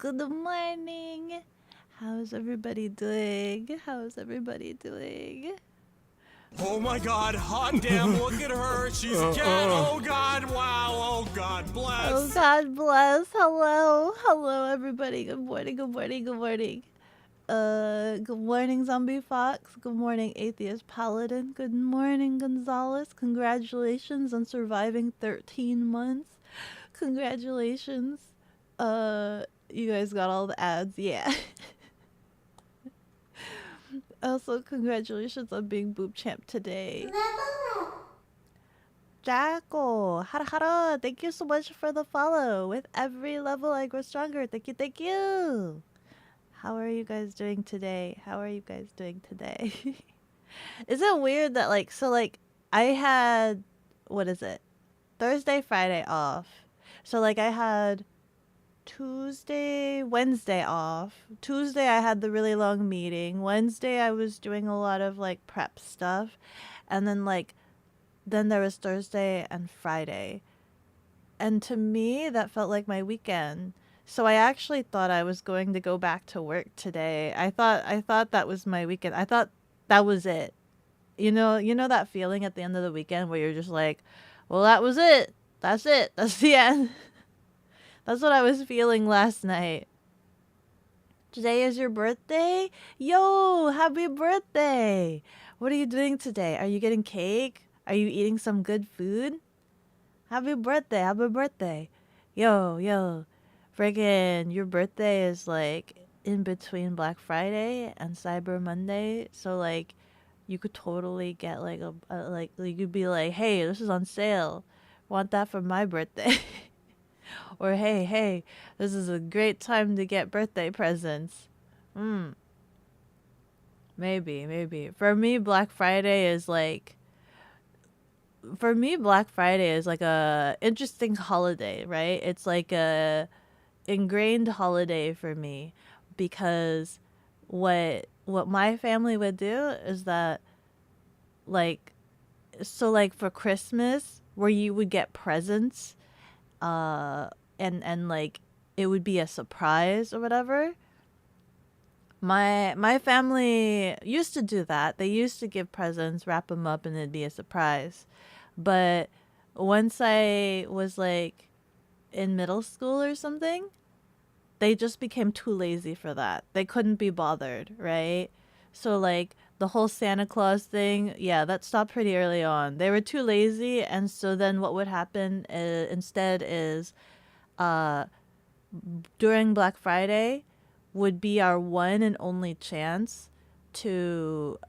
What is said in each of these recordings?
Good morning. How's everybody doing? How's everybody doing? Oh my god, hot damn, look at her. She's a cat. Oh god, wow. Oh god bless. Oh, God bless. Hello. Hello, everybody. Good morning. Good morning. Good morning. Good morning, Zombie Fox. Good morning, Atheist Paladin. Good morning, Gonzalez. Congratulations on surviving 13 months. Congratulations. You guys got all the ads. Yeah. Also, congratulations on being Boob Champ today. Jackal, hara hara, thank you so much for the follow. With every level I grow stronger. Thank you, thank you. How are you guys doing today? How are you guys doing today? Is it weird that I had, what is it? Thursday, Friday off. So I had Tuesday, Wednesday off. Tuesday I had the really long meeting. Wednesday I was doing a lot of prep stuff. And then there was Thursday and Friday. And to me that felt like my weekend. So I actually thought I was going to go back to work today. I thought that was my weekend. I thought that was it. You know that feeling at the end of the weekend where you're just like, well, that was it. That's it. That's the end. That's what I was feeling last night. Today is your birthday? Yo, happy birthday! What are you doing today? Are you getting cake? Are you eating some good food? Happy birthday, happy birthday. Yo. Friggin', your birthday is in between Black Friday and Cyber Monday. So you could totally get you could be like, hey, this is on sale. Want that for my birthday? Or hey, this is a great time to get birthday presents. Maybe. For me, Black Friday is a interesting holiday, right? It's like a ingrained holiday for me because what my family would do is that for Christmas where you would get presents and it would be a surprise or whatever. My family used to do that. They used to give presents, wrap them up, and it'd be a surprise. But once I was in middle school or something, they just became too lazy for that. They couldn't be bothered, right? So the whole Santa Claus thing, yeah, that stopped pretty early on. They were too lazy, and so then what would happen instead is during Black Friday would be our one and only chance to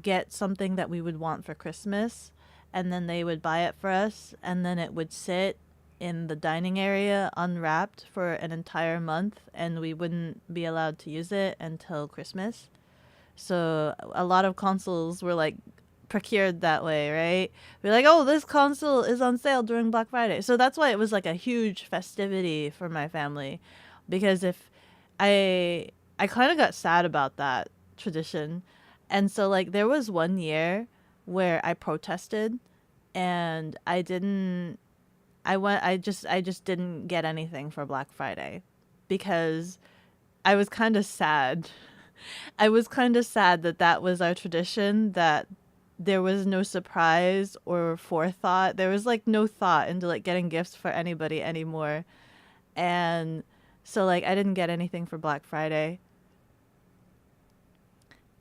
get something that we would want for Christmas, and then they would buy it for us, and then it would sit in the dining area unwrapped for an entire month, and we wouldn't be allowed to use it until Christmas. So a lot of consoles were procured that way, right? We're like, oh, this console is on sale during Black Friday. So that's why it was a huge festivity for my family, because if I kind of got sad about that tradition. And so there was one year where I protested and I just didn't get anything for Black Friday because I was kind of sad. I was kind of sad that was our tradition, that there was no surprise or forethought. There was no thought into getting gifts for anybody anymore. And so I didn't get anything for Black Friday.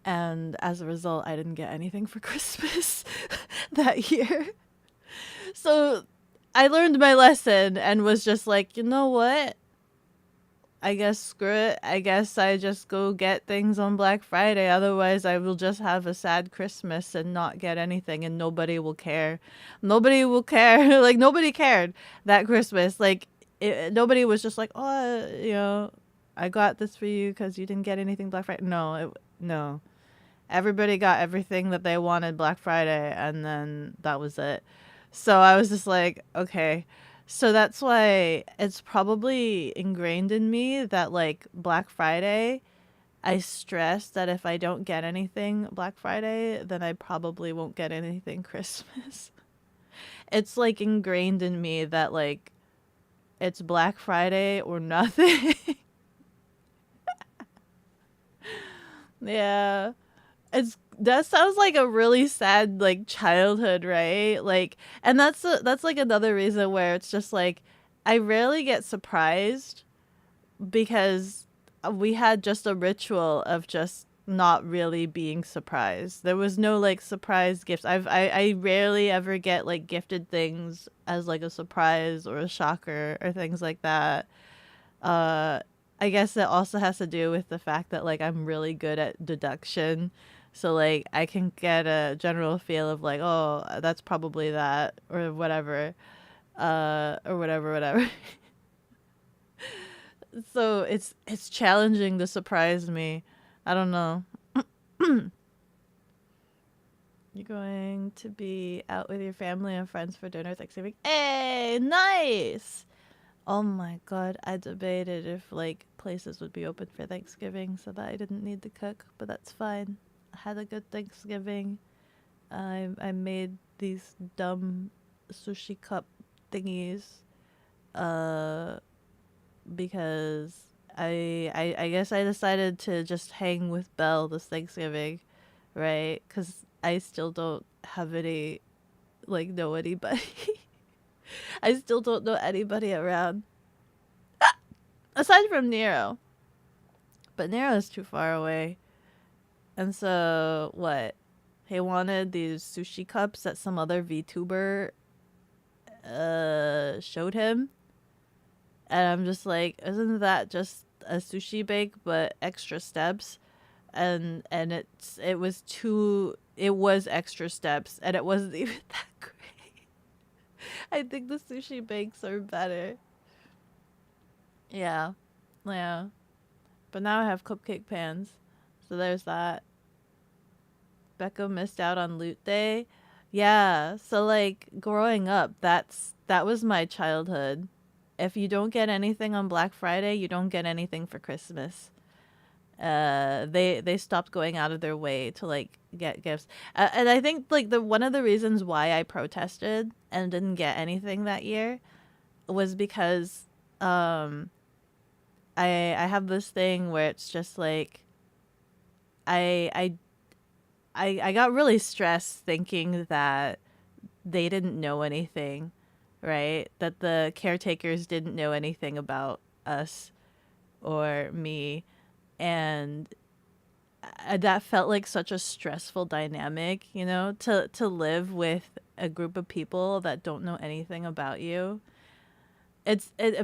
And as a result, I didn't get anything for Christmas that year. So I learned my lesson and was just you know what? I guess screw it. I guess I just go get things on Black Friday. Otherwise, I will just have a sad Christmas and not get anything, and nobody will care. Nobody will care. Nobody cared that Christmas. Nobody was just oh, I got this for you because you didn't get anything Black Friday. No. Everybody got everything that they wanted Black Friday, and then that was it. So I was just okay. So that's why it's probably ingrained in me that Black Friday, I stress that if I don't get anything Black Friday, then I probably won't get anything Christmas. It's ingrained in me that it's Black Friday or nothing. Yeah. That sounds like a really sad like childhood, right? Like, and that's like another reason where it's just like I rarely get surprised because we had just a ritual of just not really being surprised. There was no like surprise gifts. I rarely ever get like gifted things as like a surprise or a shocker or things like that. Uh, I guess it also has to do with the fact that like I'm really good at deduction. So like I can get a general feel of like, oh, that's probably that or whatever. Or whatever. So it's challenging to surprise me. I don't know. You're going to be out with your family and friends for dinner Thanksgiving. Hey, nice. Oh my god, I debated if like places would be open for Thanksgiving so that I didn't need to cook, but that's fine. I had a good Thanksgiving. I made these dumb sushi cup thingies uh because I guess I decided to just hang with Belle this Thanksgiving, right? Cuz I still don't have any like know anybody. I still don't know anybody around aside from Nero. But Nero is too far away. And so what? He wanted these sushi cups that some other VTuber showed him. And I'm just like, isn't that just a sushi bake but extra steps? And it was extra steps and it wasn't even that great. I think the sushi bakes are better. Yeah. Yeah. But now I have cupcake pans. So there's that. Becca missed out on loot day. Yeah, so like growing up, that was my childhood. If you don't get anything on Black Friday, you don't get anything for Christmas. They stopped going out of their way to like get gifts. And I think like the one of the reasons why I protested and didn't get anything that year was because um I have this thing where it's just like I I I got really stressed thinking that they didn't know anything, right? That the caretakers didn't know anything about us or me. And that felt like such a stressful dynamic, you know, to live with a group of people that don't know anything about you.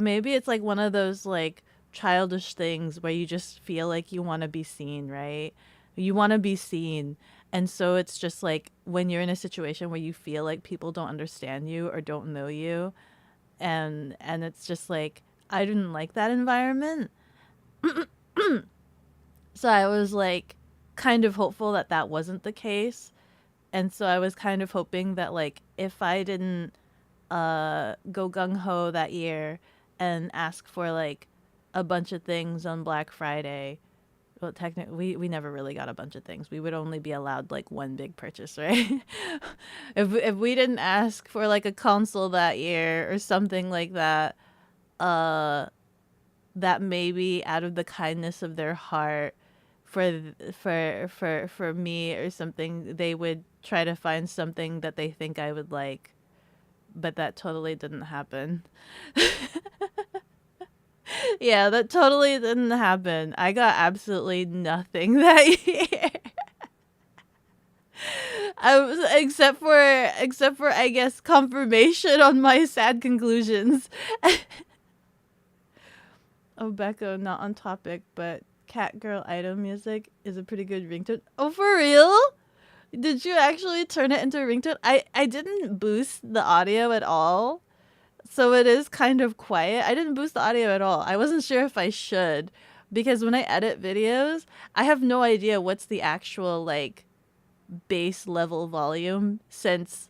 Maybe it's like one of those like childish things where you just feel like you want to be seen, right? You want to be seen. And so it's just like when you're in a situation where you feel like people don't understand you or don't know you, and it's just like I didn't like that environment. So I was like kind of hopeful that that wasn't the case. And so I was kind of hoping that like if I didn't go gung ho that year and ask for like a bunch of things on Black Friday. Well, technically, we never really got a bunch of things. We would only be allowed like one big purchase, right? If we didn't ask for like a console that year or something like that, uh, that maybe out of the kindness of their heart for me or something, they would try to find something that they think I would like, but that totally didn't happen. Yeah, that totally didn't happen. I got absolutely nothing that year. I was except for I guess confirmation on my sad conclusions. Oh, Becca, not on topic, but cat girl item music is a pretty good ringtone. Oh, for real? Did you actually turn it into a ringtone? I didn't boost the audio at all. So it is kind of quiet. I didn't boost the audio at all. I wasn't sure if I should because when I edit videos, I have no idea what's the actual like base level volume since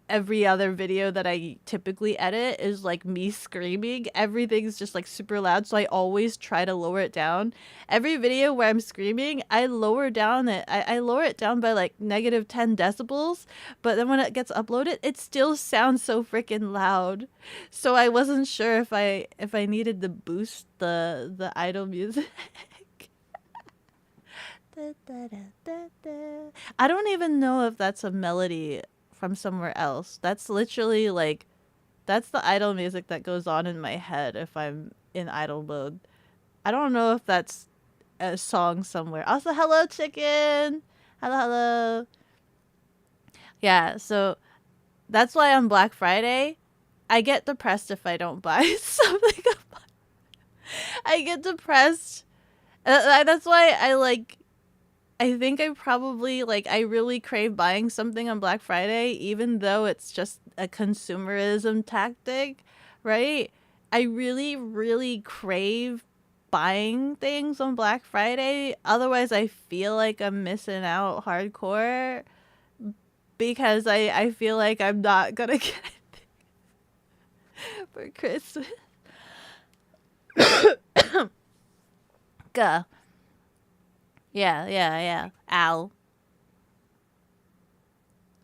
every other video that I typically edit is like me screaming. Everything's just like super loud, so I always try to lower it down. Every video where I'm screaming, I lower it down by like -10 decibels, but then when it gets uploaded, it still sounds so freaking loud. So I wasn't sure if I needed to boost the idle music. Da, da, da, da, da. I don't even know if that's a melody from somewhere else. That's literally like that's the idle music that goes on in my head if I'm in idle mode. I don't know if that's a song somewhere. Also, hello chicken. Hello, hello. Yeah, so that's why on Black Friday, I get depressed if I don't buy something. I get depressed. That's why I like. I think I probably like. I really crave buying something on Black Friday, even though it's just a consumerism tactic, right? I really, really crave buying things on Black Friday. Otherwise, I feel like I'm missing out hardcore because I feel like I'm not gonna get it for Christmas. Gah. Yeah, yeah, yeah. Ow.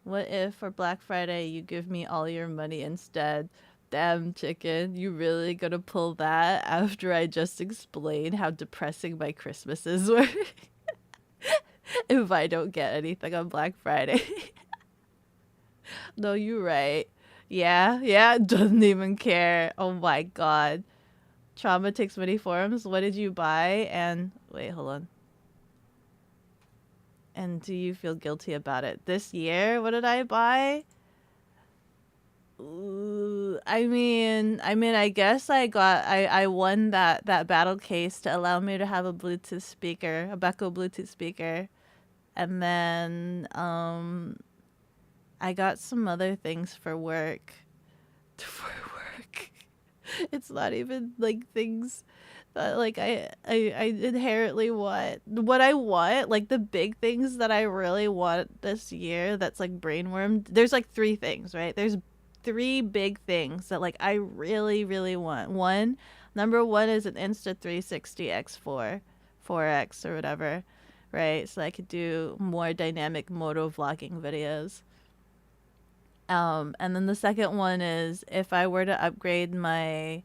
What if for Black Friday you give me all your money instead? Damn, chicken, you really gonna pull that after I just explained how depressing my Christmases were? If I don't get anything on Black Friday. No, you're right. Yeah, yeah, doesn't even care. Oh my god. Trauma takes many forms. What did you buy? And wait, hold on. And do you feel guilty about it? This year, what did I buy? I guess I won that battle case to allow me to have a Bluetooth speaker, a Beko Bluetooth speaker, and then I got some other things for work. For work, it's not even like things that like I inherently want. What I want, like the big things that I really want this year. That's like brainworm. There's like three things, right? There's three big things that like I really really want. Number one is an Insta360 X4, 4X or whatever, right? So I could do more dynamic moto vlogging videos. And then the second one is if I were to upgrade my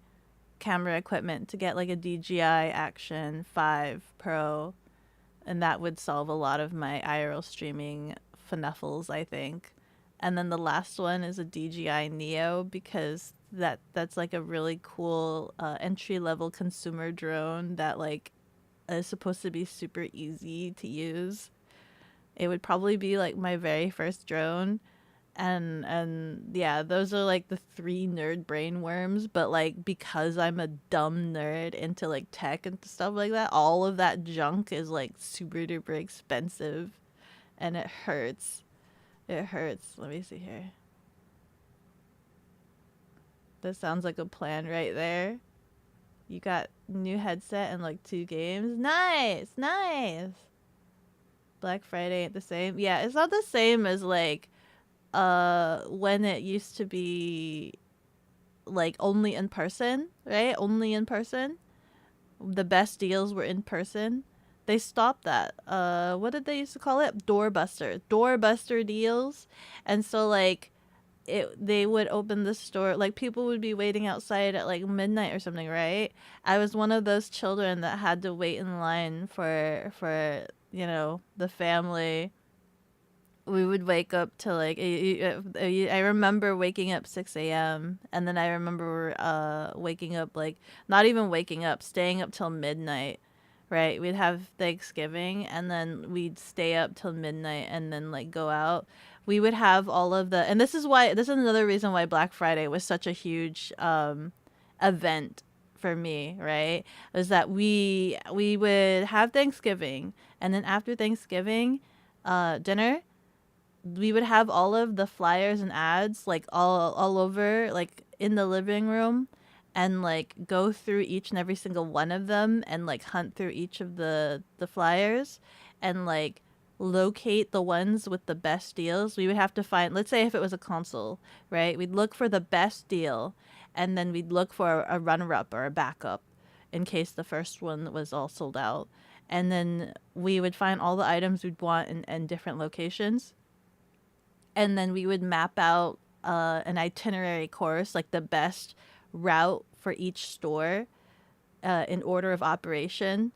camera equipment to get like a DJI Action 5 Pro, and that would solve a lot of my IRL streaming funuffles, I think. And then the last one is a DJI Neo because that's like a really cool entry level consumer drone that like is supposed to be super easy to use. It would probably be like my very first drone. And yeah, those are like the three nerd brain worms, but like because I'm a dumb nerd into like tech and stuff like that, all of that junk is like super duper expensive and it hurts. It hurts. Let me see here. That sounds like a plan right there. You got new headset and like 2 games. Nice, nice. Black Friday ain't the same. Yeah, it's not the same as like when it used to be like only in person, right? Only in person. The best deals were in person. They stopped that. What did they used to call it? Doorbuster deals. And so like they would open the store, like people would be waiting outside at like midnight or something, right? I was one of those children that had to wait in line for the family. We would wake up to like I remember waking up 6 a.m. and then I remember waking up, like not even waking up, staying up till midnight, right? We'd have Thanksgiving and then we'd stay up till midnight and then like go out. We would have all of the, and this is another reason why Black Friday was such a huge event for me, right? Was that we would have Thanksgiving and then after Thanksgiving dinner, we would have all of the flyers and ads like all over like in the living room and like go through each and every single one of them and like hunt through each of the flyers and like locate the ones with the best deals. We would have to find, let's say if it was a console, right? We'd look for the best deal and then we'd look for a runner-up or a backup in case the first one was all sold out. And then we would find all the items we'd want in different locations. And then we would map out an itinerary course, like the best route for each store in order of operation.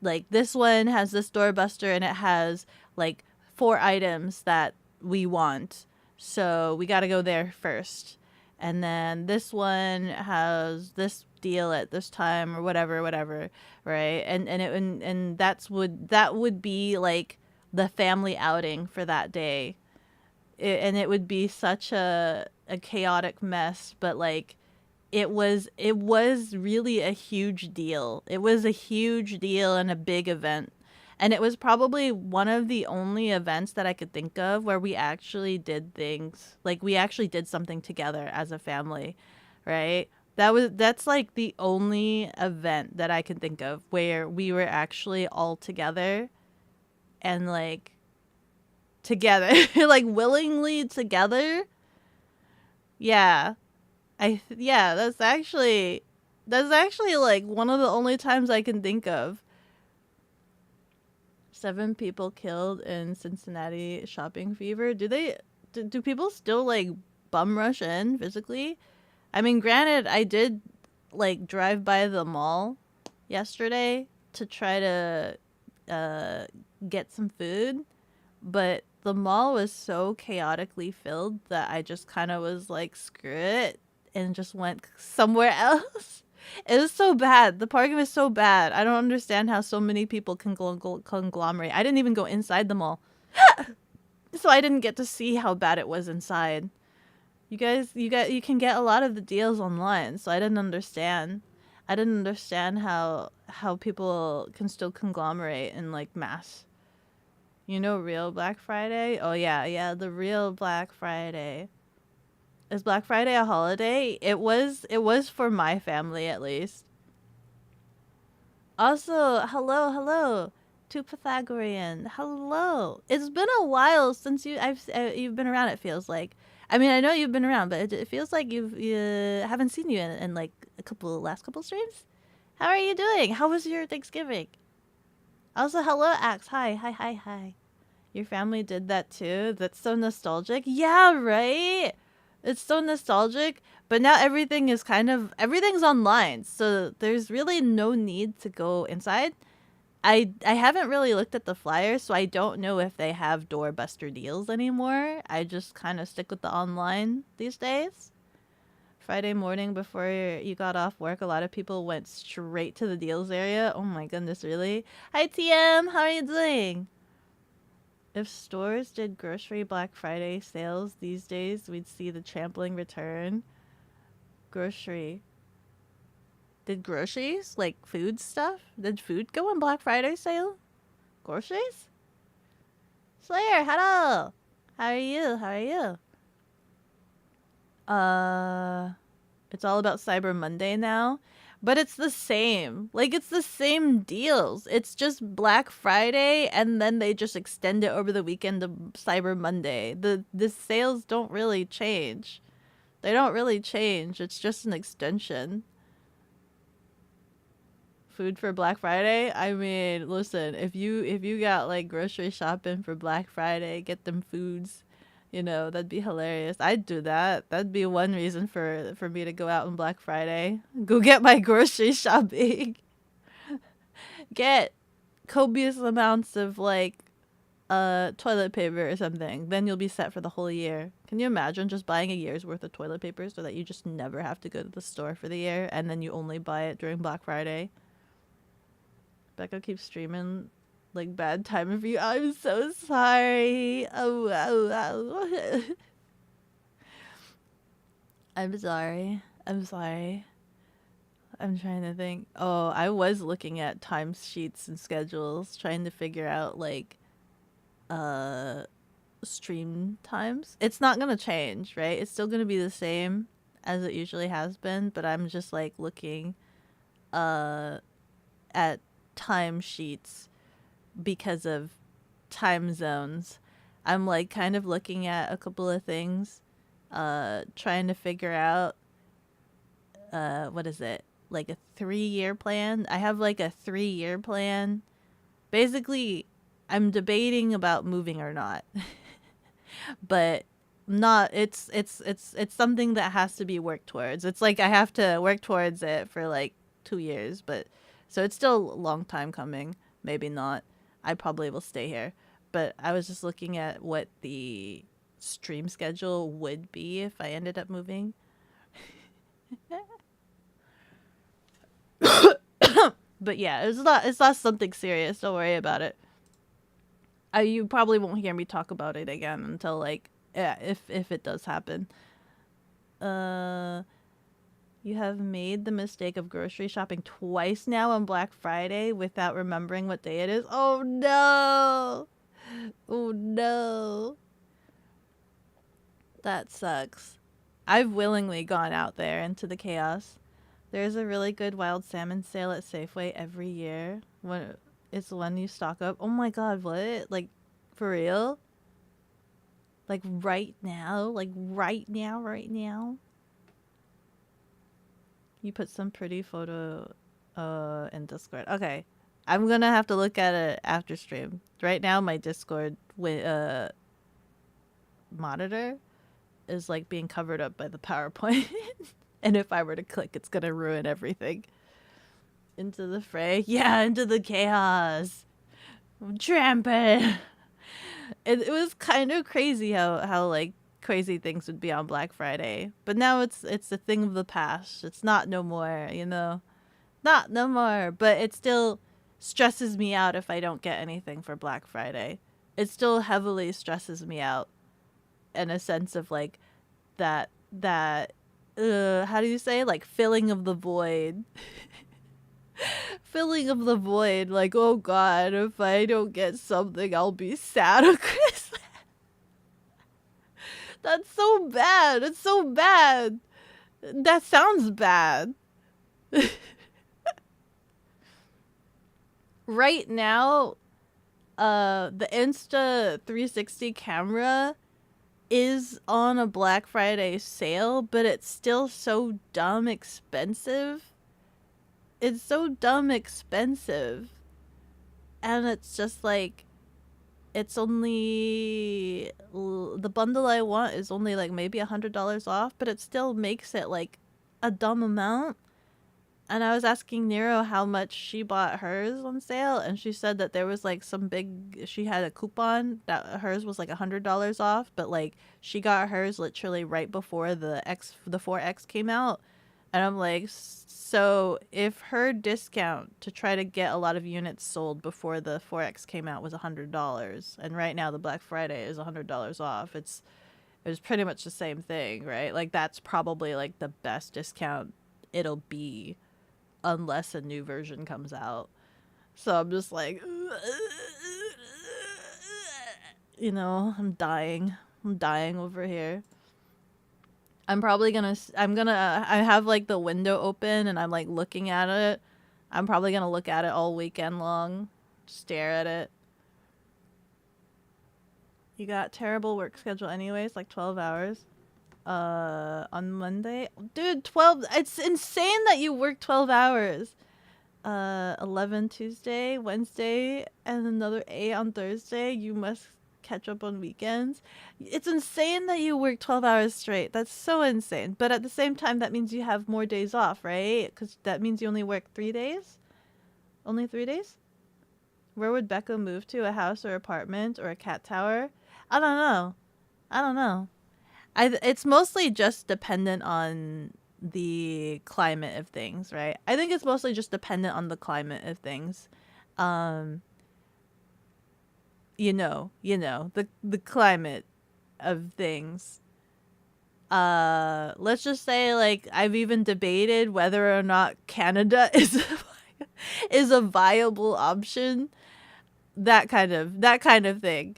like this one has this doorbuster and it has like 4 items that we want, so we got to go there first. And then this one has this deal at this time or whatever, right? And that would be like the family outing for that day. And it would be such a chaotic mess, but like it was really a huge deal. It was a huge deal and a big event. And it was probably one of the only events that I could think of where we actually did things. Like we actually did something together as a family, right? That's like the only event that I can think of where we were actually all together and like together, like willingly together. Yeah. Yeah, that's actually like one of the only times I can think of. 7 people killed in Cincinnati shopping fever. Do people still like bum rush in physically? I mean, granted, I did like drive by the mall yesterday to try to uh get some food, but the mall was so chaotically filled that I just kind of was like, screw it, and just went somewhere else. It was so bad. The parking was so bad. I don't understand how so many people can conglomerate. I didn't even go inside the mall, so I didn't get to see how bad it was inside. You can get a lot of the deals online, so I didn't understand. I didn't understand how people can still conglomerate in like mass. You know, real Black Friday? Oh yeah, the real Black Friday. Is Black Friday a holiday? It was for my family at least. Also, hello to Pythagorean. Hello. It's been a while since you've been around. It feels like. I mean, I know you've been around, but it feels like you haven't seen you in like last couple streams. How are you doing? How was your Thanksgiving? Also, hello, Axe. Hi. Your family did that too? That's so nostalgic. Yeah, right? It's so nostalgic, but now everything's online, so there's really no need to go inside. I haven't really looked at the flyers, so I don't know if they have doorbuster deals anymore. I just kind of stick with the online these days. Friday morning before you got off work, a lot of people went straight to the deals area. Oh my goodness, really? Hi TM, how are you doing? If stores did grocery Black Friday sales these days, we'd see the trampling return. Grocery. Did groceries, like food stuff? Did food go on Black Friday sale? Groceries? Slayer, hello! How are you? It's all about Cyber Monday now. But it's the same. Like, it's the same deals. It's just Black Friday, and then they just extend it over the weekend to Cyber Monday. The sales don't really change. They don't really change. It's just an extension. Food for Black Friday? I mean, listen, if you got, like, grocery shopping for Black Friday, get them foods. You know, that'd be hilarious. I'd do that. That'd be one reason for me to go out on Black Friday. Go get my grocery shopping. Get copious amounts of like toilet paper or something. Then you'll be set for the whole year. Can you imagine just buying a year's worth of toilet paper so that you just never have to go to the store for the year and then you only buy it during Black Friday? Becca keeps streaming like bad timing for you. I'm so sorry. Oh. I'm sorry. I'm trying to think. Oh, I was looking at time sheets and schedules, trying to figure out like stream times. It's not gonna change, right? It's still gonna be the same as it usually has been, but I'm just like looking at time sheets because of time zones. I'm like kind of looking at a couple of things, trying to figure out what is it? Like a 3-year plan. I have like a 3-year plan. Basically, I'm debating about moving or not. But not it's something that has to be worked towards. It's like I have to work towards it for like 2 years, but so it's still a long time coming. maybe not. I probably will stay here. But I was just looking at what the stream schedule would be if I ended up moving. But yeah, it's not something serious. Don't worry about it. You probably won't hear me talk about it again until like, yeah, if it does happen. You have made the mistake of grocery shopping twice now on Black Friday without remembering what day it is. Oh no. Oh no. That sucks. I've willingly gone out there into the chaos. There's a really good wild salmon sale at Safeway every year. When it's when you stock up. Oh my god, what? Like, for real? Like right now? Like right now? Right now? You put some pretty photo in Discord. Okay. I'm gonna have to look at it after stream. Right now my Discord monitor is like being covered up by the PowerPoint. And if I were to click, it's gonna ruin everything. Into the fray? Yeah, into the chaos. Trample. It was kind of crazy how like crazy things would be on Black Friday. But now it's a thing of the past. It's not no more, you know. Not no more. But it still stresses me out if I don't get anything for Black Friday. It still heavily stresses me out in a sense of like that how do you say, like, filling of the void. Filling of the void, like, oh god, if I don't get something I'll be sad on Christmas. That's so bad. It's so bad. That sounds bad. Right now, the Insta360 camera is on a Black Friday sale, but it's still so dumb expensive. It's so dumb expensive. And it's just like, it's only, the bundle I want is only like maybe $100 off, but it still makes it like a dumb amount. And I was asking Nero how much she bought hers on sale, and she said that there was like some big, she had a coupon that hers was like $100 off, but like she got hers literally right before the 4X came out. And I'm like, so if her discount to try to get a lot of units sold before the 4X came out was $100, and right now the Black Friday is $100 off, it was pretty much the same thing, right? Like that's probably like the best discount it'll be unless a new version comes out. So I'm just like, you know, I'm dying over here. I have like the window open and I'm like looking at it. I'm probably gonna look at it all weekend long, stare at it. You got terrible work schedule anyways, like 12 hours. On Monday, dude, 12, it's insane that you work 12 hours. 11 Tuesday, Wednesday, and another 8 on Thursday. You must catch up on weekends. It's insane that you work 12 hours straight. That's so insane. But at the same time, that means you have more days off, right? Because that means you only work 3 days. Only 3 days. Where would Becca move to? A house or apartment or a cat tower? I don't know. It's mostly just dependent on the climate of things, right? I think it's mostly just dependent on the climate of things. You know, the climate of things. Let's just say, like, I've even debated whether or not Canada is a viable option. That kind of thing.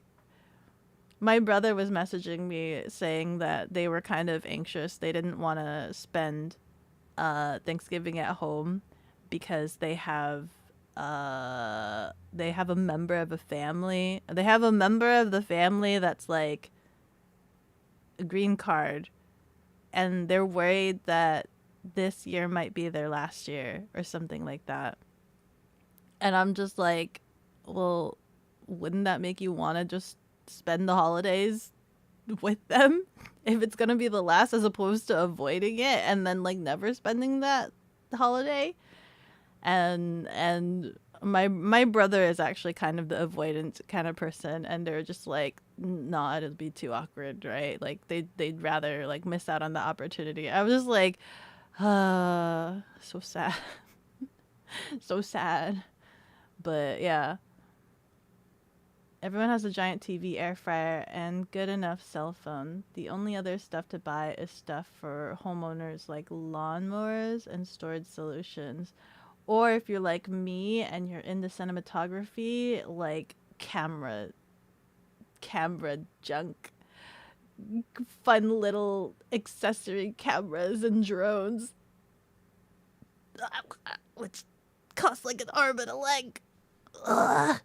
My brother was messaging me saying that they were kind of anxious. They didn't want to spend Thanksgiving at home because they have a member of a family. They have a member of the family that's like a green card, and they're worried that this year might be their last year or something like that. And I'm just like, well, wouldn't that make you want to just spend the holidays with them if it's gonna be the last, as opposed to avoiding it and then like never spending that holiday? And my brother is actually kind of the avoidant kind of person, and they're just like, nah, it'd be too awkward, right? Like they'd rather like miss out on the opportunity. I was just like, so sad. So sad. But yeah. Everyone has a giant TV, air fryer, and good enough cell phone. The only other stuff to buy is stuff for homeowners like lawnmowers and storage solutions. Or if you're like me and you're into cinematography, like camera junk. Fun little accessory cameras and drones. Which cost like an arm and a leg. Ugh.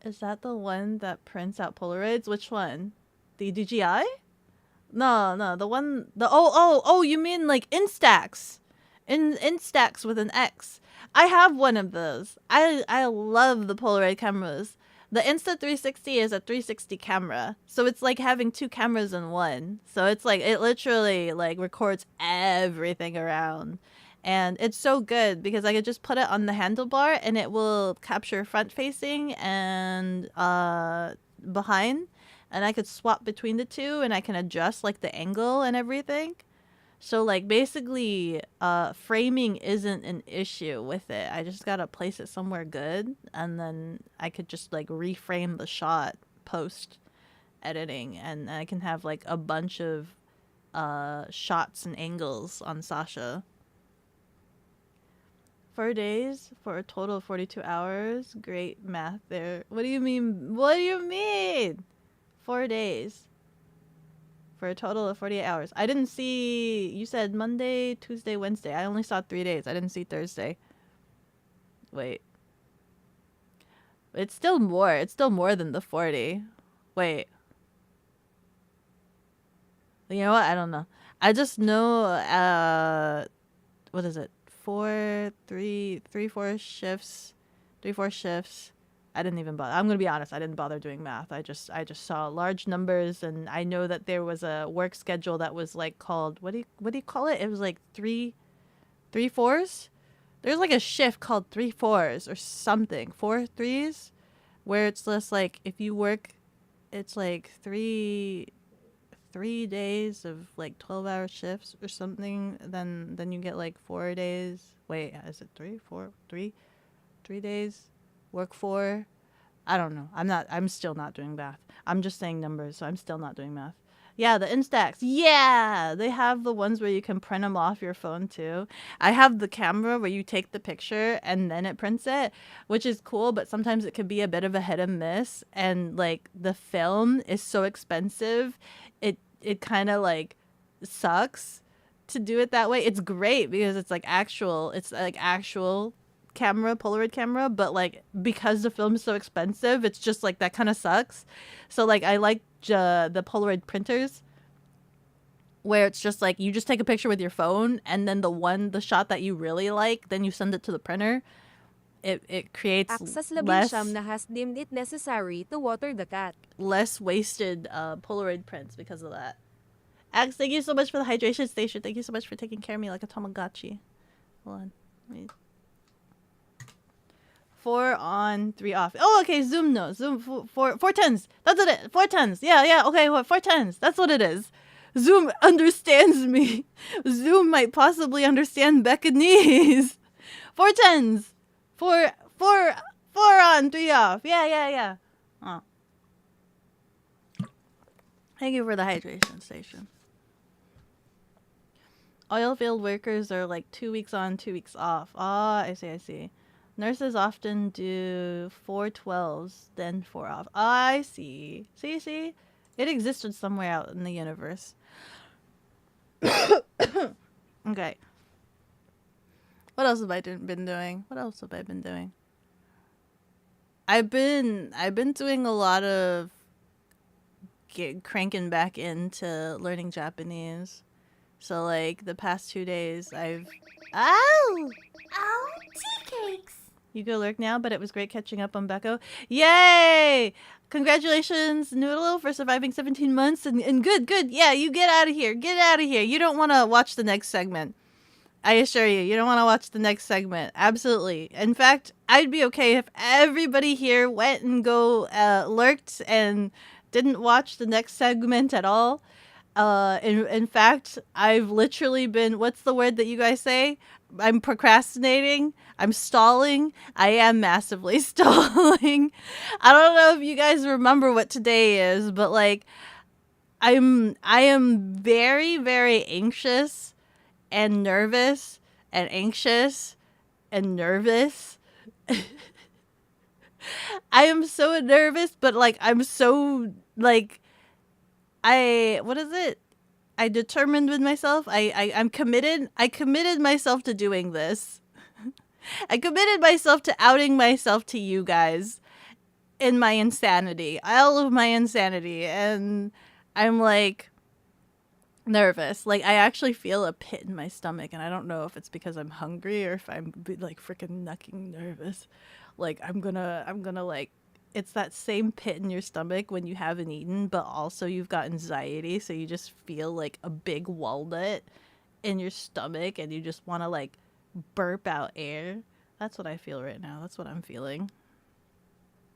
Is that the one that prints out Polaroids? Which one? The DJI? No, the one you mean like Instax. Instax with an X. I have one of those. I love the Polaroid cameras. The Insta360 is a 360 camera. So it's like having two cameras in one. So it's like it literally like records everything around. And it's so good because I could just put it on the handlebar and it will capture front facing and behind. And I could swap between the two and I can adjust like the angle and everything. So like basically framing isn't an issue with it. I just gotta place it somewhere good and then I could just like reframe the shot post editing and I can have like a bunch of shots and angles on Sasha. 4 days for a total of 42 hours. Great math there. What do you mean? What do you mean? 4 days for a total of 48 hours. I didn't see, you said Monday, Tuesday, Wednesday. I only saw 3 days. I didn't see Thursday. Wait. It's still more. It's still more than the 40. Wait. You know what? I don't know. I just know, what is it? 4 shifts. I didn't even bother. I'm gonna be honest. I didn't bother doing math. I just saw large numbers, and I know that there was a work schedule that was like called what do you call it? It was like three fours. There's like a shift called 3 4s or something. 4 3s, where it's just like if you work, it's like three days of like 12-hour shifts or something, then you get like 4 days. Wait, is it 3 days work 4? I don't know. I'm still not doing math. I'm just saying numbers, so I'm still not doing math. Yeah, the Instax. Yeah, they have the ones where you can print them off your phone too. I have the camera where you take the picture and then it prints it, which is cool, but sometimes it could be a bit of a hit and miss, and like the film is so expensive. It kind of like sucks to do it that way. It's great because it's like actual camera, Polaroid camera, but like because the film is so expensive, it's just like that kind of sucks. So like I like the Polaroid printers where it's just like you just take a picture with your phone and then the shot that you really like, then you send it to the printer. It creates has deemed it necessary to water the cat. Less wasted Polaroid prints because of that. Ax, thank you so much for the hydration station. Thank you so much for taking care of me like a Tamagotchi. Hold on. Wait. 4 on, 3 off. Oh, okay. Zoom knows. Zoom 410s. That's what it. 410s. Yeah. Okay. What 410s? That's what it is. Zoom understands me. Zoom might possibly understand Bekogenning. 410s. 4 on, 3 off. Yeah. Oh. Thank you for the hydration station. Oil field workers are like 2 weeks on, 2 weeks off. Ah, I see. Nurses often do 4 12s, then 4 off. I see. See? It existed somewhere out in the universe. Okay. What else have I been doing? I've been doing a lot of cranking back into learning Japanese. So like the past 2 days I've tea cakes. You go lurk now, but it was great catching up on Beko. Yay! Congratulations, Noodle, for surviving 17 months and good. Yeah, you get out of here. You don't want to watch the next segment. I assure you, you don't want to watch the next segment. Absolutely. In fact, I'd be okay if everybody here went and lurked and didn't watch the next segment at all. In fact, I've literally been, what's the word that you guys say? I'm procrastinating. I'm stalling. I am massively stalling. I don't know if you guys remember what today is, but like, I am very, very anxious and nervous and anxious and nervous. I am so nervous, but like, I'm so like, what is it? I determined with myself. I'm committed. I committed myself to doing this. I committed myself to outing myself to you guys in my insanity. All of my insanity. And I'm like nervous. Like I actually feel a pit in my stomach, and I don't know if it's because I'm hungry or if I'm like freaking nucking nervous. Like I'm gonna like, it's that same pit in your stomach when you haven't eaten, but also you've got anxiety, so you just feel like a big walnut in your stomach and you just want to like burp out air. That's what I feel right now. That's what I'm feeling.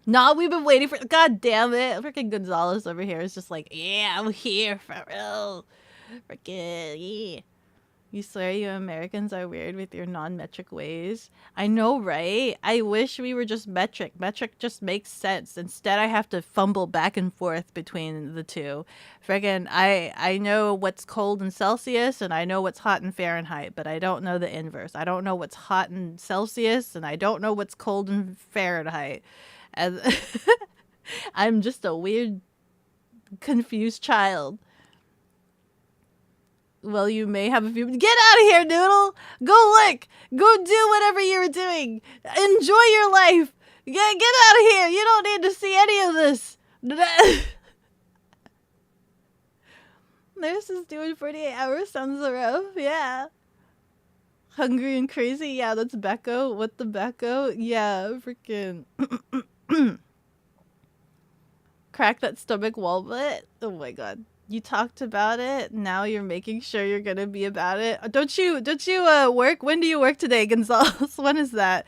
Nah, we've been waiting for, god damn it. Freaking Gonzalez over here is just like, yeah, I'm here for real. Freaking, yeah. You swear you Americans are weird with your non-metric ways. I know, right? I wish we were just metric. Metric just makes sense. Instead, I have to fumble back and forth between the two. Friggin', I know what's cold in Celsius and I know what's hot in Fahrenheit, but I don't know the inverse. I don't know what's hot in Celsius and I don't know what's cold in Fahrenheit. And I'm just a weird, confused child. Well, you may have a few. Get out of here, Noodle! Go lick! Go do whatever you were doing! Enjoy your life! Get out of here! You don't need to see any of this! Nurse is doing 48 hours, sounds rough. Yeah. Hungry and crazy? Yeah, that's Becco. What the Becco? Yeah, freaking. Crack that stomach walnut? Oh my god. You talked about it. Now you're making sure you're gonna be about it. Don't you work? When do you work today, Gonzalez? When is that?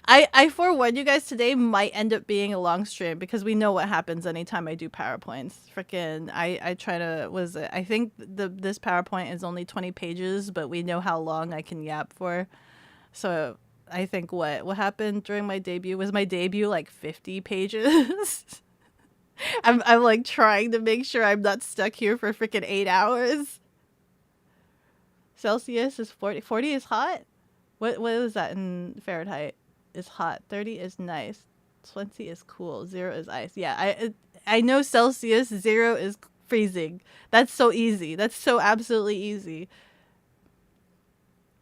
I forewarn you guys, today might end up being a long stream because we know what happens anytime I do PowerPoints. Frickin' I try to, I think this PowerPoint is only 20 pages, but we know how long I can yap for. So I think what happened during my debut was my debut like 50 pages. I'm like trying to make sure I'm not stuck here for freaking 8 hours. Celsius is 40. 40 is hot? What is that in Fahrenheit? Is hot. 30 is nice. 20 is cool. 0 is ice. Yeah, I know Celsius. 0 is freezing. That's so easy. That's so absolutely easy.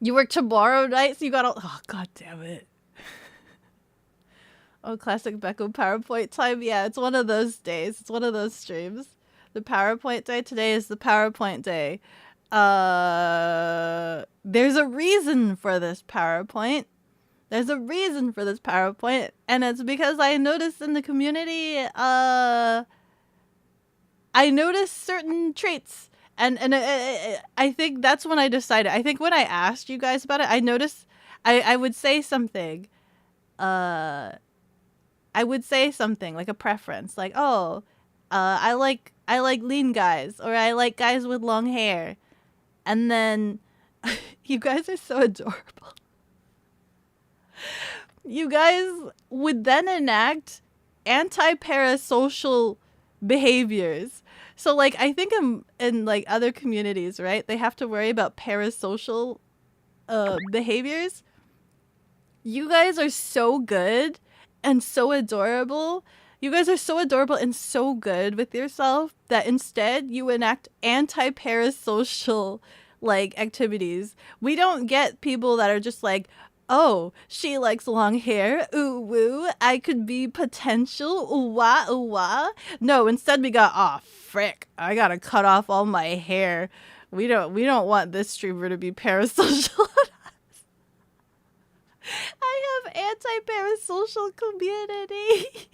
You work tomorrow night, so you got all... Oh, god damn it. Oh, classic Becco PowerPoint time. Yeah, it's one of those days. It's one of those streams. The PowerPoint day. Today is the PowerPoint day. There's a reason for this PowerPoint. There's a reason for this PowerPoint. And it's because I noticed in the community, I noticed certain traits. And I think that's when I decided. I think when I asked you guys about it, I noticed I would say something. I would say something like a preference, like, oh, I like lean guys, or I like guys with long hair. And then you guys are so adorable. You guys would then enact anti-parasocial behaviors. So like, I think in like other communities, right, they have to worry about parasocial behaviors. You guys are so good and so adorable. You guys are so adorable and so good with yourself that instead you enact anti-parasocial like activities. We don't get people that are just like, oh, she likes long hair, ooh woo, I could be potential, ooh wah, ooh wah. No, instead we got, oh frick, I gotta cut off all my hair. We don't want this streamer to be parasocial. I have anti-parasocial community.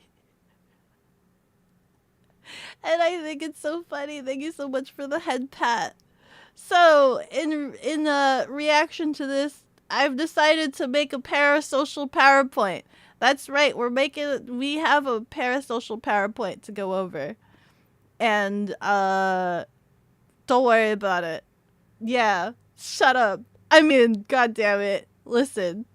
And I think it's so funny. Thank you so much for the head pat. So, in reaction to this, I've decided to make a parasocial PowerPoint. That's right, we have a parasocial PowerPoint to go over. And don't worry about it. Yeah, shut up. I mean, god damn it. Listen.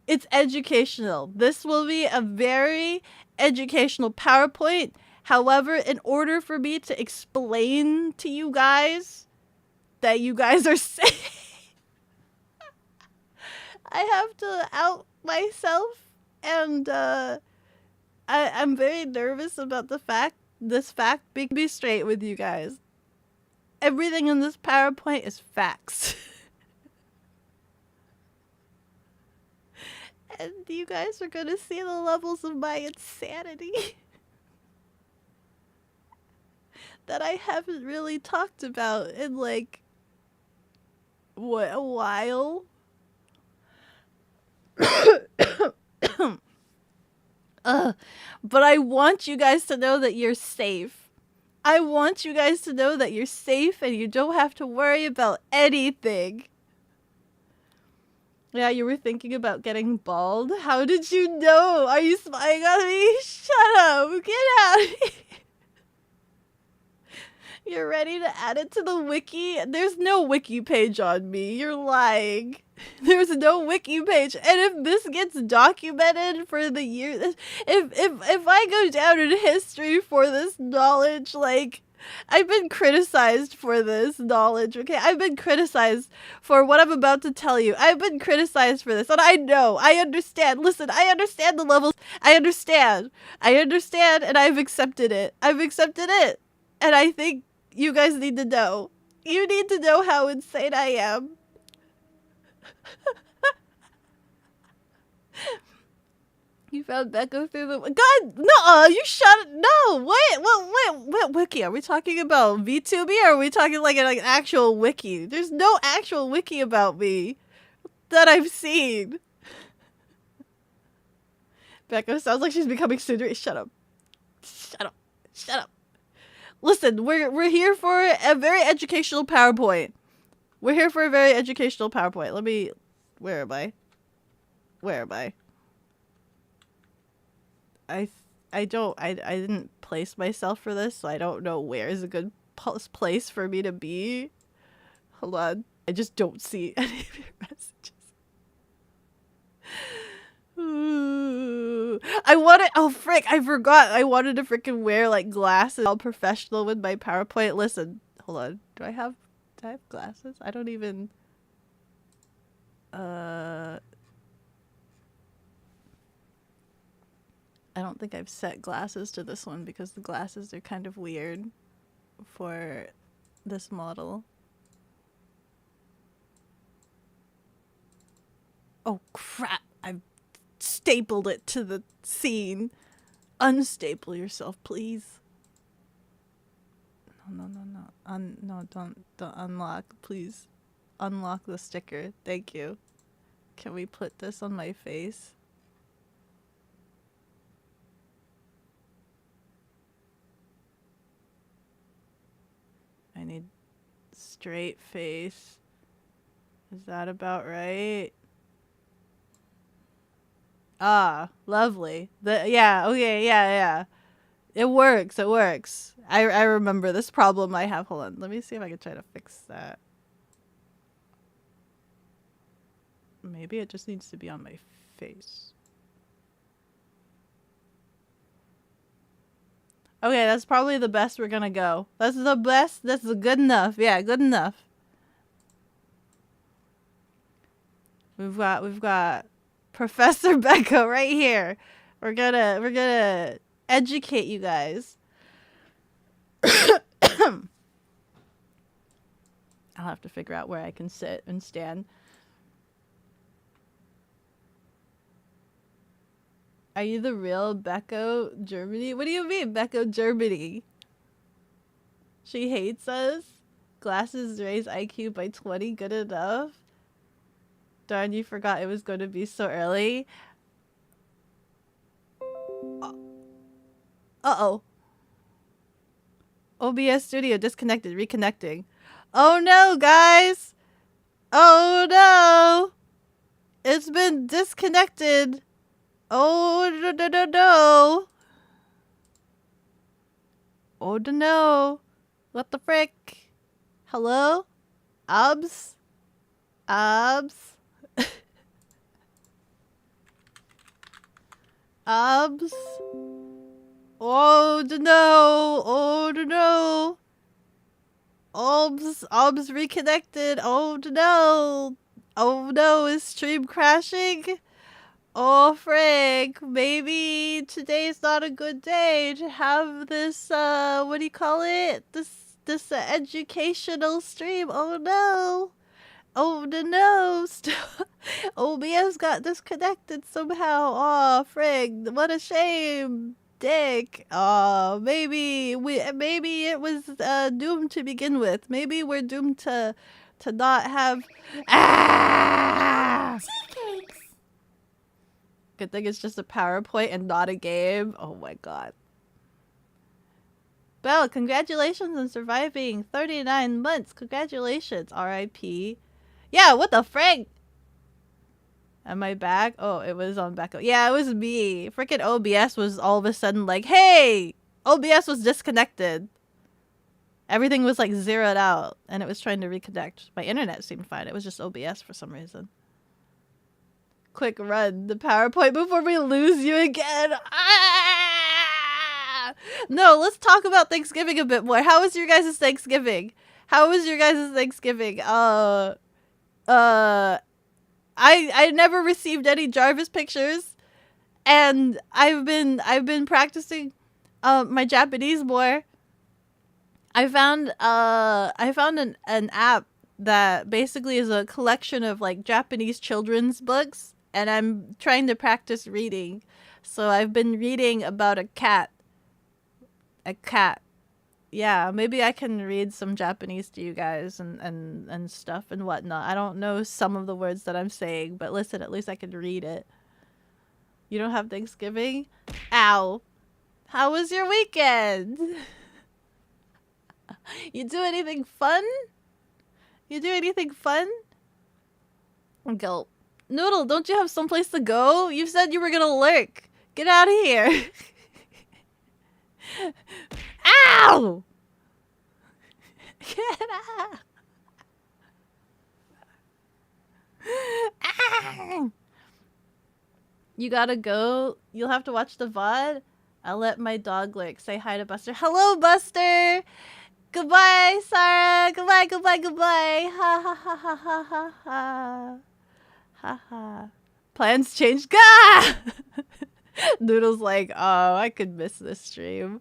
It's educational. This will be a very educational PowerPoint. However, in order for me to explain to you guys that you guys are safe, I have to out myself, and I'm very nervous about this fact. Be straight with you guys. Everything in this PowerPoint is facts. And you guys are gonna see the levels of my insanity that I haven't really talked about in like a while. But I want you guys to know that you're safe. I want you guys to know that you're safe and you don't have to worry about anything. Yeah, you were thinking about getting bald? How did you know? Are you spying on me? Shut up! Get out of here! You're ready to add it to the wiki? There's no wiki page on me. You're lying. There's no wiki page. And if this gets documented for the years, if I go down in history for this knowledge, like, I've been criticized for this knowledge, okay? I've been criticized for what I'm about to tell you. I've been criticized for this, and I know. I understand. Listen, I understand the levels. I understand, and I've accepted it. And I think you guys need to know. You need to know how insane I am. You found Becca through the... God, no, you shut... No, what wiki? Are we talking about Vtuber, or are we talking like an actual wiki? There's no actual wiki about me that I've seen. Becca sounds like she's becoming serious. Shut up. Listen, we're here for a very educational PowerPoint. Let me... Where am I? I didn't place myself for this, so I don't know where is a good place for me to be. Hold on. I just don't see any of your messages. Ooh. Oh frick, I forgot. I wanted to freaking wear like glasses, all professional with my PowerPoint. Listen, hold on. Do I have glasses? I don't even I don't think I've set glasses to this one because the glasses are kind of weird for this model. Oh crap, I've stapled it to the scene. Unstaple yourself, please. No. No, don't unlock, please. Unlock the sticker. Thank you. Can we put this on my face? I need straight face. Is that about right? Ah, lovely. Yeah. It works. I remember this problem I have. Hold on. Let me see if I can try to fix that. Maybe it just needs to be on my face. Okay, that's probably the best we're gonna go. That's the best. That's good enough. Yeah, good enough. We've got Professor Becca right here. We're gonna educate you guys. I'll have to figure out where I can sit and stand. Are you the real Beko Germany? What do you mean, Beko Germany? She hates us? Glasses raise IQ by 20, good enough? Darn, you forgot it was going to be so early. Uh-oh. OBS Studio disconnected, reconnecting. Oh no, guys! Oh no! It's been disconnected. Oh no no no no! Oh no! What the frick? Hello? Obs? Obs? Obs? Oh no! Oh no! Obs reconnected. Oh no! Oh no! Is stream crashing? Oh frick! Maybe today's not a good day to have this. What do you call it? This educational stream. Oh no! Oh no! OBS got disconnected somehow. Oh frig! What a shame. Dick. Oh, maybe it was doomed to begin with. Maybe we're doomed to not have. Ah! Good thing it's just a PowerPoint and not a game. Oh my god. Belle, congratulations on surviving 39 months. Congratulations, RIP. Yeah, what the frig? Am I back? Oh, it was on backup. Yeah, it was me. Freaking OBS was all of a sudden like, hey! OBS was disconnected. Everything was like zeroed out and it was trying to reconnect. My internet seemed fine. It was just OBS for some reason. Quick run the PowerPoint before we lose you again. Ah! No, let's talk about Thanksgiving a bit more. How was your guys' Thanksgiving? How was your guys' Thanksgiving? I never received any Jarvis pictures, and I've been practicing my Japanese more. I found an app that basically is a collection of like Japanese children's books, and I'm trying to practice reading. So I've been reading about a cat. A cat. Yeah, maybe I can read some Japanese to you guys and stuff and whatnot. I don't know some of the words that I'm saying, but listen, at least I can read it. You don't have Thanksgiving? Ow. How was your weekend? You do anything fun? You do anything fun? Gulp. Noodle, don't you have someplace to go? You said you were gonna lurk. Get out of here. Ow! Get out! Ah! You gotta go. You'll have to watch the VOD. I'll let my dog lurk. Say hi to Buster. Hello, Buster! Goodbye, Sarah! Goodbye, goodbye, goodbye! Ha ha ha ha ha ha ha. Ha ha. Plans changed. Gah! Noodle's like, oh, I could miss this stream.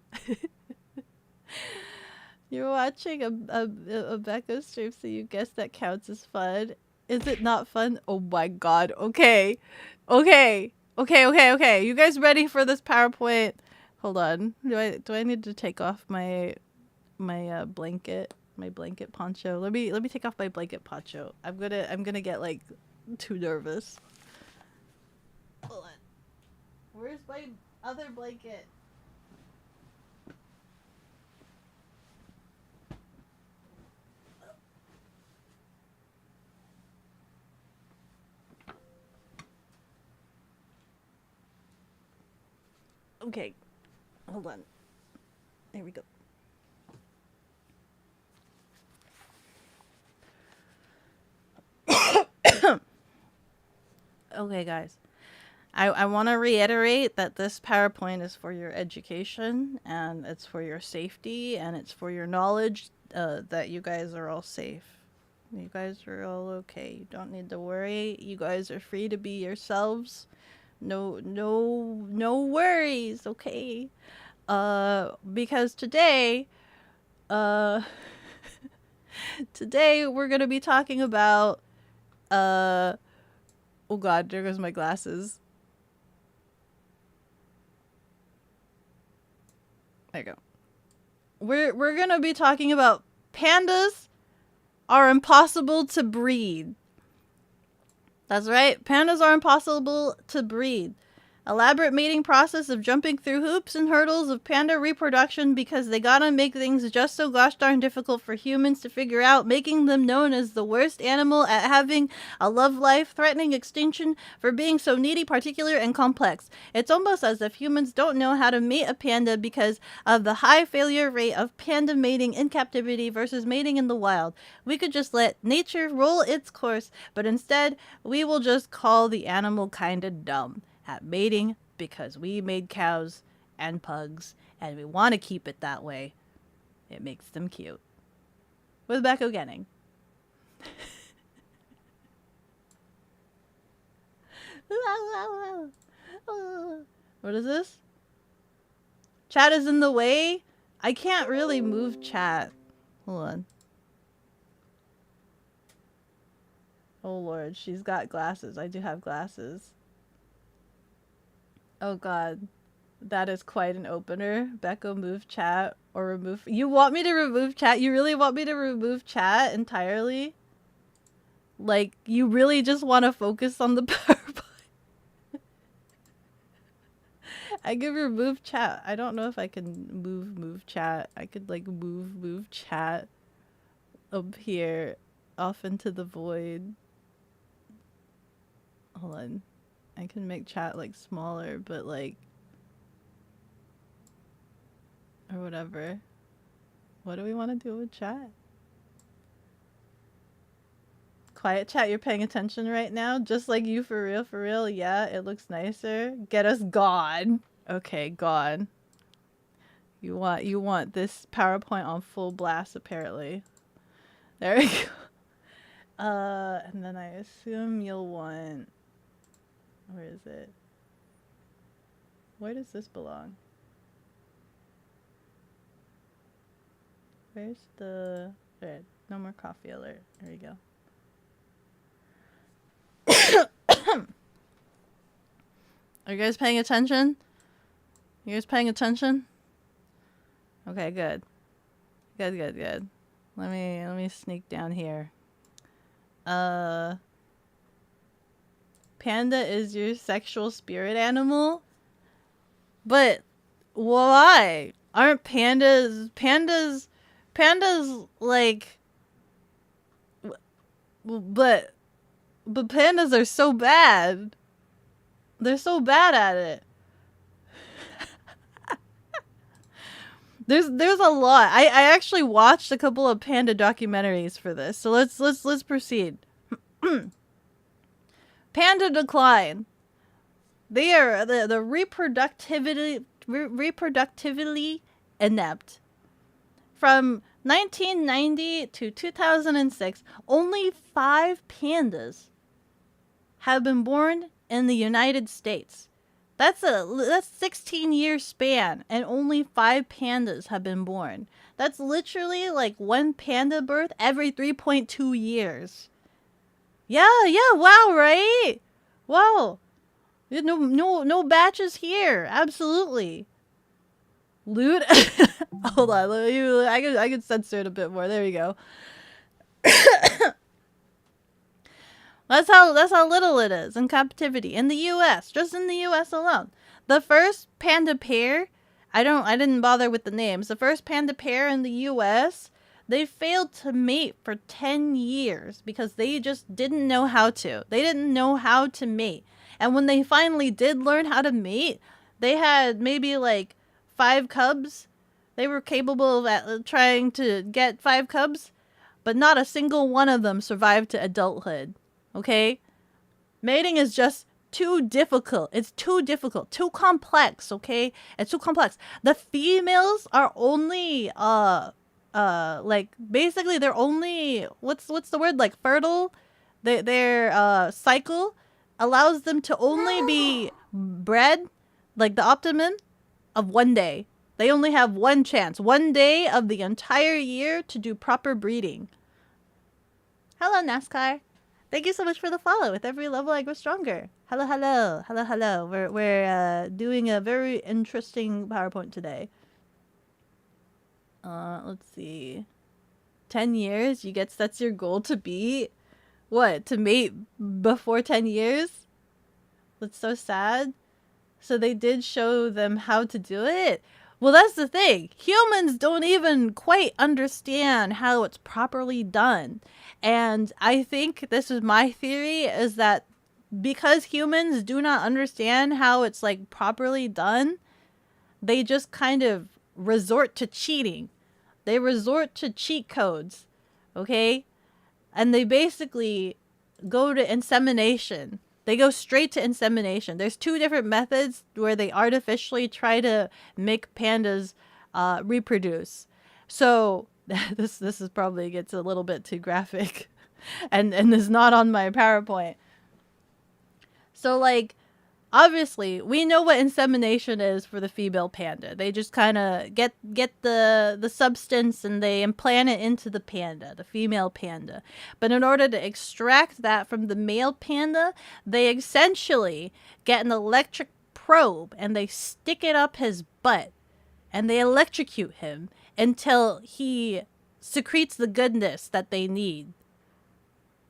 You're watching a Becca stream, so you guess that counts as fun. Is it not fun? Oh my god. Okay. Okay. Okay, okay, okay. You guys ready for this PowerPoint? Hold on. Do I need to take off my blanket? My blanket poncho. Let me take off my blanket poncho. I'm gonna get like too nervous. Hold on. Where's my other blanket? Okay. Hold on. There we go. Okay, guys. I want to reiterate that this PowerPoint is for your education, and it's for your safety, and it's for your knowledge that you guys are all safe. You guys are all okay. You don't need to worry. You guys are free to be yourselves. No worries, okay? Because today, today we're gonna be talking about, oh god, there goes my glasses. There you go. We're gonna be talking about pandas are impossible to breed. That's right, pandas are impossible to breed. Elaborate mating process of jumping through hoops and hurdles of panda reproduction because they gotta make things just so gosh darn difficult for humans to figure out, making them known as the worst animal at having a love life, threatening extinction for being so needy, particular, and complex. It's almost as if humans don't know how to mate a panda because of the high failure rate of panda mating in captivity versus mating in the wild. We could just let nature roll its course, but instead, we will just call the animal kinda dumb at mating because we made cows and pugs and we want to keep it that way. It makes them cute. With bekogenning. What is this? Chat is in the way? I can't really move chat. Hold on. Oh lord, she's got glasses. I do have glasses. Oh god. That is quite an opener. Becco, move chat or remove... You want me to remove chat? You really want me to remove chat entirely? Like, you really just want to focus on the PowerPoint? I could remove chat. I don't know if I can move chat. I could, like, move chat up here off into the void. Hold on. I can make chat, like, smaller, but, like... Or whatever. What do we want to do with chat? Quiet chat, you're paying attention right now? Just like you, for real, for real? Yeah, it looks nicer. Get us gone. Okay, gone. You want this PowerPoint on full blast, apparently. There we go. And then I assume you'll want... Where is it? Where does this belong? Where's the... There, no more coffee alert. There you go. Are you guys paying attention? You guys paying attention? Okay, good. Good. Let me sneak down here. Panda is your sexual spirit animal? But why? Aren't pandas like... But pandas are so bad. They're so bad at it. There's a lot. I actually watched a couple of panda documentaries for this. So let's proceed. Panda decline. They are the reproductively inept. From 1990 to 2006, only 5 pandas have been born in the United States. That's 16-year span, and only 5 pandas have been born. That's literally like 1 panda birth every 3.2 years. Yeah, wow, right? Wow. No batches here. Absolutely. Loot. Hold on, I can censor it a bit more. There we go. That's how little it is in captivity in the U.S. Just in the U.S. alone. The first panda pair, I didn't bother with the names. The first panda pair in the U.S., they failed to mate for 10 years because they just didn't know how to. They didn't know how to mate. And when they finally did learn how to mate, they had maybe like 5 cubs. They were capable of trying to get 5 cubs, but not a single one of them survived to adulthood. Okay? Mating is just too difficult. It's too difficult. Too complex, okay? It's too complex. The females are only like basically they're only what's the word, like fertile? Their cycle allows them to only be bred, like the optimum, of 1 day. They only have 1 chance, 1 day of the entire year to do proper breeding. Hello, NASCAR. Thank you so much for the follow. With every level, I grow stronger. Hello. We're doing a very interesting PowerPoint today. Let's see. 10 years? That's your goal to beat? What? To mate before 10 years? That's so sad. So they did show them how to do it. Well, that's the thing. Humans don't even quite understand how it's properly done. And I think this is my theory, is that because humans do not understand how it's like properly done, they just kind of resort to cheating. They resort to cheat codes, okay? And they basically go to insemination. They go straight to insemination. There's two different methods where they artificially try to make pandas reproduce. So this is probably gets a little bit too graphic, and is not on my PowerPoint. So like, obviously, we know what insemination is for the female panda. They just kind of get the substance and they implant it into the panda, the female panda. But in order to extract that from the male panda, they essentially get an electric probe and they stick it up his butt and they electrocute him until he secretes the goodness that they need.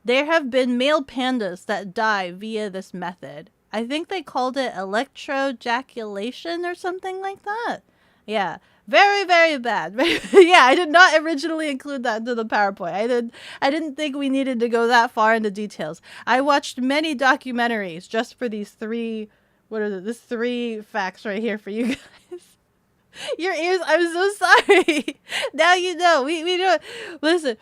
There have been male pandas that die via this method. I think they called it electroejaculation or something like that. Yeah. Very, very bad. Yeah, I did not originally include that into the PowerPoint. I didn't think we needed to go that far into details. I watched many documentaries just for these three, this three facts right here for you guys. Your ears, I'm so sorry. Now you know. We do it. Listen.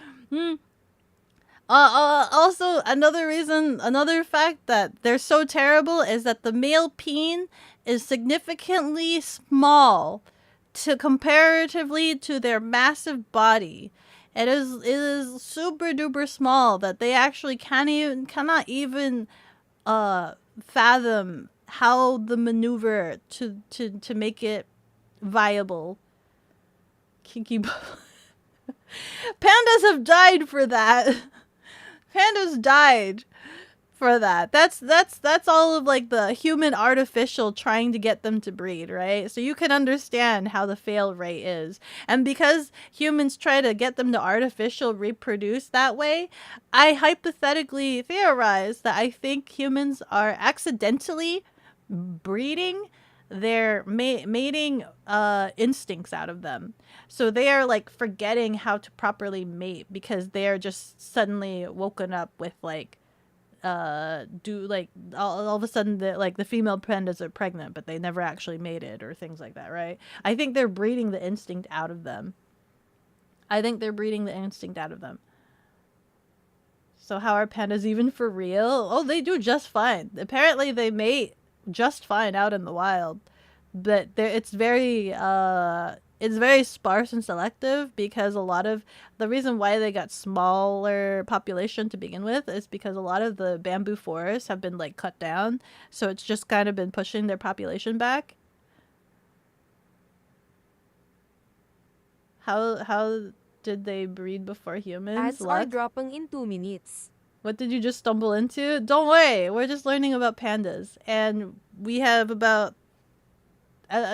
Also, another fact that they're so terrible is that the male peen is significantly small comparatively to their massive body. It is super duper small that they actually cannot even fathom how the maneuver to make it viable. Kinky Pandas have died for that. Pandas died for that. That's all of like the human artificial trying to get them to breed, right? So you can understand how the fail rate is. And because humans try to get them to artificial reproduce that way, I hypothetically theorize that I think humans are accidentally breeding their mating instincts out of them. So they are like forgetting how to properly mate because they are just suddenly woken up with like all of a sudden the female pandas are pregnant but they never actually mated or things like that, right? I think they're breeding the instinct out of them. So how are pandas even for real? Oh, they do just fine. Apparently they mate just fine out in the wild, but it's very sparse and selective because a lot of the reason why they got smaller population to begin with is because a lot of the bamboo forests have been like cut down, so it's just kind of been pushing their population back. How did they breed before humans? Ads are dropping in 2 minutes. What did you just stumble into? Don't worry, we're just learning about pandas. And we have about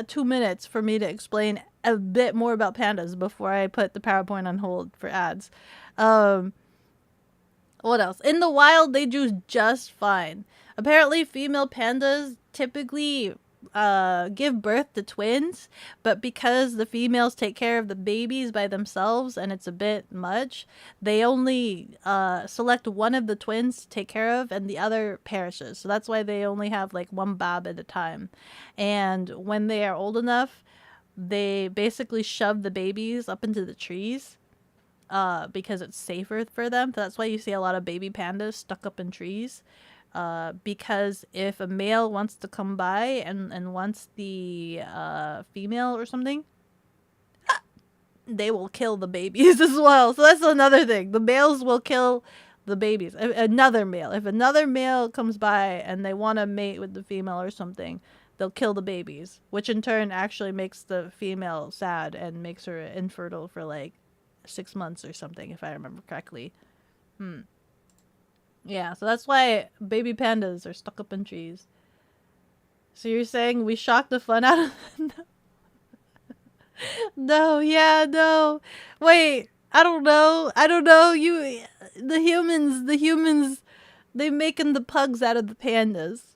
2 minutes for me to explain a bit more about pandas before I put the PowerPoint on hold for ads. What else? In the wild, they do just fine. Apparently, female pandas typically give birth to twins, but because the females take care of the babies by themselves and it's a bit much, they only select one of the twins to take care of and the other perishes. So that's why they only have like one bab at a time. And when they are old enough, they basically shove the babies up into the trees because it's safer for them. That's why you see a lot of baby pandas stuck up in trees. Because if a male wants to come by and wants the female or something, they will kill the babies as well. So that's another thing. The males will kill the babies. If another male comes by and they want to mate with the female or something, they'll kill the babies, which in turn actually makes the female sad and makes her infertile for like 6 months or something, if I remember correctly. Yeah, so that's why baby pandas are stuck up in trees. So you're saying we shocked the fun out of them? No. Wait, I don't know. The humans, they making the pugs out of the pandas.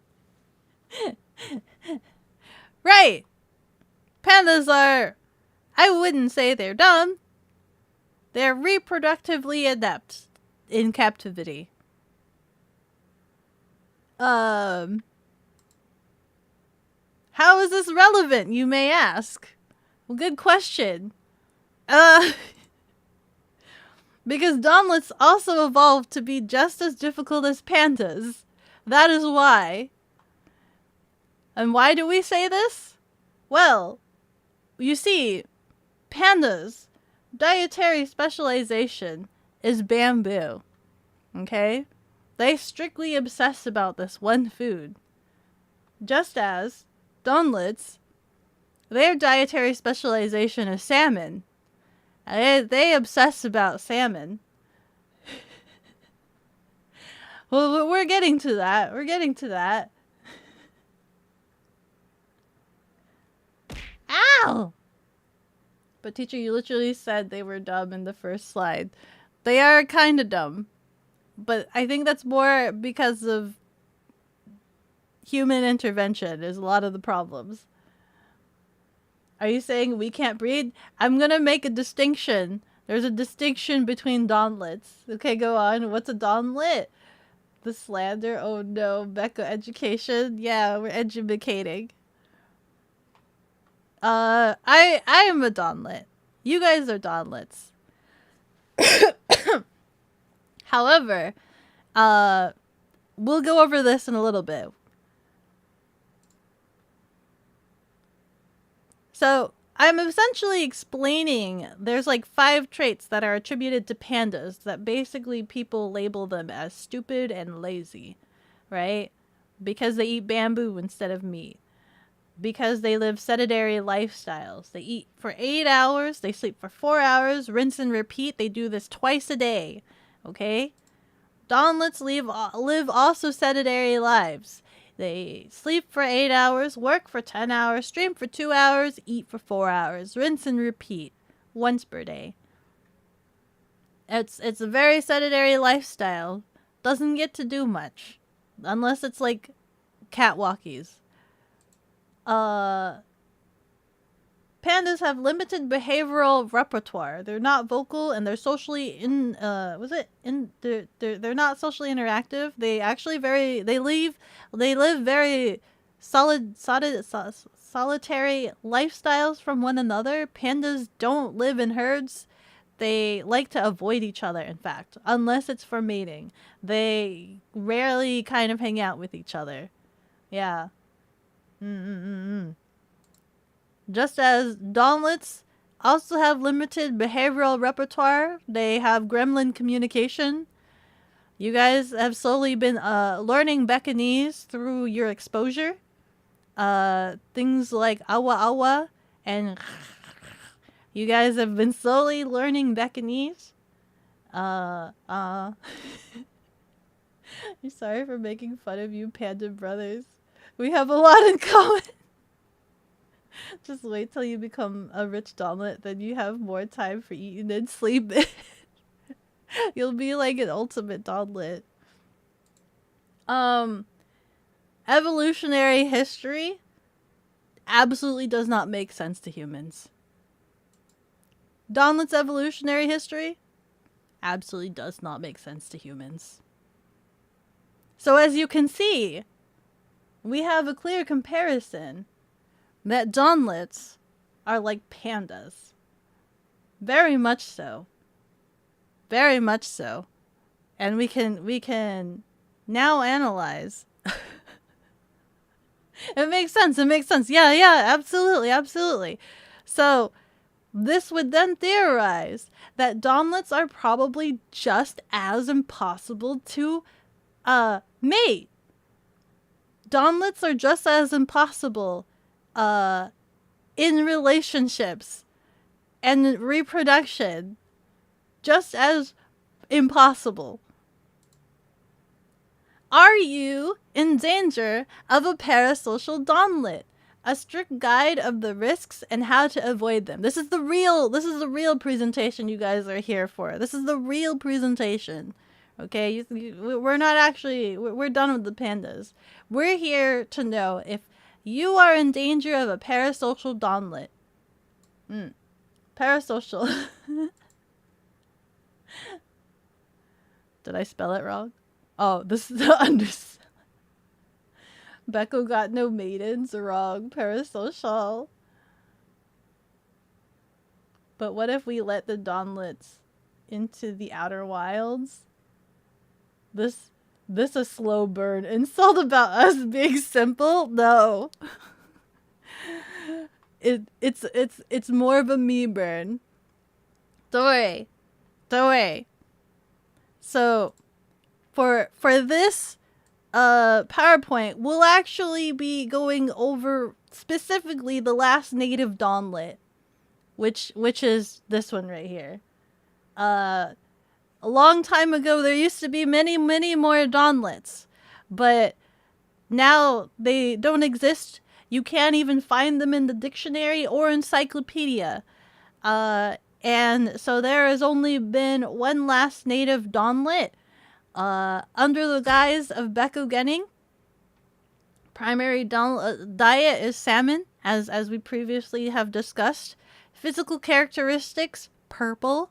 Right. Pandas are, I wouldn't say they're dumb. They're reproductively adept in captivity. How is this relevant, you may ask? Well, good question. Because Donlettes also evolved to be just as difficult as pandas. That is why. And why do we say this? Well, you see, pandas' dietary specialization is bamboo. Okay? They strictly obsess about this one food. Just as Donlettes, their dietary specialization is salmon. They obsess about salmon. Well, we're getting to that. We're getting to that. Ow! But teacher, you literally said they were dumb in the first slide. They are kind of dumb. But I think that's more because of human intervention is a lot of the problems. Are you saying we can't breed? I'm gonna make a distinction. There's a distinction between Donlettes. Okay, go on. What's a Donlet? The slander? Oh no, Beko education? Yeah, we're educating. I am a Donlet. You guys are Donlettes. However, we'll go over this in a little bit. So, I'm essentially explaining there's like 5 traits that are attributed to pandas that basically people label them as stupid and lazy, right? Because they eat bamboo instead of meat. Because they live sedentary lifestyles. They eat for 8 hours, they sleep for 4 hours, rinse and repeat. They do this twice a day, okay? Donlettes live also sedentary lives. They sleep for 8 hours, work for 10 hours, stream for 2 hours, eat for 4 hours, rinse and repeat once per day. It's a very sedentary lifestyle. Doesn't get to do much. Unless it's like catwalkies. Pandas have limited behavioral repertoire. They're not vocal and they're socially they're not socially interactive. They actually they live very solitary lifestyles from one another. Pandas don't live in herds. They like to avoid each other, in fact, unless it's for mating. They rarely kind of hang out with each other. Yeah. Just as Donlettes also have limited behavioral repertoire, they have gremlin communication. You guys have slowly been learning Bekogenning through your exposure. Things like awa awa and you guys have been slowly learning Bekogenning. I'm sorry for making fun of you panda brothers. We have a lot in common. Just wait till you become a rich Donlet, then you have more time for eating and sleeping. You'll be like an ultimate Donlet. Evolutionary history absolutely does not make sense to humans. Donlet's evolutionary history absolutely does not make sense to humans. So as you can see, we have a clear comparison that Donlettes are like pandas. Very much so. Very much so. And we can now analyze. It makes sense. It makes sense. Yeah, absolutely. So, this would then theorize that Donlettes are probably just as impossible to mate. Donlettes are just as impossible in relationships and reproduction, just as impossible. Are you in danger of a parasocial Donlet? A strict guide of the risks and how to avoid them. This is the real presentation you guys are here for. This is the real presentation. Okay, we're not actually, we're done with the pandas. We're here to know if You are in danger of a parasocial donlet. Parasocial. Did I spell it wrong? Oh, this is the Beko got no maidens. Wrong. Parasocial. But what if we let the Donlettes into the outer wilds? This a slow burn. Insult about us being simple? No. It's more of a me burn. Don't worry. Don't worry. So for this PowerPoint, we'll actually be going over specifically the last native Donlet, which is this one right here. A long time ago, there used to be many more Donlets, but now they don't exist. You can't even find them in the dictionary or encyclopedia. And so there has only been one last native Donlet, under the guise of bekogenning. Primary diet is salmon, as we previously have discussed. Physical characteristics, purple.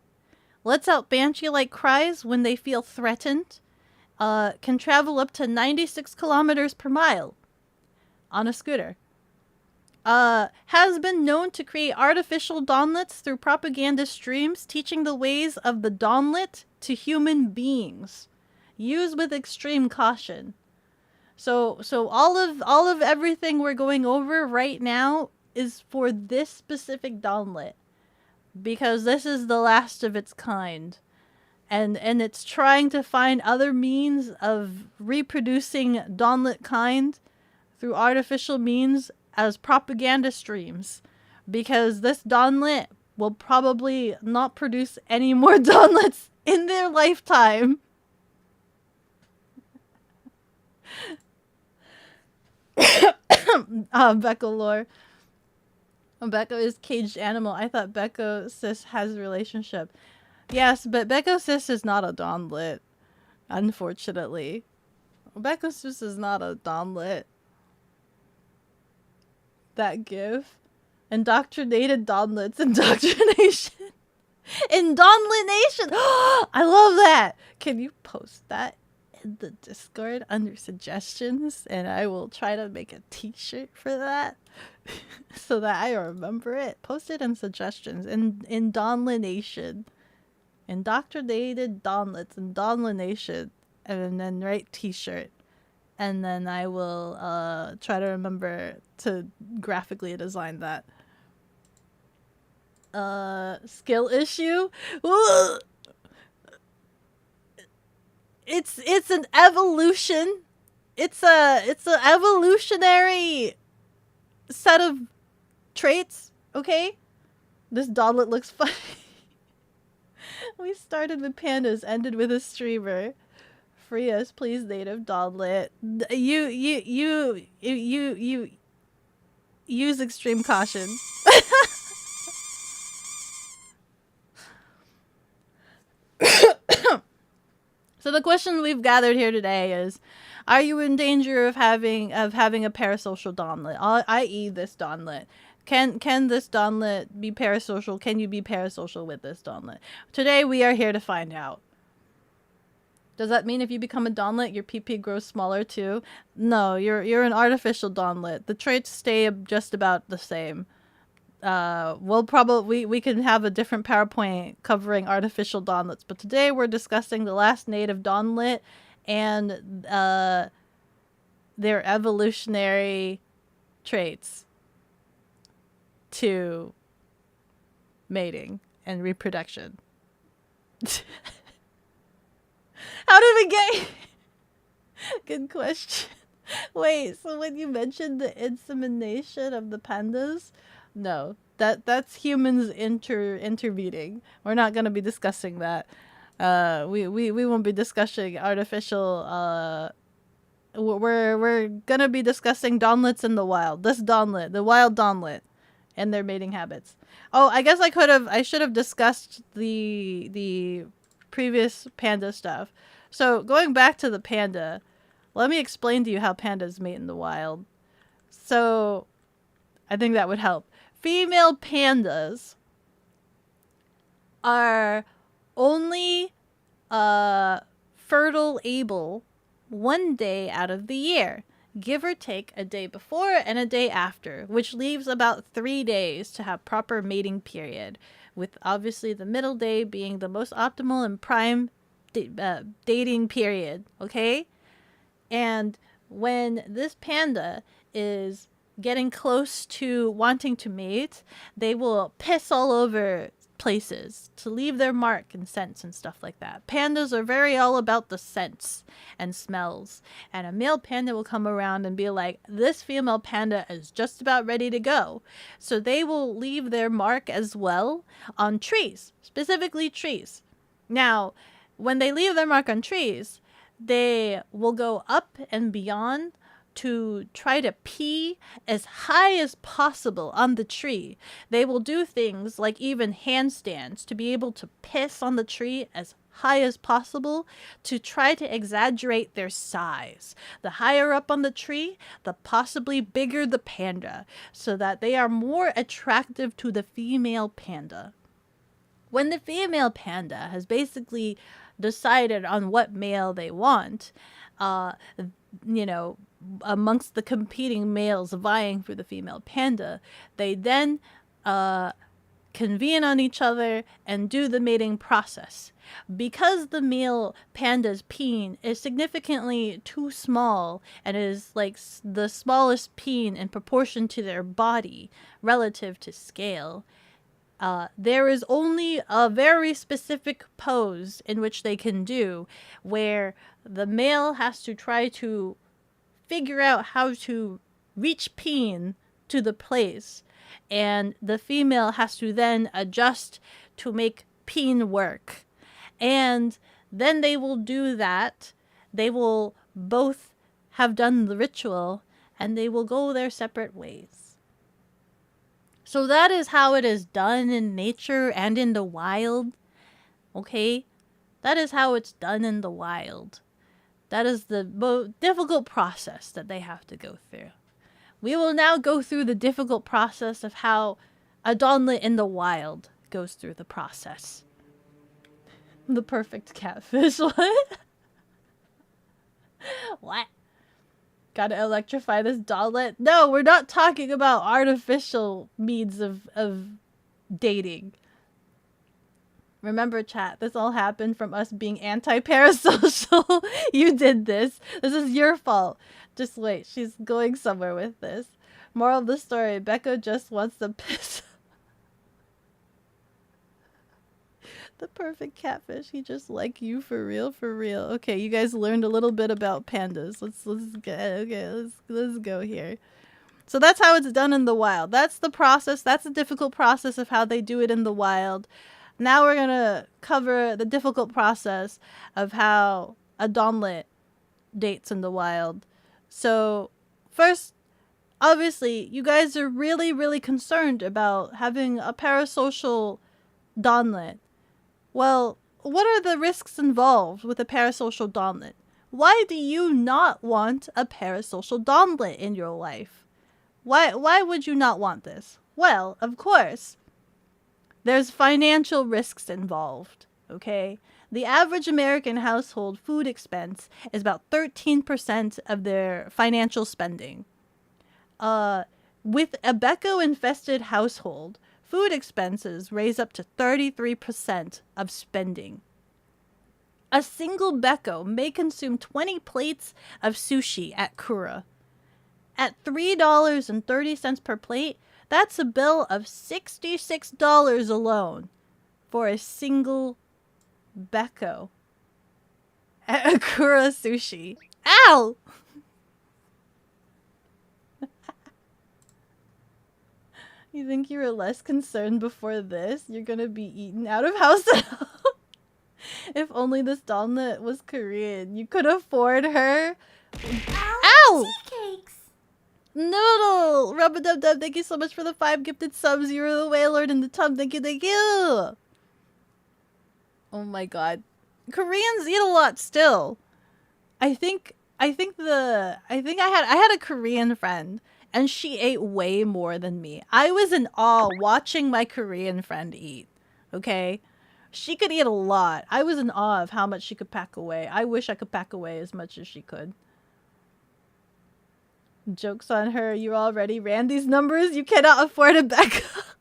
Lets out banshee-like cries when they feel threatened. Can travel up to 96 kilometers per mile on a scooter. Has been known to create artificial Donlets through propaganda streams teaching the ways of the Donlet to human beings. Use with extreme caution. So all of everything we're going over right now is for this specific Donlet, because this is the last of its kind. And it's trying to find other means of reproducing Donlet kind through artificial means as propaganda streams, because this Donlet will probably not produce any more Donlets in their lifetime. Beko lore. Beko is caged animal. I thought Beko sis has a relationship. Yes, but Beko sis is not a Donlet, unfortunately. Beko sis is not a Donlet. That gif. Indoctrinated Donlets. Indoctrination. Indonlination. I love that. Can you post that in the Discord under suggestions? And I will try to make a t-shirt for that. So that I remember it. Post it in suggestions. Indonlination. Indoctrinated Donlets. Indonlination. And then write t-shirt. And then I will try to remember to graphically design that. Skill issue? It's an evolution. It's a evolutionary set of traits, okay? This Donlet looks funny. We started with pandas, ended with a streamer. Free us, please, native Donlet. You use extreme caution. So the question we've gathered here today is, are you in danger of having a parasocial Donlet, i.e. this Donlet? Can this Donlet be parasocial? Can you be parasocial with this Donlet? Today we are here to find out. Does that mean if you become a Donlet, your PP grows smaller too? No, you're an artificial Donlet. The traits stay just about the same. We'll probably we can have a different PowerPoint covering artificial Donlets, but today we're discussing the last native Donlet and their evolutionary traits to mating and reproduction. How did we get? Good question. Wait, so when you mentioned the insemination of the pandas, no, that's humans intervening. We're not going to be discussing that. We won't be discussing artificial. We're gonna be discussing Donlets in the wild. This Donlet, the wild Donlet, and their mating habits. Oh, I guess I should have discussed the previous panda stuff. So going back to the panda, let me explain to you how pandas mate in the wild. So I think that would help. Female pandas are only fertile able one day out of the year, give or take a day before and a day after, which leaves about 3 days to have proper mating period, with obviously the middle day being the most optimal and prime dating period, okay? And when this panda is getting close to wanting to mate, they will piss all over places to leave their mark and scents and stuff like that. Pandas are very all about the scents and smells. And a male panda will come around and be like, this female panda is just about ready to go. So they will leave their mark as well on trees, specifically trees. Now, when they leave their mark on trees, they will go up and beyond to try to pee as high as possible on the tree. They will do things like even handstands to be able to piss on the tree as high as possible to try to exaggerate their size. The higher up on the tree, the possibly bigger the panda, so that they are more attractive to the female panda. When the female panda has basically decided on what male they want, amongst the competing males vying for the female panda, they then convene on each other and do the mating process. Because the male panda's peen is significantly too small and is like the smallest peen in proportion to their body relative to scale, there is only a very specific pose in which they can do where the male has to try to figure out how to reach peen to the place, and the female has to then adjust to make peen work. And then they will do that. They will both have done the ritual, and they will go their separate ways. So that is how it is done in nature and in the wild. Okay? That is how it's done in the wild. That is the most difficult process that they have to go through. We will now go through the difficult process of how a donlet in the wild goes through the process. The perfect catfish. What? What? Gotta electrify this donlet? No, we're not talking about artificial means of dating. Remember, chat, this all happened from us being anti-parasocial. You did this. This is your fault. Just wait, she's going somewhere with this. Moral of the story, Beko just wants to piss. The perfect catfish. He just like you for real, for real. Okay, you guys learned a little bit about pandas. Let's go. Okay, let's go here. So that's how it's done in the wild. That's the process. That's the difficult process of how they do it in the wild. Now we're gonna cover the difficult process of how a donlet dates in the wild. So first, obviously, you guys are really, really concerned about having a parasocial donlet. Well, what are the risks involved with a parasocial donlet? Why do you not want a parasocial donlet in your life? Why would you not want this? Well, of course, there's financial risks involved, okay? The average American household food expense is about 13% of their financial spending. With a Beko-infested household, food expenses raise up to 33% of spending. A single Beko may consume 20 plates of sushi at Kura. At $3.30 per plate, that's a bill of $66 alone for a single Beko at Kura Sushi. Ow! You think you were less concerned before this? You're gonna be eaten out of house at home. If only this donlet was Korean. You could afford her. Ow! Tea cakes. Noodle! Rub-a-dub-dub, thank you so much for the 5 gifted subs. You're the Wailord in the tub. Thank you, thank you! Oh my god. Koreans eat a lot still. I think I had a Korean friend, and she ate way more than me. I was in awe watching my Korean friend eat. Okay? She could eat a lot. I was in awe of how much she could pack away. I wish I could pack away as much as she could. Joke's on her. You already ran these numbers. You cannot afford a backup.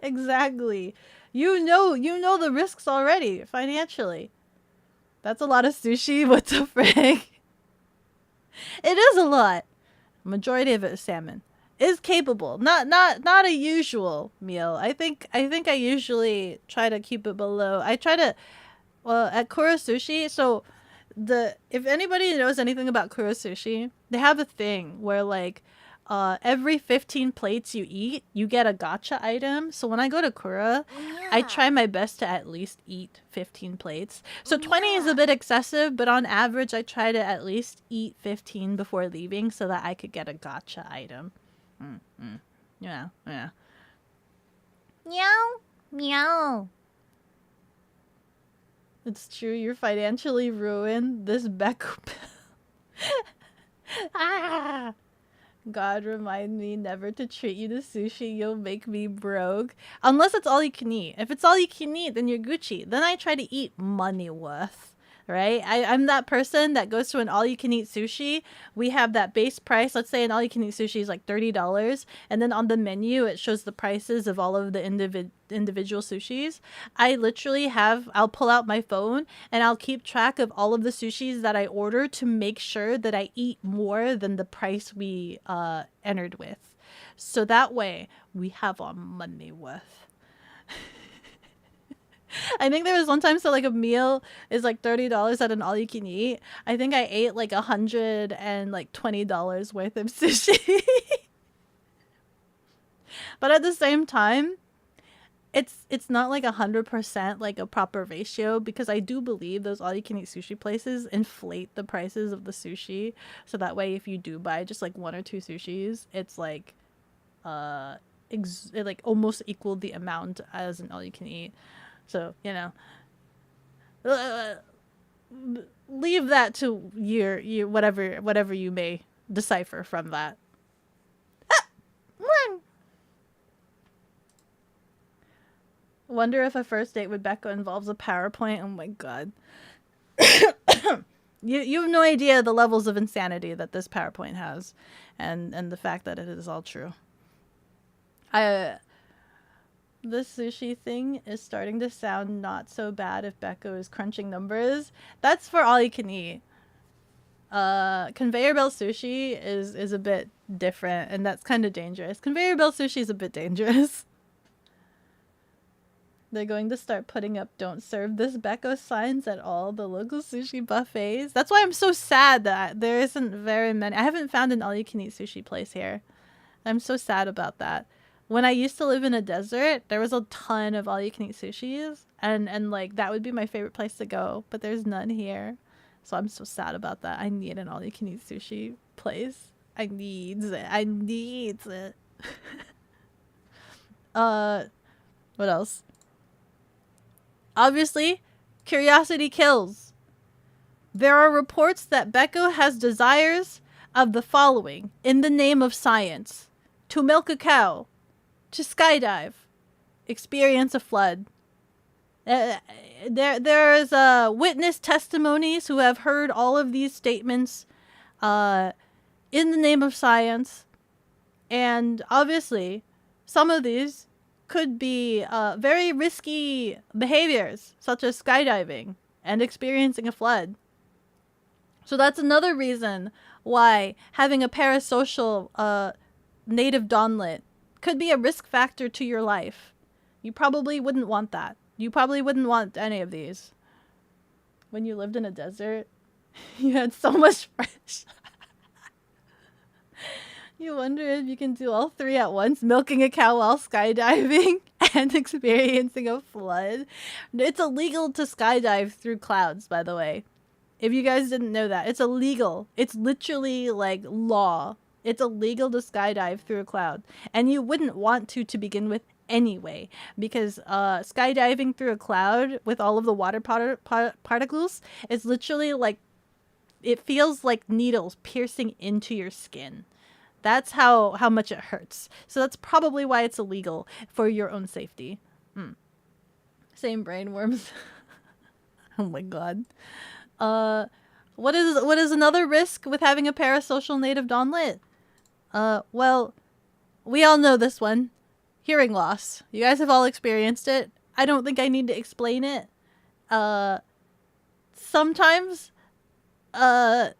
Exactly. You know the risks already financially. That's a lot of sushi. What the frick? It is a lot. Majority of it is salmon. Is capable. Not a usual meal. I think I usually try to keep it below. I try to at Kura Sushi, so if anybody knows anything about Kura Sushi, they have a thing where like every 15 plates you eat, you get a gacha item. So when I go to Kura, I try my best to at least eat 15 plates. So 20 is a bit excessive, but on average, I try to at least eat 15 before leaving so that I could get a gacha item. Yeah. Meow. Meow. It's true, you're financially ruined. This Beku... Ah! God, remind me never to treat you to sushi. You'll make me broke. Unless it's all you can eat. If it's all you can eat, then you're Gucci. Then I try to eat money worth. Right? I'm that person that goes to an all-you-can-eat sushi. We have that base price. Let's say an all-you-can-eat sushi is like $30. And then on the menu, it shows the prices of all of the individual sushis. I literally I'll pull out my phone and I'll keep track of all of the sushis that I order to make sure that I eat more than the price we entered with. So that way, we have our money worth. I think there was one time, so like a meal is like $30 at an all-you-can-eat. I think I ate like $120 worth of sushi. But at the same time, it's not like 100% like a proper ratio, because I do believe those all-you-can-eat sushi places inflate the prices of the sushi. So that way, if you do buy just like 1 or 2 sushis, it's like it like almost equaled the amount as an all-you-can-eat. So, you know, leave that to your whatever you may decipher from that. Wonder if a first date with Becca involves a PowerPoint. Oh my god. You have no idea the levels of insanity that this PowerPoint has, and the fact that it is all true. This sushi thing is starting to sound not so bad if Becco is crunching numbers. That's for all you can eat. Conveyor belt sushi is a bit different, and that's kind of dangerous. Conveyor belt sushi is a bit dangerous. They're going to start putting up "Don't serve this Becco" signs at all the local sushi buffets. That's why I'm so sad that there isn't very many. I haven't found an all-you-can-eat sushi place here. I'm so sad about that. When I used to live in a desert, there was a ton of all-you-can-eat sushis, and like that would be my favorite place to go, but there's none here. So I'm so sad about that. I need an all-you-can-eat sushi place. I need it. What else? Obviously, curiosity kills. There are reports that Becco has desires of the following in the name of science: to milk a cow, to skydive, experience a flood. There's witness testimonies who have heard all of these statements in the name of science. And obviously, some of these could be very risky behaviors, such as skydiving and experiencing a flood. So that's another reason why having a parasocial native donlet could be a risk factor to your life. You probably wouldn't want that. You probably wouldn't want any of these. When you lived in a desert, you had so much fresh. You wonder if you can do all 3 at once: milking a cow while skydiving and experiencing a flood. It's illegal to skydive through clouds, by the way. If you guys didn't know that, it's illegal. It's literally like law. It's illegal to skydive through a cloud. And you wouldn't want to begin with anyway, because skydiving through a cloud with all of the water particles is literally like, it feels like needles piercing into your skin. That's how much it hurts. So that's probably why it's illegal, for your own safety. Same brainworms. Oh my god. What is another risk with having a parasocial native Donlet? Well, we all know this one. Hearing loss. You guys have all experienced it. I don't think I need to explain it. Sometimes, what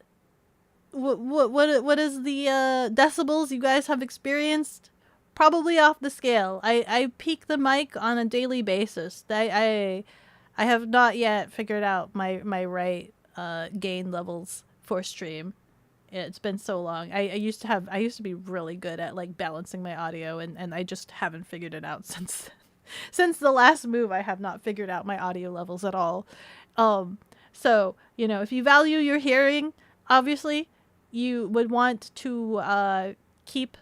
is the decibels you guys have experienced? Probably off the scale. I peak the mic on a daily basis. I have not yet figured out my right gain levels for stream. It's been so long. I used to be really good at like balancing my audio, and I just haven't figured it out since since the last move. I have not figured out my audio levels at all. So, you know, if you value your hearing, obviously you would want to keep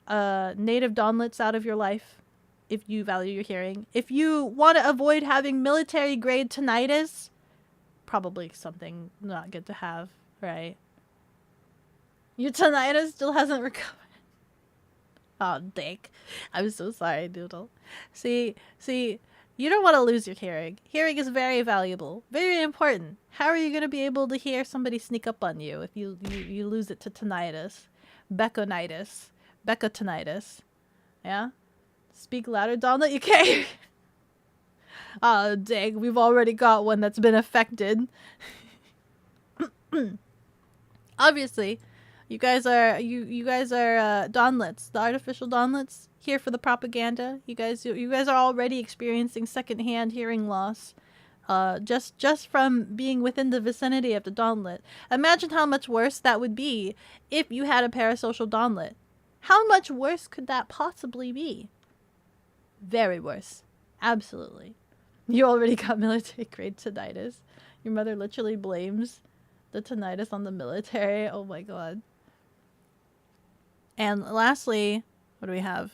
native Donlets out of your life if you value your hearing. If you want to avoid having military grade tinnitus, probably something not good to have, right? Your tinnitus still hasn't recovered. Oh, dick. I'm so sorry, Doodle. See, you don't want to lose your hearing. Hearing is very valuable, very important. How are you going to be able to hear somebody sneak up on you if you lose it to tinnitus? Bekotinnitus. Yeah? Speak louder, Donlet, you can't. Oh, dang, we've already got one that's been affected. Obviously, you guys are Donlets, the artificial Donlets, here for the propaganda. You guys are already experiencing secondhand hearing loss, just from being within the vicinity of the Donlet. Imagine how much worse that would be if you had a parasocial Donlet. How much worse could that possibly be? Very worse, absolutely. You already got military grade tinnitus. Your mother literally blames the tinnitus on the military. Oh my god. And lastly, what do we have?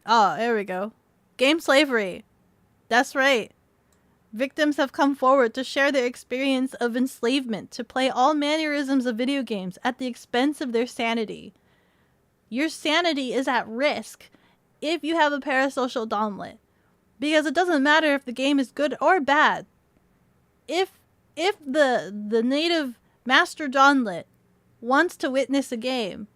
Oh, there we go. Game slavery. That's right. Victims have come forward to share their experience of enslavement, to play all mannerisms of video games at the expense of their sanity. Your sanity is at risk if you have a parasocial Donlet. Because it doesn't matter if the game is good or bad. If the native master Donlet wants to witness a game,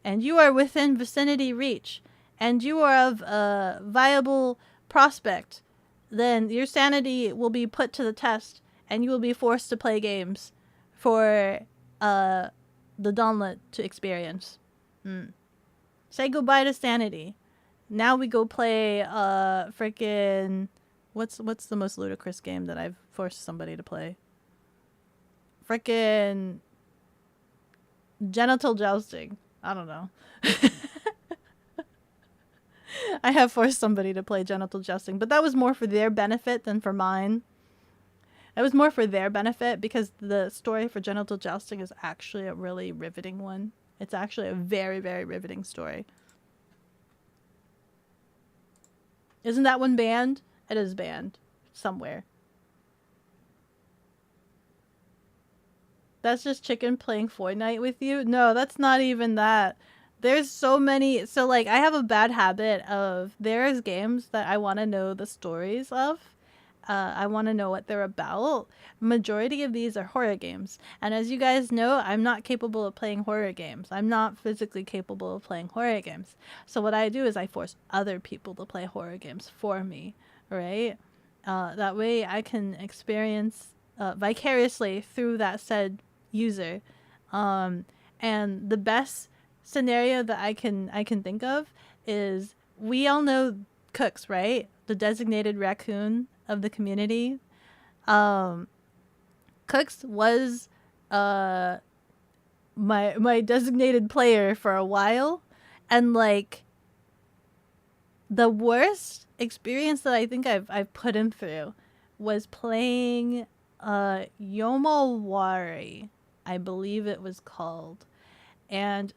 and you are within vicinity reach, and you are of a viable prospect, then your sanity will be put to the test, and you will be forced to play games for the Donlet to experience. Say goodbye to sanity. Now we go play freaking what's the most ludicrous game that I've forced somebody to play? Freaking genital jousting. I don't know. I have forced somebody to play genital jousting, but that was more for their benefit than for mine. It was more for their benefit because the story for genital jousting is actually a really riveting one. It's actually a very, very riveting story. Isn't that one banned? It is banned somewhere. That's just chicken playing Fortnite with you? No, that's not even that. There's so many. So, like, I have a bad habit of, there's games that I want to know the stories of. I want to know what they're about. Majority of these are horror games. And as you guys know, I'm not capable of playing horror games. I'm not physically capable of playing horror games. So what I do is I force other people to play horror games for me, right? That way I can experience vicariously through that said user. And the best scenario that I can think of is, we all know Cooks, right? The designated raccoon of the community. Cooks was my designated player for a while, and like the worst experience that I think I've put him through was playing Yomawari, I believe it was called. And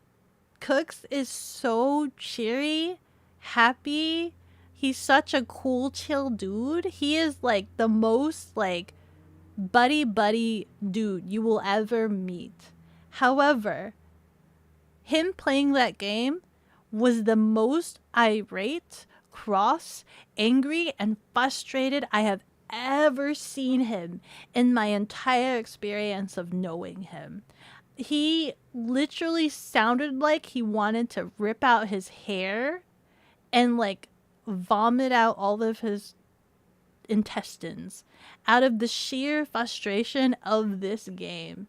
Cooks is so cheery, happy. He's such a cool, chill dude. He is like the most like buddy dude you will ever meet. However, him playing that game was the most irate, cross, angry, and frustrated I have ever seen him in my entire experience of knowing him. He literally sounded like he wanted to rip out his hair and like vomit out all of his intestines out of the sheer frustration of this game.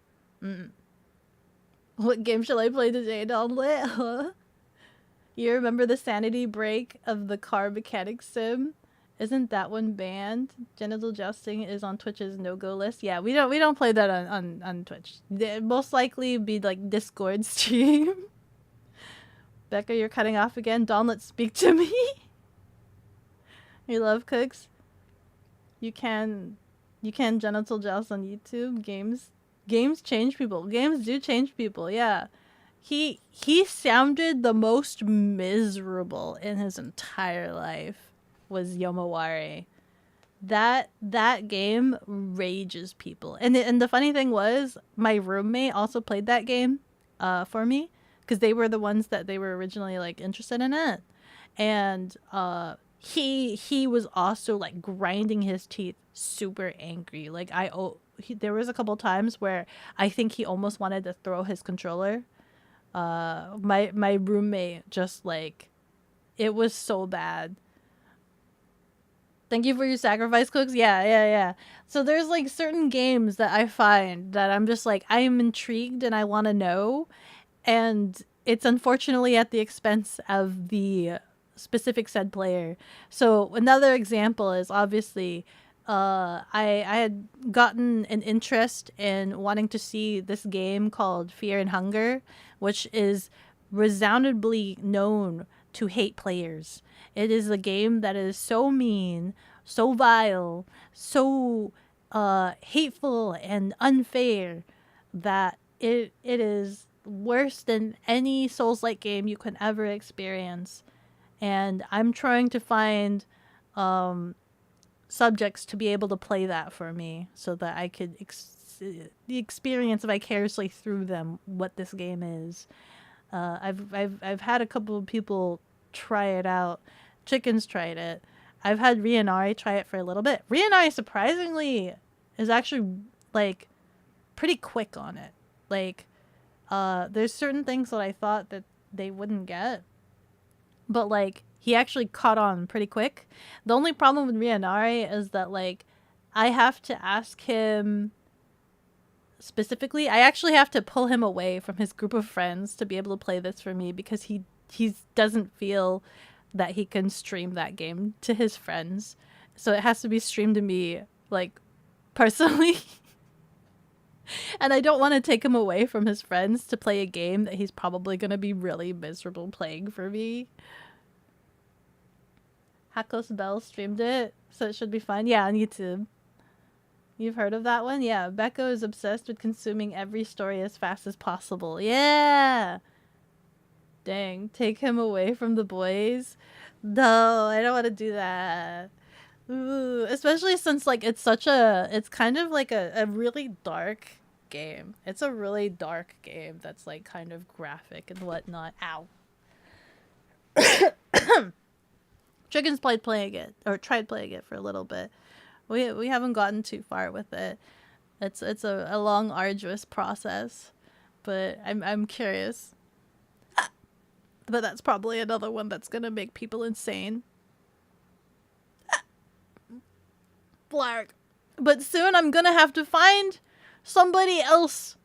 What game shall I play today, Donlet? You remember the sanity break of the car mechanic sim? Isn't that one banned? Genital jousting is on Twitch's no-go list. Yeah, we don't play that on Twitch. It'd most likely be like Discord stream. Becca, you're cutting off again. Donlet, speak to me. You love cooks. You can genital joust on YouTube. Games change people. Games do change people. Yeah. He sounded the most miserable in his entire life was Yomawari. That game rages people. And the funny thing was my roommate also played that game for me because they were the ones that they were originally like interested in it. And he was also like grinding his teeth, super angry. Like there was a couple times where I think he almost wanted to throw his controller. My roommate just like, it was so bad. Thank you for your sacrifice, cooks. Yeah. So there's like certain games that I find that I'm just like, I am intrigued and I want to know, and it's unfortunately at the expense of the specific said player. So another example is obviously I had gotten an interest in wanting to see this game called Fear and Hunger, which is resoundingly known to hate players. It is a game that is so mean, so vile, so hateful and unfair that it is worse than any Souls-like game you can ever experience. And I'm trying to find subjects to be able to play that for me so that I could experience vicariously through them what this game is. I've had a couple of people try it out. Chicken's tried it. I've had Rianari try it for a little bit. Rianari surprisingly is actually like pretty quick on it. Like there's certain things that I thought that they wouldn't get, but like he actually caught on pretty quick. The only problem with Rianari is that like I have to ask him specifically. I actually have to pull him away from his group of friends to be able to play this for me because he doesn't feel that he can stream that game to his friends. So it has to be streamed to me like personally. And I don't want to take him away from his friends to play a game that he's probably going to be really miserable playing for me. Hakos Bell streamed it, so it should be fun. Yeah, on YouTube. You've heard of that one? Yeah, Becco is obsessed with consuming every story as fast as possible. Yeah! Dang, take him away from the boys? No, I don't want to do that. Ooh, especially since like it's kind of like a really dark game. It's a really dark game that's like kind of graphic and whatnot. Ow. Chicken's tried playing it for a little bit. We haven't gotten too far with it. It's a long, arduous process, but I'm curious. But that's probably another one that's gonna make people insane. Blarg. But soon I'm gonna have to find somebody else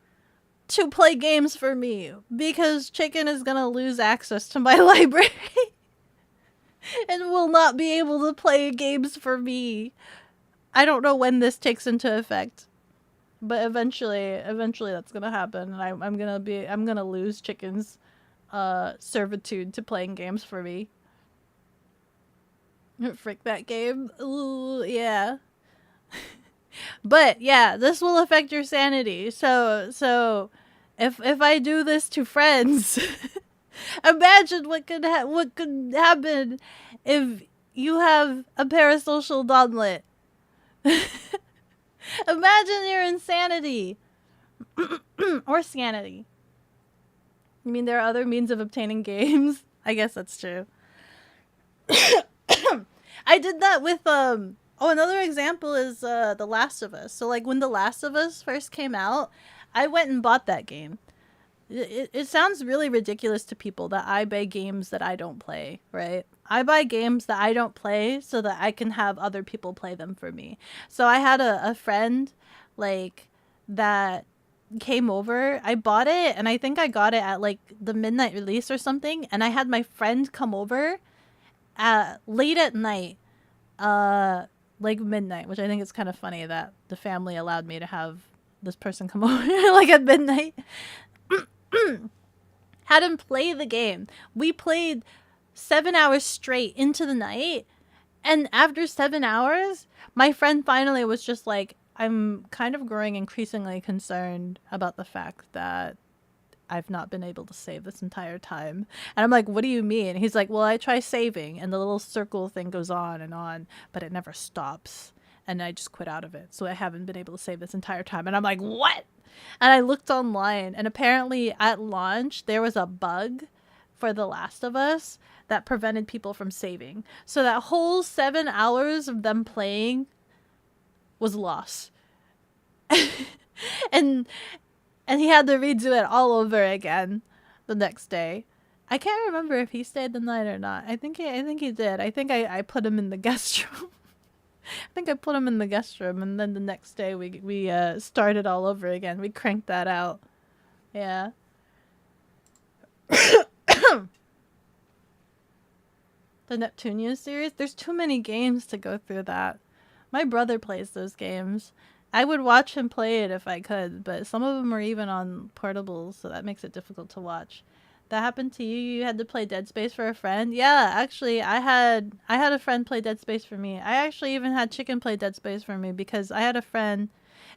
to play games for me because Chicken is gonna lose access to my library and will not be able to play games for me. I don't know when this takes into effect, but eventually that's gonna happen, and I'm gonna lose Chicken's servitude to playing games for me. Frick that game. Ooh, yeah. But yeah, this will affect your sanity. So if I do this to friends, imagine what could happen if you have a parasocial Donlet. Imagine your insanity or sanity. You mean there are other means of obtaining games? I guess that's true. I did that with oh, another example is The Last of Us. So like when The Last of Us first came out, I went and bought that game. It sounds really ridiculous to people that I buy games that I don't play, right? I buy games that I don't play so that I can have other people play them for me. So I had a friend like that came over. I bought it and I think I got it at like the midnight release or something, and I had my friend come over at late at night, like midnight, which I think is kind of funny that the family allowed me to have this person come over like at midnight. Had him play the game. We played 7 hours straight into the night, and after 7 hours, my friend finally was just like, I'm kind of growing increasingly concerned about the fact that I've not been able to save this entire time. And I'm like, what do you mean? He's like, well, I try saving and the little circle thing goes on, but it never stops. And I just quit out of it. So I haven't been able to save this entire time. And I'm like, what? And I looked online, and apparently at launch, there was a bug for The Last of Us that prevented people from saving. So that whole 7 hours of them playing was lost. and he had to redo it all over again the next day. I can't remember if he stayed the night or not. I think he did. I think I put him in the guest room. I think I put him in the guest room, and then the next day we started all over again. We cranked that out. Yeah. The Neptunia series? There's too many games to go through that. My brother plays those games. I would watch him play it if I could, but some of them are even on portables, so that makes it difficult to watch. That happened to you? You had to play Dead Space for a friend? Yeah, actually, I had a friend play Dead Space for me. I actually even had Chicken play Dead Space for me because I had a friend.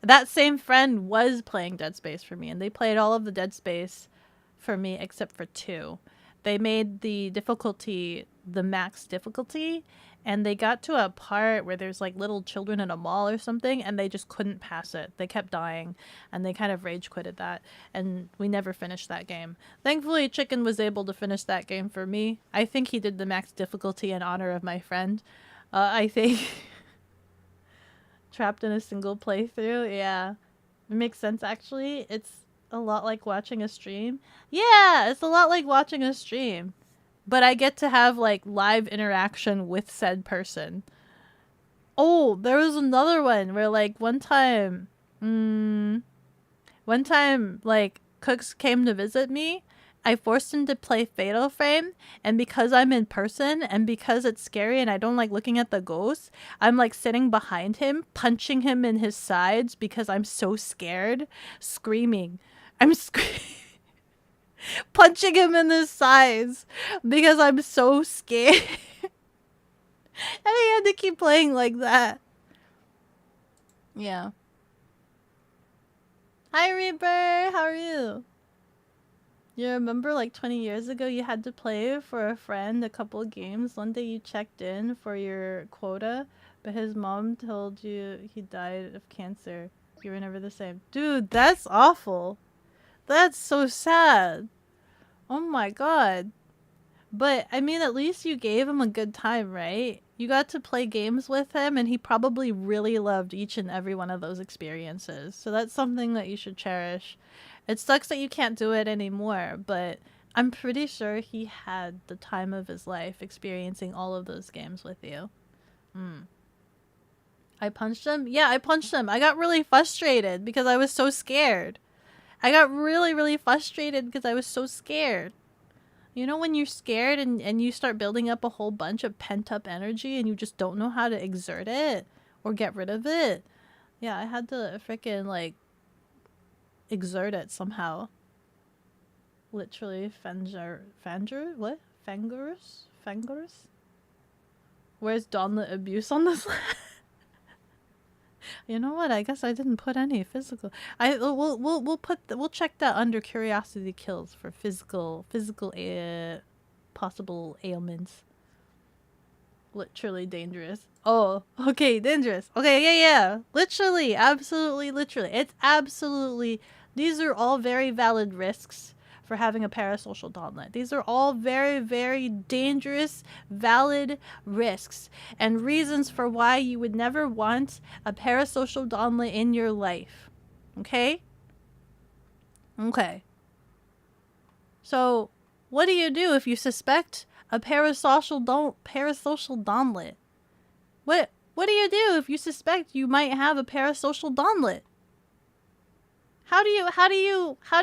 That same friend was playing Dead Space for me, and they played all of the Dead Space for me except for 2. They made the difficulty the max difficulty, and they got to a part where there's like little children in a mall or something, and they just couldn't pass it. They kept dying, and they kind of rage quitted that, and we never finished that game. Thankfully, Chicken was able to finish that game for me. I think he did the max difficulty in honor of my friend. I think trapped in a single playthrough. Yeah, it makes sense actually. It's a lot like watching a stream. Yeah, it's a lot like watching a stream. But I get to have, like, live interaction with said person. Oh, there was another one where, like, one time, like, Cooks came to visit me. I forced him to play Fatal Frame, and because I'm in person, and because it's scary and I don't like looking at the ghosts, I'm, like, sitting behind him, punching him in his sides because I'm so scared, screaming. I'm screaming. Punching him in the sides because I'm so scared. And he had to keep playing like that. Yeah. Hi, Reaper. How are you? You remember like 20 years ago you had to play for a friend a couple of games. One day you checked in for your quota, but his mom told you he died of cancer. You were never the same. Dude, that's awful. That's so sad. Oh my god. But, I mean, at least you gave him a good time, right? You got to play games with him, and he probably really loved each and every one of those experiences. So that's something that you should cherish. It sucks that you can't do it anymore, but I'm pretty sure he had the time of his life experiencing all of those games with you. I punched him? Yeah, I punched him. I got really frustrated because I was so scared. I got really, really frustrated because I was so scared. You know when you're scared and you start building up a whole bunch of pent-up energy and you just don't know how to exert it or get rid of it? Yeah, I had to freaking, like, exert it somehow. Literally, what? Fangers? Where's Donlet abuse on this list? You know what? I guess I didn't put any physical. We'll check that under curiosity kills for physical possible ailments. Literally dangerous. Oh, okay, dangerous. Okay, yeah. Literally, absolutely, literally. It's absolutely. These are all very valid risks for having a parasocial donlet. These are all very, very dangerous, valid risks and reasons for why you would never want a parasocial donlet in your life. Okay? Okay. So, what do you do if you suspect a parasocial donlet? What do you do if you suspect you might have a parasocial donlet? How do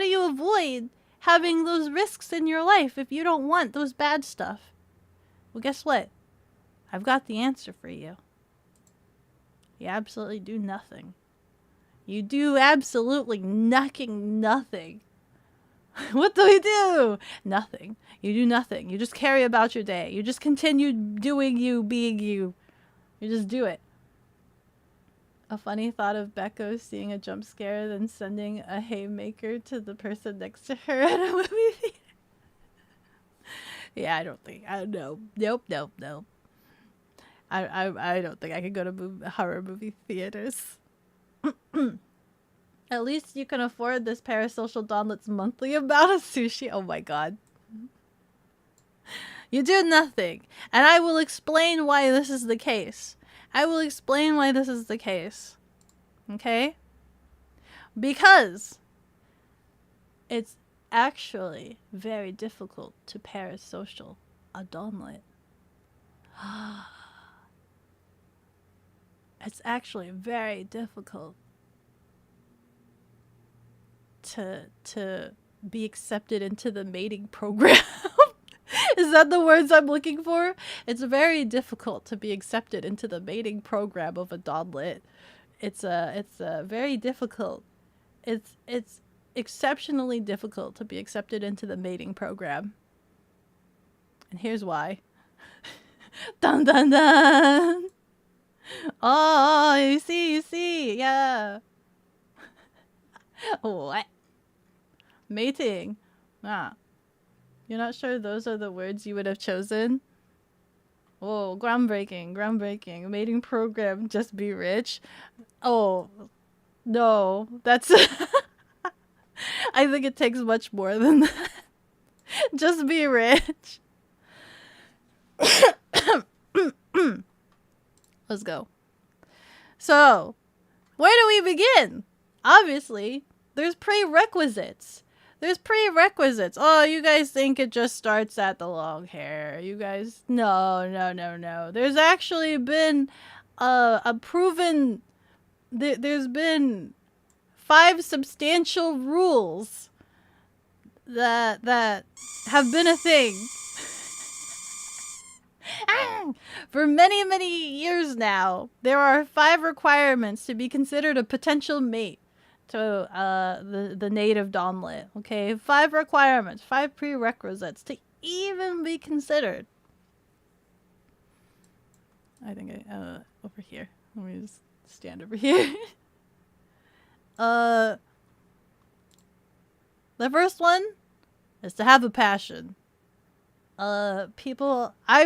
you avoid having those risks in your life if you don't want those bad stuff? Well, guess what? I've got the answer for you. You absolutely do nothing. You do absolutely nothing. What do we do? Nothing. You do nothing. You just carry about your day. You just continue doing you, being you. You just do it. A funny thought of Becco seeing a jump scare, then sending a haymaker to the person next to her at a movie theater. Yeah, I don't know. Nope. I don't think I could go to horror movie theaters. At least you can afford this Parasocial Donlet's monthly amount of sushi. Oh my god. You do nothing. And I will explain why this is the case. Okay? Because it's actually very difficult to parasocial a donlet. It's actually very difficult to be accepted into the mating program. Is that the words I'm looking for? It's very difficult to be accepted into the mating program of a donlet. It's very difficult. It's exceptionally difficult to be accepted into the mating program. And here's why. Dun dun dun. Oh, you see, yeah. What? Mating. Ah. You're not sure those are the words you would have chosen? Oh, groundbreaking. Mating program, just be rich. Oh, no. That's... I think it takes much more than that. Just be rich. Let's go. So, where do we begin? Obviously, there's prerequisites. Oh, you guys think it just starts at the long hair. You guys... No. There's actually been a proven... There's been 5 substantial rules that have been a thing for many, many years now. There are 5 requirements to be considered a potential mate to the native donlet. Okay, 5 requirements, 5 prerequisites to even be considered. I think over here. Let me just stand over here. The first one is to have a passion. I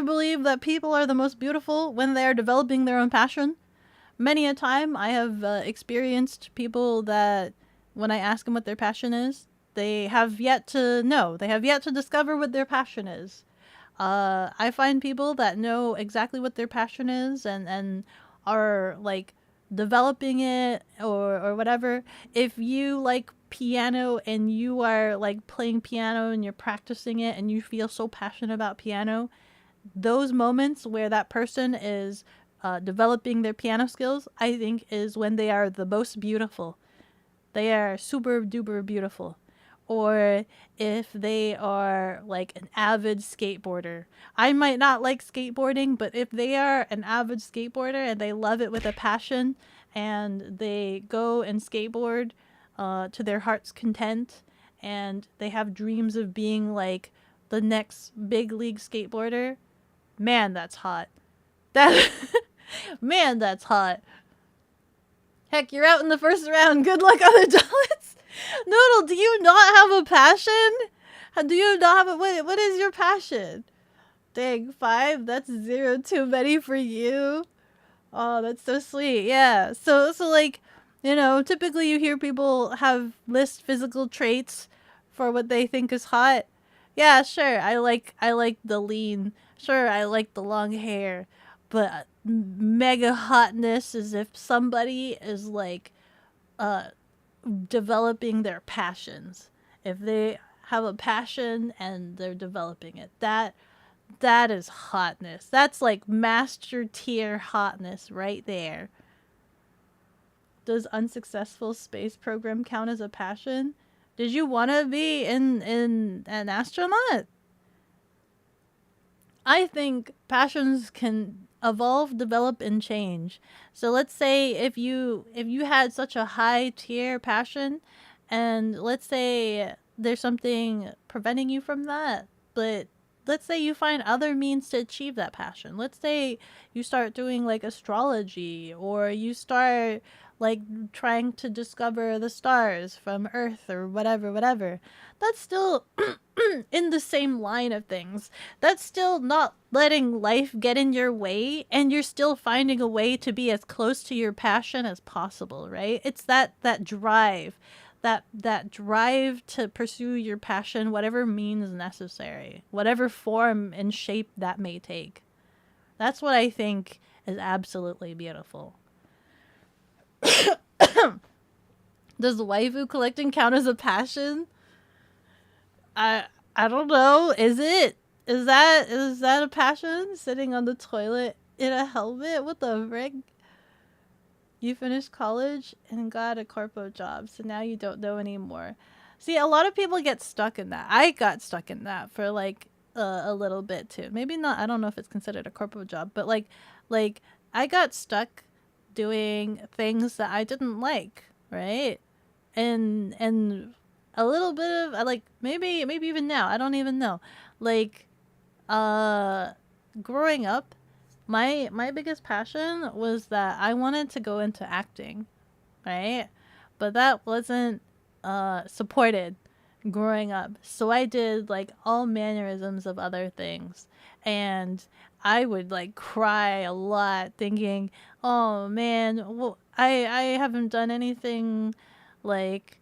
believe that people are the most beautiful when they are developing their own passion. Many a time I have experienced people that when I ask them what their passion is, they have yet to know. They have yet to discover what their passion is. I find people that know exactly what their passion is and are like developing it or whatever. If you like piano and you are like playing piano and you're practicing it and you feel so passionate about piano, those moments where that person is developing their piano skills, I think is when they are the most beautiful. They are super duper beautiful. Or if they are like an avid skateboarder. I might not like skateboarding, but if they are an avid skateboarder and they love it with a passion and they go and skateboard to their heart's content and they have dreams of being like the next big league skateboarder, man, that's hot. Man, that's hot. Heck, you're out in the first round. Good luck, other Donlettes. Noodle, do you not have a passion? Do you not have a... What is your passion? Dang, 5? That's 0 too many for you. Oh, that's so sweet. Yeah. So like, you know, typically you hear people list physical traits for what they think is hot. Yeah, sure. I like the lean. Sure, I like the long hair. But mega hotness is if somebody is like developing their passions. If they have a passion and they're developing it. That is hotness. That's like master tier hotness right there. Does unsuccessful space program count as a passion? Did you want to be in an astronaut? I think passions can evolve, develop, and change. So let's say if you had such a high tier passion, and let's say there's something preventing you from that, but let's say you find other means to achieve that passion. Let's say you start doing like astrology, or you start like trying to discover the stars from Earth or whatever. That's still in the same line of things. That's still not letting life get in your way, and you're still finding a way to be as close to your passion as possible, right? It's that drive. That drive to pursue your passion, whatever means necessary, whatever form and shape that may take. That's what I think is absolutely beautiful. Does waifu collecting count as a passion? I don't know. Is it? Is that a passion? Sitting on the toilet in a helmet? What the frick? You finished college and got a corpo job, so now you don't know anymore. See, a lot of people get stuck in that. I got stuck in that for like a little bit too. Maybe not. I don't know if it's considered a corpo job, but like I got stuck doing things that I didn't like, right? And a little bit of like maybe even now, I don't even know. Like growing up, my biggest passion was that I wanted to go into acting, right? But that wasn't supported growing up. So I did like all mannerisms of other things, and I would like cry a lot thinking, "Oh man, well, I haven't done anything like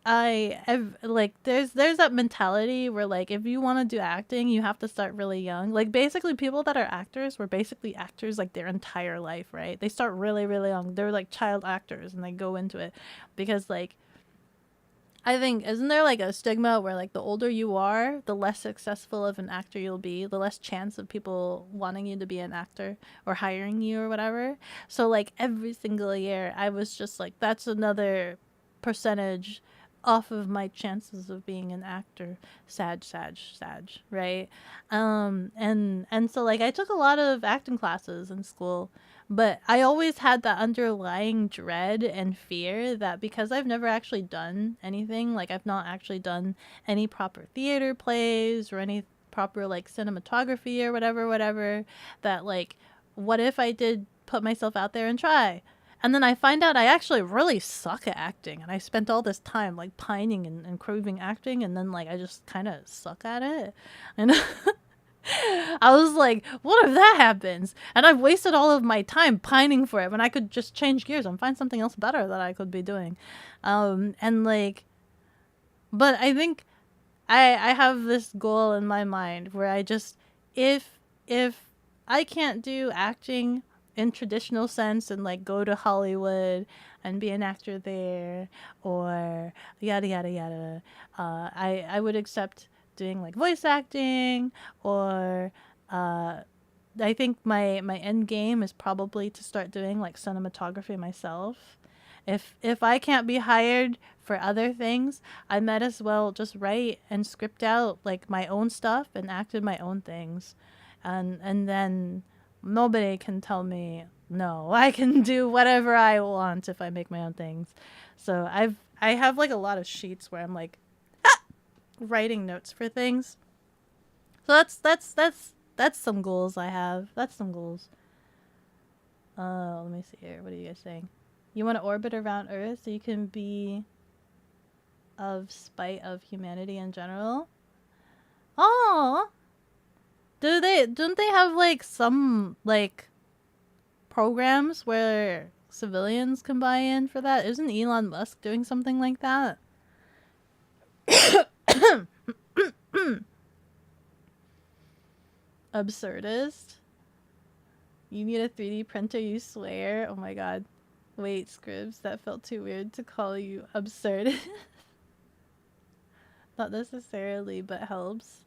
there's that mentality where like if you want to do acting, you have to start really young. Like basically people that are actors were basically actors like their entire life, right? They start really really young. They're like child actors and they go into it because like I think, isn't there like a stigma where like the older you are, the less successful of an actor you'll be, the less chance of people wanting you to be an actor or hiring you or whatever. So like every single year I was just like, that's another percentage off of my chances of being an actor. Sag, right? And so like I took a lot of acting classes in school, but I always had that underlying dread and fear that because I've never actually done anything, like I've not actually done any proper theater plays or any proper like cinematography or whatever, that like what if I did put myself out there and try? And then I find out I actually really suck at acting, and I spent all this time like pining and craving acting, and then like I just kind of suck at it. And I was like, what if that happens? And I've wasted all of my time pining for it when I could just change gears and find something else better that I could be doing. And like, but I think I have this goal in my mind where I just, if I can't do acting in traditional sense and like go to Hollywood and be an actor there or yada yada yada, I would accept doing like voice acting, or I think my end game is probably to start doing like cinematography myself. If I can't be hired for other things, I might as well just write and script out like my own stuff and act in my own things, and then nobody can tell me no. I can do whatever I want if I make my own things. So I have like a lot of sheets where I'm like writing notes for things. So that's some goals I have. That's some goals. Let me see here. What are you guys saying? You want to orbit around Earth so you can be of spite of humanity in general? Oh, don't they have like some like programs where civilians can buy in for that? Isn't Elon Musk doing something like that? Absurdist. You need a 3D printer, you swear? Oh my god. Wait, Scribs, that felt too weird to call you absurd. Not necessarily, but helps.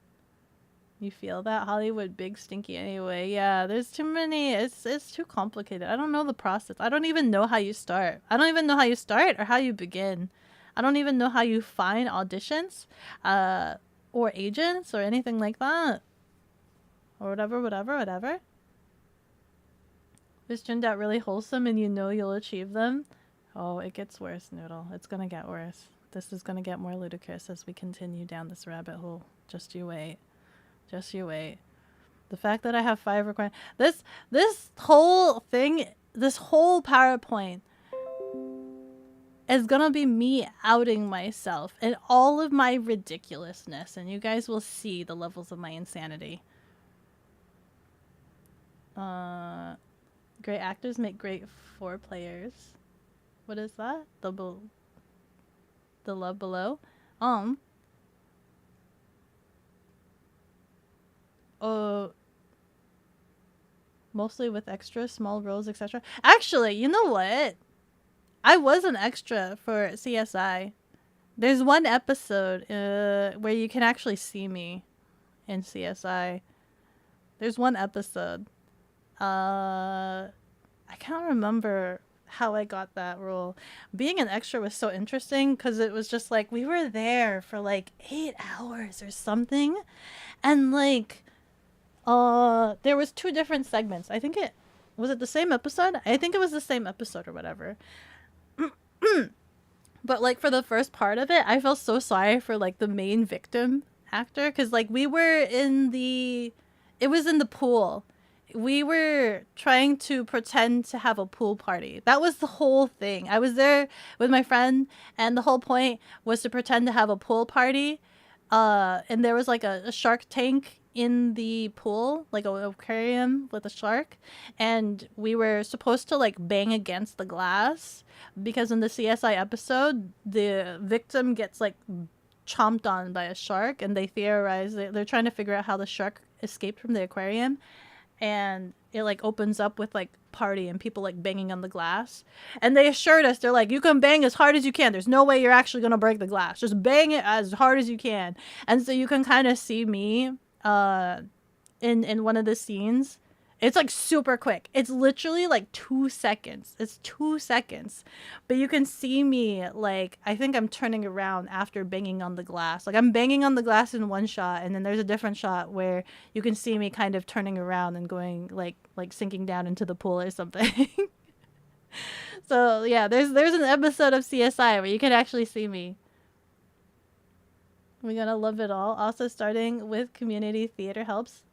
You feel that? Hollywood big stinky anyway. Yeah, there's too many. It's too complicated. I don't know the process. I don't even know how you start. I don't even know how you start or how you begin. I don't even know how you find auditions, or agents or anything like that. Or whatever. This turned out really wholesome and you know you'll achieve them. Oh, it gets worse, Noodle. It's gonna get worse. This is gonna get more ludicrous as we continue down this rabbit hole. Just you wait. Just you wait. The fact that I have 5 requirements. This whole thing, this whole PowerPoint is gonna be me outing myself and all of my ridiculousness, and you guys will see the levels of my insanity. Great actors make great 4 players. What is that? The love below? Mostly with extra small roles, etc. Actually, you know what? I was an extra for CSI. There's one episode where you can actually see me in CSI. There's one episode. I can't remember how I got that role. Being an extra was so interesting because it was just like we were there for like 8 hours or something, and like there was 2 different segments. I think it was the same episode. I think it was the same episode or whatever. But like for the first part of it, I felt so sorry for like the main victim actor because like we were it was in the pool. We were trying to pretend to have a pool party. That was the whole thing. I was there with my friend, and the whole point was to pretend to have a pool party. And there was like a shark tank in the pool, like an aquarium with a shark. And we were supposed to like bang against the glass because in the CSI episode, the victim gets like chomped on by a shark, and they theorize they're trying to figure out how the shark escaped from the aquarium. And it like opens up with like party and people like banging on the glass, and they assured us, they're like, you can bang as hard as you can, there's no way you're actually gonna break the glass, just bang it as hard as you can. And so you can kind of see me in one of the scenes. It's like super quick. It's literally like 2 seconds. It's 2 seconds. But you can see me, like, I think I'm turning around after banging on the glass. Like, I'm banging on the glass in one shot, and then there's a different shot where you can see me kind of turning around and going, like sinking down into the pool or something. So, yeah, there's an episode of CSI where you can actually see me. We're gonna love it all. Also, starting with community theater helps.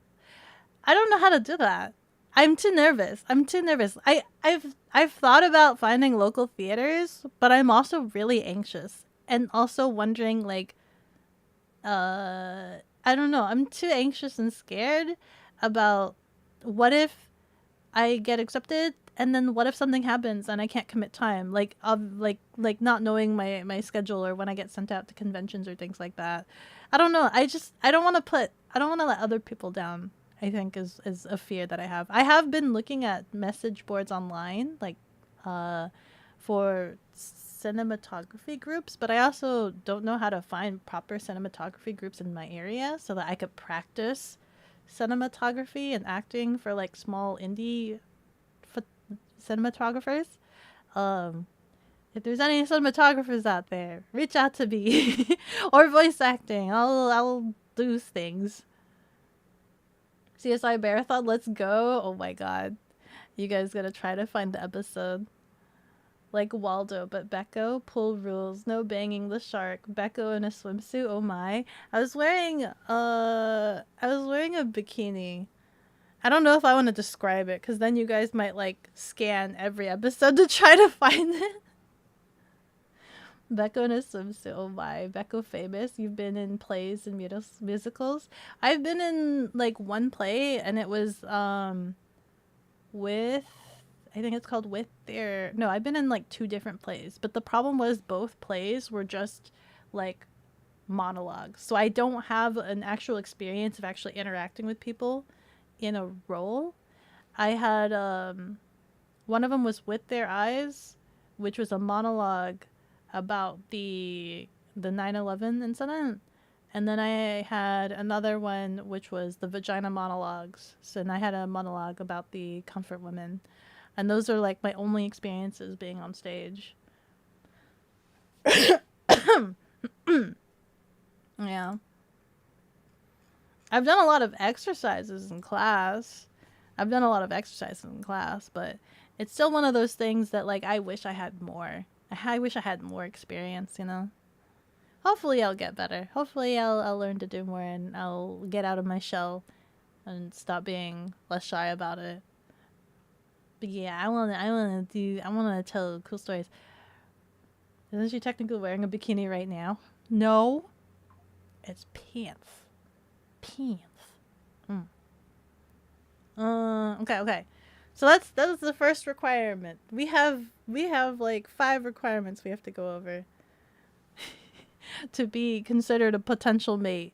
I don't know how to do that. I'm too nervous. I've thought about finding local theaters, but I'm also really anxious and also wondering like I don't know. I'm too anxious and scared about what if I get accepted and then what if something happens and I can't commit time, like not knowing my schedule or when I get sent out to conventions or things like that. I don't know. I don't want to let other people down. I think is a fear that I have. I have been looking at message boards online, like for cinematography groups, but I also don't know how to find proper cinematography groups in my area so that I could practice cinematography and acting for like small indie cinematographers. If there's any cinematographers out there, reach out to me or voice acting. I'll do things. CSI Marathon, let's go. Oh my god. You guys gotta try to find the episode. Like Waldo, but Becco, pool rules, no banging the shark. Becco in a swimsuit, oh my. I was wearing a bikini. I don't know if I want to describe it, because then you guys might like scan every episode to try to find it. Becco in a swimsuit, oh my. Becco famous. You've been in plays and musicals. I've been in like one play, and it was with, I think it's called With Their, no, I've been in like 2 different plays, but the problem was both plays were just like monologues. So I don't have an actual experience of actually interacting with people in a role. I had one of them was With Their Eyes, which was a monologue about the 9/11 incident. And then I had another one which was the vagina monologues. So and I had a monologue about the comfort women. And those are like my only experiences being on stage. Yeah. I've done a lot of exercises in class. But it's still one of those things that like I wish I had more. I wish I had more experience, you know. Hopefully I'll get better. Hopefully I'll learn to do more and I'll get out of my shell and stop being less shy about it. But yeah, I wanna tell cool stories. Isn't she technically wearing a bikini right now? No. It's pants. Okay. So that's the first requirement. We have like 5 requirements we have to go over to be considered a potential mate.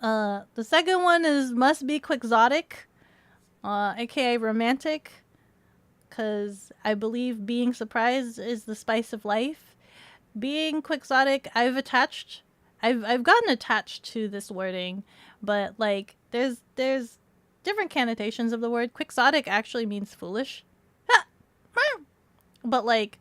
The second one is must be quixotic, aka romantic, because I believe being surprised is the spice of life. Being quixotic, I've gotten attached to this wording, but like there's different connotations of the word. Quixotic actually means foolish. But like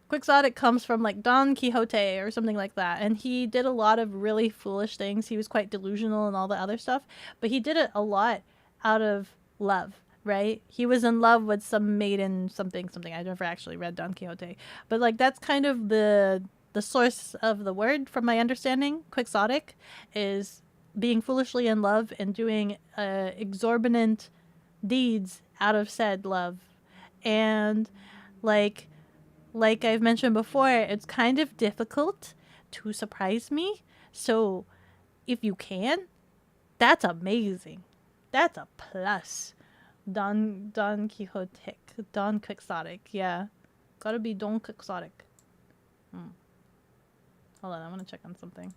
quixotic comes from like Don Quixote or something like that, and he did a lot of really foolish things. He was quite delusional and all the other stuff, but he did it a lot out of love, right? He was in love with some maiden something. I never actually read Don Quixote, but like that's kind of the source of the word from my understanding. Quixotic is being foolishly in love and doing exorbitant deeds out of said love. And like I've mentioned before, it's kind of difficult to surprise me. So if you can, that's amazing. That's a plus. Don Quixotic, yeah. Gotta be Don Quixotic. Hold on, I want to check on something.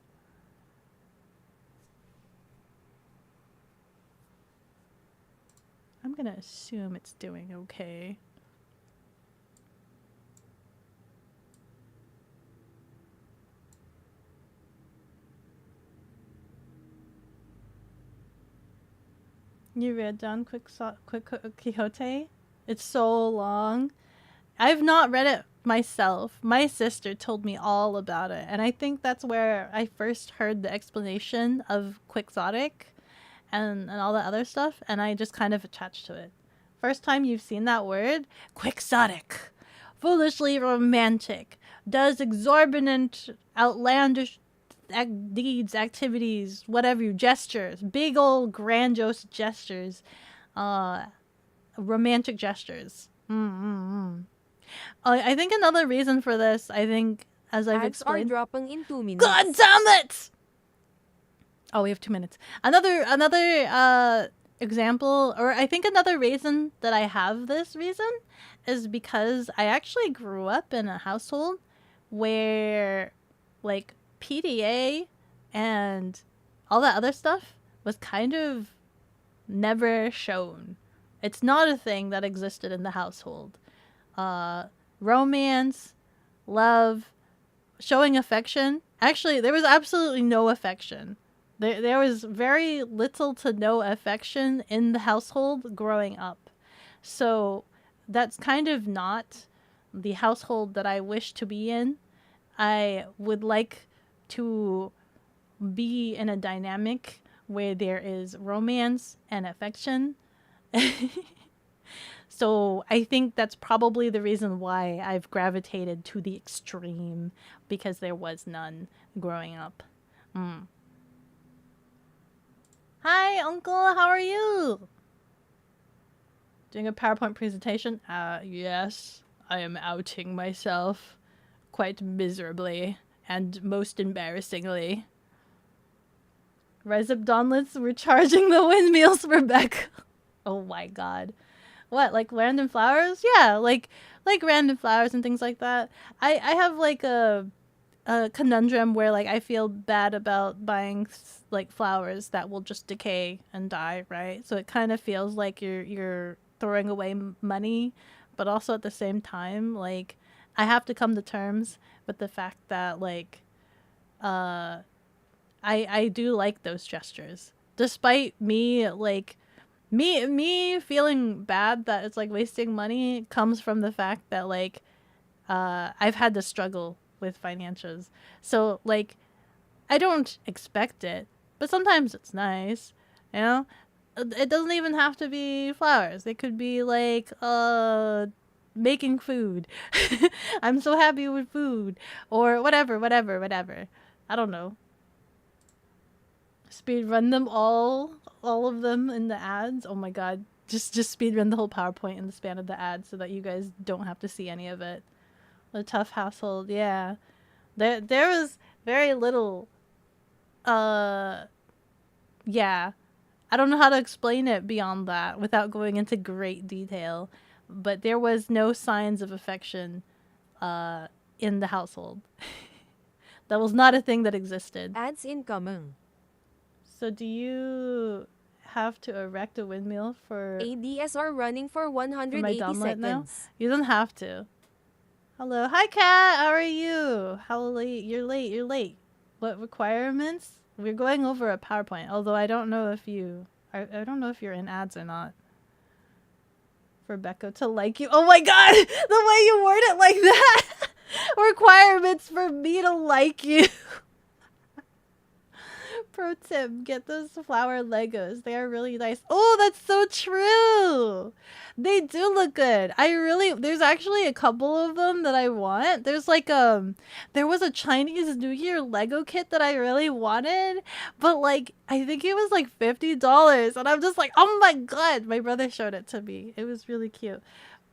I'm gonna assume it's doing okay. You read Don Quixote? It's so long. I've not read it myself. My sister told me all about it, and I think that's where I first heard the explanation of quixotic and all that other stuff, and I just kind of attached to it. First time you've seen that word, quixotic, foolishly romantic, does exorbitant, outlandish deeds, activities, whatever, gestures, big old grandiose gestures, romantic gestures. I think another reason for this, as I've Ads are explained. dropping in 2 minutes. God damn it! Oh, we have 2 minutes. Another example, or I think another reason that I have this reason is because I actually grew up in a household where, like, PDA and all that other stuff was kind of never shown. It's not a thing that existed in the household. Romance, love, showing affection. Actually, there was absolutely no affection. There was very little to no affection in the household growing up. So that's kind of not the household that I wish to be in. I would like to be in a dynamic where there is romance and affection. So I think that's probably the reason why I've gravitated to the extreme, because there was none growing up. Hi, Uncle. How are you? Doing a PowerPoint presentation? Yes. I am outing myself quite miserably and most embarrassingly. Rise up, Donlettes. We're charging the windmills for Beck. Oh my god. What, like random flowers? Yeah, like random flowers and things like that. I have like a a conundrum where like I feel bad about buying like flowers that will just decay and die, right? So it kind of feels like you're throwing away money, but also at the same time, like I have to come to terms with the fact that like I do like those gestures, despite me like me feeling bad that it's like wasting money comes from the fact that like I've had to struggle with financials. So like I don't expect it, but sometimes it's nice, you know? It doesn't even have to be flowers. It could be like making food. I'm so happy with food or whatever. I don't know. Speed run them all of them in the ads. Oh my god. Just speed run the whole PowerPoint in the span of the ad so that you guys don't have to see any of it. The tough household, yeah. There was very little yeah. I don't know how to explain it beyond that without going into great detail, but there was no signs of affection in the household. That was not a thing that existed. Ads incoming. So do you have to erect a windmill for ADSR running for my 180 Donlet now? seconds. You don't have to. Hello. Hi, Kat. How are you? How late? You're late. What requirements? We're going over a PowerPoint, although I don't know if you... I don't know if you're in ads or not. For Becco to like you. Oh my god! The way you word it like that! Requirements for me to like you. Pro tip, get those flower Legos. They are really nice. Oh, that's so true. They do look good. There's actually a couple of them that I want. There's like there was a Chinese New Year Lego kit that I really wanted, but like I think it was like $50 and I'm just like, "Oh my god." My brother showed it to me. It was really cute.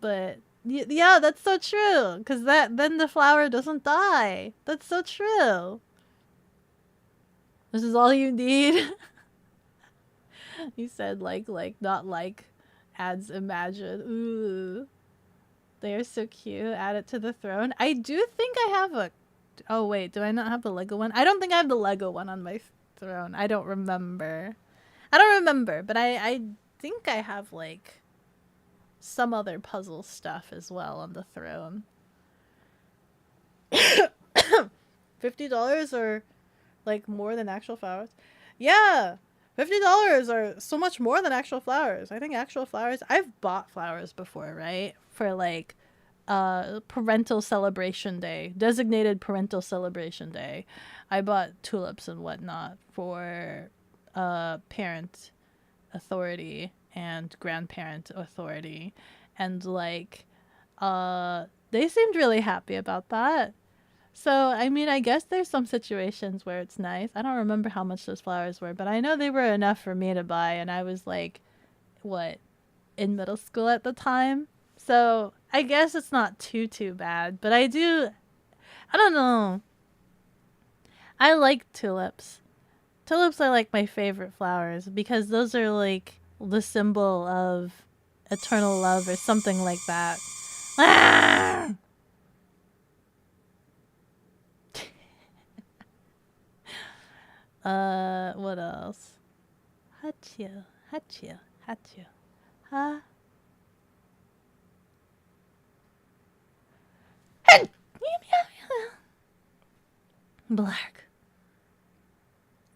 But yeah, that's so true, cuz then the flower doesn't die. That's so true. This is all you need. You said like not like ads imagine. Ooh. They are so cute. Add it to the throne. I do think I have a... Oh wait, do I not have the Lego one? I don't think I have the Lego one on my throne. I don't remember. But I think I have like some other puzzle stuff as well on the throne. $50 or like more than actual flowers? Yeah, $50 are so much more than actual flowers. I think actual flowers, I've bought flowers before, right? For like parental celebration day, designated parental celebration day. I bought tulips and whatnot for parent authority and grandparent authority, and like they seemed really happy about that. So, I mean, I guess there's some situations where it's nice. I don't remember how much those flowers were, but I know they were enough for me to buy, and I was like, what, in middle school at the time? So, I guess it's not too bad, but I don't know. I like tulips. Tulips are like my favorite flowers because those are like the symbol of eternal love or something like that. Ah! What else? Hachu. Huh? Black.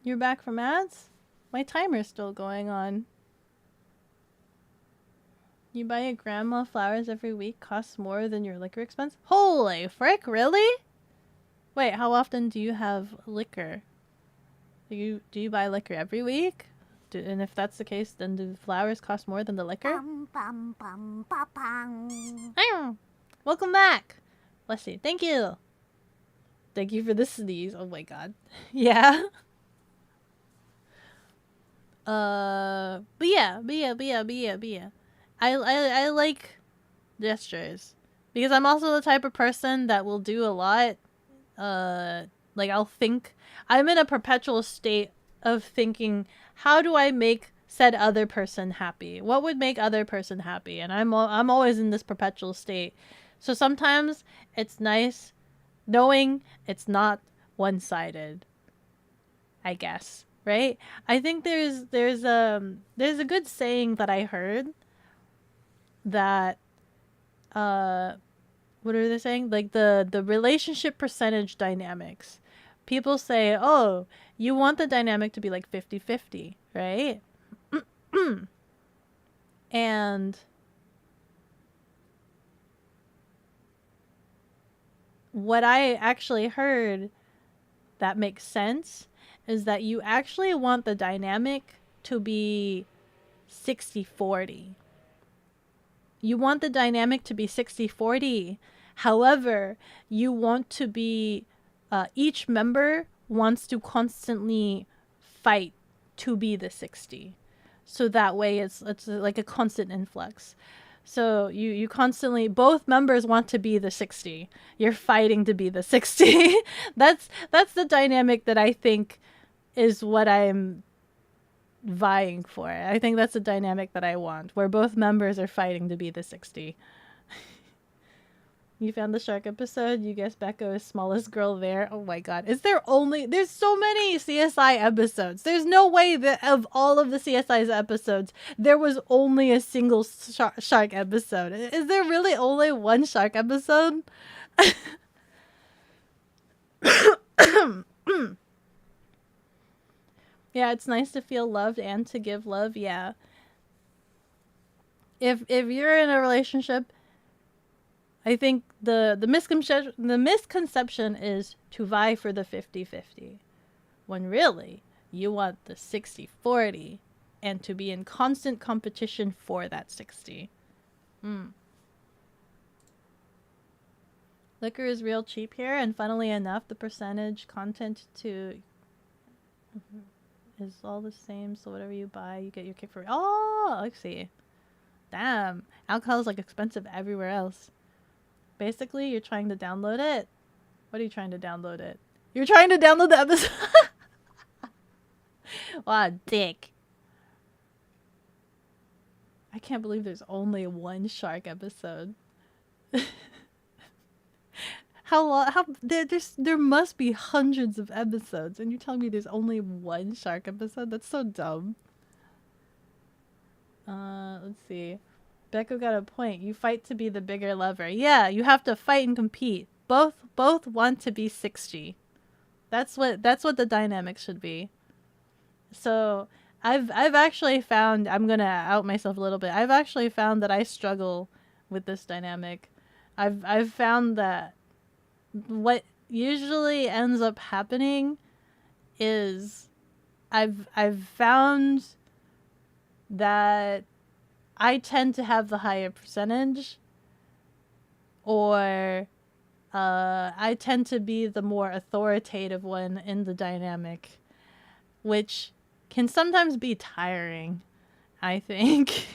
You're back from ads? My timer's still going on. You buy your grandma flowers every week, costs more than your liquor expense? Holy frick, really? Wait, how often do you have liquor? Do you buy liquor every week? And if that's the case, then do flowers cost more than the liquor? Welcome back! Bless you. Thank you! Thank you for the sneeze. Oh my god. Yeah? But yeah. I like gestures. Because I'm also the type of person that will do a lot. Like I'll think... I'm in a perpetual state of thinking, how do I make said other person happy? What would make other person happy? And I'm always in this perpetual state. So sometimes it's nice knowing it's not one-sided, I guess, right? I think there's a good saying that I heard that what are they saying? Like the relationship percentage dynamics. People say, "Oh, you want the dynamic to be like 50-50, right?" And what I actually heard that makes sense is that you actually want the dynamic to be 60-40. You want the dynamic to be 60-40. However, you want to be, each member wants to constantly fight to be the 60. So that way it's like a constant influx. So you constantly, both members want to be the 60. You're fighting to be the 60. That's the dynamic that I think is what I'm vying for. I think that's a dynamic that I want, where both members are fighting to be the 60. You found the shark episode. You guessed Becco is smallest girl there. Oh my god. There's so many CSI episodes. There's no way that of all of the CSI's episodes, there was only a single shark episode. Is there really only one shark episode? Yeah, it's nice to feel loved and to give love. Yeah. If you're in a relationship, I think the misconception is to vie for the 50-50, when really you want the 60-40 and to be in constant competition for that 60. Liquor is real cheap here, and funnily enough, the percentage content to is all the same, so whatever you buy, you get your kick for. Oh, I see. Damn, alcohol is like expensive everywhere else. Basically, you're trying to download it. What are you trying to download it? You're trying to download the episode. Wow, dick. I can't believe there's only one shark episode. There must be hundreds of episodes, and you're telling me there's only one shark episode? That's so dumb. Let's see. Becco got a point. You fight to be the bigger lover. Yeah, you have to fight and compete. Both want to be 60. That's what the dynamic should be. So I've actually found, I'm gonna out myself a little bit. I've actually found that I struggle with this dynamic. I've found that what usually ends up happening is I've found that I tend to have the higher percentage, or I tend to be the more authoritative one in the dynamic, which can sometimes be tiring, I think.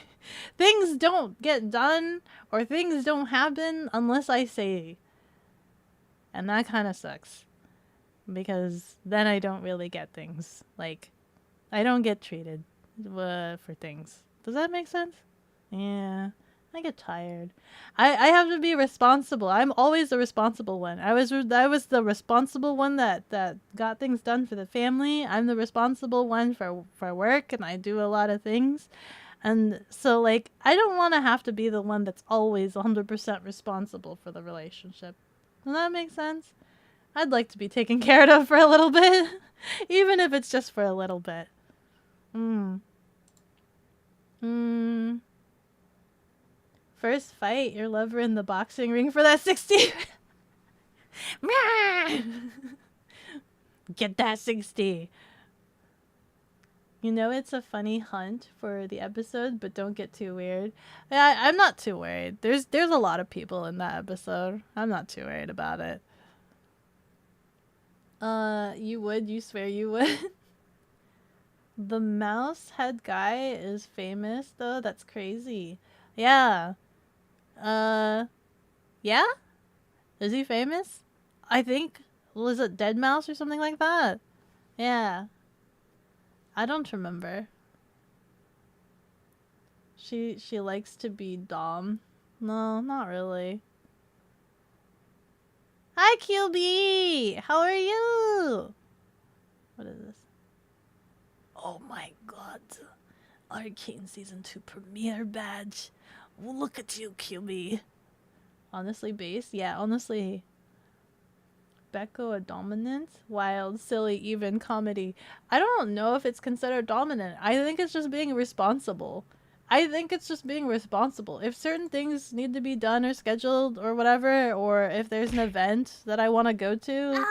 Things don't get done or things don't happen unless I say. And that kind of sucks, because then I don't really get things. Like, I don't get treated for things. Does that make sense? Yeah, I get tired. I have to be responsible. I'm always the responsible one. I was the responsible one that got things done for the family. I'm the responsible one for work, and I do a lot of things. And so, like, I don't want to have to be the one that's always 100% responsible for the relationship. Does that make sense? I'd like to be taken care of for a little bit, even if it's just for a little bit. First fight your lover in the boxing ring for that 60. Get that 60. You know, it's a funny hunt for the episode, but don't get too weird. Yeah, I'm not too worried. There's a lot of people in that episode. I'm not too worried about it. You swear you would? The mouse head guy is famous, though. That's crazy. Yeah. Yeah? Is he famous? I think. Was it Dead Mouse or something like that? Yeah. I don't remember. She likes to be Dom. No, not really. Hi, QB! How are you? What is this? Oh my god. Arcane Season 2 premiere badge. Look at you, QB. Honestly, base? Yeah, honestly. Becco a dominant? Wild, silly, even comedy. I don't know if it's considered dominant. I think it's just being responsible. If certain things need to be done or scheduled or whatever, or if there's an event that I want to go to,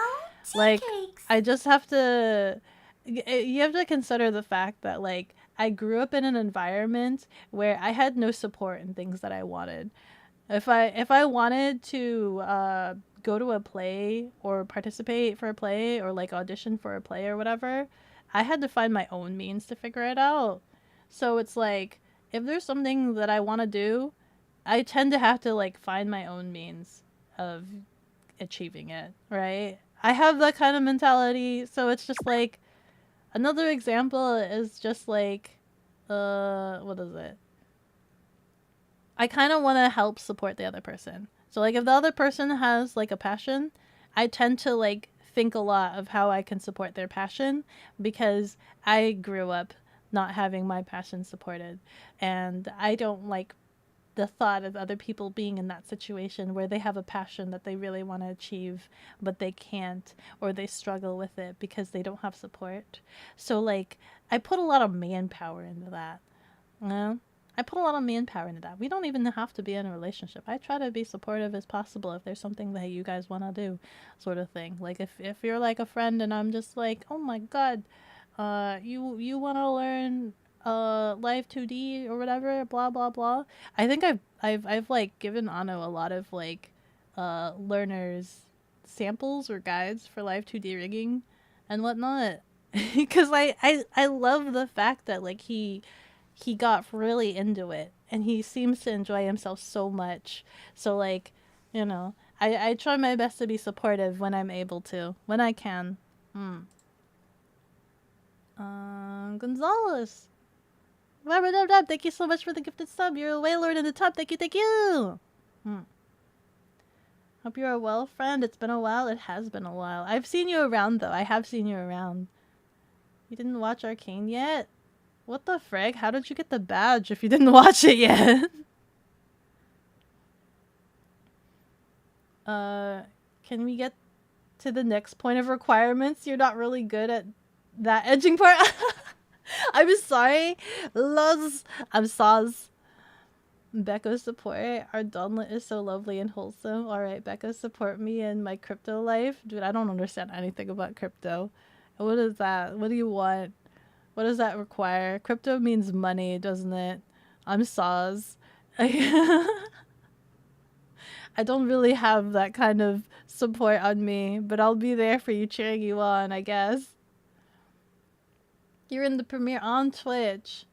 like, I just have to... You have to consider the fact that, like, I grew up in an environment where I had no support in things that I wanted. If I wanted to go to a play or participate for a play or like audition for a play or whatever, I had to find my own means to figure it out. So it's like, if there's something that I want to do, I tend to have to like find my own means of achieving it, right? I have that kind of mentality, so it's just like, another example is just like, what is it? I kind of want to help support the other person. So like if the other person has like a passion, I tend to like think a lot of how I can support their passion, because I grew up not having my passion supported, and I don't like the thought of other people being in that situation where they have a passion that they really want to achieve but they can't, or they struggle with it because they don't have support. So like I put a lot of manpower into that. You know? I put a lot of manpower into that. We don't even have to be in a relationship. I try to be supportive as possible if there's something that you guys want to do, sort of thing. Like if you're like a friend and I'm just like, oh my god, you want to learn live 2D or whatever, blah blah blah. I think I've like given Ano a lot of like learners samples or guides for live 2D rigging and whatnot, because I love the fact that like he got really into it and he seems to enjoy himself so much. So like, you know, I try my best to be supportive when I'm able to, when I can. Gonzalez. Thank you so much for the gifted sub. You're a Waylord in the top. Thank you. Hope you're well, friend. It's been a while. It has been a while. I've seen you around, though. I have seen you around. You didn't watch Arcane yet? What the frig? How did you get the badge if you didn't watch it yet? Can we get to the next point of requirements? You're not really good at that edging part. I'm sorry. Loz. I'm Saz. Becco support. Our Donlet is so lovely and wholesome. Alright, Becco, support me in my crypto life. Dude, I don't understand anything about crypto. What is that? What do you want? What does that require? Crypto means money, doesn't it? I'm Saz. I don't really have that kind of support on me, but I'll be there for you, cheering you on, I guess. You're in the premiere on Twitch.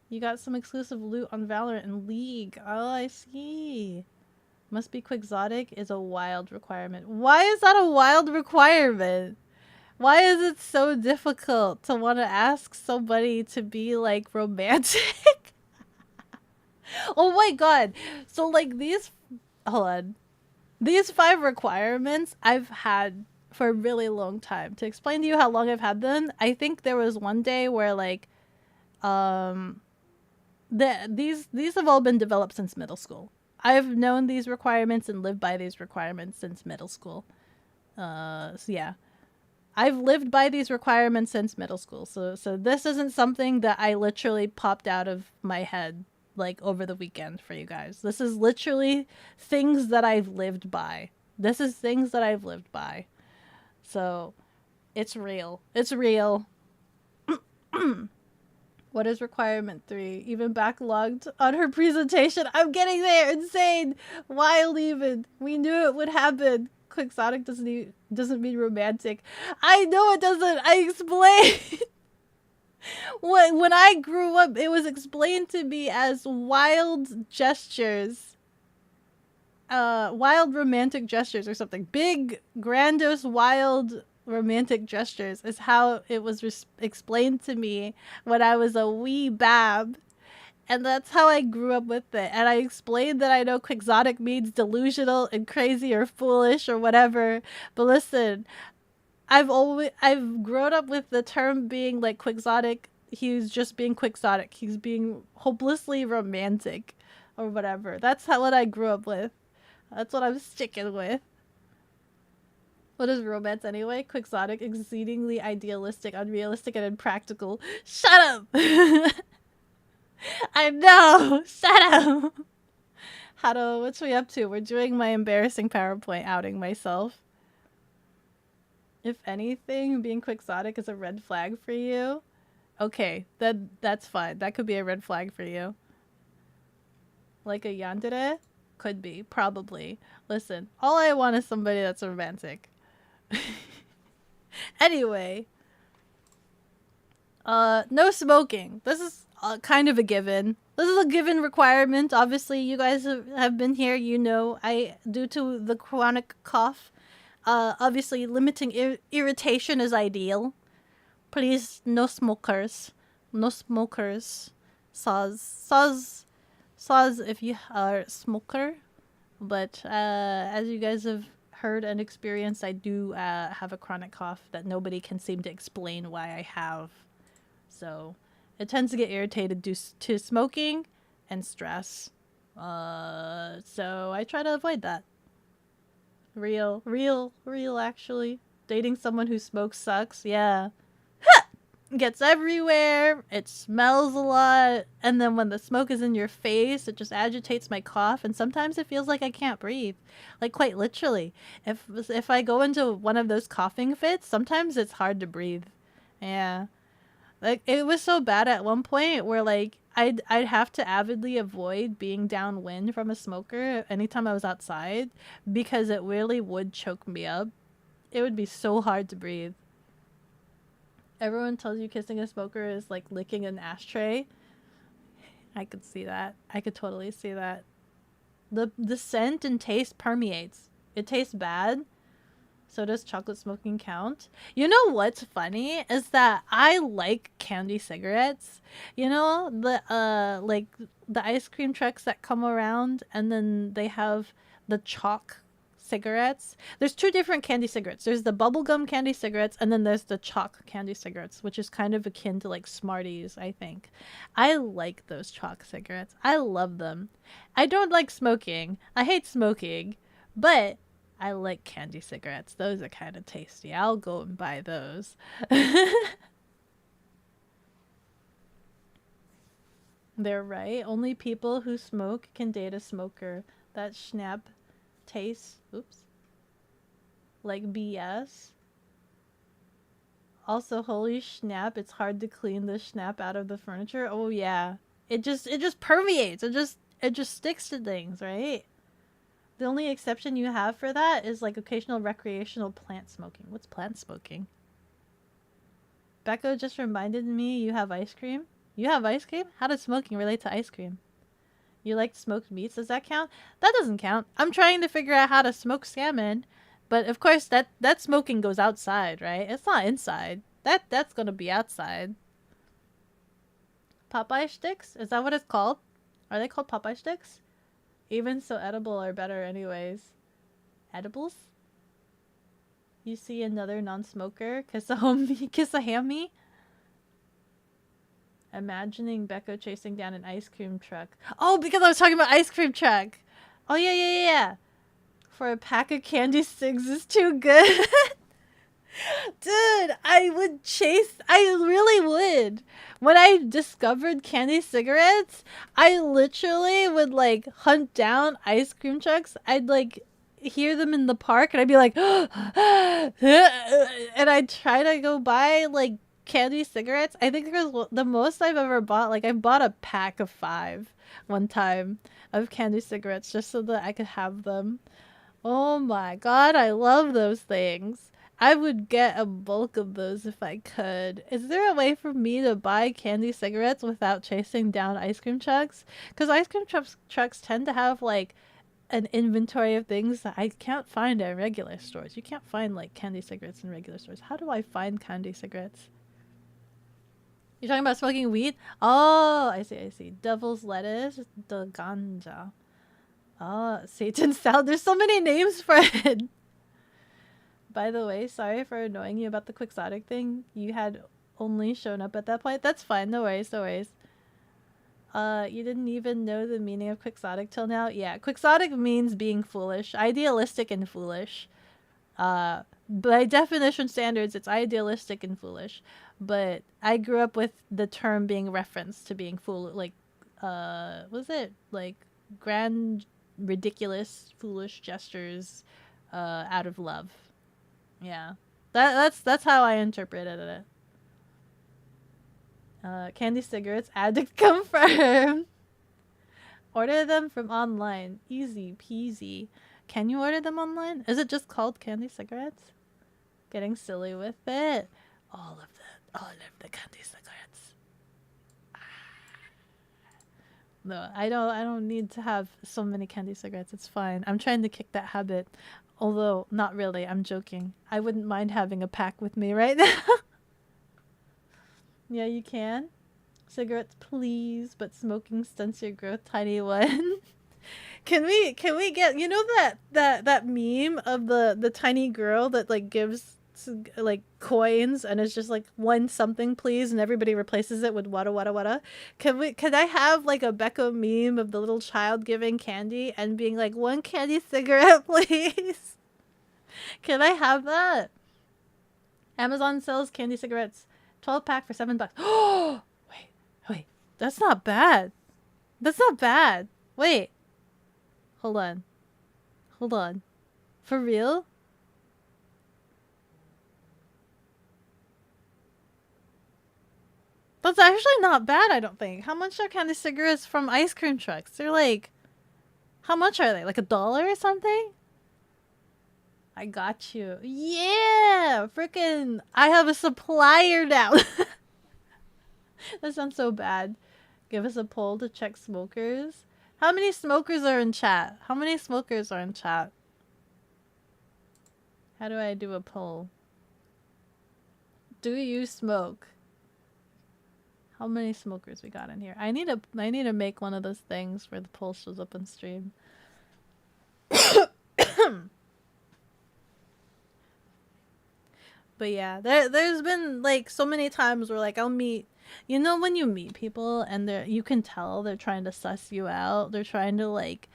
You got some exclusive loot on Valorant and League. Oh, I see. Must be quixotic is a wild requirement. Why is that a wild requirement? Why is it so difficult to want to ask somebody to be, like, romantic? Oh my god. So, like, these... Hold on. These 5 requirements I've had for a really long time. To explain to you how long I've had them, I think there was one day where, like, these have all been developed since middle school. I've known these requirements and lived by these requirements since middle school. So yeah. I've lived by these requirements since middle school. So this isn't something that I literally popped out of my head like over the weekend for you guys. This is literally things that I've lived by. This is things that I've lived by. So it's real. It's real. What is requirement 3? Even backlogged on her presentation. I'm getting there. Insane. Wild even. We knew it would happen. Quixotic doesn't mean romantic. I know it doesn't. I explained. When I grew up, it was explained to me as wild gestures. Wild romantic gestures or something. Big, grandiose, wild romantic gestures is how it was explained to me when I was a wee bab. And that's how I grew up with it. And I explained that I know quixotic means delusional and crazy or foolish or whatever. But listen, I've grown up with the term being like quixotic. He's just being quixotic. He's being hopelessly romantic or whatever. That's what I grew up with. That's what I'm sticking with. What is romance anyway? Quixotic, exceedingly idealistic, unrealistic, and impractical. Shut up! I know! Shut up! Hado, what's we up to? We're doing my embarrassing PowerPoint outing myself. If anything, being quixotic is a red flag for you. Okay, that's fine. That could be a red flag for you. Like a yandere? Could be, probably. Listen, all I want is somebody that's romantic. Anyway. No smoking. This is kind of a given. This is a given requirement. Obviously, you guys have been here. You know, due to the chronic cough, obviously limiting irritation is ideal. Please, no smokers. No smokers. Saws if you are a smoker. But as you guys have heard and experienced, I do have a chronic cough that nobody can seem to explain why I have. So it tends to get irritated due to smoking and stress. So I try to avoid that. Real actually. Dating someone who smokes sucks. Yeah. Gets everywhere. It smells a lot. And then when the smoke is in your face, it just agitates my cough. And sometimes it feels like I can't breathe. Like quite literally. If I go into one of those coughing fits, sometimes it's hard to breathe. Yeah. Like it was so bad at one point where like I'd have to avidly avoid being downwind from a smoker anytime I was outside because it really would choke me up. It would be so hard to breathe. Everyone tells you kissing a smoker is like licking an ashtray. I could see that. I could totally see that. The scent and taste permeates. It tastes bad. So does chocolate smoking count? You know what's funny is that I like candy cigarettes. You know, like the ice cream trucks that come around and then they have the chalk cigarettes. There's two different candy cigarettes. There's the bubblegum candy cigarettes and then there's the chalk candy cigarettes, which is kind of akin to like Smarties, I think. I like those chalk cigarettes. I love them. I don't like smoking. I hate smoking, but I like candy cigarettes. Those are kind of tasty. I'll go and buy those. They're right. Only people who smoke can date a smoker. That schnapp tastes, oops, like BS. Also, holy schnapp, it's hard to clean the schnapp out of the furniture. Oh yeah. It just permeates. It just sticks to things, right? The only exception you have for that is like occasional recreational plant smoking. What's plant smoking? Becco just reminded me you have ice cream. You have ice cream? How does smoking relate to ice cream? You like smoked meats? Does that count? That doesn't count. I'm trying to figure out how to smoke salmon. But of course that smoking goes outside, right? It's not inside. That's gonna be outside. Popeye sticks? Is that what it's called? Are they called Popeye sticks? Even so, edible are better anyways. Edibles? You see another non-smoker? Kiss a homie? Kiss a hammy? Imagining Becco chasing down an ice cream truck. Oh, because I was talking about ice cream truck! Oh, yeah. For a pack of candy cigs is too good. Dude, I really would. When I discovered candy cigarettes, I literally would like hunt down ice cream trucks. I'd like hear them in the park and I'd be like, and I'd try to go buy like candy cigarettes. I think it was the most I've ever bought. Like I bought a pack of 5 one time of candy cigarettes just so that I could have them. Oh my god, I love those things. I would get a bulk of those if I could. Is there a way for me to buy candy cigarettes without chasing down ice cream trucks? Because ice cream trucks tend to have like an inventory of things that I can't find at regular stores. You can't find like candy cigarettes in regular stores. How do I find candy cigarettes? You're talking about smoking weed? Oh, I see, I see. Devil's lettuce, the ganja. Oh, Satan salad. There's so many names for it. By the way, sorry for annoying you about the quixotic thing. You had only shown up at that point. That's fine. No worries, no worries. You didn't even know the meaning of quixotic till now? Yeah, quixotic means being foolish. Idealistic and foolish. By definition standards, it's idealistic and foolish. But I grew up with the term being referenced to being like, was it like grand, ridiculous, foolish gestures, out of love. Yeah, that's how I interpreted it. Candy cigarettes, addict confirmed. Order them from online, easy peasy. Can you order them online? Is it just called candy cigarettes? Getting silly with it. All of the candy cigarettes. No, I don't need to have so many candy cigarettes. It's fine. I'm trying to kick that habit. Although, not really. I'm joking. I wouldn't mind having a pack with me right now. Yeah, you can. Cigarettes, please, but smoking stunts your growth, tiny one. Can we get, you know, that meme of the tiny girl that like gives like coins and it's just like one something please and everybody replaces it with wada wada wada? Could I have like a Becca meme of the little child giving candy and being like, one candy cigarette please? Can I have that? Amazon sells candy cigarettes, 12-pack for $7. Oh, wait, that's not bad. That's not bad. Wait, hold on. For real? That's actually not bad, I don't think. How much are candy cigarettes from ice cream trucks? They're like, how much are they? Like $1 or something? I got you. Yeah! Frickin' I have a supplier now. That sounds so bad. Give us a poll to check smokers. How many smokers are in chat? How many smokers are in chat? How do I do a poll? Do you smoke? How many smokers we got in here? I need to make one of those things where the poll shows up on stream. But yeah, there's been like so many times where like I'll meet, you know, when you meet people and you can tell they're trying to suss you out. They're trying to like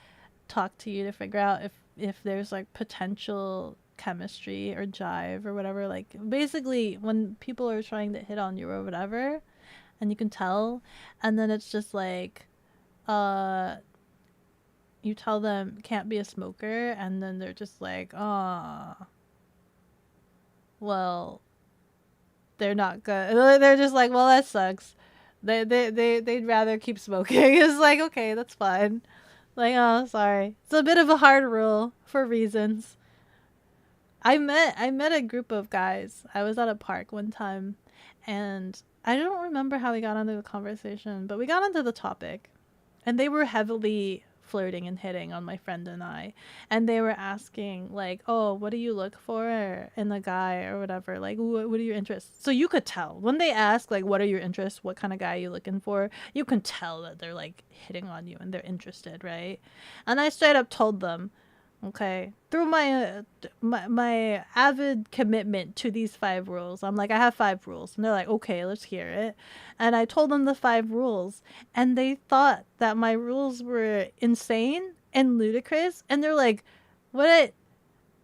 talk to you to figure out if there's like potential chemistry or jive or whatever. Like basically when people are trying to hit on you or whatever, and you can tell, and then it's just like, you tell them can't be a smoker, and then they're just like, oh, well, they're not good. They're just like, well, that sucks. They'd rather keep smoking. It's like, okay, that's fine. Like, oh, sorry. It's a bit of a hard rule for reasons. I met a group of guys. I was at a park one time, and I don't remember how we got onto the conversation, but we got onto the topic, and they were heavily flirting and hitting on my friend and I, and they were asking like, oh, what do you look for in a guy or whatever, like what are your interests? So you could tell when they ask like, what are your interests, what kind of guy are you looking for, you can tell that they're like hitting on you and they're interested, right? And I straight up told them, okay, through my avid commitment to these 5 rules, I'm like, I have 5 rules, and they're like, okay, let's hear it. And I told them the 5 rules, and they thought that my rules were insane and ludicrous, and they're like, what?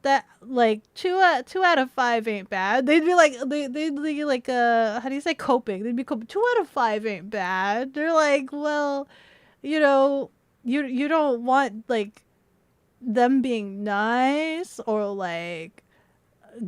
That like 2 out of 5 ain't bad. They'd be like, they'd be like, how do you say coping? They'd be coping. 2 out of 5 ain't bad. They're like, well, you know, you don't want like them being nice or like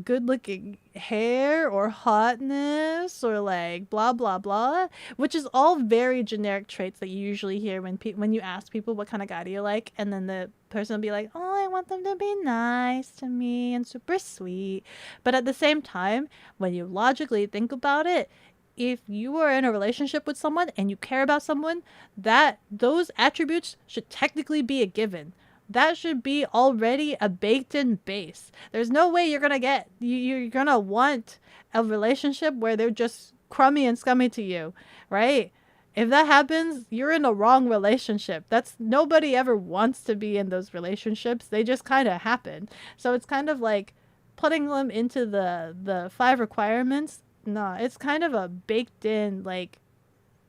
good looking hair or hotness or like blah blah blah, which is all very generic traits that you usually hear when you ask people what kind of guy do you like, and then the person will be like, oh, I want them to be nice to me and super sweet. But at the same time, when you logically think about it, if you are in a relationship with someone and you care about someone, that those attributes should technically be a given. That should be already a baked-in base. There's no way you're gonna want a relationship where they're just crummy and scummy to you, right? If that happens, you're in a wrong relationship. That's nobody ever wants to be in those relationships. They just kind of happen. So it's kind of like putting them into the 5 requirements. No, it's kind of a baked in like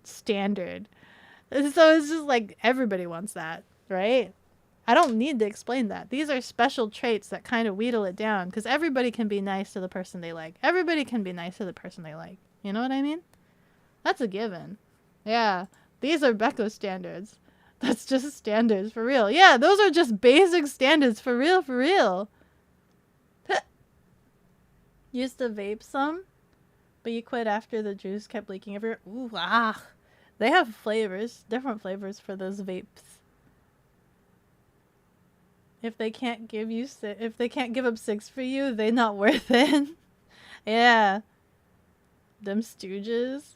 standard. So it's just like everybody wants that, right? I don't need to explain that. These are special traits that kind of wheedle it down because everybody can be nice to the person they like. Everybody can be nice to the person they like. You know what I mean? That's a given. Yeah. These are Beko standards. That's just standards for real. Yeah, those are just basic standards for real, for real. Used to vape some, but you quit after the juice kept leaking everywhere. Ooh, ah. They have flavors, different flavors for those vapes. If they can't give up 6 for you, they not worth it. Yeah. Them stooges.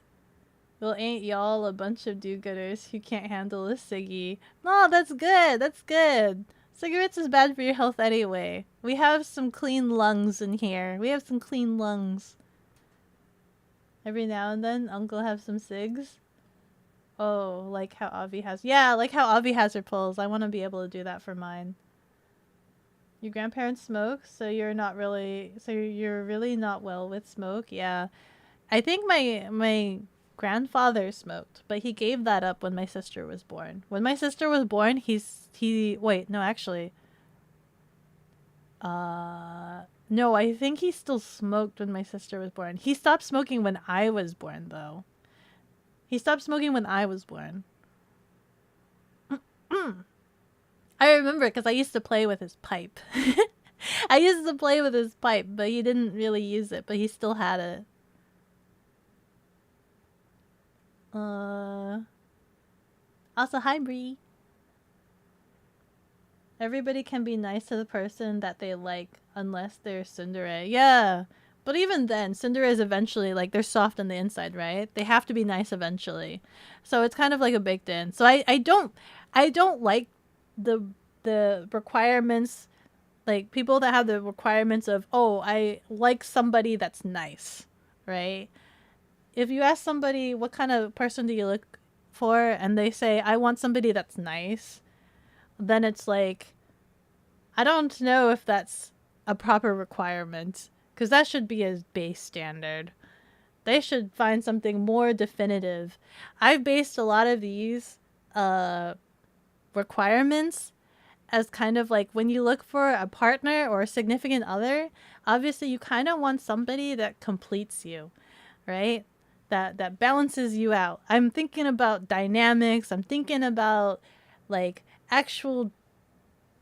Well, ain't y'all a bunch of do-gooders who can't handle a ciggy? No, that's good. That's good. Cigarettes is bad for your health anyway. We have some clean lungs in here. We have some clean lungs. Every now and then, Uncle have some cigs. Oh, like how Avi has... Yeah, like how Avi has her pulls. I want to be able to do that for mine. Your grandparents smoke, so you're really not well with smoke. Yeah. I think my grandfather smoked, but he gave that up when my sister was born. When my sister was born, wait, no, actually. No, I think he still smoked when my sister was born. He stopped smoking when I was born, though. He stopped smoking when I was born. I remember because I used to play with his pipe. I used to play with his pipe, but he didn't really use it, but he still had it. Also, hi, Bree. Everybody can be nice to the person that they like, unless they're tsundere. Yeah, but even then, tsundere is eventually, like, they're soft on the inside, right? They have to be nice eventually. So it's kind of like a baked in. So I don't like the requirements, like people that have the requirements of, oh, I like somebody that's nice, right? If you ask somebody what kind of person do you look for and they say I want somebody that's nice, then it's like, I don't know if that's a proper requirement, because that should be a base standard. They should find something more definitive. I've based a lot of these requirements as kind of like when you look for a partner or a significant other, obviously you kind of want somebody that completes you, right? That balances you out. I'm thinking about dynamics. I'm thinking about like actual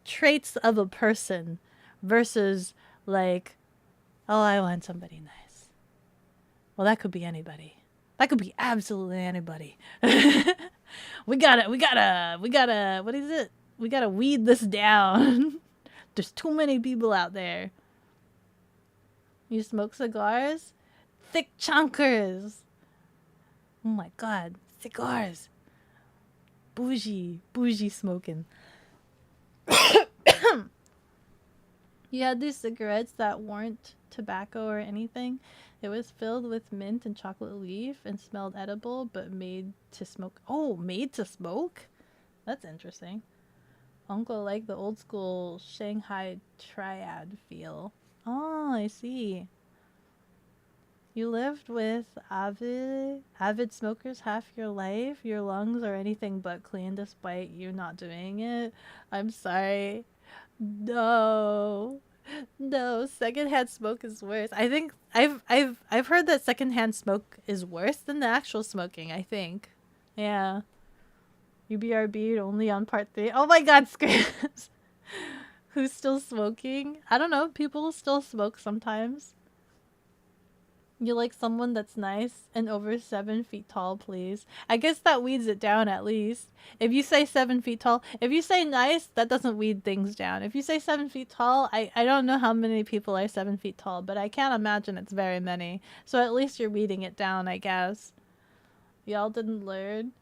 traits of a person versus like, oh, I want somebody nice. Well, that could be anybody. That could be absolutely anybody. We gotta, what is it? We gotta weed this down. There's too many people out there. You smoke cigars? Thick chunkers. Oh my god, cigars. Bougie smoking. You had these cigarettes that weren't tobacco or anything. It was filled with mint and chocolate leaf and smelled edible, but made to smoke. Oh, made to smoke? That's interesting. Uncle liked the old school Shanghai triad feel. Oh, I see. You lived with avid smokers half your life. Your lungs are anything but clean despite you not doing it. I'm sorry. No, secondhand smoke is worse. I think I've heard that secondhand smoke is worse than the actual smoking, I think. Yeah. You BRB'd only on part 3. Oh my god, Scrams. Who's still smoking? I don't know. People still smoke sometimes. You like someone that's nice and over 7 feet tall, please. I guess that weeds it down at least. If you say 7 feet tall, if you say nice, that doesn't weed things down. If you say 7 feet tall, I don't know how many people are 7 feet tall, but I can't imagine it's very many. So at least you're weeding it down, I guess. Y'all didn't learn.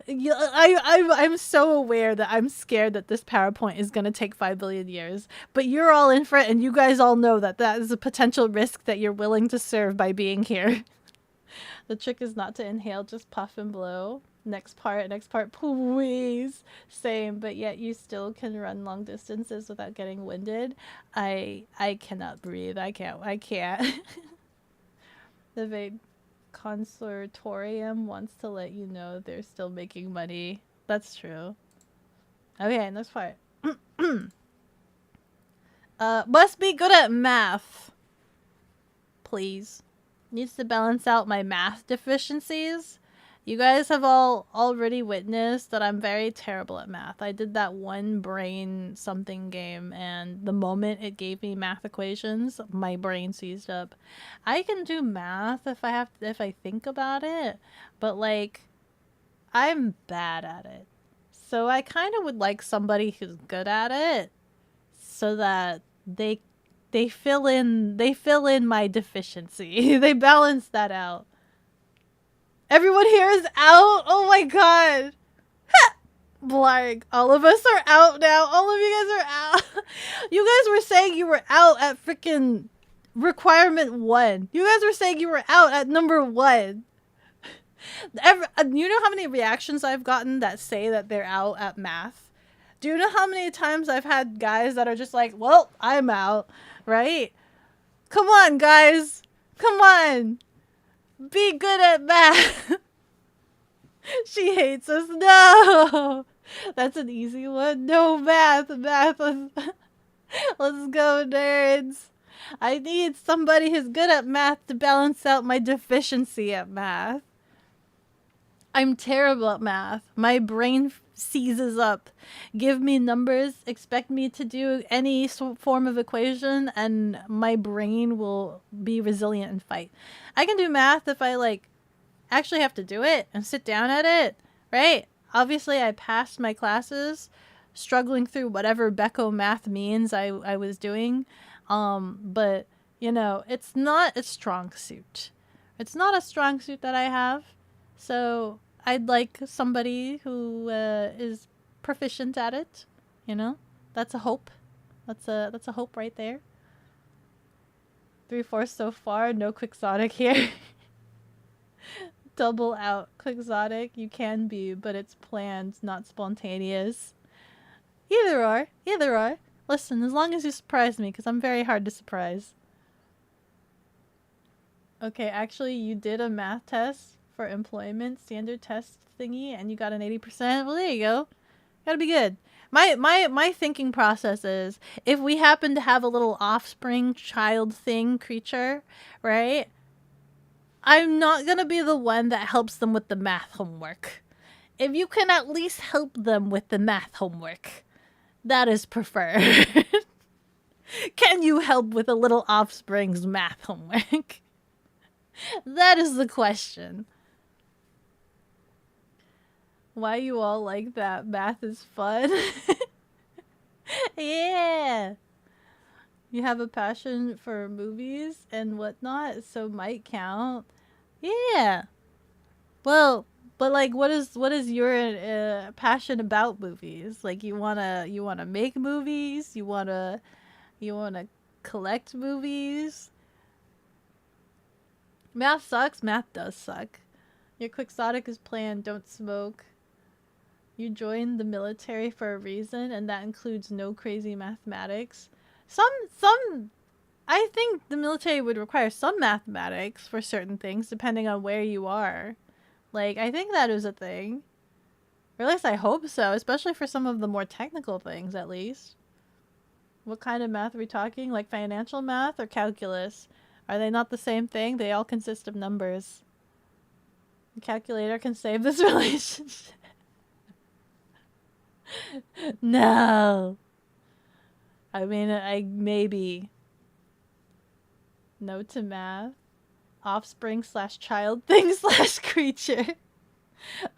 I'm so aware that I'm scared that this PowerPoint is going to take 5 billion years. But you're all in for it, and you guys all know that that is a potential risk that you're willing to serve by being here. The trick is not to inhale, just puff and blow. Next part, please. Same, but yet you still can run long distances without getting winded. I cannot breathe. I can't. The vape conservatorium wants to let you know they're still making money. That's true. Okay, next part. Must be good at math. Please. Needs to balance out my math deficiencies. You guys have all already witnessed that I'm very terrible at math. I did that one brain something game, and the moment it gave me math equations, my brain seized up. I can do math if I think about it, but like I'm bad at it. So I kind of would like somebody who's good at it so that they fill in my deficiency. They balance that out. Everyone here is out? Oh my god. Blarg. All of us are out now. All of you guys are out. You guys were saying you were out at freaking requirement 1. You guys were saying you were out at number 1. You know how many reactions I've gotten that say that they're out at math? Do you know how many times I've had guys that are just like, well, I'm out, right? Come on, guys. Come on. Be good at math. She hates us. No. That's an easy one. No math. Let's go, nerds. I need somebody who's good at math to balance out my deficiency at math. I'm terrible at math. My brain seizes up. Give me numbers, expect me to do any form of equation, and my brain will be resilient and fight. I can do math if I like actually have to do it and sit down at it, right? Obviously, I passed my classes, struggling through whatever Beko math means I was doing, but you know, it's not a strong suit. It's not a strong suit that I have, so I'd like somebody who is proficient at it. You know, that's a hope. That's a hope right there. 3/4 so far. No quixotic here. Double out. Quixotic, you can be, but it's planned, not spontaneous. Either or. Listen, as long as you surprise me, because I'm very hard to surprise. Okay, actually, you did a math test for employment standard test thingy, and you got an 80%. Well, there you go. Gotta be good. My thinking process is, if we happen to have a little offspring child thing creature, right? I'm not gonna be the one that helps them with the math homework. If you can at least help them with the math homework, that is preferred. Can you help with a little offspring's math homework? That is the question. Why you all like that? Math is fun. Yeah. You have a passion for movies and whatnot, so might count. Yeah. Well, but like, what is your passion about movies? Like, you wanna make movies? You wanna collect movies? Math sucks. Math does suck. Your quixotic is planned. Don't smoke. You joined the military for a reason, and that includes no crazy mathematics. I think the military would require some mathematics for certain things, depending on where you are. Like, I think that is a thing. Or at least I hope so, especially for some of the more technical things, at least. What kind of math are we talking? Like financial math or calculus? Are they not the same thing? They all consist of numbers. The calculator can save this relationship. No. I mean, maybe. No to math. Offspring / child thing / creature.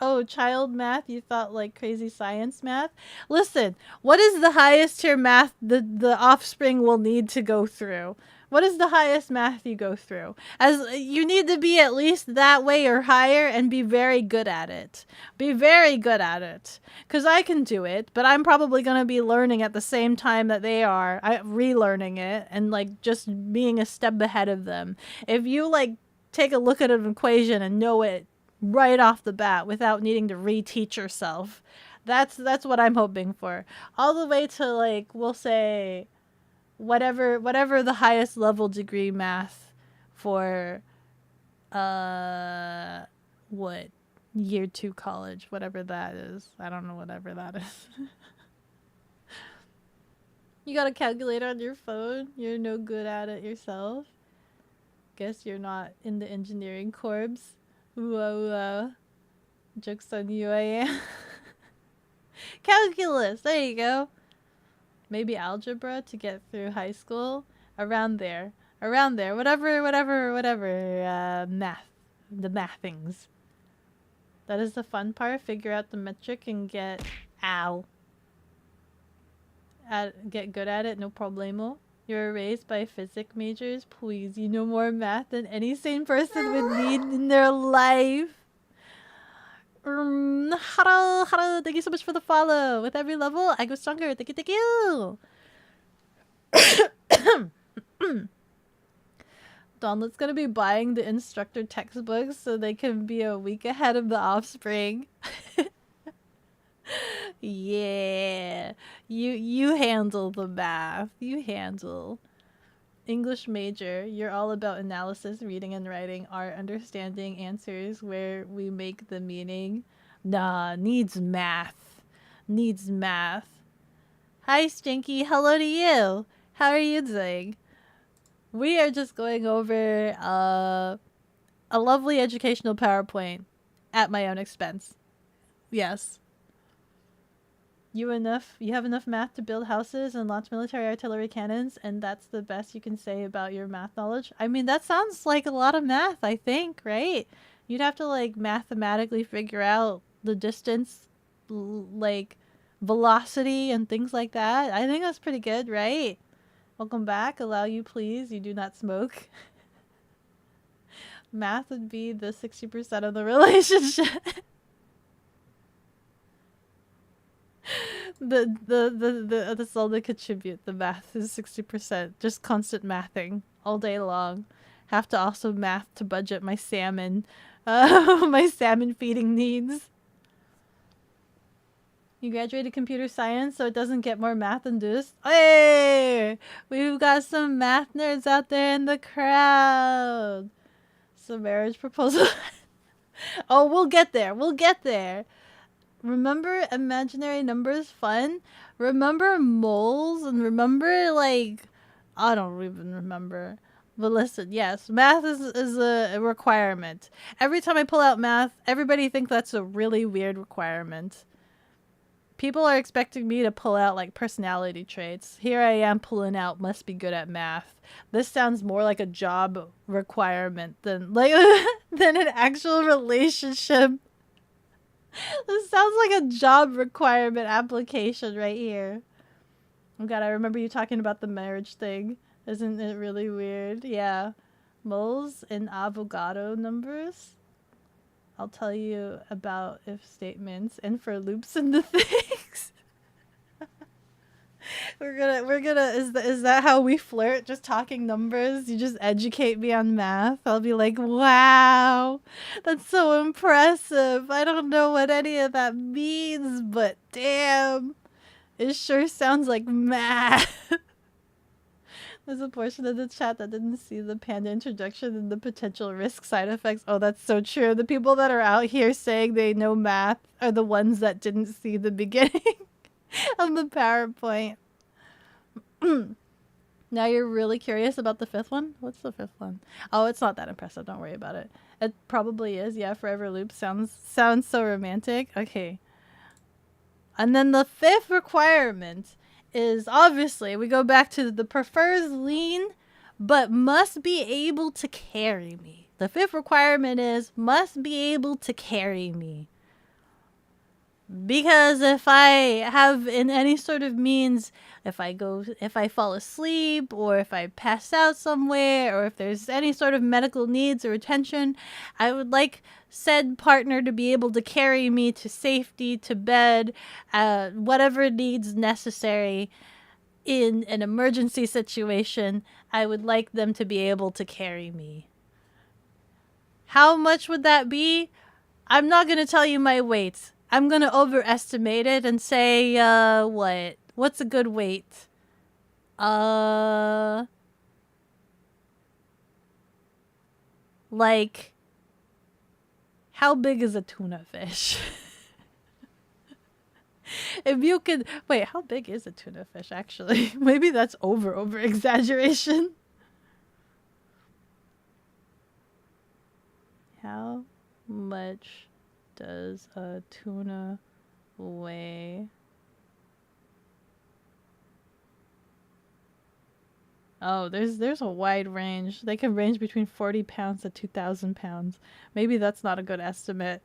Oh, child math? You thought like crazy science math? Listen, what is the highest tier math the offspring will need to go through? What is the highest math you go through? As you need to be at least that way or higher and be very good at it. Be very good at it. Because I can do it, but I'm probably going to be learning at the same time that they are. Relearning it and like just being a step ahead of them. If you like take a look at an equation and know it right off the bat without needing to reteach yourself. That's what I'm hoping for. All the way to like, we'll say whatever the highest level degree math for what, year 2 college, whatever that is. I don't know whatever that is. You got a calculator on your phone? You're no good at it yourself? Guess you're not in the engineering corps. Ooh. Joke's on you, I am. Calculus, there you go. Maybe algebra to get through high school. Around there. Whatever, math. The mathings. That is the fun part. Figure out the metric and get... Ow. Get good at it, no problemo. You're raised by physics majors. Please, you know more math than any sane person would need in their life. Haro, thank you so much for the follow. With every level, I go stronger. Thank you. Donlet's gonna be buying the instructor textbooks so they can be a week ahead of the offspring. Yeah, you handle the math. You handle. English major, you're all about analysis, reading and writing, art, understanding answers where we make the meaning. Nah, needs math. Needs math. Hi, Stinky. Hello to you. How are you doing? We are just going over a lovely educational PowerPoint at my own expense. Yes. You have enough math to build houses and launch military artillery cannons, and that's the best you can say about your math knowledge? I mean, that sounds like a lot of math, I think, right? You'd have to, like, mathematically figure out the distance, like, velocity and things like that. I think that's pretty good, right? Welcome back. Allow you, please. You do not smoke. Math would be the 60% of the relationship. That's all they contribute. The math is 60%. Just constant mathing all day long. Have to also math to budget my salmon. My salmon feeding needs. You graduated computer science, so it doesn't get more math induced. Hey! We've got some math nerds out there in the crowd. Some marriage proposal. Oh, we'll get there. We'll get there. Remember imaginary numbers fun? Remember moles? And remember, like, I don't even remember. But listen, yes, math is a requirement. Every time I pull out math, everybody thinks that's a really weird requirement. People are expecting me to pull out, like, personality traits. Here I am pulling out must be good at math. This sounds more like a job requirement than, like, than an actual relationship. This sounds like a job requirement application right here. Oh god, I remember you talking about the marriage thing. Isn't it really weird? Yeah. Moles and avocado numbers. I'll tell you about if statements and for loops and the things. we're gonna is that how we flirt? Just talking numbers? You just educate me on math? I'll be like, wow, that's so impressive. I don't know what any of that means, but damn, it sure sounds like math. There's a portion of the chat that didn't see the panda introduction and the potential risk side effects. Oh, that's so true. The people that are out here saying they know math are the ones that didn't see the beginning of the PowerPoint. Now you're really curious about the fifth one? What's the fifth one? Oh, it's not that impressive. Don't worry about it. It probably is. Yeah, Forever Loop sounds so romantic. Okay. And then the fifth requirement is obviously we go back to the prefers lean but must be able to carry me. The fifth requirement is must be able to carry me. Because if I have in any sort of means, if I fall asleep or if I pass out somewhere or if there's any sort of medical needs or attention, I would like said partner to be able to carry me to safety, to bed, whatever needs necessary in an emergency situation. I would like them to be able to carry me. How much would that be? I'm not gonna tell you my weight. I'm gonna overestimate it and say, what? What's a good weight? Like, how big is a tuna fish? If you could, wait, how big is a tuna fish actually? Maybe that's over exaggeration. How much does a tuna weigh? Oh, there's a wide range. They can range between 40 pounds to 2,000 pounds. Maybe that's not a good estimate.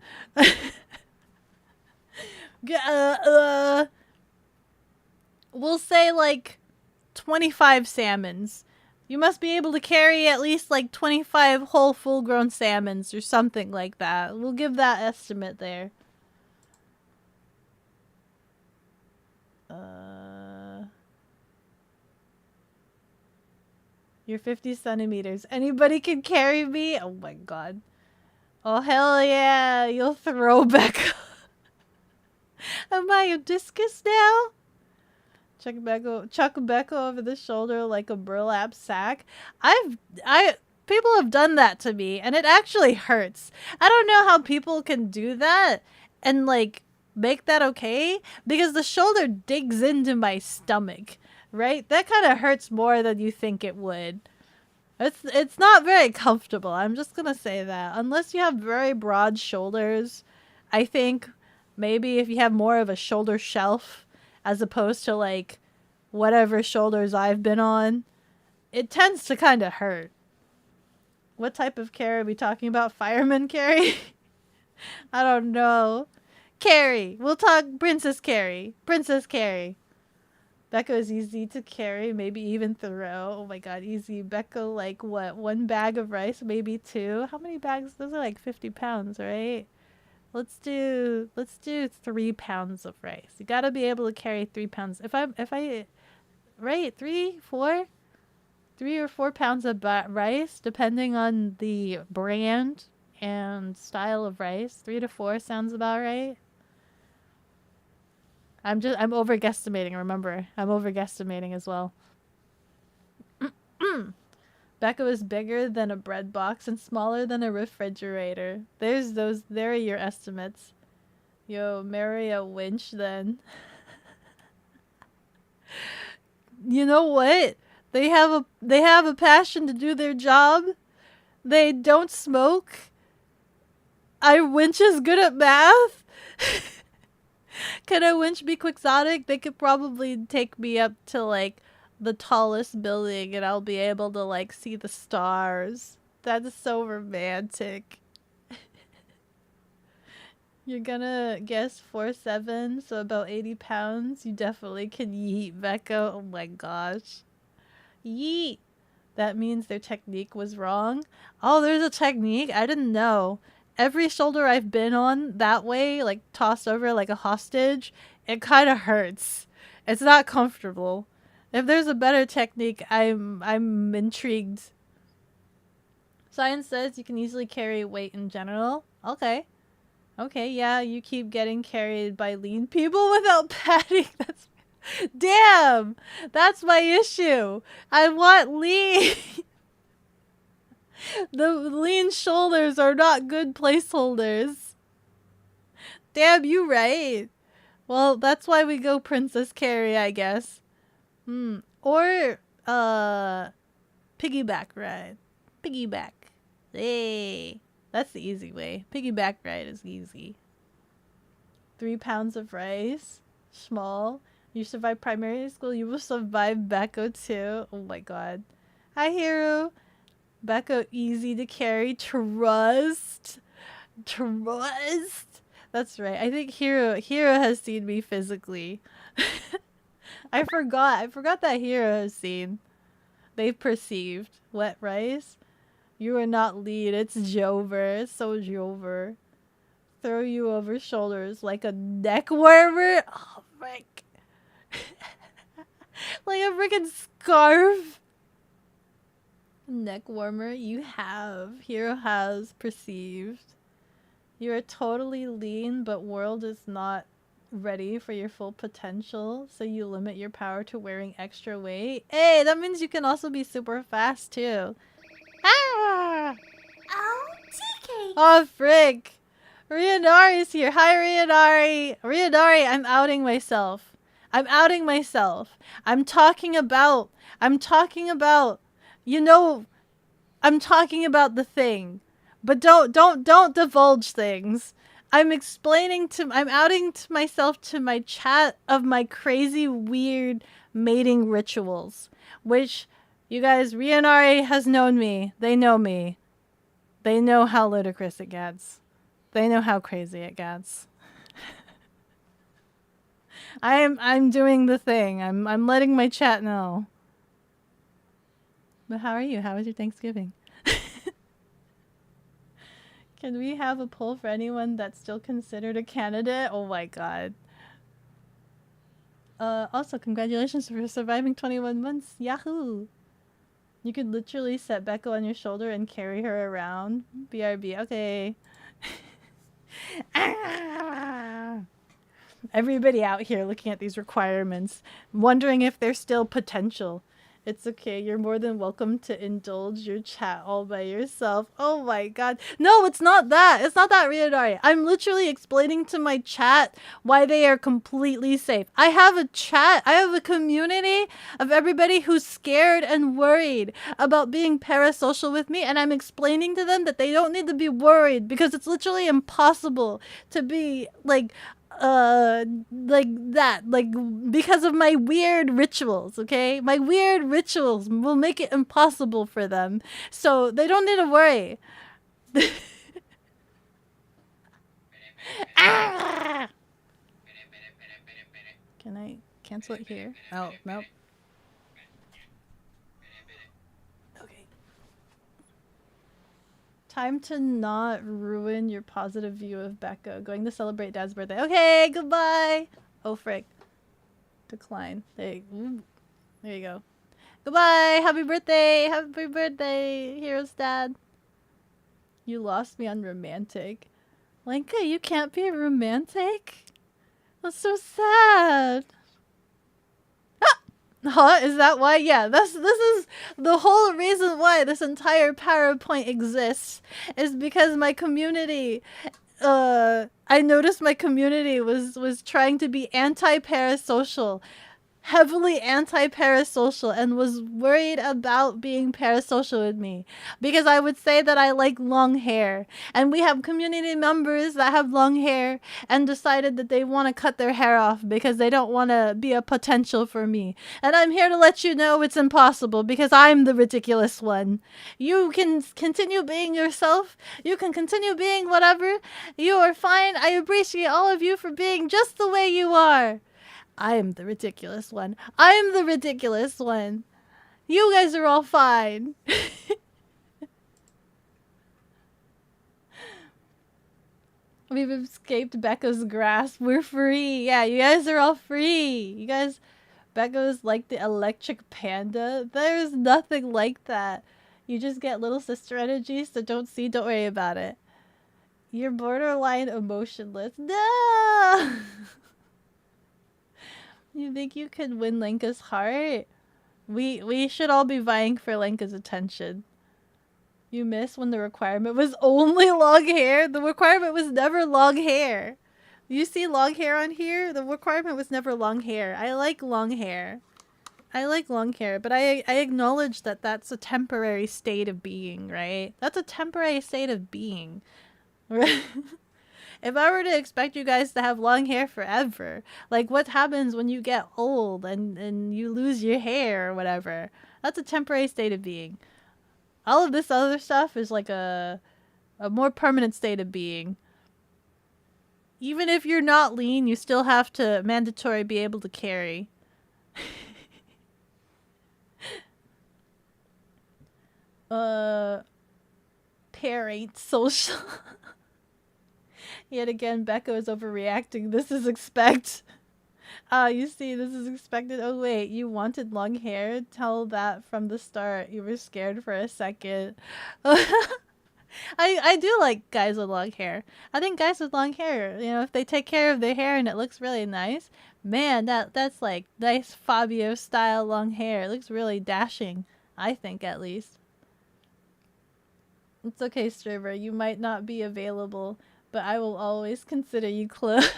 We'll say like 25 salmons. You must be able to carry at least like 25 whole full-grown salmons or something like that. We'll give that estimate there. You're 50 centimeters. Anybody can carry me? Oh my god. Oh hell yeah. You'll throw back. Am I a discus now? Chuck Becco over the shoulder like a burlap sack. People have done that to me and it actually hurts. I don't know how people can do that and like make that okay because the shoulder digs into my stomach, right? That kind of hurts more than you think it would. It's not very comfortable. I'm just going to say that. Unless you have very broad shoulders, I think maybe if you have more of a shoulder shelf as opposed to like whatever shoulders I've been on, it tends to kind of hurt. What type of carry are we talking about? Fireman carry? I don't know. Carry. We'll talk Princess Carry. Princess Carry. Becco is easy to carry, maybe even throw. Oh my god, easy. Becco, like what? 1 bag of rice, maybe 2. How many bags? Those are like 50 pounds, right? Let's do 3 pounds of rice. You gotta be able to carry 3 pounds. Right, 3 or 4 pounds of rice, depending on the brand and style of rice. 3 to 4 sounds about right. I'm overguesstimating, remember. I'm overguesstimating as well. Becco is bigger than a bread box and smaller than a refrigerator. There are your estimates. Yo, marry a winch then. You know what? They have a passion to do their job. They don't smoke. Our winch is good at math. Can a winch be quixotic? They could probably take me up to like the tallest building and I'll be able to like see the stars. That is so romantic. You're gonna guess 4'7", so about 80 pounds. You definitely can yeet, Becco. Oh my gosh. Yeet! That means their technique was wrong. Oh, there's a technique? I didn't know. Every shoulder I've been on that way, like tossed over like a hostage, it kind of hurts. It's not comfortable. If there's a better technique, I'm intrigued. Science says you can easily carry weight in general. Okay. Okay, yeah, you keep getting carried by lean people without padding. Damn! That's my issue. I want lean. The lean shoulders are not good placeholders. Damn, you right. Well, that's why we go Princess Carry, I guess. Or, piggyback ride. Piggyback. Hey. That's the easy way. Piggyback ride is easy. 3 pounds of rice. Small. You survived primary school, you will survive Becco too. Oh my god. Hi, Hero. Becco, easy to carry. Trust. That's right. I think Hero has seen me physically. I forgot that Hero has seen. They've perceived. Wet rice? You are not lead. It's Jover. It's so Jover. Throw you over shoulders like a neck warmer. Oh, frick. Like a freaking scarf. Neck warmer, you have. Hero has perceived. You are totally lean, but world is not ready for your full potential, so you limit your power to wearing extra weight. Hey, that means you can also be super fast too. Ah! Oh, TK. Oh, frick. Rianari's here. Hi, Rianari. Rianari, I'm outing myself. I'm outing myself. I'm talking about, you know, I'm talking about the thing. But don't divulge things. I'm outing to myself to my chat of my crazy, weird mating rituals. Which, you guys, Rianari has known me. They know me. They know how ludicrous it gets. They know how crazy it gets. I'm doing the thing. I'm letting my chat know. But how are you? How was your Thanksgiving? Can we have a poll for anyone that's still considered a candidate? Oh my god. Also, congratulations for surviving 21 months. Yahoo! You could literally set Becco on your shoulder and carry her around. BRB. Okay. Everybody out here looking at these requirements, wondering if there's still potential. It's okay. You're more than welcome to indulge your chat all by yourself. Oh my god. No, it's not that. It's not that, Riodari. I'm literally explaining to my chat why they are completely safe. I have a chat. I have a community of everybody who's scared and worried about being parasocial with me, and I'm explaining to them that they don't need to be worried because it's literally impossible to be like that, like, because of my weird rituals. Okay, my weird rituals will make it impossible for them, so they don't need to worry. Ah! Can I cancel it here? Oh, nope. Okay. Time to not ruin your positive view of Becca. Going to celebrate Dad's birthday. Okay, goodbye. Oh, frick. Decline. There you go. Goodbye. Happy birthday. Happy birthday, Hero's Dad. You lost me on romantic. Lenka, you can't be romantic? That's so sad. Huh? Is that why? Yeah, this is the whole reason why this entire PowerPoint exists, is because my community, I noticed my community was trying to be anti-parasocial, heavily anti-parasocial, and was worried about being parasocial with me because I would say that I like long hair, and we have community members that have long hair and decided that they want to cut their hair off because they don't want to be a potential for me. And I'm here to let you know it's impossible because I'm the ridiculous one. You can continue being yourself. You can continue being whatever. You are fine. I appreciate all of you for being just the way you are. I am the ridiculous one. I am the ridiculous one. You guys are all fine. We've escaped Becca's grasp. We're free. Yeah, you guys are all free. You guys, Becca's like the electric panda. There's nothing like that. You just get little sister energies, so don't worry about it. You're borderline emotionless. No! You think you could win Lenka's heart? We should all be vying for Lenka's attention. You miss when the requirement was only long hair? The requirement was never long hair. You see long hair on here? The requirement was never long hair. I like long hair. I like long hair, but I acknowledge that that's a temporary state of being, right? That's a temporary state of being. If I were to expect you guys to have long hair forever, like what happens when you get old and you lose your hair or whatever, that's a temporary state of being. All of this other stuff is like a more permanent state of being. Even if you're not lean, you still have to mandatory be able to carry. Pair ain't social. Yet again, Becca is overreacting. This is expect. You see, this is expected. Oh wait, you wanted long hair? Tell that from the start. You were scared for a second. I do like guys with long hair. I think guys with long hair, you know, if they take care of their hair and it looks really nice, man, that's like nice Fabio style long hair. It looks really dashing, I think at least. It's okay, Striver. You might not be available, but I will always consider you close.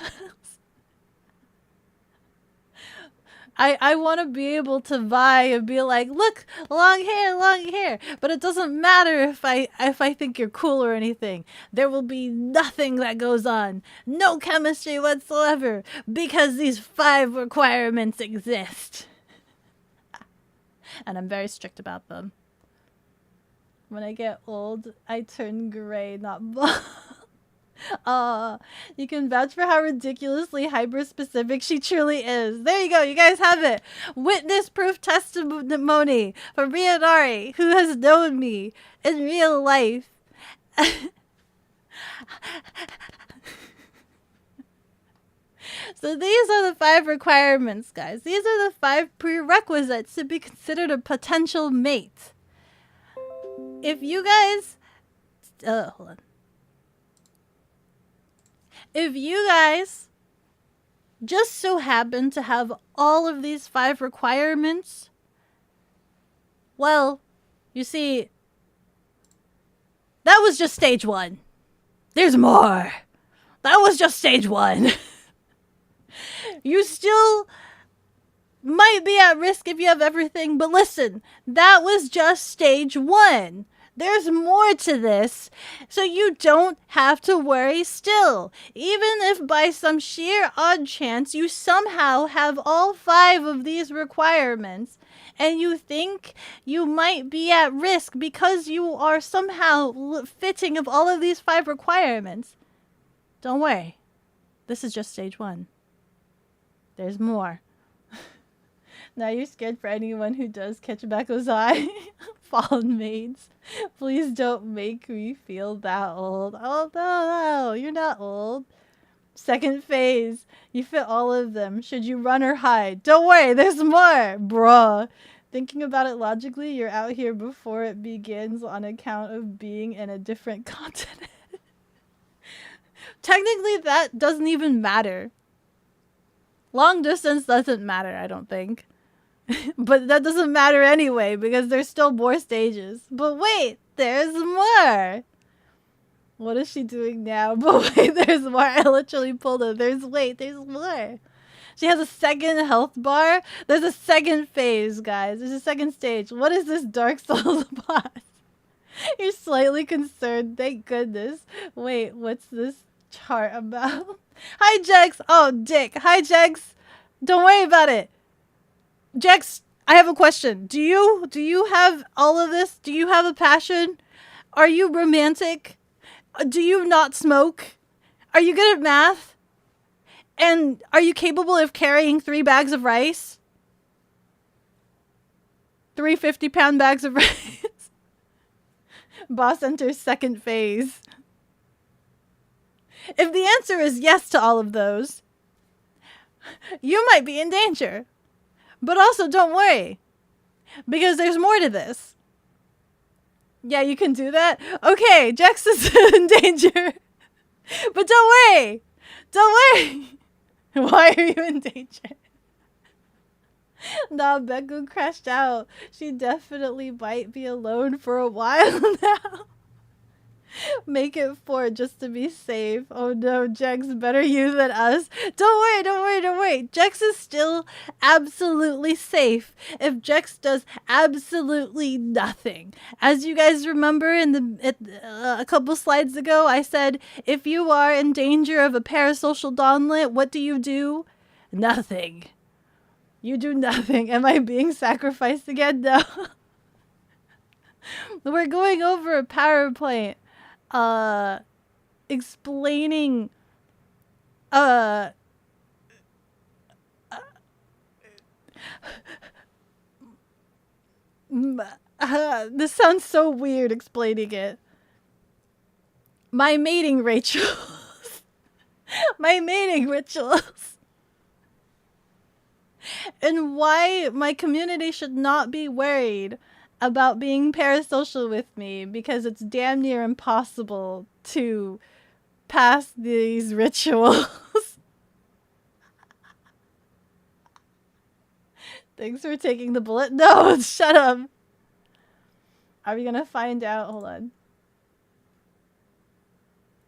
I want to be able to vie and be like, look, long hair. But it doesn't matter if I think you're cool or anything. There will be nothing that goes on. No chemistry whatsoever because these 5 requirements exist. And I'm very strict about them. When I get old, I turn gray, not bald. You can vouch for how ridiculously hyper-specific she truly is. There you go, you guys have it. Witness proof testimony from Rianari, who has known me in real life. So these are the 5 requirements, guys. These are the 5 prerequisites to be considered a potential mate. If you guys... hold on. If you guys just so happen to have all of these 5 requirements, well, you see, that was just stage 1. There's more. That was just stage 1. You still might be at risk if you have everything, but listen, that was just stage 1. There's more to this, so you don't have to worry still. Even if by some sheer odd chance you somehow have all 5 of these requirements, and you think you might be at risk because you are somehow fitting of all of these 5 requirements, don't worry. This is just stage 1. There's more. Now you're scared for anyone who does catch Becco's eye. Fallen maids. Please don't make me feel that old. Oh, no, you're not old. Second phase. You fit all of them. Should you run or hide? Don't worry, there's more. Bruh. Thinking about it logically, you're out here before it begins on account of being in a different continent. Technically, that doesn't even matter. Long distance doesn't matter, I don't think. But that doesn't matter anyway, because there's still more stages. But wait, there's more! What is she doing now? But wait, there's more. I literally pulled it. There's more. She has a second health bar. There's a second phase, guys. There's a second stage. What is this Dark Souls boss? You're slightly concerned. Thank goodness. Wait, what's this chart about? Hi, Jex. Oh, Dick. Hi, Jex. Don't worry about it. Jex, I have a question. Do you have all of this? Do you have a passion? Are you romantic? Do you not smoke? Are you good at math? And are you capable of carrying 3 bags of rice? 3 50-pound bags of rice. Boss enters second phase. If the answer is yes to all of those, you might be in danger. But also, don't worry, because there's more to this. Yeah, you can do that? Okay, Jax is in danger. But don't worry. Don't worry. Why are you in danger? Nah, Becco crashed out. She definitely might be alone for a while now. Make it 4 just to be safe. Oh no, Jex, better you than us. Don't worry. Jex is still absolutely safe if Jex does absolutely nothing. As you guys remember a couple slides ago, I said, if you are in danger of a parasocial Donlet, what do? Nothing. You do nothing. Am I being sacrificed again? No. We're going over a PowerPoint. Explaining this sounds so weird explaining it. My mating rituals. My mating rituals. and why my community should not be worried about being parasocial with me, because it's damn near impossible to pass these rituals. Thanks for taking the bullet. No, shut up. Are we gonna find out? Hold on.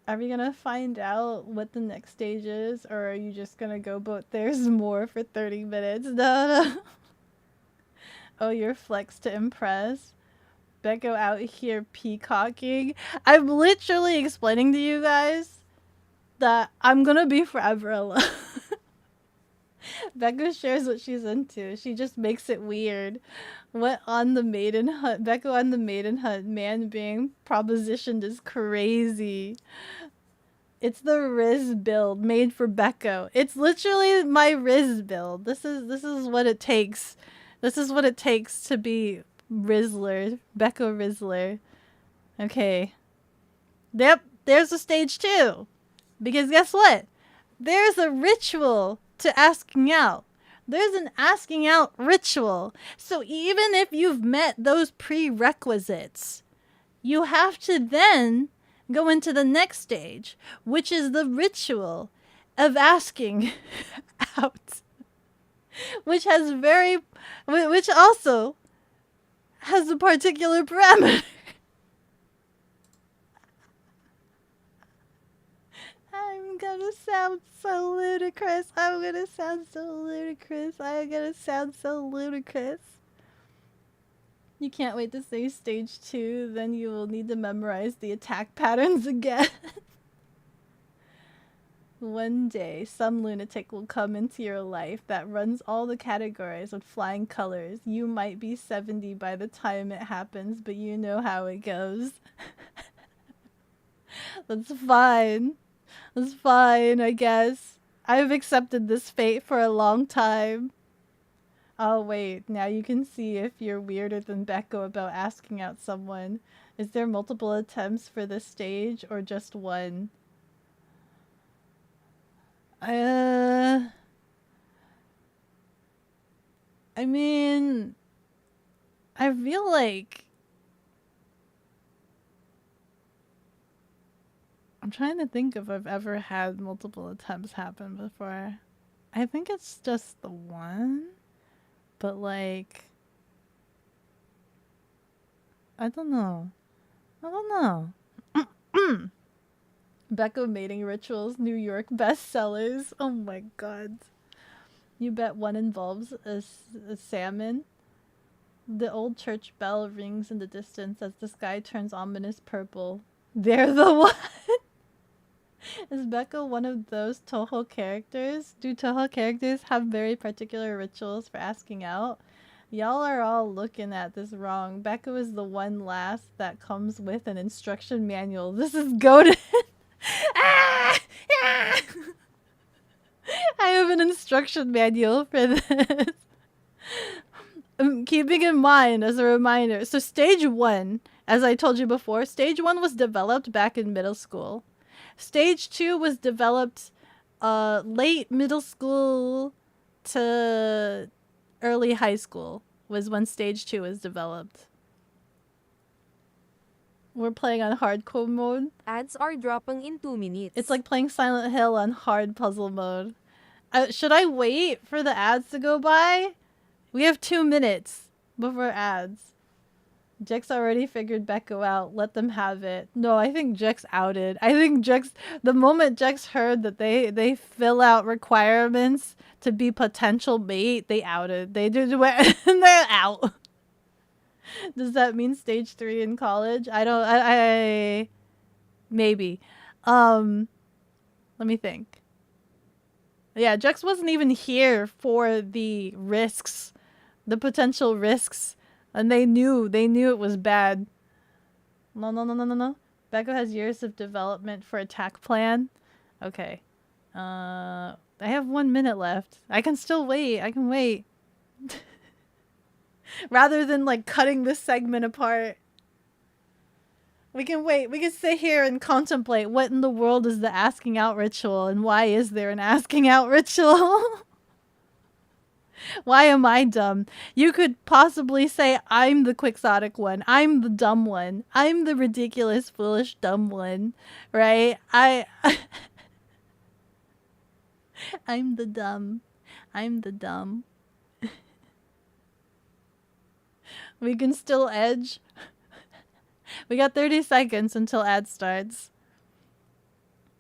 Are we gonna find out what the next stage is, or are you just gonna go, but there's more for 30 minutes? No. Oh, you're flex to impress. Becco out here peacocking. I'm literally explaining to you guys that I'm gonna be forever alone. Becco shares what she's into. She just makes it weird. What on the maiden hunt? Becco on the maiden hunt. Man being propositioned is crazy. It's the Riz build made for Becco. It's literally my Riz build. This is what it takes. This is what it takes to be Rizzler. Becco Rizzler. Okay. Yep, there's a stage 2. Because guess what? There's a ritual to asking out. There's an asking out ritual. So even if you've met those prerequisites, you have to then go into the next stage, which is the ritual of asking out. Which also has a particular parameter. I'm gonna sound so ludicrous. I'm gonna sound so ludicrous. You can't wait to say stage 2, then you will need to memorize the attack patterns again. One day, some lunatic will come into your life that runs all the categories with flying colors. You might be 70 by the time it happens, but you know how it goes. That's fine. That's fine, I guess. I've accepted this fate for a long time. Oh wait, now you can see if you're weirder than Becco about asking out someone. Is there multiple attempts for this stage or just one? I mean, I feel like I'm trying to think if I've ever had multiple attempts happen before. I think it's just the one. But like, I don't know. Becco mating rituals, New York bestsellers. Oh my god. You bet one involves a salmon. The old church bell rings in the distance as the sky turns ominous purple. They're the one. Is Becco one of those Toho characters? Do Toho characters have very particular rituals for asking out? Y'all are all looking at this wrong. Becco is the one last that comes with an instruction manual. This is goated. Ah! Ah! I have an instruction manual for this. Keeping in mind as a reminder. So stage 1, as I told you before, stage 1 was developed back in middle school. Stage 2 was developed late middle school to early high school was when stage 2 was developed. We're playing on hardcore mode. Ads are dropping in 2 minutes. It's like playing Silent Hill on hard puzzle mode. Should I wait for the ads to go by? We have 2 minutes before ads. Jex already figured Becco out. Let them have it. No, I think Jex outed. I think Jex, the moment Jex heard that they fill out requirements to be potential mate, they outed. They did and they're out. Does that mean stage 3 in college? I maybe. Let me think. Yeah, Jex wasn't even here for the risks, the potential risks. And they knew it was bad. No. Becco has years of development for attack plan. Okay. I have 1 minute left. I can still wait. I can wait. Rather than like cutting this segment apart. We can wait. We can sit here and contemplate what in the world is the asking out ritual and why is there an asking out ritual? Why am I dumb? You could possibly say I'm the quixotic one. I'm the dumb one. I'm the ridiculous, foolish, dumb one, right? I'm the dumb. I'm the dumb. We can still edge. We got 30 seconds until ad starts.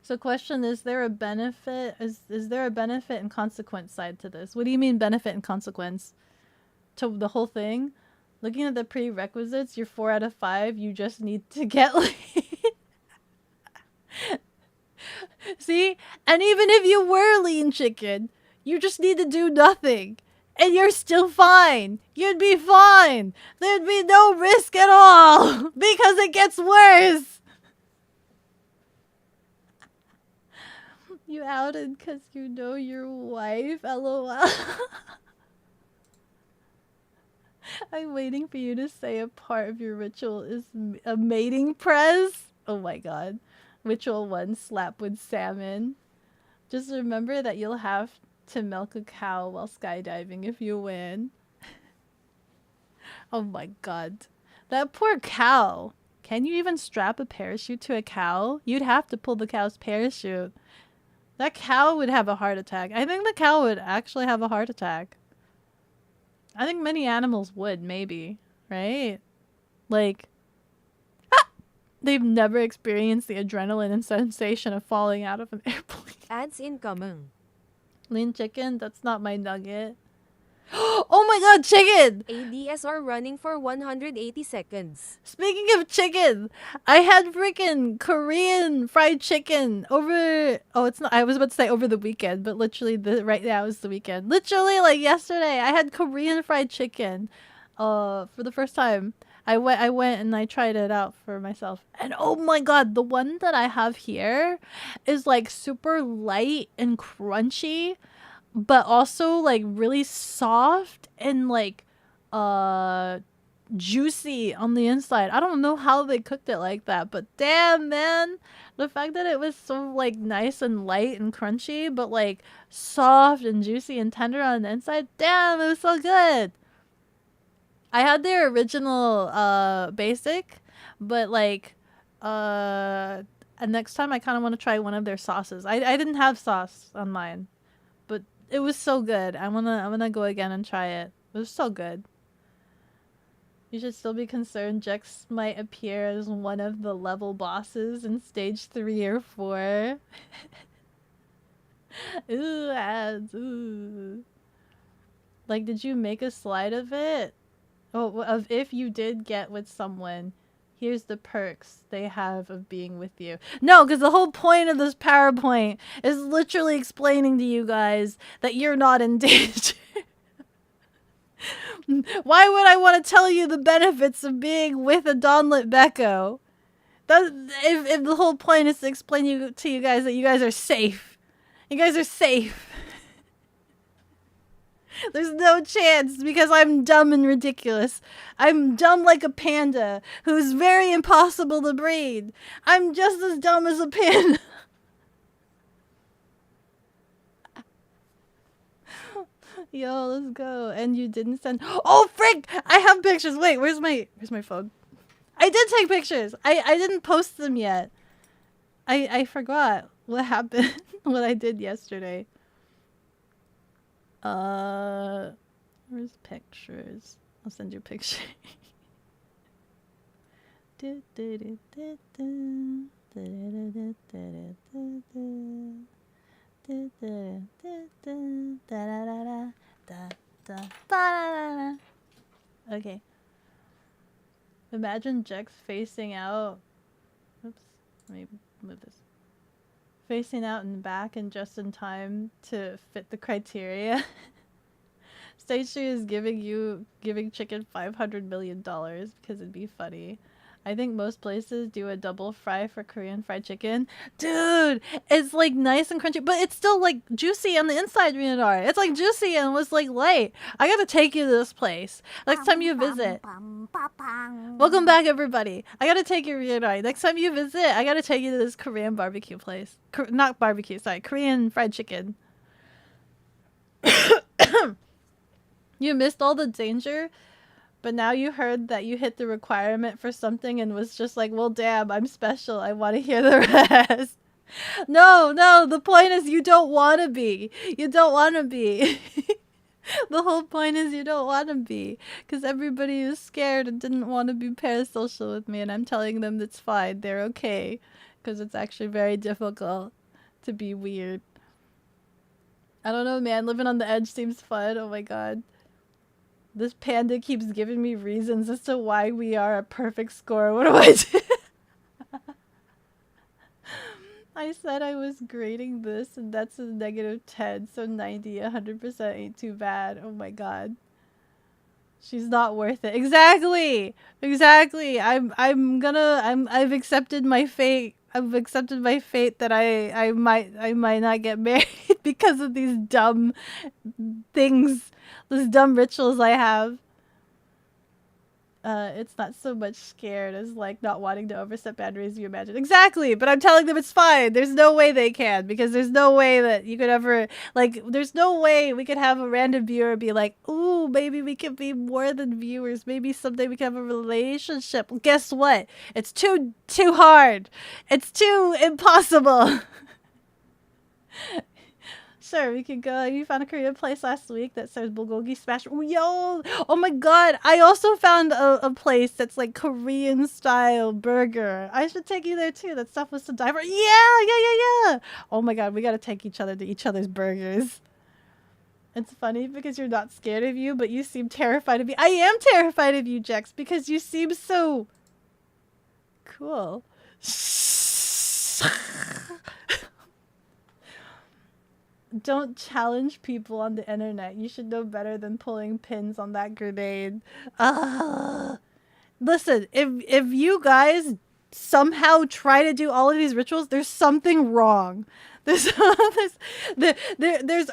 So question, is there a benefit? Is there a benefit and consequence side to this? What do you mean benefit and consequence? To the whole thing? Looking at the prerequisites, you're 4 out of 5. You just need to get laid. See? And even if you were lean chicken, you just need to do nothing. And you're still fine. You'd be fine. There'd be no risk at all. Because it gets worse. You outed because you know your wife. LOL. I'm waiting for you to say a part of your ritual is a mating press. Oh my god. Ritual 1, slap with salmon. Just remember that you'll have to milk a cow while skydiving if you win. Oh my god. That poor cow. Can you even strap a parachute to a cow? You'd have to pull the cow's parachute. That cow would have a heart attack. I think the cow would actually have a heart attack. I think many animals would, maybe. Right? Like, they've never experienced the adrenaline and sensation of falling out of an airplane. Ads incoming. Lean chicken? That's not my nugget. Oh my god, chicken! ADSR running for 180 seconds. Speaking of chicken, I had freaking Korean fried chicken over... Oh, it's not... I was about to say over the weekend, but literally right now is the weekend. Literally, like yesterday, I had Korean fried chicken for the first time. I went and I tried it out for myself. And oh my god, the one that I have here is like super light and crunchy, but also like really soft and like juicy on the inside. I don't know how they cooked it like that, but damn, man, the fact that it was so like nice and light and crunchy, but like soft and juicy and tender on the inside, damn, it was so good. I had their original basic, but like and next time I kind of want to try one of their sauces. I didn't have sauce on mine, but it was so good. I'm gonna go again and try it. It was so good. You should still be concerned Jex might appear as one of the level bosses in stage 3 or 4. Ooh, ads, ooh. Like, did you make a slide of it? Oh, of if you did get with someone, here's the perks they have of being with you. No, because the whole point of this PowerPoint is literally explaining to you guys that you're not in danger. Why would I want to tell you the benefits of being with a Donlet Beko? If the whole point is to explain to you guys that you guys are safe. You guys are safe. There's no chance because I'm dumb and ridiculous. I'm dumb like a panda who's very impossible to breed. I'm just as dumb as a panda. Yo, let's go. And you didn't send... Oh, frick! I have pictures. Wait, where's my phone? I did take pictures. I didn't post them yet. I forgot what happened, what I did yesterday. Where's pictures? I'll send you a picture. Okay. Imagine Jex facing out. Oops. Let me move this. Facing out and back and just in time to fit the criteria. Stage 3 is giving chicken $500 million because it'd be funny. I think most places do a double fry for Korean fried chicken. Dude, it's like nice and crunchy, but it's still like juicy on the inside, Rionadar. It's like juicy and was like light. I gotta take you to this place next time you visit. Welcome back, everybody. I gotta take you, Rionadar. Next time you visit, I gotta take you to this Korean barbecue place. Not barbecue, sorry, Korean fried chicken. You missed all the danger, but now you heard that you hit the requirement for something and was just like, well, damn, I'm special. I want to hear the rest. No, the point is you don't want to be. You don't want to be. The whole point is you don't want to be. Because everybody is scared and didn't want to be parasocial with me. And I'm telling them that's fine. They're okay. Because it's actually very difficult to be weird. I don't know, man. Living on the edge seems fun. Oh my god. This panda keeps giving me reasons as to why we are a perfect score. What do I do? I said I was grading this, and that's a -10, so 90, 100% ain't too bad. Oh my god. She's not worth it. Exactly! Exactly! I've accepted my fate. I've accepted my fate that I might not get married because of these dumb things. These dumb rituals I have. It's not so much scared as like not wanting to overstep boundaries you imagine. Exactly, but I'm telling them it's fine. There's no way they can, because there's no way that you could ever, like, there's no way we could have a random viewer be like, ooh, maybe we could be more than viewers. Maybe someday we can have a relationship. Well, guess what? It's too hard. It's too impossible. Sure, we could go. You found a Korean place last week that serves bulgogi smash. Ooh, yo! Oh my god! I also found a place that's like Korean style burger. I should take you there too. That stuff was to die for. Yeah! Oh my god, we gotta take each other to each other's burgers. It's funny because you're not scared of you, but you seem terrified of me. I am terrified of you, Jex, because you seem so cool. Don't challenge people on the internet. You should know better than pulling pins on that grenade. Listen, if you guys somehow try to do all of these rituals, there's something wrong. There's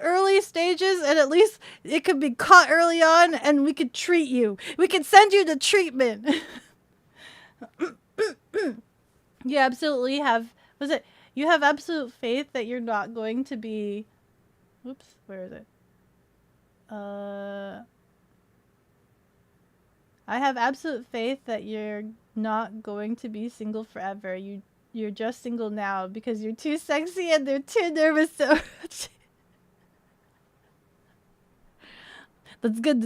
early stages, and at least it could be caught early on, and we could treat you. We could send you to treatment. You absolutely have... Was it... You have absolute faith that you're not going to be... Whoops, where is it? I have absolute faith that you're not going to be single forever. You're just single now because you're too sexy and they're too nervous to... That's good.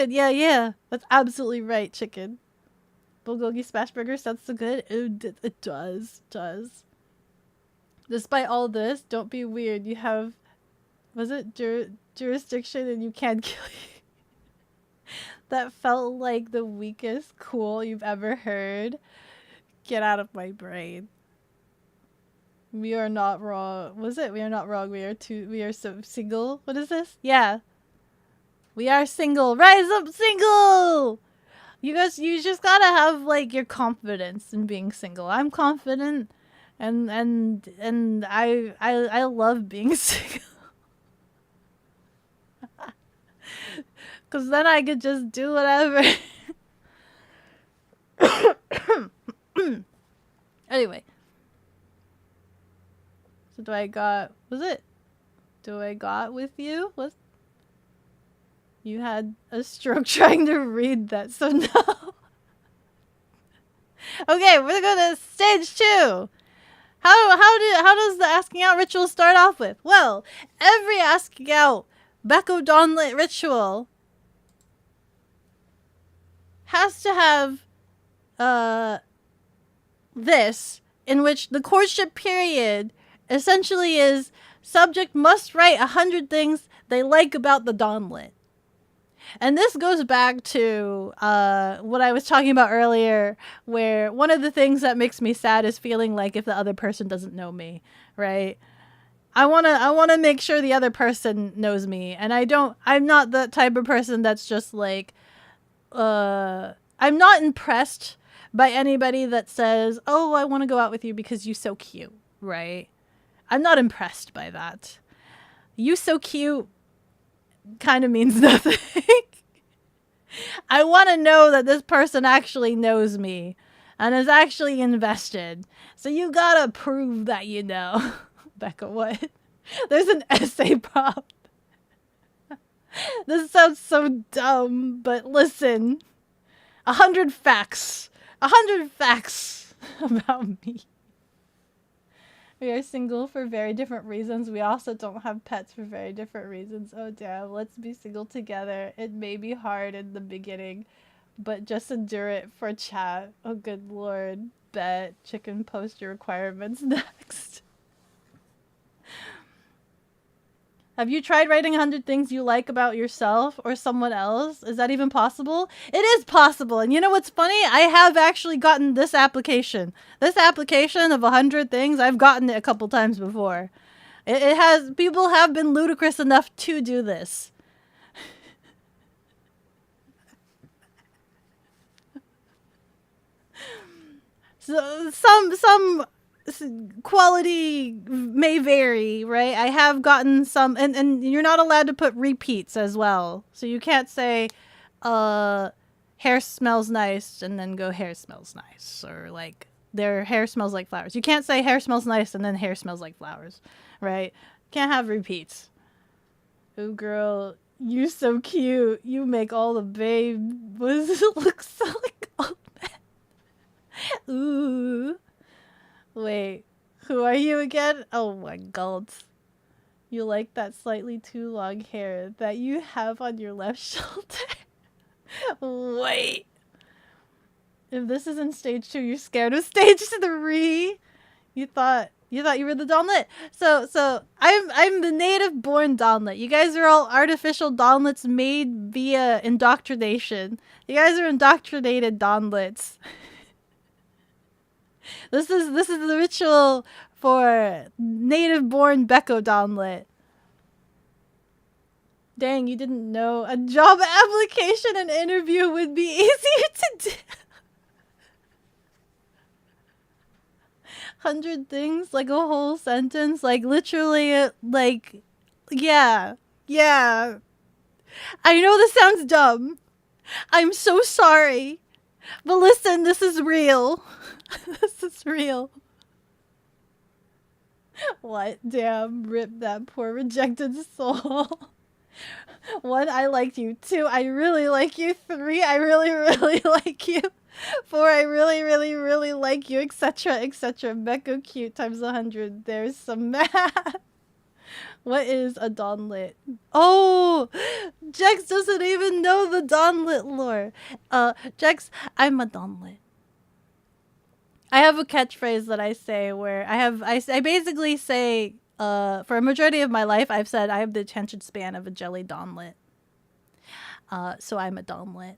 Yeah. That's absolutely right, chicken. Bulgogi smash burger sounds so good. It does. Despite all this, don't be weird. You have, was it jurisdiction and you can't kill you? That felt like the weakest cool you've ever heard. Get out of my brain. We are not wrong. Was it? We are not wrong. We are so single. What is this? Yeah. We are single. Rise up, single! You guys, you just gotta have like your confidence in being single. I'm confident. And I love being single. Cause then I could just do whatever. Anyway. So do I got with you? You had a stroke trying to read that, so no. Okay, we're gonna go to stage 2. How does the asking out ritual start off with? Well, every asking out Donlet ritual has to have this, in which the courtship period essentially is subject must write 100 things they like about the Donlet. And this goes back to what I was talking about earlier, where one of the things that makes me sad is feeling like if the other person doesn't know me, right? I wanna make sure the other person knows me, and I'm not the type of person that's just like, I'm not impressed by anybody that says, oh, I want to go out with you because you're so cute, right? I'm not impressed by that. You so cute kind of means nothing. I want to know that this person actually knows me and is actually invested. So you gotta prove that you know. Becca, what? There's an essay prompt. This sounds so dumb, but listen. 100 facts. 100 facts about me. We are single for very different reasons. We also don't have pets for very different reasons. Oh damn, let's be single together. It may be hard in the beginning, but just endure it for chat. Oh good lord. Bet. Chicken, post your requirements next. Have you tried writing 100 things you like about yourself or someone else? Is that even possible? It is possible. And you know what's funny? I have actually gotten this application. This application of 100 things, I've gotten it a couple times before. It has, people have been ludicrous enough to do this. So some quality may vary, right? I have gotten some, and you're not allowed to put repeats as well. So you can't say, hair smells nice and then go hair smells nice, or like their hair smells like flowers. You can't say hair smells nice and then hair smells like flowers, right? Can't have repeats. Ooh, girl, you so cute. You make all the babes look so like old men. Ooh. Wait, who are you again? Oh my god. You like that slightly too long hair that you have on your left shoulder? Wait. If this isn't stage 2, you're scared of stage 3. You thought you were the Donlet. So I'm the native born Donlet. You guys are all artificial Donlets made via indoctrination. You guys are indoctrinated Donlets. This is the ritual for native-born Beko Donlet. Dang, you didn't know a job application and interview would be easier to do. 100 things, like a whole sentence, like literally, like, yeah. I know this sounds dumb. I'm so sorry. But listen, this is real. This is real. What? Damn, rip that poor rejected soul. 1, I liked you. 2, I really like you. 3, I really, really like you. 4, I really, really, really like you, etc., etc. Beko cute times 100. There's some math. What is a Donlet? Oh, Jex doesn't even know the Donlet lore. Jex, I'm a Donlet. I have a catchphrase that I say where I basically say, for a majority of my life, I've said I have the attention span of a jelly Donlet. So I'm a Donlet.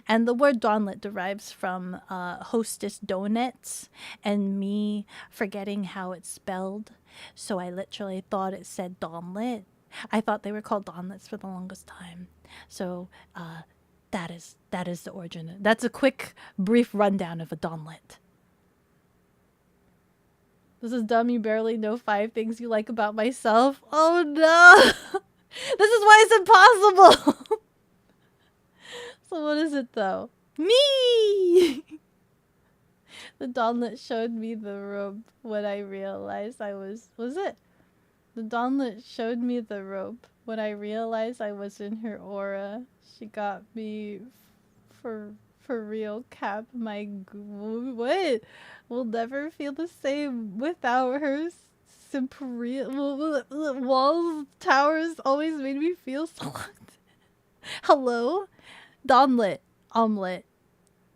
And the word Donlet derives from hostess Donlettes and me forgetting how it's spelled. So I literally thought it said Donlet. I thought they were called Donlets for the longest time. So that is the origin. That's a quick, brief rundown of a Donlet. This is dumb. You barely know 5 things you like about myself. Oh no! This is why it's impossible! So what is it though? Me! The Donlet showed me the rope when I realized I was it? The Donlet showed me the rope when I realized I was in her aura. She got me for real, Cap. My what? We'll never feel the same without her. Walls, towers always made me feel so. Hello, Donlet, omelet.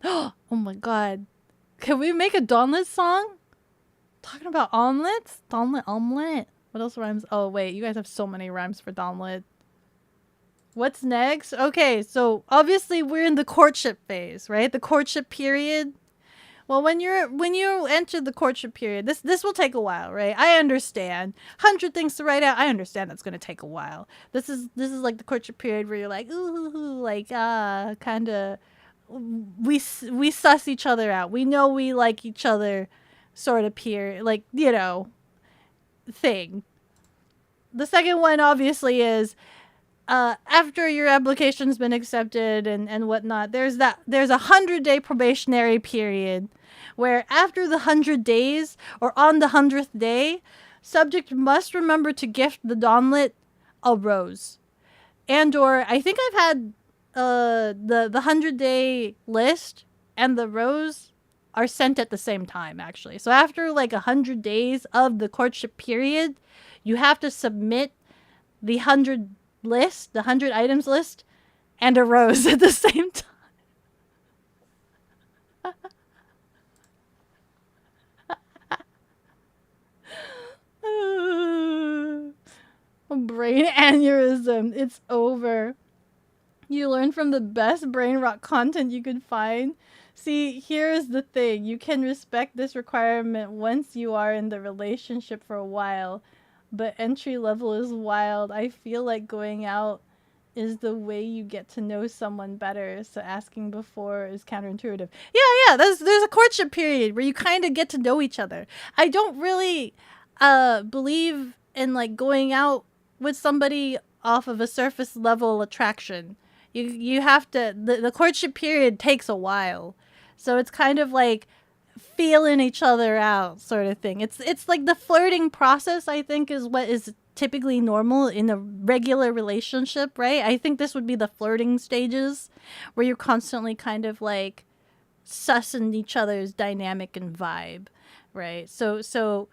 Oh my god, can we make a Donlet song? Talking about omelets, Donlet omelet. What else rhymes? Oh wait, you guys have so many rhymes for Donlet. What's next? Okay, so obviously we're in the courtship phase, right? The courtship period. Well, when you enter the courtship period, this will take a while, right? I understand. 100 things to write out. I understand that's gonna take a while. This is like the courtship period where you're like, ooh, like kind of, we suss each other out. We know we like each other, sort of period, like, you know, thing. The second one obviously is after your application's been accepted and whatnot, there's a 100-day probationary period where after the 100 days or on the 100th day, subject must remember to gift the Donlet a rose. or I think I've had the 100-day list and the rose are sent at the same time, actually. So after like 100 days of the courtship period, you have to submit the 100 list, the 100 items list, and a rose at the same time. Brain aneurysm. It's over. You learn from the best brain rot content you could find. See, here's the thing. You can respect this requirement once you are in the relationship for a while. But entry level is wild. I feel like going out is the way you get to know someone better. So asking before is counterintuitive. Yeah. There's a courtship period where you kind of get to know each other. I don't really believe in like going out with somebody off of a surface level attraction. You have to, the courtship period takes a while. So it's kind of like feeling each other out sort of thing. It's like the flirting process, I think, is what is typically normal in a regular relationship, right? I think this would be the flirting stages where you're constantly kind of like sussing each other's dynamic and vibe, right? So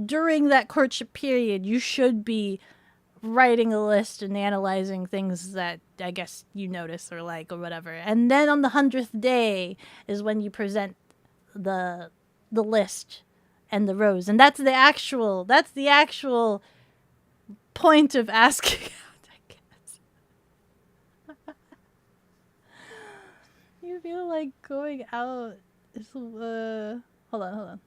during that courtship period, you should be writing a list and analyzing things that I guess you notice or like or whatever. And then on the 100th day is when you present the list and the rose. And that's the actual point of asking out, I guess. You feel like going out is hold on.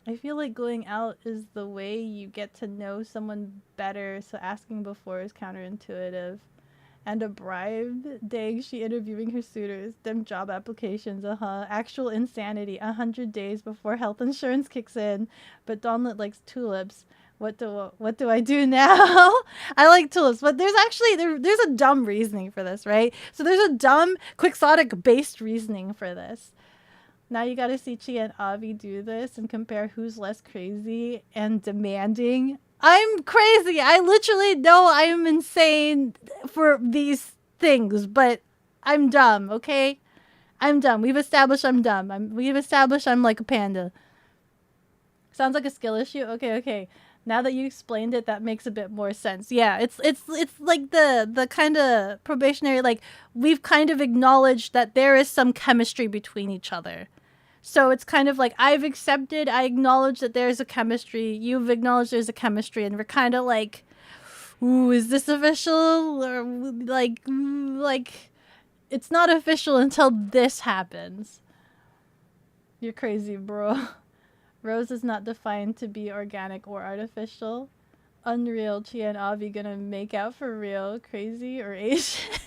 I feel like going out is the way you get to know someone better, so asking before is counterintuitive. And a bribe? Dang, she interviewing her suitors. Them job applications, Actual insanity. 100 days before health insurance kicks in. But Donlet likes tulips. What do I do now? I like tulips, but there's actually there's a dumb reasoning for this, right? So there's a dumb quixotic based reasoning for this. Now you gotta see Chi and Avi do this and compare who's less crazy and demanding. I'm crazy. I literally know I am insane for these things, but I'm dumb, okay? I'm dumb. We've established I'm dumb. We've established I'm like a panda. Sounds like a skill issue? Okay. Now that you explained it, that makes a bit more sense. Yeah, it's like the kind of probationary, like, we've kind of acknowledged that there is some chemistry between each other. So it's kind of like, I acknowledge that there's a chemistry, you've acknowledged there's a chemistry, and we're kind of like, ooh, is this official? Or like, it's not official until this happens. You're crazy, bro. Rose is not defined to be organic or artificial. Unreal. Chi and Avi gonna make out for real. Crazy or Asian?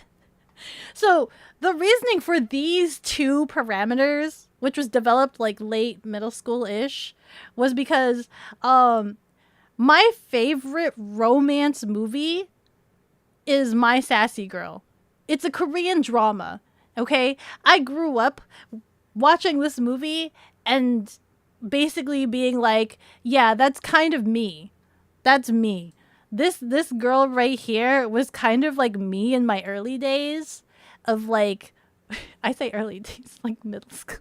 So the reasoning for these two parameters, which was developed like late middle school-ish, was because my favorite romance movie is My Sassy Girl. It's a Korean drama, okay? I grew up watching this movie and basically being like, yeah, that's kind of me. That's me. This girl right here was kind of like me in my early days of like, I say early days, like middle school.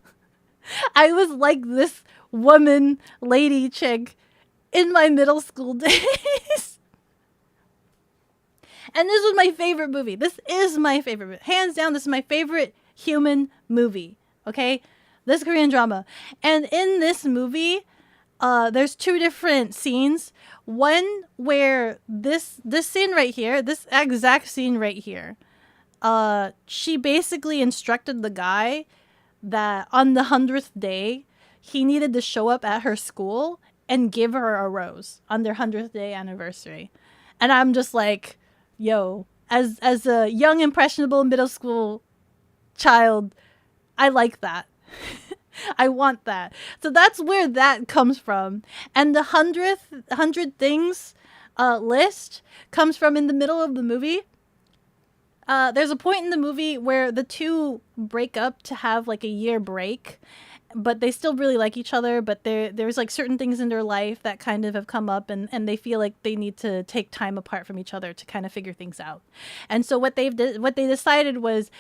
I was like this woman, lady chick in my middle school days. And this was my favorite movie. This is my favorite. Hands down, this is my favorite human movie. Okay? This Korean drama. And in this movie, there's two different scenes. One where this scene right here, this exact scene right here, she basically instructed the guy that on the 100th day, he needed to show up at her school and give her a rose on their 100th day anniversary. And I'm just like, yo, as a young, impressionable middle school child, I like that. I want that. So that's where that comes from. And the 100 things list comes from in the middle of the movie. There's a point in the movie where the two break up to have like a year break. but they still really like each other, but there's like certain things in their life that kind of have come up, and they feel like they need to take time apart from each other to kind of figure things out. And so what they decided was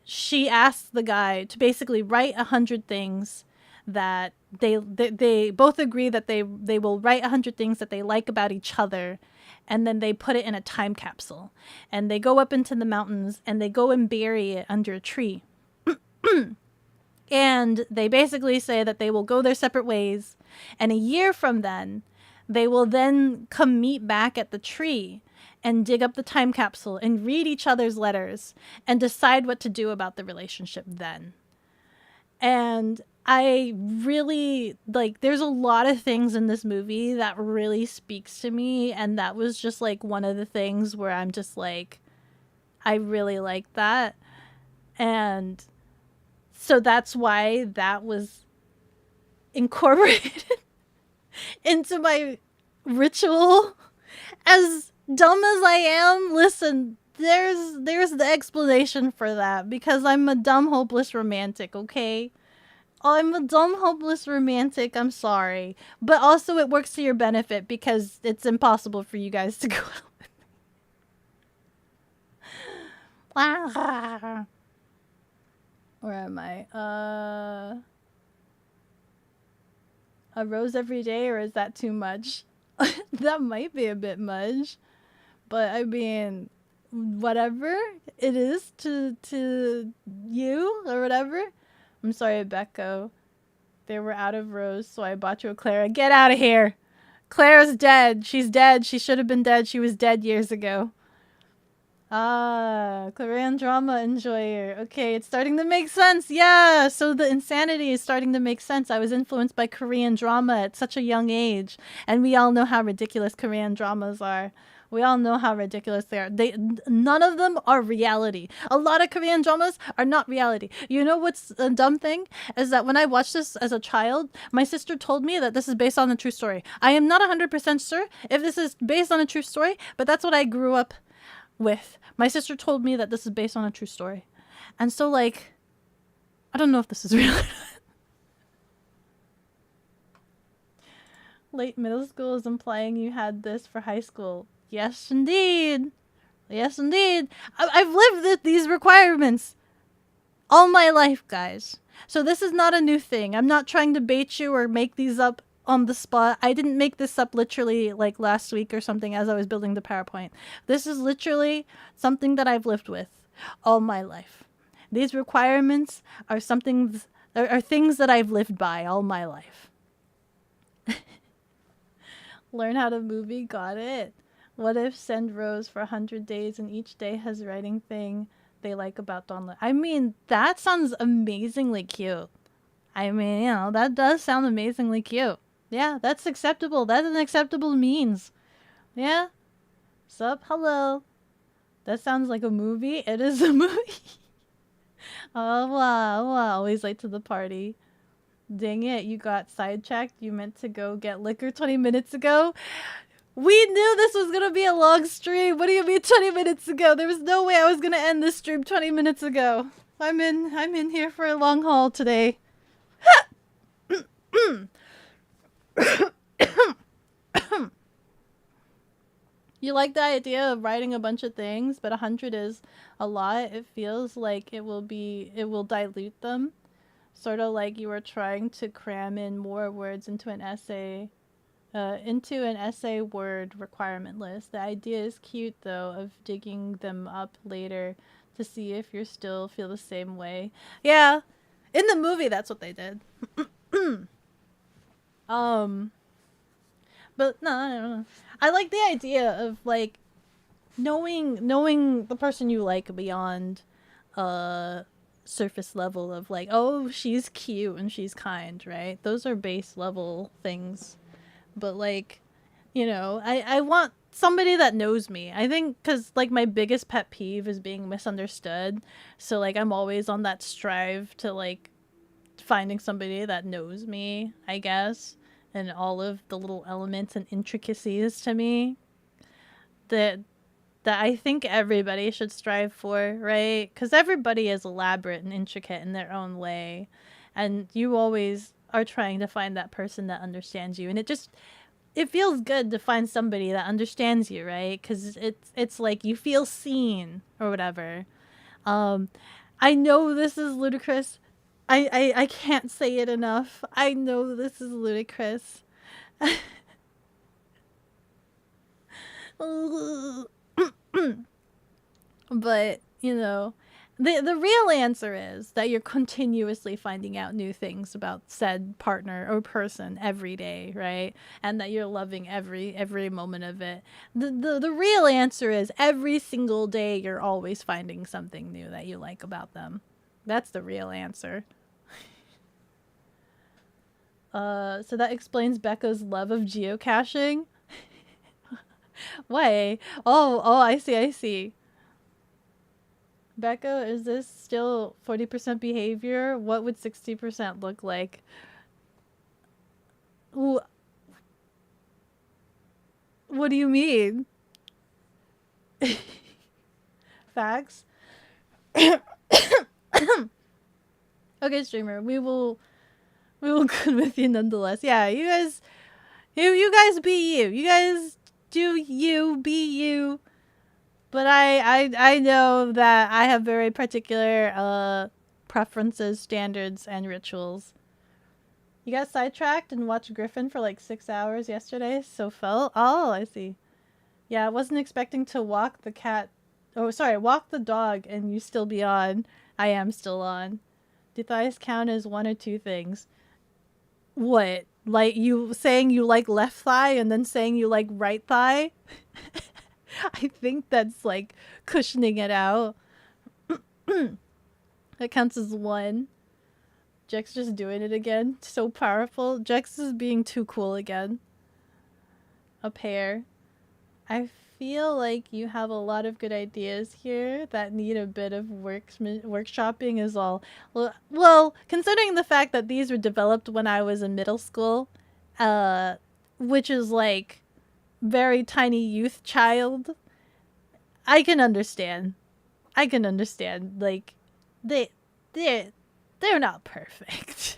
she asked the guy to basically write 100 things that they both agree that they will write 100 things that they like about each other, and then they put it in a time capsule, and they go up into the mountains and they go and bury it under a tree. And they basically say that they will go their separate ways, and a year from then, they will then come meet back at the tree and dig up the time capsule and read each other's letters and decide what to do about the relationship then. And I really, like, there's a lot of things in this movie that really speaks to me, and that was just, like, one of the things where I'm just, like, I really like that. And so that's why that was incorporated into my ritual. As dumb as I am, listen, there's the explanation for that, because I'm a dumb, hopeless romantic, okay? I'm a dumb, hopeless romantic, I'm sorry. But also it works to your benefit, because it's impossible for you guys to go out with me. Where am I? A rose every day, or is that too much? That might be a bit much. But I mean, whatever it is to you or whatever. I'm sorry, Becco. They were out of rose, so I bought you a Clara. Get out of here! Clara's dead. She's dead. She should have been dead. She was dead years ago. Ah, Korean drama enjoyer. Okay, it's starting to make sense. Yeah, so the insanity is starting to make sense. I was influenced by Korean drama at such a young age, and we all know how ridiculous Korean dramas are. We all know how ridiculous they are. None of them are reality. A lot of Korean dramas are not reality. You know what's a dumb thing? Is that when I watched this as a child, my sister told me that this is based on a true story. I am not 100% sure if this is based on a true story, but that's what I grew up with. My sister told me that this is based on a true story. And so, like, I don't know if this is real or not. Late middle school is implying you had this for high school. Yes, indeed. Yes, indeed. I've lived these requirements all my life, guys. So this is not a new thing. I'm not trying to bait you or make these up on the spot. I didn't make this up literally like last week or something as I was building the PowerPoint. This is literally something that I've lived with all my life. These requirements are things that I've lived by all my life. Learn how to movie, got it. What if send Rose for 100 days and each day has writing thing they like about Donlettes? I mean, that sounds amazingly cute. I mean, you know, that does sound amazingly cute. Yeah, that's acceptable. That's an acceptable means. Yeah? Sup? Hello. That sounds like a movie. It is a movie. Oh, wow. Wow. Always late to the party. Dang it. You got sidetracked. You meant to go get liquor 20 minutes ago. We knew this was going to be a long stream. What do you mean 20 minutes ago? There was no way I was going to end this stream 20 minutes ago. I'm in here for a long haul today. You like the idea of writing a bunch of things, but 100 is a lot. It feels like it will dilute them. Sort of like you were trying to cram in more words into an essay word requirement list. The idea is cute though, of digging them up later to see if you still feel the same way. Yeah, in the movie that's what they did. But no, I don't know. I like the idea of like knowing the person you like beyond surface level of like, oh, she's cute and she's kind, right? Those are base level things. But like, you know, I want somebody that knows me. I think because like my biggest pet peeve is being misunderstood. So like I'm always on that strive to like finding somebody that knows me, I guess, and all of the little elements and intricacies to me that I think everybody should strive for, right? Because everybody is elaborate and intricate in their own way. and you always are trying to find that person that understands you, and it feels good to find somebody that understands you, right? Because it's like you feel seen or whatever. I know this is ludicrous. I can't say it enough. I know this is ludicrous. But, you know, the real answer is that you're continuously finding out new things about said partner or person every day, right? And that you're loving every moment of it. The real answer is every single day you're always finding something new that you like about them. That's the real answer. So that explains Becca's love of geocaching. Why? Oh, I see. Becca, is this still 40% behavior? What would 60% look like? What do you mean? Facts? Okay, streamer, we will good with you nonetheless. Yeah, you guys be you. You guys do you, be you. But I know that I have very particular preferences, standards, and rituals. You got sidetracked and watched Griffin for like 6 hours yesterday, so felt? Oh, I see. Yeah, I wasn't expecting to walk the cat. Oh, sorry, walk the dog and you still be on. I am still on. Do thighs count as one or two things? What? Like you saying you like left thigh and then saying you like right thigh? I think that's like cushioning it out. That counts as one. Jex just doing it again. So powerful. Jex is being too cool again. A pair. I feel like you have a lot of good ideas here that need a bit of workshopping is all. Well, considering the fact that these were developed when I was in middle school, which is like very tiny youth child, I can understand. Like, they're not perfect.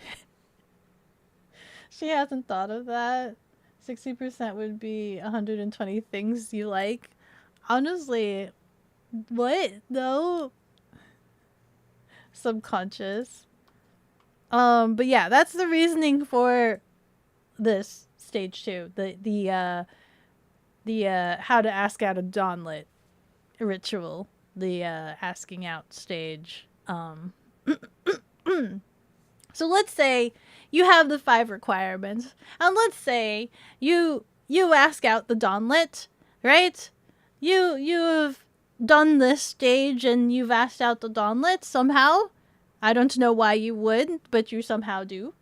She hasn't thought of that. 60% would be 120 things you like. Honestly, what? No. Subconscious. But yeah, that's the reasoning for this stage 2. The how to ask out a Donlet ritual. The asking out stage. So let's say you have the 5 requirements, and let's say you ask out the Donlet, right? You've done this stage and you've asked out the Donlet somehow. I don't know why you would, but you somehow do.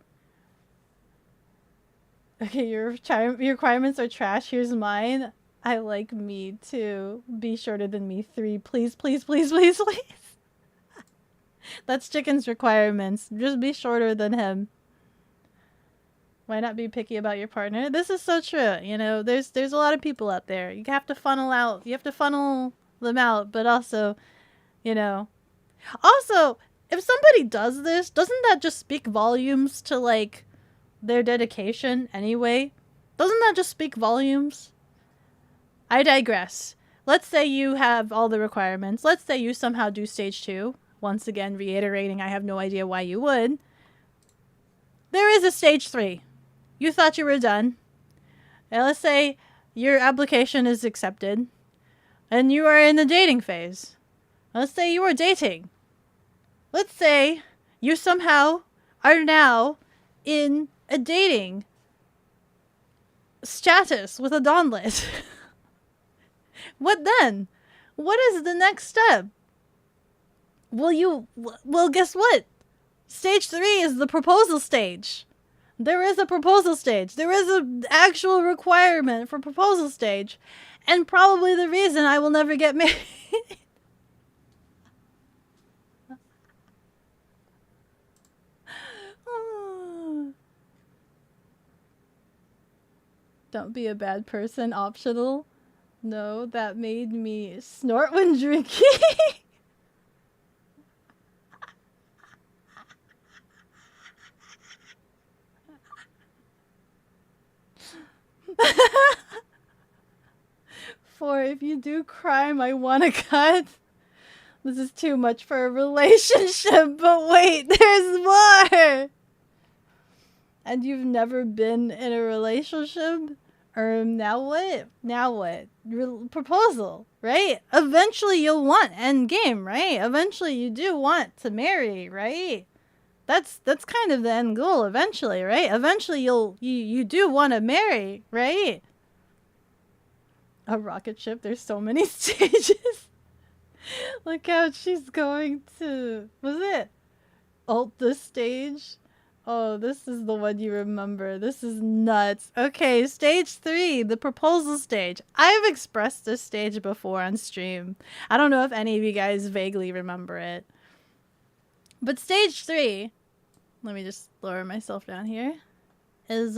Okay, your requirements are trash. Here's mine. I like me too. Be shorter than me 3, please. That's Chicken's requirements. Just be shorter than him. Why not be picky about your partner? This is so true. You know, there's a lot of people out there. You have to funnel out. You have to funnel them out, but also, you know. Also, if somebody does this, doesn't that just speak volumes to like their dedication anyway? Doesn't that just speak volumes? I digress. Let's say you have all the requirements. Let's say you somehow do stage 2. Once again, reiterating, I have no idea why you would. There is a stage 3. You thought you were done. And let's say your application is accepted. And you are in the dating phase. Let's say you are dating. Let's say you somehow are now in a dating status with a Donlet. What then? What is the next step? Well, guess what? Stage 3 is the proposal stage. There is a proposal stage. There is an actual requirement for proposal stage. And probably the reason I will never get married. Don't be a bad person, optional. No, that made me snort when drinking. For if you do crime, I want to cut. This is too much for a relationship, but wait, there's more! And you've never been in a relationship? Now what? Now what? Proposal, right? Eventually you'll want endgame, right? Eventually you do want to marry, right? That's kind of the end goal eventually, right? Eventually you do want to marry, right? A rocket ship, there's so many stages. Look how she's going to, was it alt the stage? Oh, this is the one you remember. This is nuts. Okay, stage 3, the proposal stage. I've expressed this stage before on stream. I don't know if any of you guys vaguely remember it. But stage 3, let me just lower myself down here, is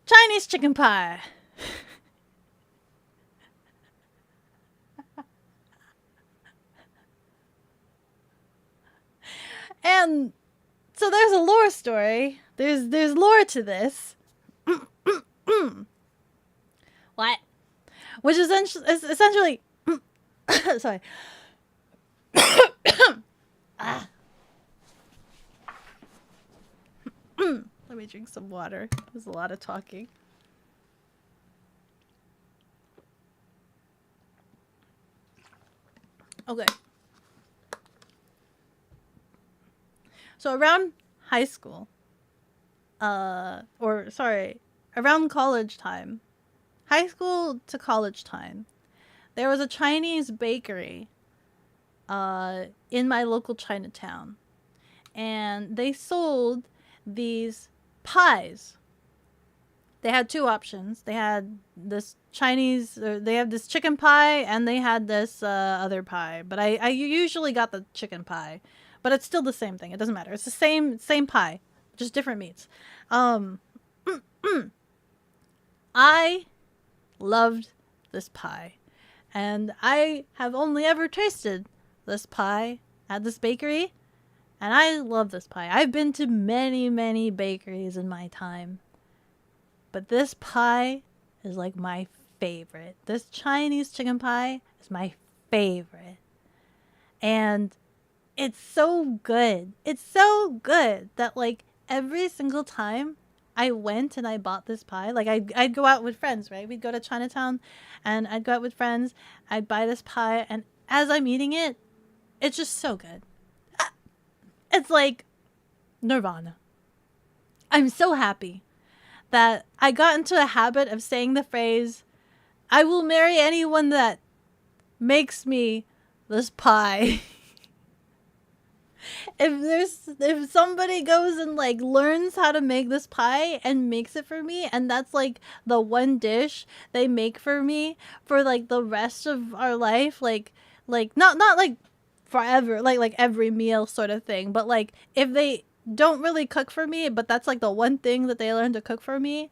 Chinese chicken pie. And so there's a lore story. There's lore to this. What? Which is essentially sorry. Let me drink some water. There's a lot of talking. Okay. So around high school, around college time, high school to college time, there was a Chinese bakery in my local Chinatown. And they sold these pies. They had two options. They had this they have this chicken pie, and they had this other pie. But I usually got the chicken pie. But it's still the same thing. It doesn't matter. It's the same pie, just different meats. I loved this pie. And I have only ever tasted this pie at this bakery. And I love this pie. I've been to many, many bakeries in my time. But this pie is like my favorite. This Chinese chicken pie is my favorite. And it's so good. It's so good that like every single time I went and I bought this pie, like I'd go out with friends, right? We'd go to Chinatown and I'd go out with friends. I'd buy this pie, and as I'm eating it, it's just so good. It's like nirvana. I'm so happy that I got into a habit of saying the phrase, I will marry anyone that makes me this pie. If somebody goes and like learns how to make this pie and makes it for me, and that's like the one dish they make for me for like the rest of our life, like not like forever, like every meal sort of thing, but like if they don't really cook for me, but that's like the one thing that they learn to cook for me,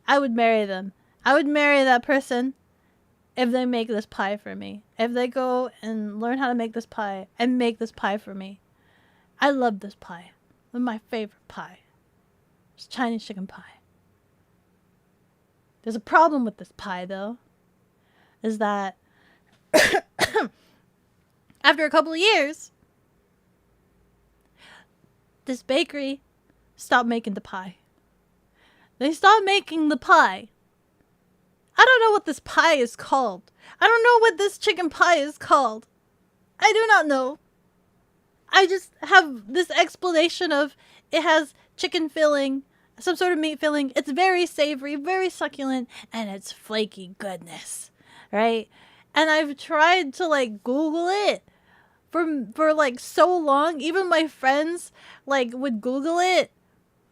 I would marry them. I would marry that person if they make this pie for me. If they go and learn how to make this pie and make this pie for me. I love this pie. It's my favorite pie. It's Chinese chicken pie. There's a problem with this pie, though. Is that after a couple of years, this bakery stopped making the pie. They stopped making the pie. I don't know what this pie is called. I don't know what this chicken pie is called. I do not know. I just have this explanation of it has chicken filling, some sort of meat filling. It's very savory, very succulent, and it's flaky goodness, right? And I've tried to like Google it for like so long. Even my friends like would Google it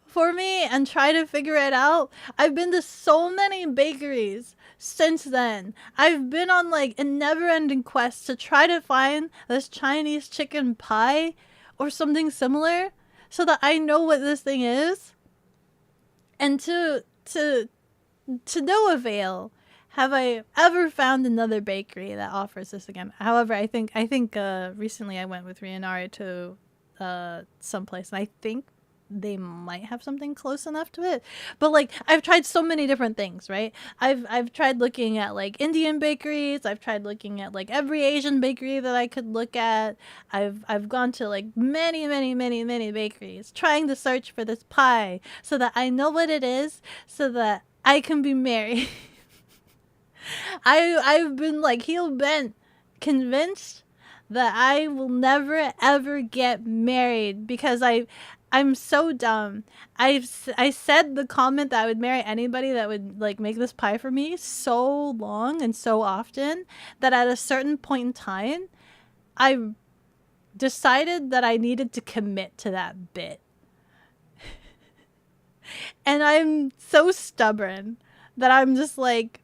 for me and try to figure it out. I've been to so many bakeries since then. I've been on like a never-ending quest to try to find this Chinese chicken pie or something similar so that I know what this thing is. And to no avail have I ever found another bakery that offers this again. However, I think recently I went with Rianari to someplace, and I think they might have something close enough to it. But like I've tried so many different things, right? I've tried looking at like Indian bakeries. I've tried looking at like every Asian bakery that I could look at. I've gone to like many bakeries trying to search for this pie so that I know what it is so that I can be married. I've been like hell bent convinced that I will never ever get married because I'm so dumb. I said the comment that I would marry anybody that would like make this pie for me so long and so often that at a certain point in time I decided that I needed to commit to that bit. And I'm so stubborn that I'm just like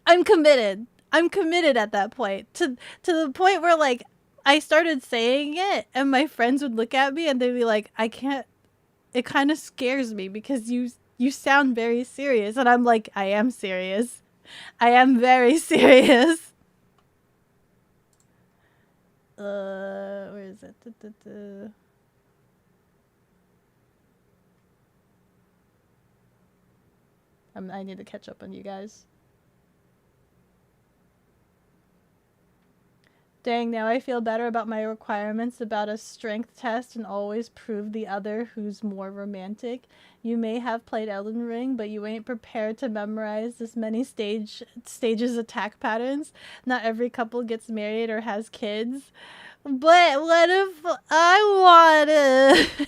I'm committed. I'm committed at that point to the point where like I started saying it and my friends would look at me and they'd be like, I can't, it kind of scares me because you sound very serious. And I'm like, I am serious. I am very serious. Where is it? I need to catch up on you guys. Dang, now I feel better about my requirements about a strength test and always prove the other who's more romantic. You may have played Elden Ring, but you ain't prepared to memorize this many stages attack patterns. Not every couple gets married or has kids. But what if I want to?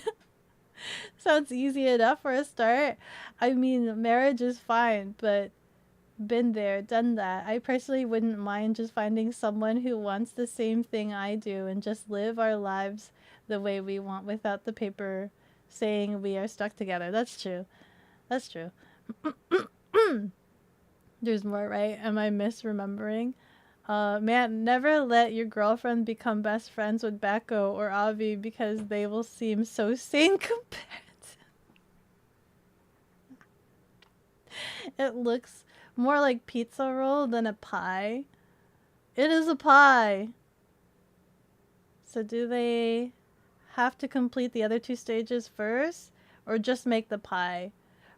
Sounds easy enough for a start. I mean, marriage is fine, but been there, done that. I personally wouldn't mind just finding someone who wants the same thing I do and just live our lives the way we want without the paper saying we are stuck together. That's true. That's true. There's more, right? Am I misremembering? Man, never let your girlfriend become best friends with Beko or Avi because they will seem so sane compared to... It looks more like pizza roll than a pie. It is a pie. So do they have to complete the other two stages first or just make the pie?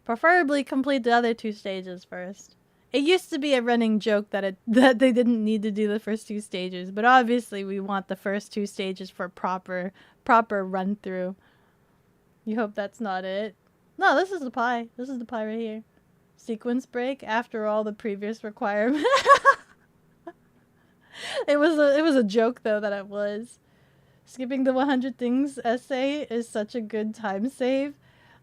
Preferably complete the other two stages first. It used to be a running joke that they didn't need to do the first two stages, but obviously we want the first two stages for proper run through. You hope that's not it. No, this is the pie. This is the pie right here. Sequence break after all the previous requirements. It was a joke though that it was. Skipping the 100 things essay is such a good time save.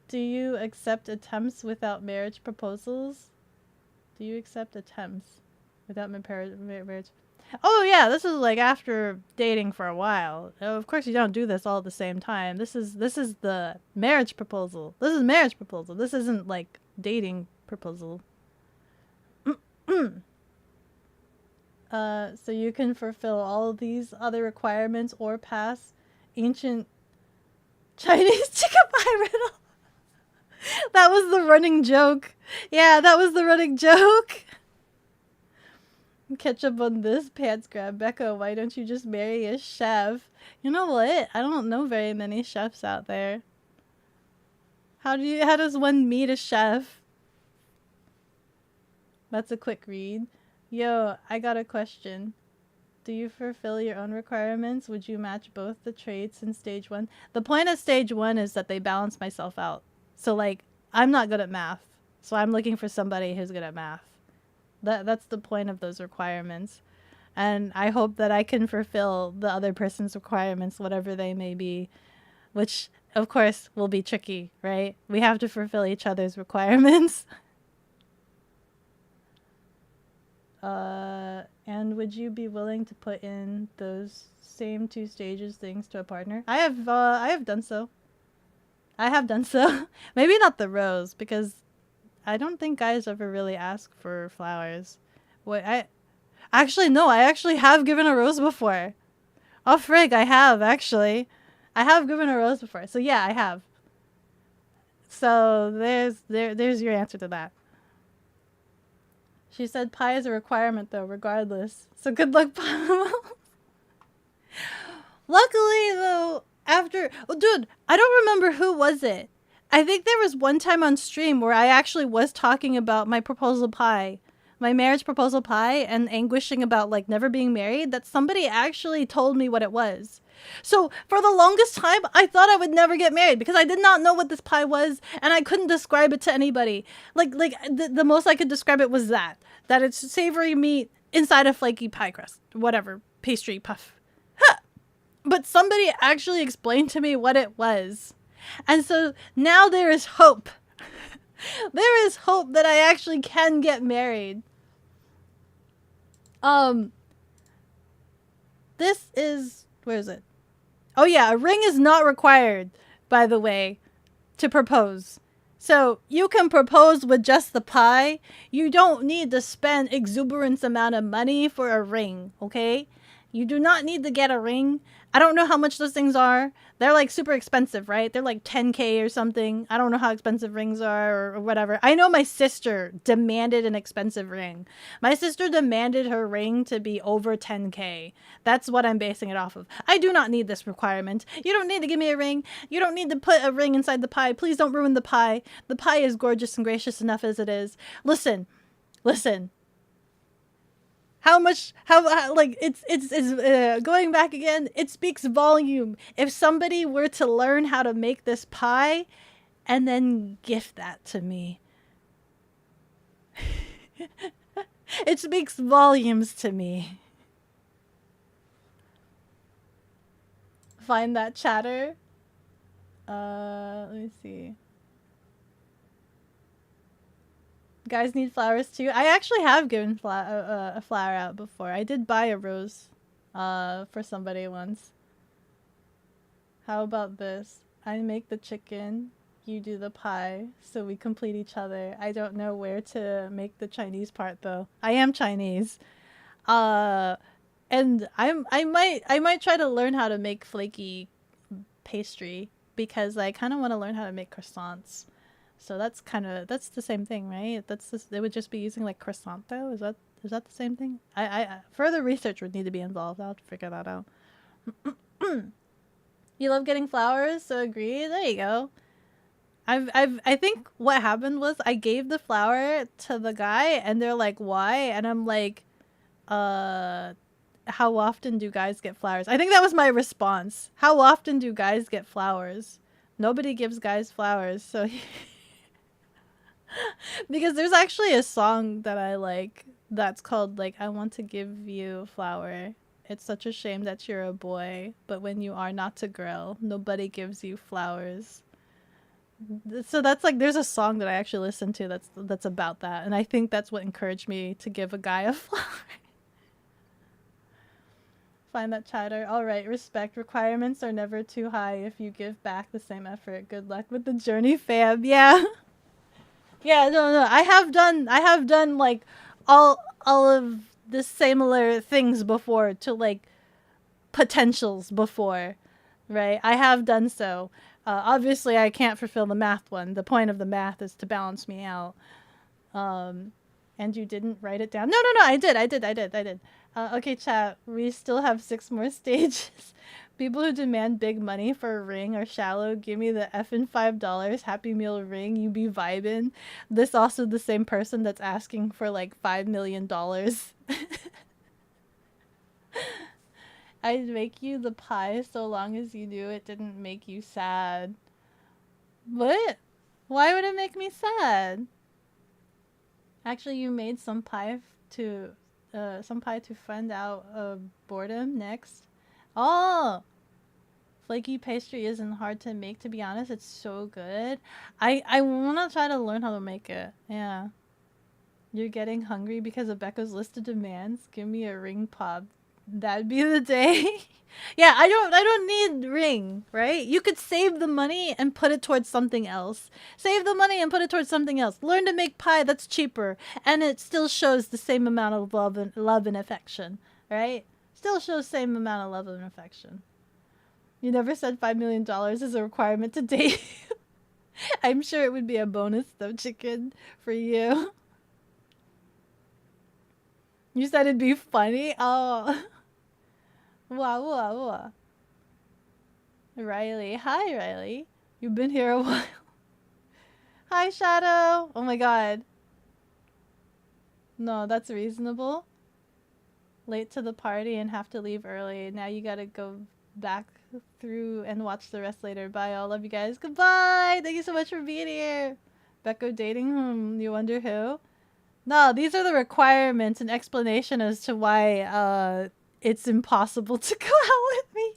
Do you accept attempts without marriage proposals? Do you accept attempts without marriage? Oh yeah, this is like after dating for a while. Of course you don't do this all at the same time. This is the marriage proposal. This is marriage proposal. This isn't like dating proposal. So you can fulfill all of these other requirements or pass ancient Chinese chicken pie riddle. That was the running joke. Yeah, that was the running joke. Catch up on this pants grab. Becca, why don't you just marry a chef? You know what? I don't know very many chefs out there. How does one meet a chef? That's a quick read. Yo, I got a question. Do you fulfill your own requirements? Would you match both the traits in stage 1? The point of stage 1 is that they balance myself out. So like, I'm not good at math. So I'm looking for somebody who's good at math. That's the point of those requirements. And I hope that I can fulfill the other person's requirements, whatever they may be. Which, of course, will be tricky, right? We have to fulfill each other's requirements. And would you be willing to put in those same 2 stages things to a partner? I have done so. I have done so. Maybe not the rose, because I don't think guys ever really ask for flowers. Wait, I actually have given a rose before. Oh frig, I have actually. I have given a rose before. So yeah, I have. So there's your answer to that. She said pie is a requirement though, regardless. So good luck, Pam. Luckily though, after, oh, dude, I don't remember who was it. I think there was one time on stream where I actually was talking about my proposal pie, my marriage proposal pie, and anguishing about like never being married, that somebody actually told me what it was. So for the longest time, I thought I would never get married because I did not know what this pie was and I couldn't describe it to anybody. Like the most I could describe it was that it's savory meat inside a flaky pie crust, whatever, pastry puff. But somebody actually explained to me what it was. And so now there is hope. There is hope that I actually can get married. This is, where is it? Oh yeah, a ring is not required, by the way, to propose. So you can propose with just the pie. You don't need to spend exuberant amount of money for a ring, okay? You do not need to get a ring. I don't know how much those things are. They're like super expensive, right? They're like 10K or something. I don't know how expensive rings are or whatever. I know my sister demanded an expensive ring. My sister demanded her ring to be over 10K. That's what I'm basing it off of. I do not need this requirement. You don't need to give me a ring. You don't need to put a ring inside the pie. Please don't ruin the pie. The pie is gorgeous and gracious enough as it is. Listen. How like it's going back again, it speaks volume if somebody were to learn how to make this pie and then gift that to me. It speaks volumes to me. Find that chatter. Let me see. Guys need flowers too. I actually have given a flower out before. I did buy a rose for somebody once. How about this? I make the chicken, you do the pie, so we complete each other. I don't know where to make the Chinese part though. I am Chinese. And I might try to learn how to make flaky pastry because I kind of want to learn how to make croissants. So that's the same thing, right? They would just be using like croissant dough. Is that the same thing? I further research would need to be involved. I'll have to figure that out. You love getting flowers, so agree. There you go. I think what happened was I gave the flower to the guy and they're like, why? And I'm like, how often do guys get flowers? I think that was my response. How often do guys get flowers? Nobody gives guys flowers, so because there's actually a song that I like that's called like I want to give you a flower. It's such a shame that you're a boy, but when you are not a girl, nobody gives you flowers. So that's like there's a song that I actually listen to that's about that, and I think that's what encouraged me to give a guy a flower. Find that chatter. All right, respect. Requirements are never too high if you give back the same effort. Good luck with the journey, fam. Yeah. Yeah, no. I have done like all of the similar things before to like potentials before, right? I have done so. Obviously, I can't fulfill the math one. The point of the math is to balance me out. And you didn't write it down. No. I did. Okay, chat. We still have 6 more stages. People who demand big money for a ring are shallow. Give me the effing $5 Happy Meal ring. You be vibing. This also the same person that's asking for like $5 million. I'd make you the pie so long as you knew it didn't make you sad. What? Why would it make me sad? Actually, you made some pie to find out boredom next. Oh, flaky pastry isn't hard to make, to be honest. It's so good. I want to try to learn how to make it. Yeah. You're getting hungry because of Becca's list of demands? Give me a ring pop. That'd be the day. Yeah, I don't need ring, right? You could save the money and put it towards something else. Save the money and put it towards something else. Learn to make pie that's cheaper and it still shows the same amount of love and affection, right? Still shows the same amount of love and affection. You never said $5 million is a requirement to date. I'm sure it would be a bonus though, chicken, for you. You said it'd be funny? Oh. Wow. Riley. Hi, Riley. You've been here a while. Hi, Shadow. Oh my god. No, that's reasonable. Late to the party and have to leave early. Now you gotta go back through and watch the rest later. Bye, all. Love you guys. Goodbye. Thank you so much for being here. Beko dating? You wonder who? No, these are the requirements and explanation as to why it's impossible to go out with me.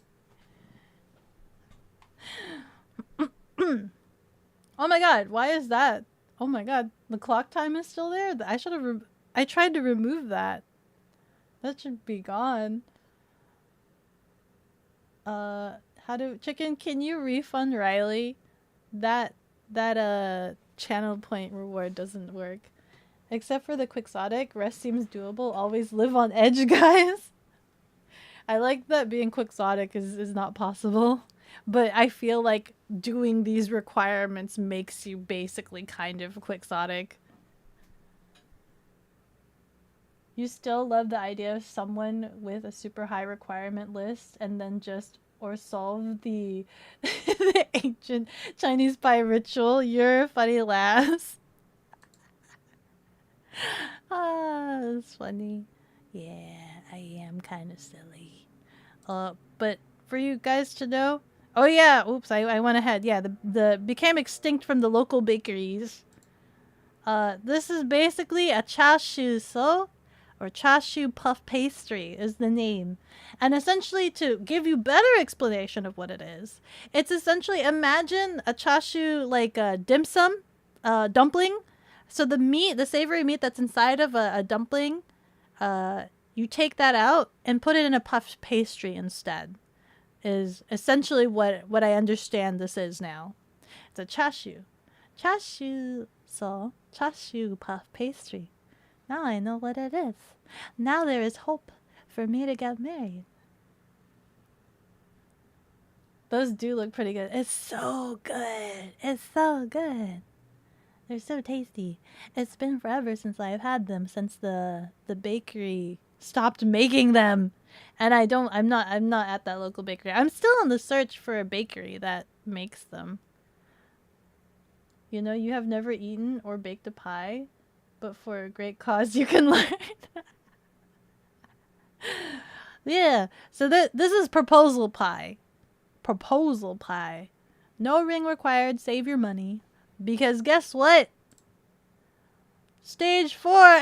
Oh my god, why is that? Oh my god, the clock time is still there? I should have I tried to remove that. That should be gone. Chicken, can you refund Riley? That channel point reward doesn't work. Except for the quixotic, rest seems doable. Always live on edge, guys. I like that being quixotic is not possible. But I feel like doing these requirements makes you basically kind of quixotic. You still love the idea of someone with a super high requirement list and then just or solve the, the ancient Chinese pie ritual. You're a funny lass. Ah, that's funny. Yeah, I am kind of silly. But for you guys to know, oh yeah, oops, I went ahead. Yeah, the became extinct from the local bakeries. This is basically a chashu so, or chashu puff pastry is the name. And essentially, to give you better explanation of what it is, it's essentially, imagine a chashu like a dim sum, dumpling. So the meat, the savory meat that's inside of a dumpling, you take that out and put it in a puff pastry instead. Is essentially what I understand this is now. It's a chashu. Chashu so, chashu puff pastry. Now I know what it is. Now there is hope for me to get married. Those do look pretty good. It's so good. It's so good. They're so tasty. It's been forever since I've had them, since the bakery stopped making them. And I'm not at that local bakery. I'm still on the search for a bakery that makes them. You know, you have never eaten or baked a pie, but for a great cause you can learn. Yeah, so this is proposal pie. Proposal pie. No ring required, save your money. Because guess what? Stage 4.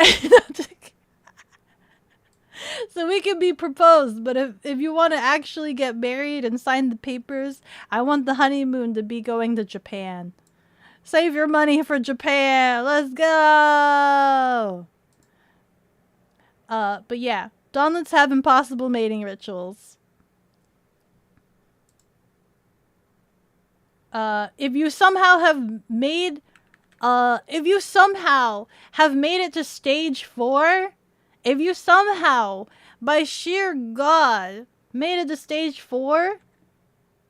So we can be proposed, but if you want to actually get married and sign the papers, I want the honeymoon to be going to Japan. Save your money for Japan. Let's go. But yeah, Donlettes have impossible mating rituals. If you somehow have made it to stage 4, if you somehow, by sheer God, made it to stage 4,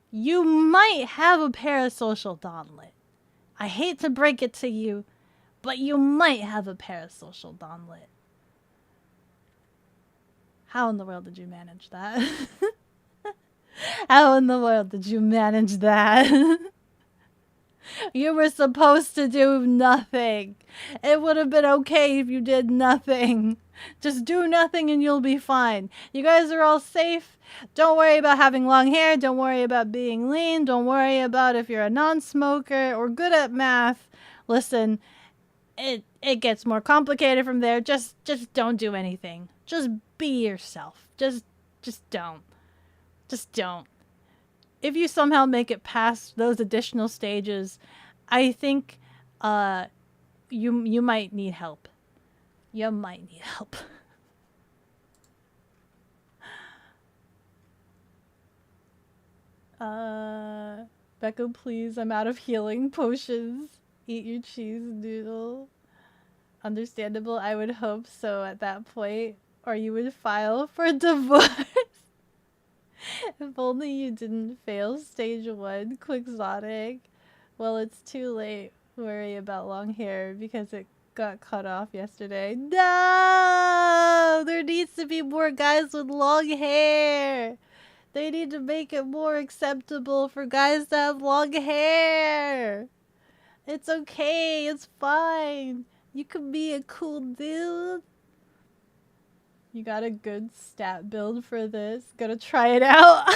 you might have a parasocial Donlet. I hate to break it to you, but you might have a parasocial Donlet. How in the world did you manage that? How in the world did you manage that? You were supposed to do nothing. It would have been okay if you did nothing. Just do nothing and you'll be fine. You guys are all safe. Don't worry about having long hair. Don't worry about being lean. Don't worry about if you're a non-smoker or good at math. Listen, it gets more complicated from there. Just don't do anything. Just be yourself. Just don't. Just don't. If you somehow make it past those additional stages, I think you might need help. You might need help. Becca, please, I'm out of healing potions. Eat your cheese noodle. Understandable, I would hope so at that point. Or you would file for divorce. If only you didn't fail stage 1 quixotic. Well, it's too late. Worry about long hair because it got cut off yesterday. No! There needs to be more guys with long hair. They need to make it more acceptable for guys to have long hair. It's okay. It's fine. You could be a cool dude. You got a good stat build for this. Gotta try it out.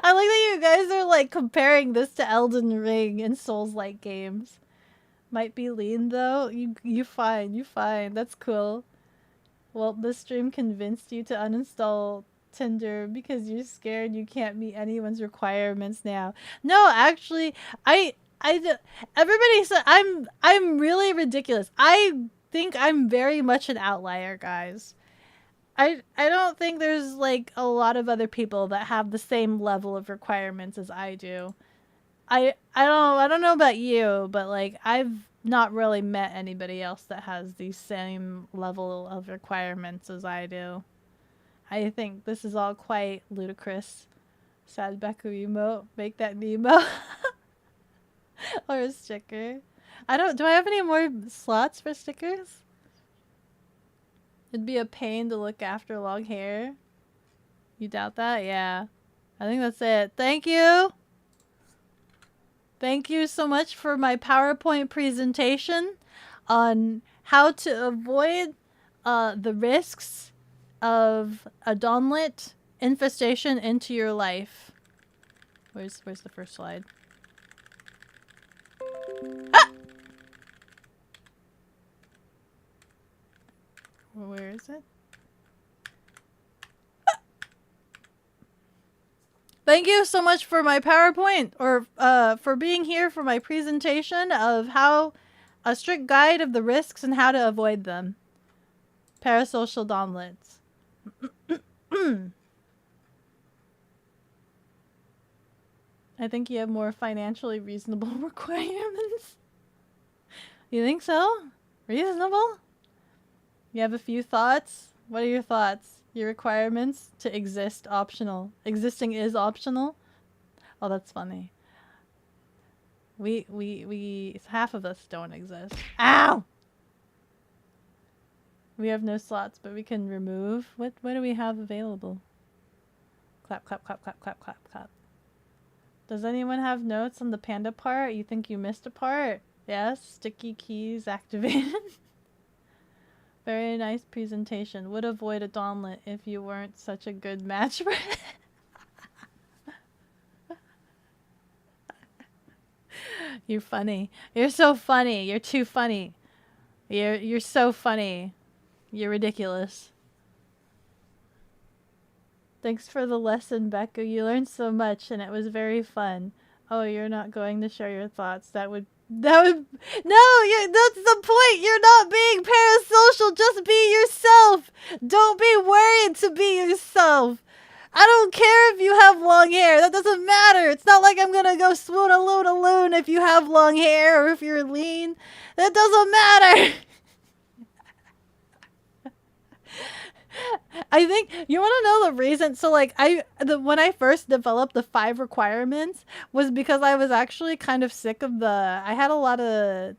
I like that you guys are like comparing this to Elden Ring and Souls-like games. Might be lean though. You fine. You fine. That's cool. Well, this stream convinced you to uninstall Tinder because you're scared you can't meet anyone's requirements now. No, actually, everybody said I'm really ridiculous. I think I'm very much an outlier, guys. I don't think there's like a lot of other people that have the same level of requirements as I do. I don't know about you, but like I've not really met anybody else that has the same level of requirements as I do. I think this is all quite ludicrous. Sad Beku emote, make that Nemo. Or a sticker. Do I have any more slots for stickers? It'd be a pain to look after long hair. You doubt that? Yeah. I think that's it. Thank you! Thank you so much for my PowerPoint presentation on how to avoid the risks of a Donlet infestation into your life. Where's the first slide? Ah! Where is it? Ah! Thank you so much for my PowerPoint, or for being here for my presentation of how a strict guide of the risks and how to avoid them. Parasocial Donlettes. I think you have more financially reasonable requirements. You think so? Reasonable? You have a few thoughts? What are your thoughts? Your requirements to exist optional. Existing is optional? Oh, that's funny. Half of us don't exist. Ow! We have no slots, but we can remove. What do we have available? Clap, clap, clap, clap, clap, clap, clap. Does anyone have notes on the panda part? You think you missed a part? Yes, sticky keys activated. Very nice presentation. Would avoid a Donlet if you weren't such a good match for it. You're funny. You're so funny. You're too funny. You're so funny. You're ridiculous. Thanks for the lesson, Beku. You learned so much and it was very fun. Oh, you're not going to share your thoughts. That would no, that's the point. You're not being parasocial. Just be yourself. Don't be worried to be yourself. I don't care if you have long hair. That doesn't matter. It's not like I'm gonna go swoon a loon if you have long hair or if you're lean. That doesn't matter. I think you want to know the reason. So like when I first developed the 5 requirements was because I was actually kind of sick of I had a lot of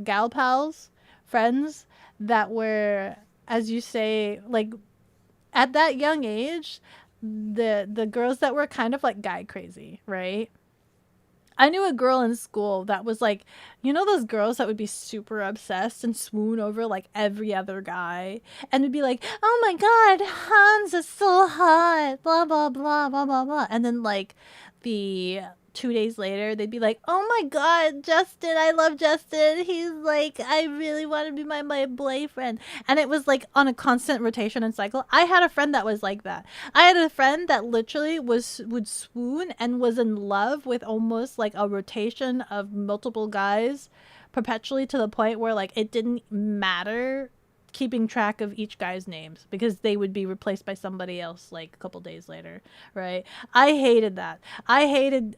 gal pals, friends that were, as you say, like at that young age, the girls that were kind of like guy crazy, right? I knew a girl in school that was like, you know those girls that would be super obsessed and swoon over like every other guy and would be like, oh my god, Hans is so hot, blah, blah, blah, blah, blah, blah. And then like 2 days later, they'd be like, oh my god, Justin, I love Justin. He's like, I really want to be my boyfriend. And it was like on a constant rotation and cycle. I had a friend that was like that. I had a friend that literally would swoon and was in love with almost like a rotation of multiple guys perpetually, to the point where like it didn't matter keeping track of each guy's names because they would be replaced by somebody else like a couple days later, right? I hated that. I hated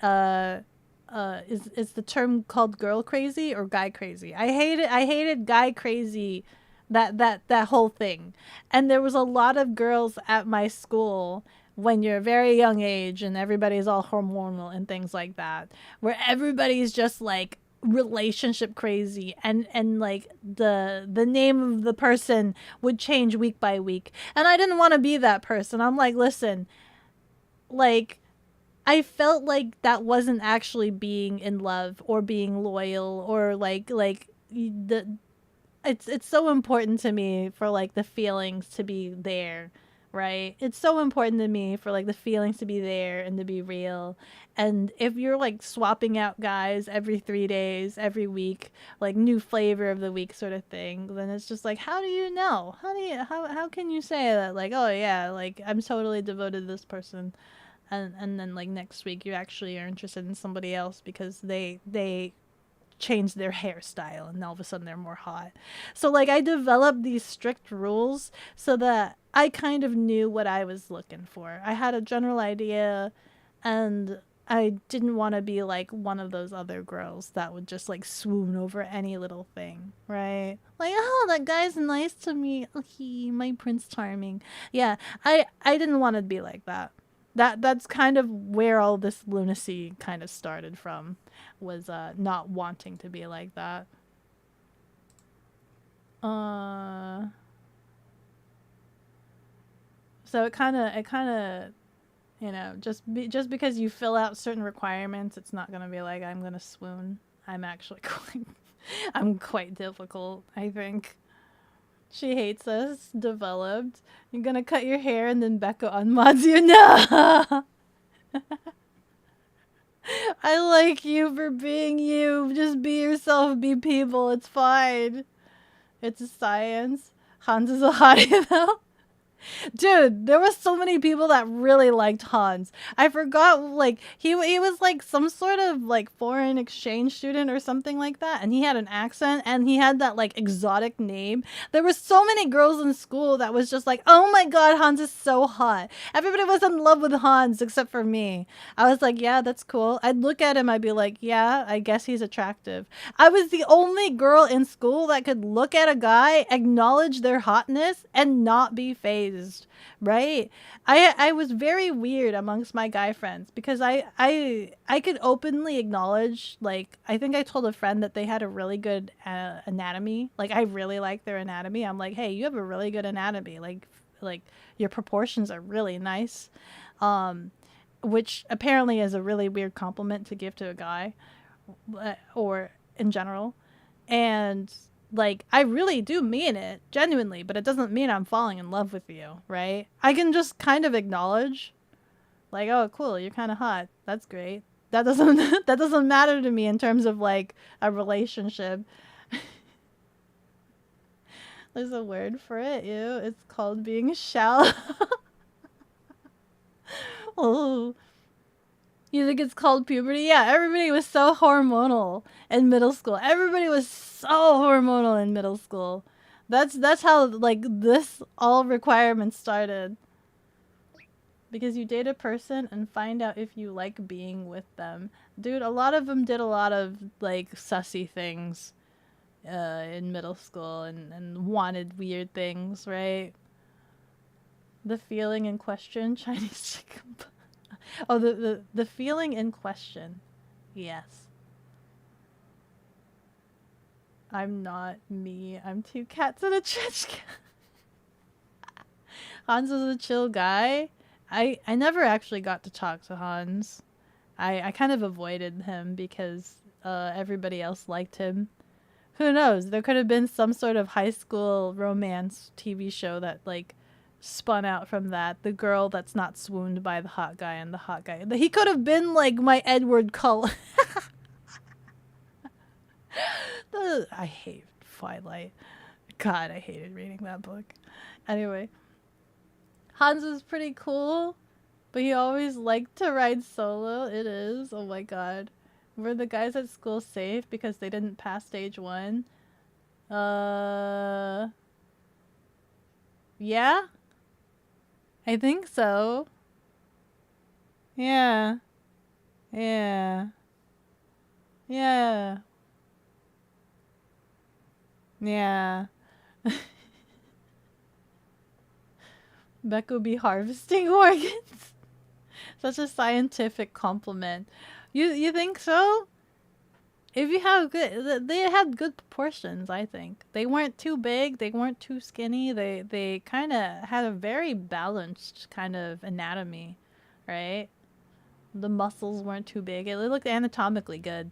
is the term called girl crazy or guy crazy? I hated guy crazy, that whole thing. And there was a lot of girls at my school when you're a very young age and everybody's all hormonal and things like that, where everybody's just like relationship crazy, and like the name of the person would change week by week, and I didn't want to be that person. I'm like, listen, like, I felt like that wasn't actually being in love or being loyal or it's so important to me for like the feelings to be there, right? It's so important to me for like the feelings to be there and to be real. And if you're like swapping out guys every 3 days, every week, like new flavor of the week sort of thing, then it's just like, how do you know? How can you say that, like, oh yeah, like I'm totally devoted to this person, and then like next week you actually are interested in somebody else because they change their hairstyle and all of a sudden they're more hot. So like I developed these strict rules so that I kind of knew what I was looking for. I had a general idea, and I didn't want to be like one of those other girls that would just like swoon over any little thing, right? Like, oh, that guy's nice to me. Oh, my Prince Charming. Yeah, I didn't want to be like that. That's kind of where all this lunacy kind of started from, was not wanting to be like that. So it kind of you know, just because you fill out certain requirements, it's not gonna be like I'm gonna swoon. I'm actually I'm quite difficult, I think. She hates us. Developed. You're gonna cut your hair and then Becca unmods you. No! I like you for being you. Just be yourself, be people. It's fine. It's a science. Hans is a hottie though. Dude, there was so many people that really liked Hans. I forgot, like, he was like some sort of like foreign exchange student or something like that, and he had an accent and he had that like exotic name. There were so many girls in school that was just like, oh my god, Hans is so hot. Everybody was in love with Hans except for me. I was like, yeah, that's cool. I'd look at him, I'd be like, yeah, I guess he's attractive. I was the only girl in school that could look at a guy, acknowledge their hotness, and not be phased. Right? I was very weird amongst my guy friends because I could openly acknowledge, like, I think I told a friend that they had a really good anatomy. Like, I really like their anatomy. I'm like, hey, you have a really good anatomy. Like your proportions are really nice. Which apparently is a really weird compliment to give to a guy, or in general. And like, I really do mean it genuinely, but it doesn't mean I'm falling in love with you, right? I can just kind of acknowledge, like, oh, cool, you're kind of hot. That's great. That doesn't that doesn't matter to me in terms of like a relationship. There's a word for it, ew. It's called being shallow. Oh. You think it's called puberty? Yeah, everybody was so hormonal in middle school. Everybody was so hormonal in middle school. That's how like this all requirements started. Because you date a person and find out if you like being with them. Dude, a lot of them did a lot of like sussy things in middle school and wanted weird things, right? The feeling in question, Chinese chicken. Oh, the feeling in question. Yes. I'm not me. I'm two cats and a trash can. Hans is a chill guy. I never actually got to talk to Hans. I kind of avoided him because everybody else liked him. Who knows? There could have been some sort of high school romance TV show that like spun out from that. The girl that's not swooned by the hot guy and the hot guy. He could have been like my Edward Cullen. I hate Twilight. God, I hated reading that book. Anyway, Hans was pretty cool, but he always liked to ride solo. It is. Oh my god. Were the guys at school safe because they didn't pass stage 1? Yeah? I think so. Yeah. Yeah. Yeah. Yeah. Beck will be harvesting organs. Such a scientific compliment. You think so? If you have good, they had good proportions. I think they weren't too big. They weren't too skinny. They kind of had a very balanced kind of anatomy. right? The muscles weren't too big. It looked anatomically good.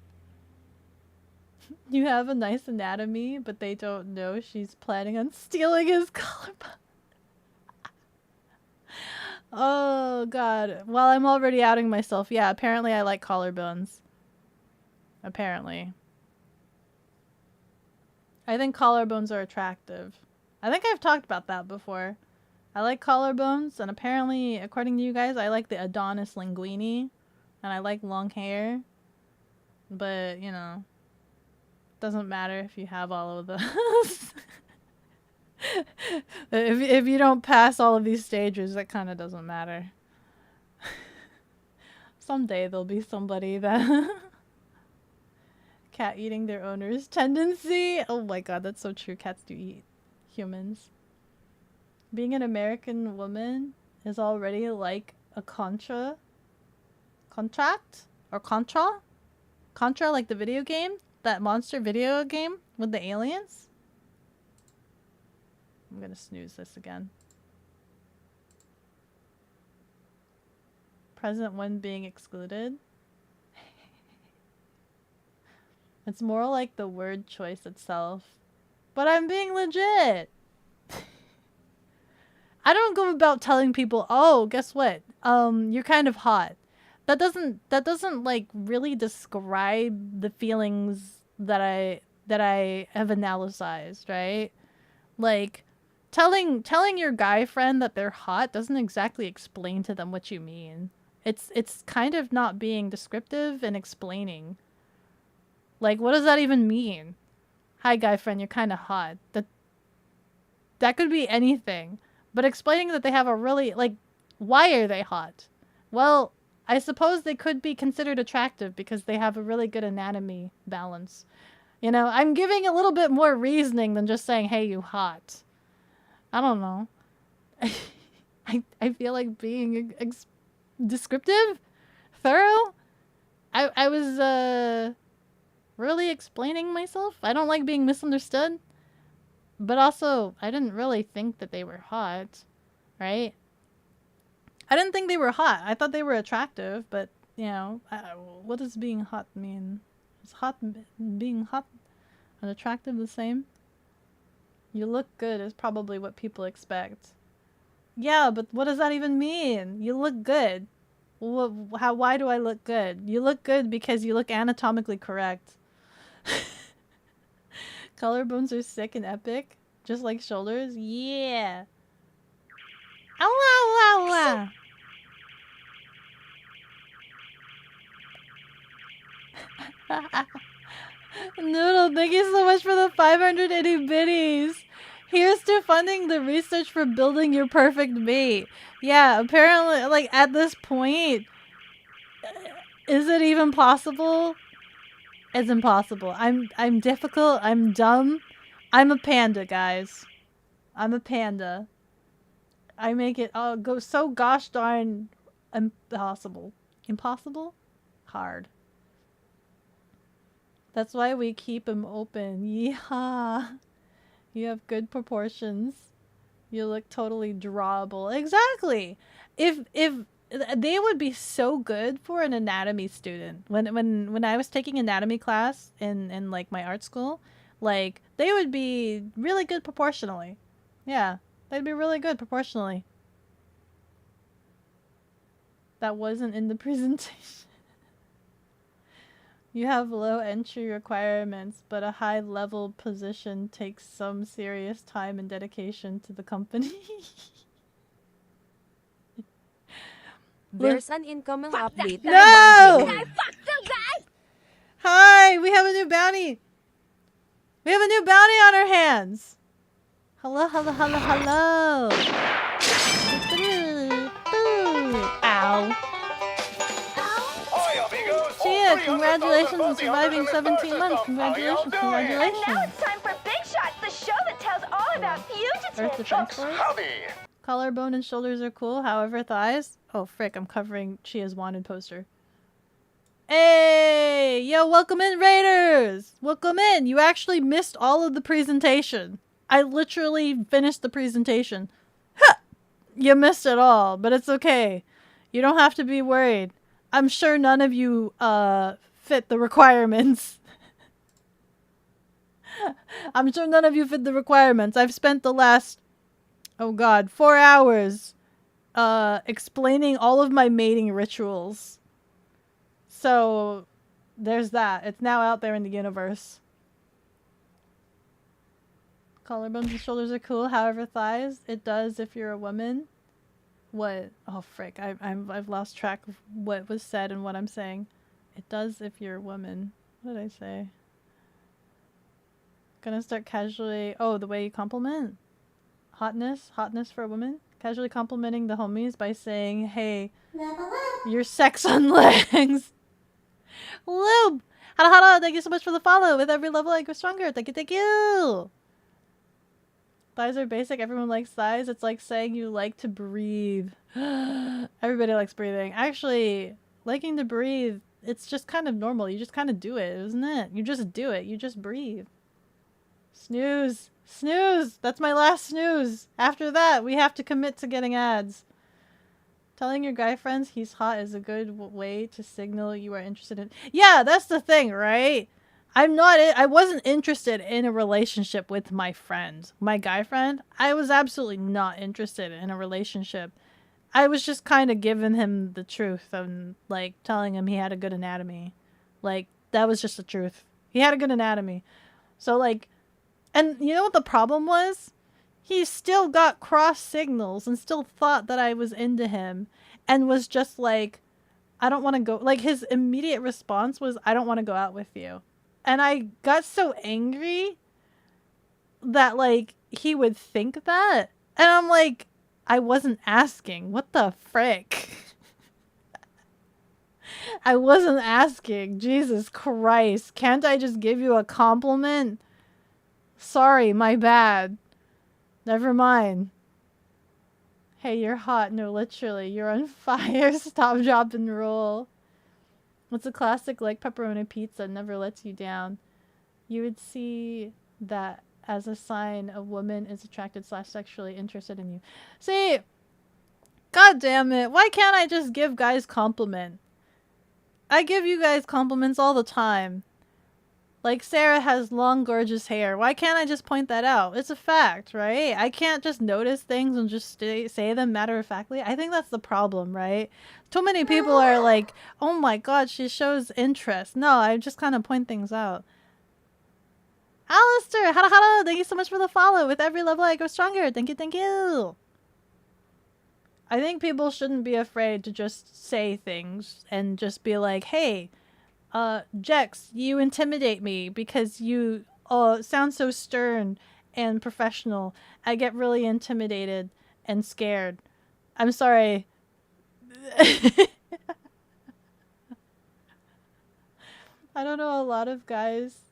You have a nice anatomy, but they don't know she's planning on stealing his collarbone. Oh, God. Well, I'm already outing myself. Yeah, apparently I like collarbones. Apparently. I think collarbones are attractive. I think I've talked about that before. I like collarbones, and apparently, according to you guys, I like the Adonis linguini, and I like long hair. But, you know, doesn't matter if you have all of those. if you don't pass all of these stages, that kind of doesn't matter. Someday there'll be somebody that cat eating their owner's tendency. Oh my god, that's so true. Cats do eat humans. Being an American woman is already like a contract or contra like the video game, that monster video game with the aliens. I'm gonna snooze this again. Present when being excluded. It's more like the word choice itself. But I'm being legit. I don't go about telling people, oh, guess what? You're kind of hot. That doesn't like really describe the feelings that I have analyzed, right? Like telling your guy friend that they're hot doesn't exactly explain to them what you mean. It's kind of not being descriptive and explaining. Like, what does that even mean? Hi, guy friend, you're kind of hot. That could be anything. But explaining that they have a really, like, why are they hot? Well, I suppose they could be considered attractive because they have a really good anatomy balance. You know, I'm giving a little bit more reasoning than just saying, hey, you hot. I don't know. I feel like being descriptive? Thorough? I was, really explaining myself. I don't like being misunderstood. But also, I didn't really think that they were hot, right? I didn't think they were hot. I thought they were attractive, but, you know, what does being hot mean? Is being hot and attractive the same? You look good is probably what people expect. Yeah, but what does that even mean? You look good. Why do I look good? You look good because you look anatomically correct. Collarbones are sick and epic, just like shoulders. Yeah. Ow, ow, ow, ow. Noodle, thank you so much for the 500 itty bitties. Here's to funding the research for building your perfect mate. Yeah, apparently, like, at this point, is it even possible? It's impossible. I'm difficult. I'm dumb. I'm a panda, guys. I'm a panda. I make it go so gosh darn impossible. Impossible? Hard. That's why we keep them open. Yeehaw. You have good proportions. You look totally drawable. Exactly. If they would be so good for an anatomy student. When I was taking anatomy class in like my art school, like they would be really good proportionally. Yeah, they'd be really good proportionally. That wasn't in the presentation. You have low entry requirements, but a high level position takes some serious time and dedication to the company. There's an incoming update. No! Hi, we have a new bounty. We have a new bounty on our hands. Hello, hello, hello, hello. Ow. Chia, congratulations on surviving 17 months. Congratulations, congratulations. And now it's time for Big Shots, the show that tells all about Earth fugitives. Defense Force. Collarbone and shoulders are cool, however thighs. Oh frick, I'm covering Chia's wanted poster. Hey! Yo, welcome in, Raiders! Welcome in! You actually missed all of the presentation. I literally finished the presentation. Ha! You missed it all, but it's okay. You don't have to be worried. I'm sure none of you fit the requirements. I'm sure none of you fit the requirements. I've spent the last, oh god, 4 hours explaining all of my mating rituals. So there's that. It's now out there in the universe. Collarbones and shoulders are cool. However, thighs, it does if you're a woman. What? Oh, frick. I've lost track of what was said and what I'm saying. It does if you're a woman. What did I say? Gonna start casually... Oh, the way you compliment? Hotness? Hotness for a woman? Casually complimenting the homies by saying, hey, your sex on legs. Lube! Hada hada, thank you so much for the follow. With every level I grow stronger. Thank you, thank you! Thighs are basic. Everyone likes thighs. It's like saying you like to breathe. Everybody likes breathing. Actually, liking to breathe, it's just kind of normal. You just kind of do it, isn't it? You just do it. You just breathe. Snooze. Snooze! That's my last snooze. After that, we have to commit to getting ads. Telling your guy friends he's hot is a good way to signal you are interested in... Yeah, that's the thing, right? I wasn't interested in a relationship with my friend. My guy friend, I was absolutely not interested in a relationship. I was just kind of giving him the truth and, like, telling him he had a good anatomy. Like, that was just the truth. He had a good anatomy. So, like, and you know what the problem was? He still got cross signals and still thought that I was into him and was just like, I don't want to go. Like, his immediate response was, I don't want to go out with you. And I got so angry that, like, he would think that. And I'm like, I wasn't asking. What the frick? I wasn't asking. Jesus Christ. Can't I just give you a compliment? Sorry, my bad. Never mind. Hey, you're hot. No, literally. You're on fire. Stop, drop, and roll. What's a classic like pepperoni pizza never lets you down? You would see that as a sign a woman is attracted / sexually interested in you. See, god damn it. Why can't I just give guys compliments? I give you guys compliments all the time. Like, Sarah has long, gorgeous hair. Why can't I just point that out? It's a fact, right? I can't just notice things and just say them matter-of-factly. I think that's the problem, right? Too many people are like, oh my god, she shows interest. No, I just kind of point things out. Alistair, hada hada, thank you so much for the follow. With every level I grow stronger. Thank you, thank you. I think people shouldn't be afraid to just say things and just be like, hey, Jex, you intimidate me because you sound so stern and professional. I get really intimidated and scared. I'm sorry. I don't know a lot of guys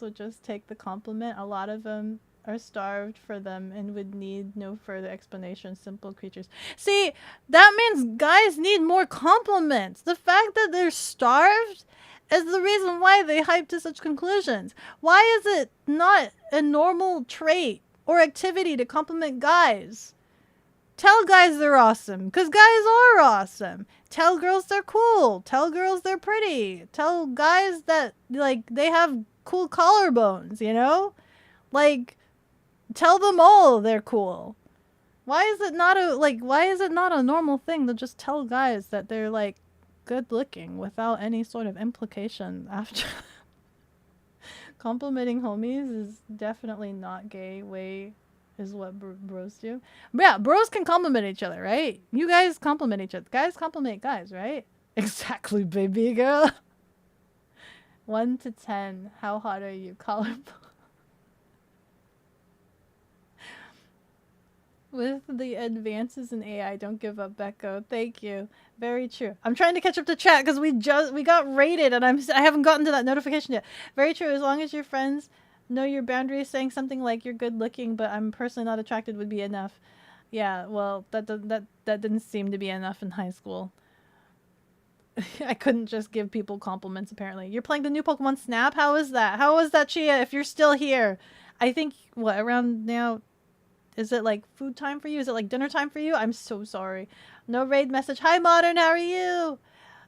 would just take the compliment. A lot of them are starved for them and would need no further explanation. Simple creatures. See, that means guys need more compliments. The fact that they're starved is the reason why they hype to such conclusions. Why is it not a normal trait or activity to compliment guys? Tell guys they're awesome, because guys are awesome. Tell girls they're cool. Tell girls they're pretty. Tell guys that, like, they have cool collarbones, you know? Like, tell them all they're cool. Why is it not a normal thing to just tell guys that they're, like, good looking without any sort of implication after? Complimenting homies is definitely not gay way is what bros do. But yeah, bros can compliment each other, right? You guys compliment each other. Guys compliment guys, right? Exactly, baby girl. 1 to 10. How hot are you? Collarbone. With the advances in AI, don't give up, Becco. Thank you. Very true. I'm trying to catch up to chat because we got rated and I haven't gotten to that notification yet. Very true. As long as your friends know your boundaries, saying something like you're good looking but I'm personally not attracted would be enough. Yeah, well, that didn't seem to be enough in high school. I couldn't just give people compliments apparently. You're playing the new Pokemon Snap? How is that? How is that, Chia, if you're still here? I think, what, around now Is it like food time for you? Is it like dinner time for you? I'm so sorry. No raid message. Hi, Modern. How are you?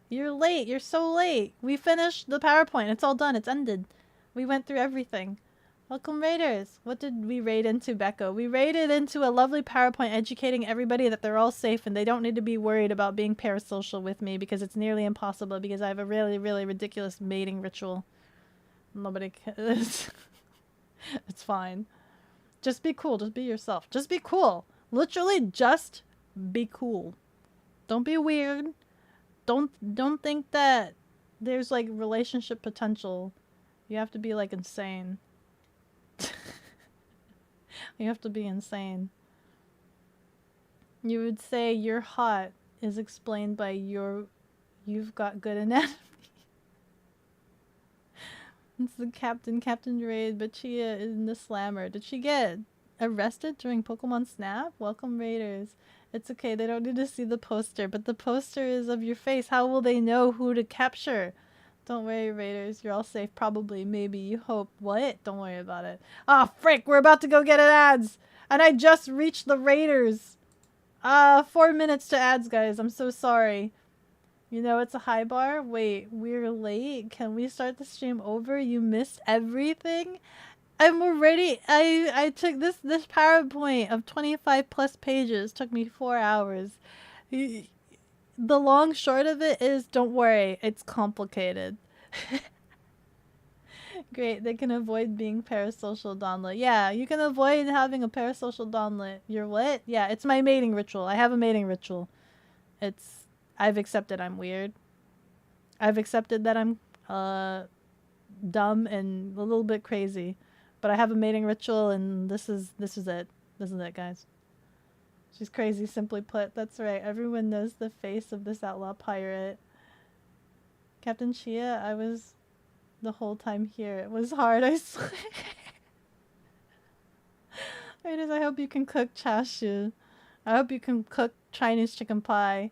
You're late. You're so late. We finished the PowerPoint. It's all done. It's ended. We went through everything. Welcome, Raiders. What did we raid into, Becco? We raided into a lovely PowerPoint educating everybody that they're all safe and they don't need to be worried about being parasocial with me because it's nearly impossible because I have a really, really ridiculous mating ritual. Nobody cares. It's fine. Just be cool. Just be yourself. Just be cool. Literally, just be cool. Don't be weird. Don't think that there's like relationship potential. You have to be like insane. You have to be insane. You would say you're hot is explained by you've got good anatomy. It's the Captain Raid, but Chia is in the slammer. Did she get arrested during Pokemon Snap? Welcome, Raiders. It's okay, they don't need to see the poster, but the poster is of your face. How will they know who to capture? Don't worry, Raiders. You're all safe. Probably. Maybe. You hope. What? Don't worry about it. Ah, oh, frick! We're about to go get an ads! And I just reached the Raiders! 4 minutes to ads, guys. I'm so sorry. You know it's a high bar? Wait, we're late? Can we start the stream over? You missed everything? I'm already... I took this PowerPoint of 25 plus pages. Took me 4 hours. The long short of it is, don't worry, it's complicated. Great, they can avoid being parasocial Donlet. Yeah, you can avoid having a parasocial Donlet. You're what? Yeah, it's my mating ritual. I have a mating ritual. I've accepted I'm weird. I've accepted that I'm dumb and a little bit crazy. But I have a mating ritual and this is it. This is it, guys. She's crazy, simply put. That's right. Everyone knows the face of this outlaw pirate. Captain Chia, I was the whole time here. It was hard, I swear. Raiders, I hope you can cook chashu. I hope you can cook Chinese chicken pie.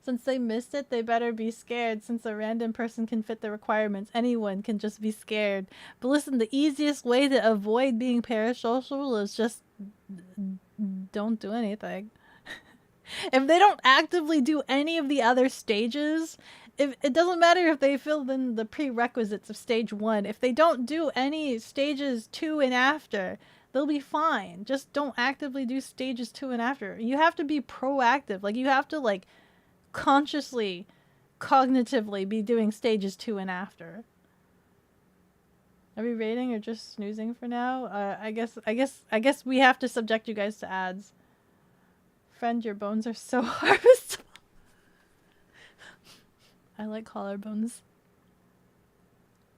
Since they missed it, they better be scared. Since a random person can fit the requirements, anyone can just be scared. But listen, the easiest way to avoid being parasocial is just don't do anything. If they don't actively do any of the other stages, if it doesn't matter if they fill in the prerequisites of stage 1, if they don't do any stages 2 and after, they'll be fine. Just don't actively do stages 2 and after. You have to be proactive. Like, you have to, like, consciously, cognitively be doing stages 2 and after. Are we rating or just snoozing for now? I guess we have to subject you guys to ads. Friend, your bones are so harvestable. I like collarbones.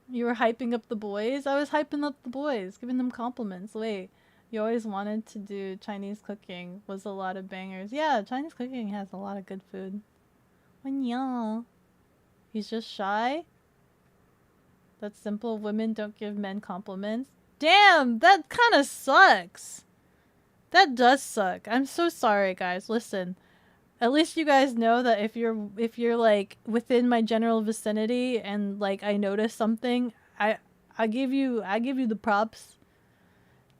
You were hyping up the boys? I was hyping up the boys, giving them compliments. Wait, you always wanted to do Chinese cooking. Was a lot of bangers. Yeah, Chinese cooking has a lot of good food. Wanya. He's just shy? That's simple. Women don't give men compliments. Damn, that kind of sucks. That does suck. I'm so sorry, guys. Listen, at least you guys know that if you're like within my general vicinity and like I notice something, I give you the props.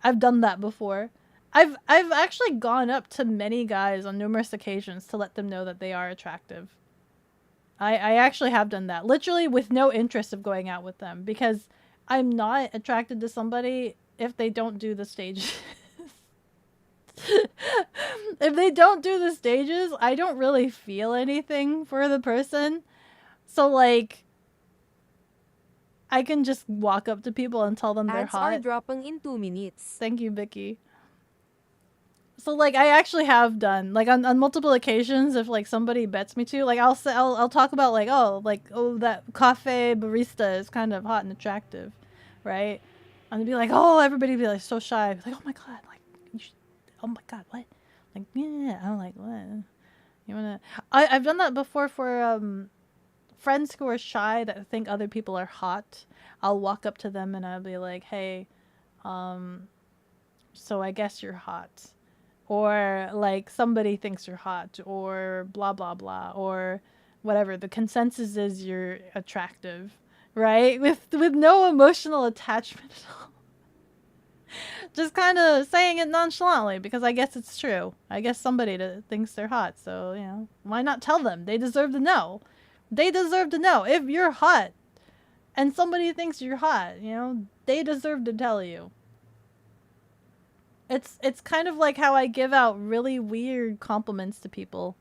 I've done that before. I've actually gone up to many guys on numerous occasions to let them know that they are attractive. I actually have done that. Literally with no interest of going out with them. Because I'm not attracted to somebody if they don't do the stages. If they don't do the stages, I don't really feel anything for the person. So, like, I can just walk up to people and tell them they're Ads hot. are dropping in 2 minutes. Thank you, Vicky. So, like, I actually have done, like, on multiple occasions, if, like, somebody bets me to, like, I'll talk about, like, oh, that cafe barista is kind of hot and attractive, right? And they'd be like, oh, everybody would be, like, so shy. Like, oh, my God, like, oh, my God, what? Like, yeah, I'm like, what? You wanna... I've done that before for, friends who are shy that think other people are hot. I'll walk up to them and I'll be like, hey, so I guess you're hot. Or, like, somebody thinks you're hot, or blah, blah, blah, or whatever. The consensus is you're attractive, right? With no emotional attachment at all. Just kind of saying it nonchalantly because I guess it's true. I guess somebody thinks they're hot, so, you know, why not tell them? They deserve to know. They deserve to know. If you're hot and somebody thinks you're hot, you know, they deserve to tell you. It's kind of like how I give out really weird compliments to people.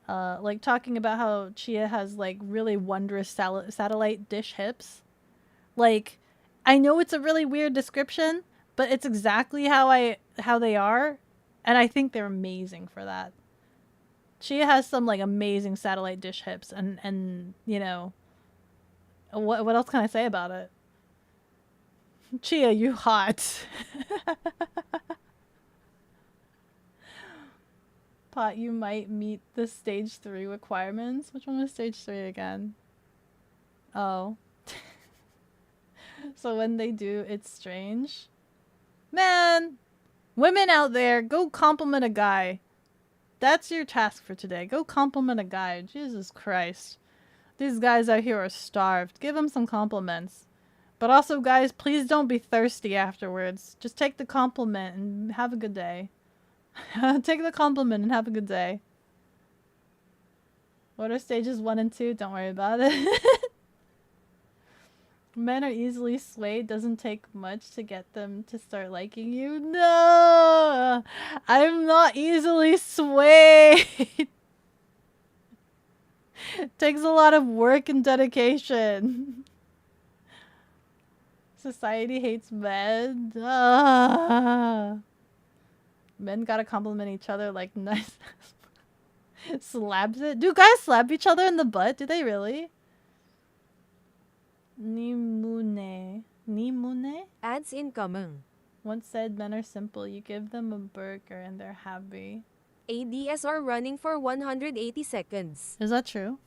Like talking about how Chia has like really wondrous satellite dish hips. Like, I know it's a really weird description, but it's exactly how they are, and I think they're amazing for that. Chia has some like amazing satellite dish hips, and you know, what else can I say about it? Chia, you hot. Pot, you might meet the stage 3 requirements. Which one was stage 3 again? Oh. So when they do, it's strange. Man, women out there, go compliment a guy. That's your task for today. Go compliment a guy. Jesus Christ. These guys out here are starved. Give them some compliments. But also, guys, please don't be thirsty afterwards. Just take the compliment and have a good day. Take the compliment and have a good day. What are stages 1 and 2? Don't worry about it. Men are easily swayed. Doesn't take much to get them to start liking you. No! I'm not easily swayed. Takes a lot of work and dedication. Society hates men. Men gotta compliment each other like nice. Slabs it. Do guys slap each other in the butt? Do they really? Nimune. Nimune? Ads incoming. Once said men are simple. You give them a burger and they're happy. ADS are running for 180 seconds. Is that true?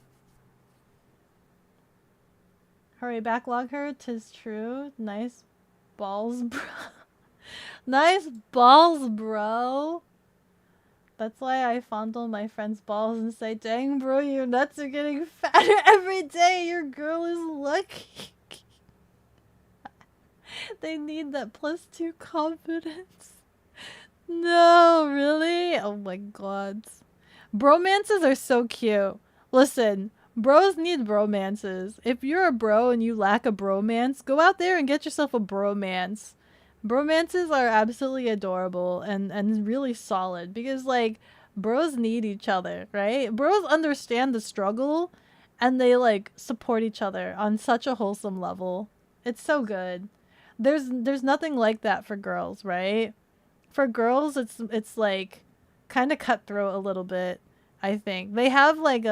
Hurry, backlog her. 'Tis true. Nice balls, bro. Nice balls, bro. That's why I fondle my friend's balls and say, dang, bro, your nuts are getting fatter every day. Your girl is lucky. They need that +2 confidence. No, really? Oh my god. Bromances are so cute. Listen, bros need bromances. If you're a bro and you lack a bromance, go out there and get yourself a bromance. Bromances are absolutely adorable and really solid because, like, bros need each other, right? Bros understand the struggle and they, like, support each other on such a wholesome level. It's so good. There's nothing like that for girls, right? For girls, it's like kind of cutthroat a little bit, I think. They have like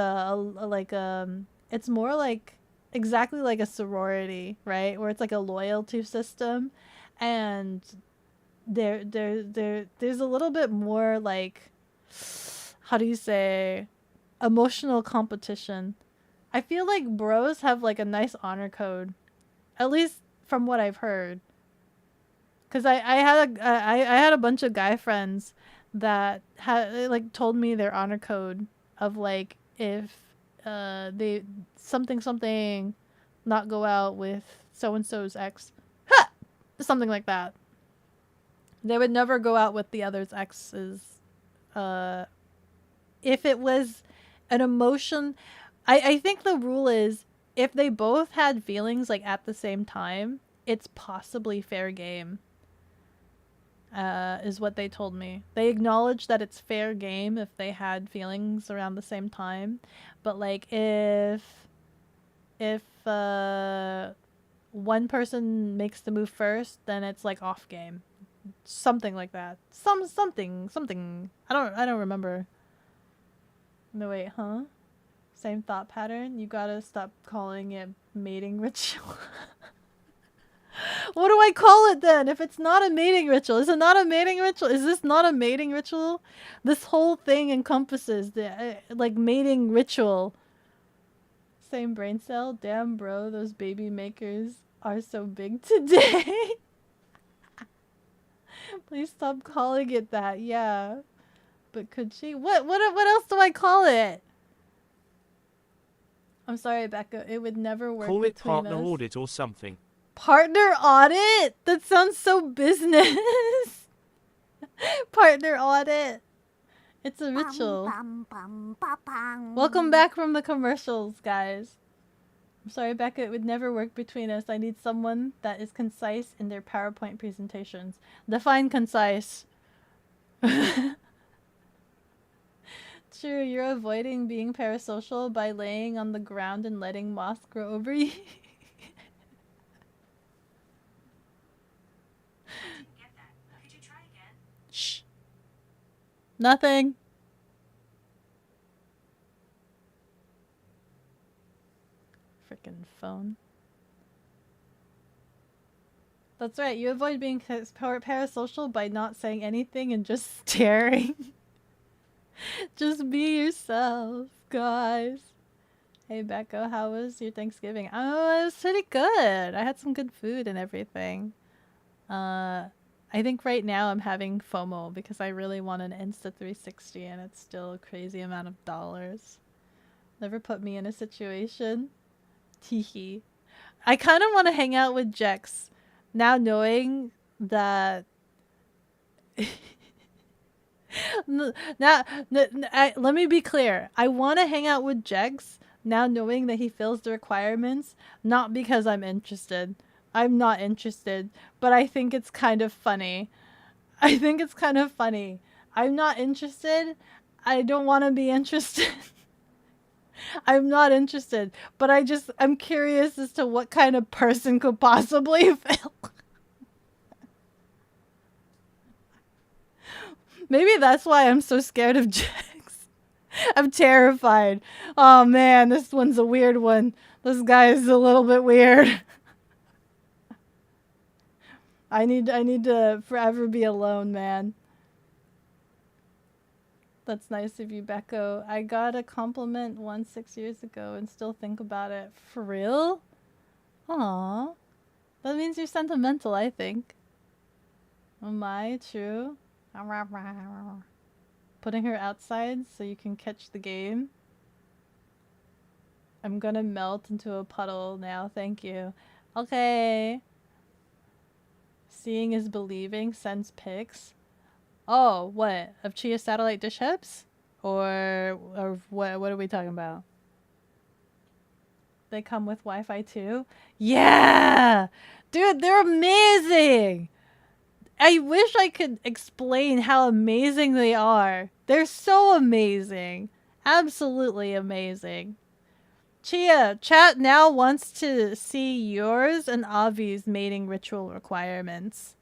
it's more like exactly like a sorority, right? Where it's like a loyalty system. And there's a little bit more like, how do you say, emotional competition. I feel like bros have like a nice honor code, at least from what I've heard. Cause I had a bunch of guy friends that had like told me their honor code of like if they something not go out with so and so's ex. Something like that. They would never go out with the other's exes. If it was an emotion, I think the rule is if they both had feelings like at the same time, it's possibly fair game. Is what they told me. They acknowledge that it's fair game if they had feelings around the same time, but like if one person makes the move first, then it's like off game. Something like that. Something. I don't remember. No wait, huh? Same thought pattern? You gotta stop calling it mating ritual. What do I call it then? If it's not a mating ritual, is it not a mating ritual? Is this not a mating ritual? This whole thing encompasses the like mating ritual. Same brain cell. Damn, bro, those baby makers are so big today. Please stop calling it that. Yeah, but could she? What else do I call it? I'm sorry, Becca. It would never work Call it between partner us. audit or something. Partner audit? That sounds so business. Partner audit. It's a ritual. Welcome back from the commercials, guys. I'm sorry, Becca, it would never work between us. I need someone that is concise in their PowerPoint presentations. Define concise. True, you're avoiding being parasocial by laying on the ground and letting moss grow over you. Shh. Nothing. Frickin' phone. That's right, you avoid being parasocial by not saying anything and just staring. Just be yourself, guys. Hey, Becca, how was your Thanksgiving? Oh, it was pretty good. I had some good food and everything. I think right now I'm having FOMO because I really want an Insta360 and it's still a crazy amount of dollars. Never put me in a situation. Teehee. I kind of want to hang out with Jex now knowing that... let me be clear. I want to hang out with Jex now knowing that he fills the requirements, not because I'm interested. I'm not interested, but I think it's kind of funny. I think it's kind of funny. I'm not interested. I don't want to be interested. I'm not interested, but I'm curious as to what kind of person could possibly fail. Maybe that's why I'm so scared of Jax. I'm terrified. Oh man, this one's a weird one. This guy is a little bit weird. I need to forever be alone, man. That's nice of you, Becco. I got a compliment once 6 years ago and still think about it. For real? Aw. That means you're sentimental, I think. Am I true? Putting her outside so you can catch the game. I'm gonna melt into a puddle now, thank you. Okay. Seeing is believing, sends pics. Oh, what? Of Chia satellite dish hips? Or what are we talking about? They come with Wi-Fi too? Yeah! Dude, they're amazing! I wish I could explain how amazing they are. They're so amazing. Absolutely amazing. Chia, chat now wants to see yours and Avi's mating ritual requirements.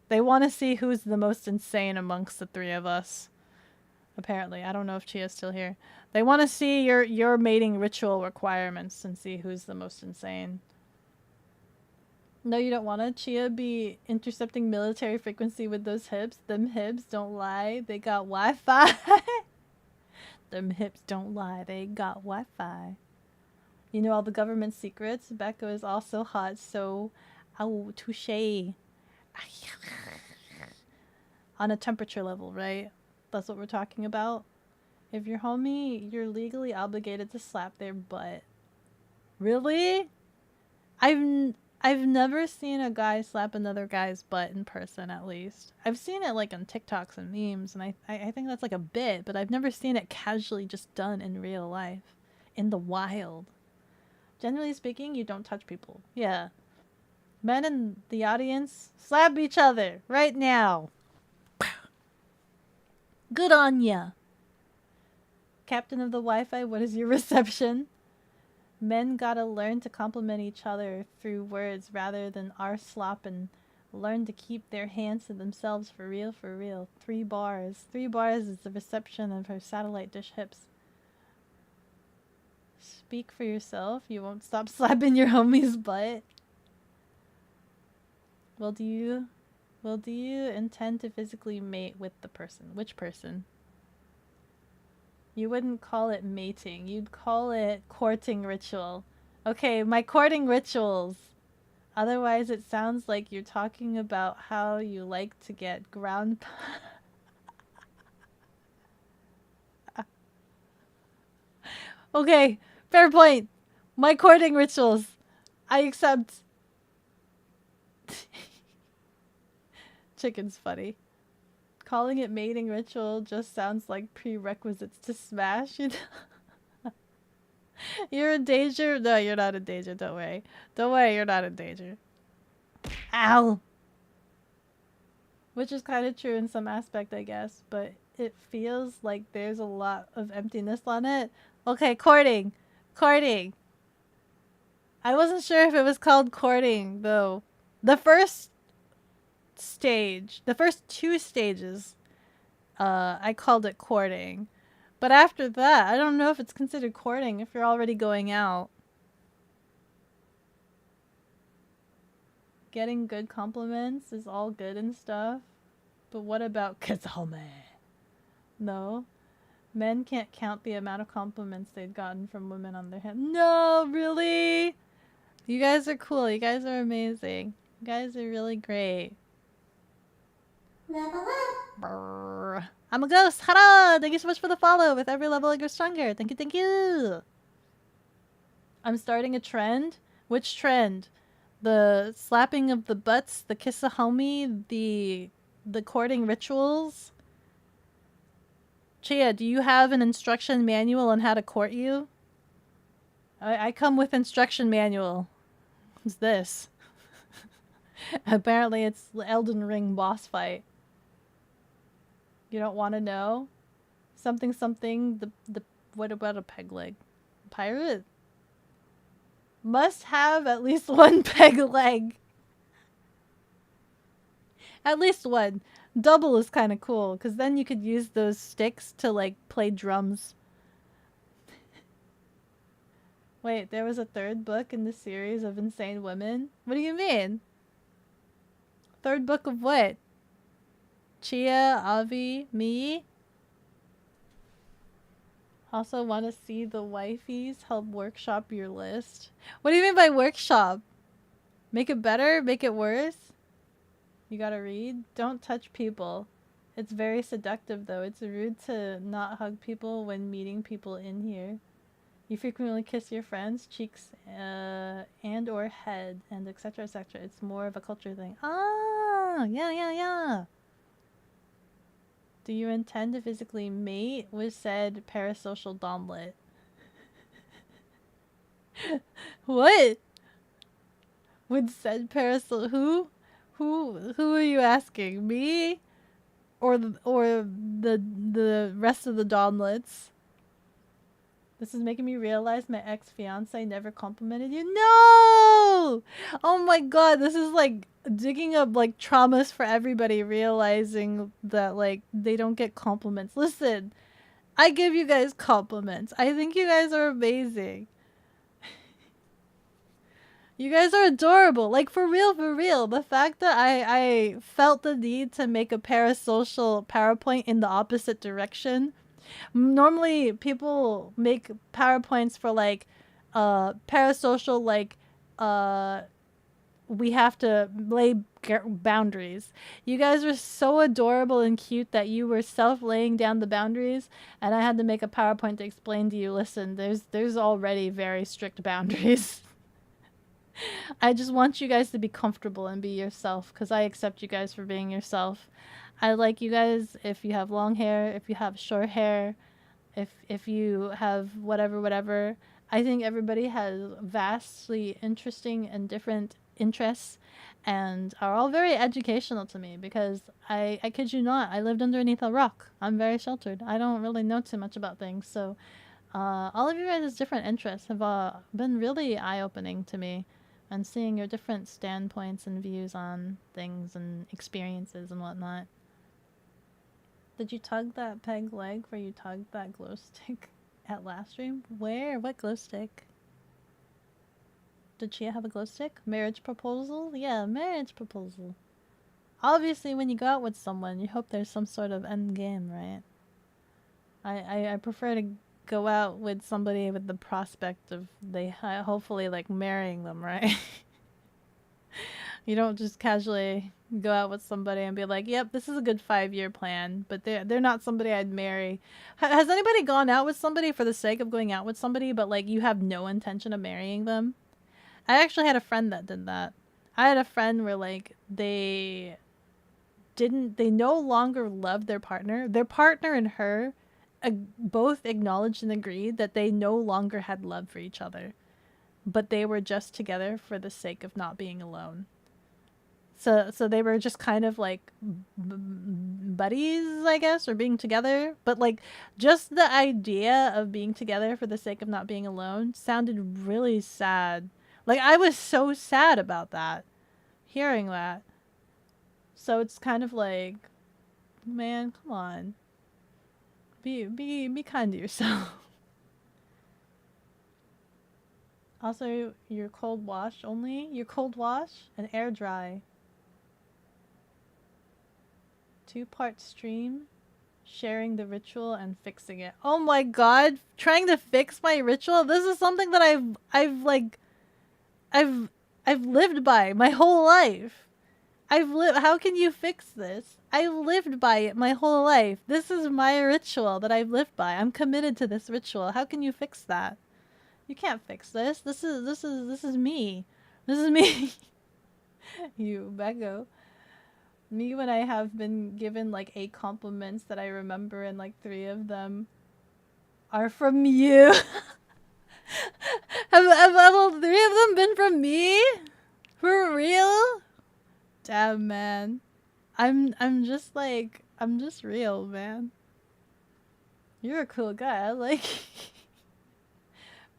They want to see who's the most insane amongst the three of us. Apparently. I don't know if Chia's still here. They want to see your mating ritual requirements and see who's the most insane. No, you don't want to. Chia be intercepting military frequency with those hips. Them hips don't lie. They got Wi-Fi. Them hips don't lie. They got Wi-Fi. You know all the government secrets. Becca is also hot, so... Oh, touche. On a temperature level, right? That's what we're talking about. If you're homie, you're legally obligated to slap their butt. Really? I've never seen a guy slap another guy's butt in person, at least. I've seen it like on TikToks and memes, and I think that's like a bit, but I've never seen it casually just done in real life. In the wild. Generally speaking, you don't touch people. Yeah. Men in the audience, slap each other right now. Good on ya. Captain of the Wi-Fi, what is your reception? Men gotta learn to compliment each other through words rather than slop and learn to keep their hands to themselves for real, for real. 3 bars. 3 bars is the reception of her satellite dish hips. Speak for yourself. You won't stop slapping your homie's butt. Well, do you intend to physically mate with the person? Which person? You wouldn't call it mating. You'd call it courting ritual. Okay, my courting rituals. Otherwise, it sounds like you're talking about how you like to get ground... Okay, fair point. My courting rituals. I accept. Chicken's funny. Calling it mating ritual just sounds like prerequisites to smash, you know? You're in danger? No, you're not in danger, don't worry. Don't worry, you're not in danger. Ow! Which is kind of true in some aspect, I guess, but it feels like there's a lot of emptiness on it. Okay, courting. Courting. I wasn't sure if it was called courting, though. The first stage, the first 2 stages, I called it courting. But after that, I don't know if it's considered courting if you're already going out. Getting good compliments is all good and stuff. But what about kizome? No. Men can't count the amount of compliments they've gotten from women on their hand. No, really? You guys are cool. You guys are amazing. You guys are really great. Level up. Brrr. I'm a ghost. Hara! Thank you so much for the follow. With every level I grow stronger. Thank you, thank you. I'm starting a trend. Which trend? The slapping of the butts, the kiss a homie, the courting rituals. Chia, do you have an instruction manual on how to court you? I come with instruction manual. What's this? Apparently it's the Elden Ring boss fight. You don't want to know? Something something, the what about a peg leg? Pirate? Must have at least 1 peg leg. At least 1. Double is kind of cool, because then you could use those sticks to, like, play drums. Wait, there was a 3rd book in the series of Insane Women? What do you mean? 3rd book of what? Chia, Avi, me? Also want to see the wifeys help workshop your list. What do you mean by workshop? Make it better? Make it worse? You gotta read? Don't touch people. It's very seductive though. It's rude to not hug people when meeting people in here. You frequently kiss your friends, cheeks, and or head, and etc, etc. It's more of a culture thing. Ah, yeah. Do you intend to physically mate with said parasocial Donlet? What? With said parasocial who are you asking? Me? Or the rest of the Donlets? This is making me realize my ex-fiance never complimented you. No! Oh my god, this is like digging up like traumas for everybody, realizing that like they don't get compliments. Listen, I give you guys compliments. I think you guys are amazing. You guys are adorable. Like for real. The fact that I felt the need to make a parasocial PowerPoint in the opposite direction. Normally people make PowerPoints for like parasocial, like we have to lay boundaries. You guys were so adorable and cute that you were laying down the boundaries, and I had to make a PowerPoint to explain to you, listen, there's already very strict boundaries. I just want you guys to be comfortable and be yourself, because I accept you guys for being yourself. I like you guys if you have long hair, if you have short hair, if you have whatever. I think everybody has vastly interesting and different interests and are all very educational to me, because I kid you not, I lived underneath a rock. I'm very sheltered. I don't really know too much about things. So all of you guys' different interests have been really eye-opening to me, and seeing your different standpoints and views on things and experiences and whatnot. Did you tug that peg leg where you tugged that glow stick at last stream? Where? What glow stick? Did Chia have a glow stick? Marriage proposal? Yeah, marriage proposal. Obviously, when you go out with someone, you hope there's some sort of end game, right? I prefer to go out with somebody with the prospect of hopefully like marrying them, right? You don't just casually go out with somebody and be like, yep, this is a good 5-year plan, but they're not somebody I'd marry. Has anybody gone out with somebody for the sake of going out with somebody, but like you have no intention of marrying them? I actually had a friend that did that. I had a friend where like they no longer loved their partner. Their partner and her both acknowledged and agreed that they no longer had love for each other, but they were just together for the sake of not being alone. So they were just kind of like buddies, I guess, or being together. But like just the idea of being together for the sake of not being alone sounded really sad. Like I was so sad about that, hearing that. So it's kind of like, man, come on. Be kind to yourself. Also, you're cold wash only. You're cold wash and air dry. 2-part stream, sharing the ritual and fixing it. Oh my god, trying to fix my ritual. This is something that I've lived by my whole life. How can you fix this? I've lived by it my whole life. This is my ritual that I've lived by. I'm committed to this ritual. How can you fix that? You can't fix this. This is me. This is me. You Beko. Me when I have been given like 8 compliments that I remember and like 3 of them are from you. have all 3 of them been from me? For real? Damn, man. I'm just real, man. You're a cool guy. I like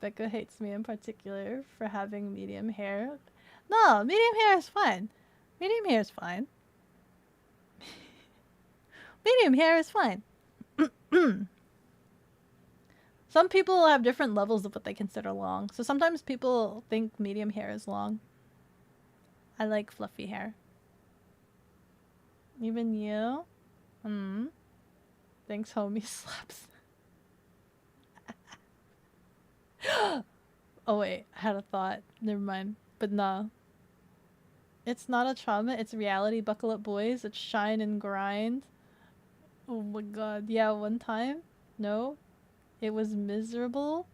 Becca hates me in particular for having medium hair. No, medium hair is fine. Medium hair is fine. Medium hair is fine. Some people have different levels of what they consider long. So sometimes people think medium hair is long. I like fluffy hair. Even you? Thanks, homie slaps. Oh wait, I had a thought. Never mind. But nah. It's not a trauma, it's reality. Buckle up, boys. It's shine and grind. Oh my god. Yeah, one time? No? It was miserable?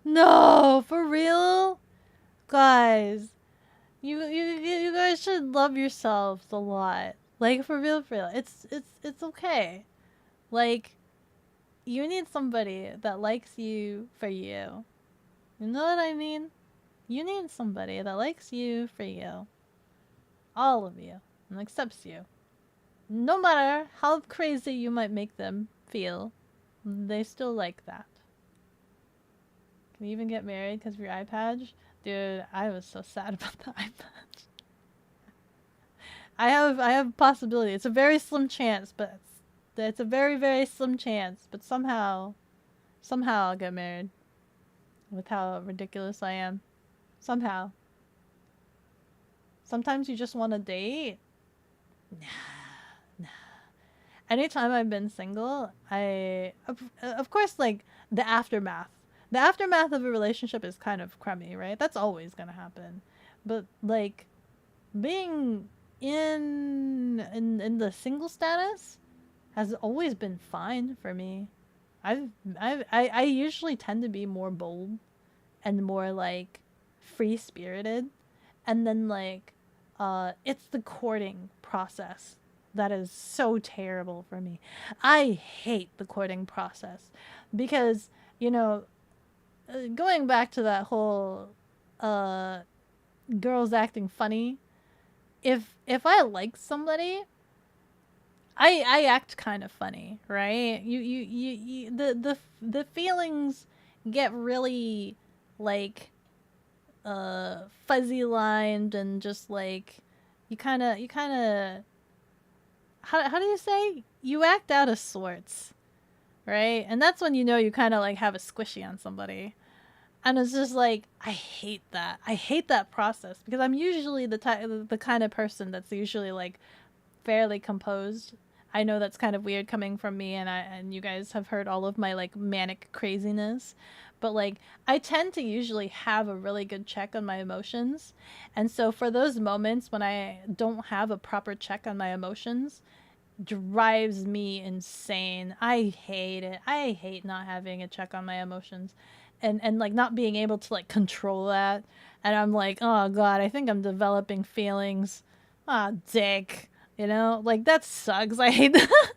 No! For real? Guys. You guys should love yourselves a lot. Like, for real, for real. It's okay. Like, you need somebody that likes you for you. You know what I mean? You need somebody that likes you for you. All of you. And accepts you. No matter how crazy you might make them feel, they still like that. Can you even get married because of your eye patch? Dude, I was so sad about the eye patch. I have a possibility. It's a very slim chance, but it's a very, very slim chance. But somehow I'll get married. With how ridiculous I am. Somehow. Sometimes you just want to date. Nah. Anytime I've been single, of course, like, the aftermath. The aftermath of a relationship is kind of crummy, right? That's always gonna happen. But, like, being in the single status has always been fine for me. I usually tend to be more bold and more like free-spirited, and then like it's the courting process that is so terrible for me. I hate the courting process because, you know, going back to that whole girls acting funny, if I like somebody, I act kind of funny, right? The feelings get really like fuzzy lined and just like you kind of how do you say, you act out of sorts, right? And that's when you know you kind of like have a squishy on somebody. And it's just like, I hate that. I hate that process because I'm usually the kind of person that's usually like fairly composed. I know that's kind of weird coming from me, and you guys have heard all of my like manic craziness, but like I tend to usually have a really good check on my emotions. And so for those moments when I don't have a proper check on my emotions, drives me insane. I hate it. I hate not having a check on my emotions. and like not being able to like control that. And I'm like, oh god, I think I'm developing feelings. Ah, dick. You know, like that sucks. I hate that.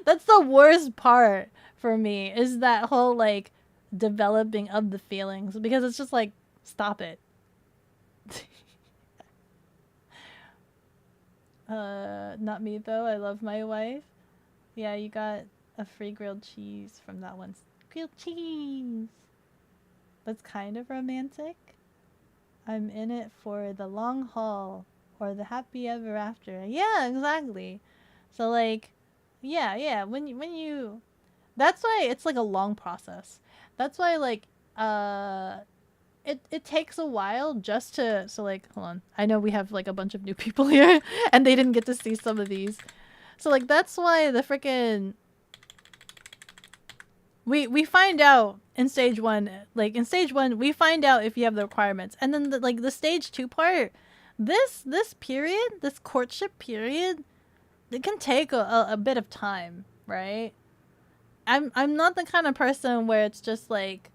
That's the worst part for me, is that whole like developing of the feelings, because it's just like, stop it. Not me though. I love my wife. Yeah, you got a free grilled cheese from that one. Grilled cheese. That's kind of romantic. I'm in it for the long haul or the happy ever after. Yeah, exactly. So like, yeah. When you, that's why it's like a long process. That's why like, it takes a while just to, so like, hold on. I know we have like a bunch of new people here and they didn't get to see some of these. So like, that's why the freaking, we find out in stage 1, like in stage 1 we find out if you have the requirements, and then like the stage 2 part, this period, this courtship period, it can take a bit of time, right? I'm not the kind of person where it's just like,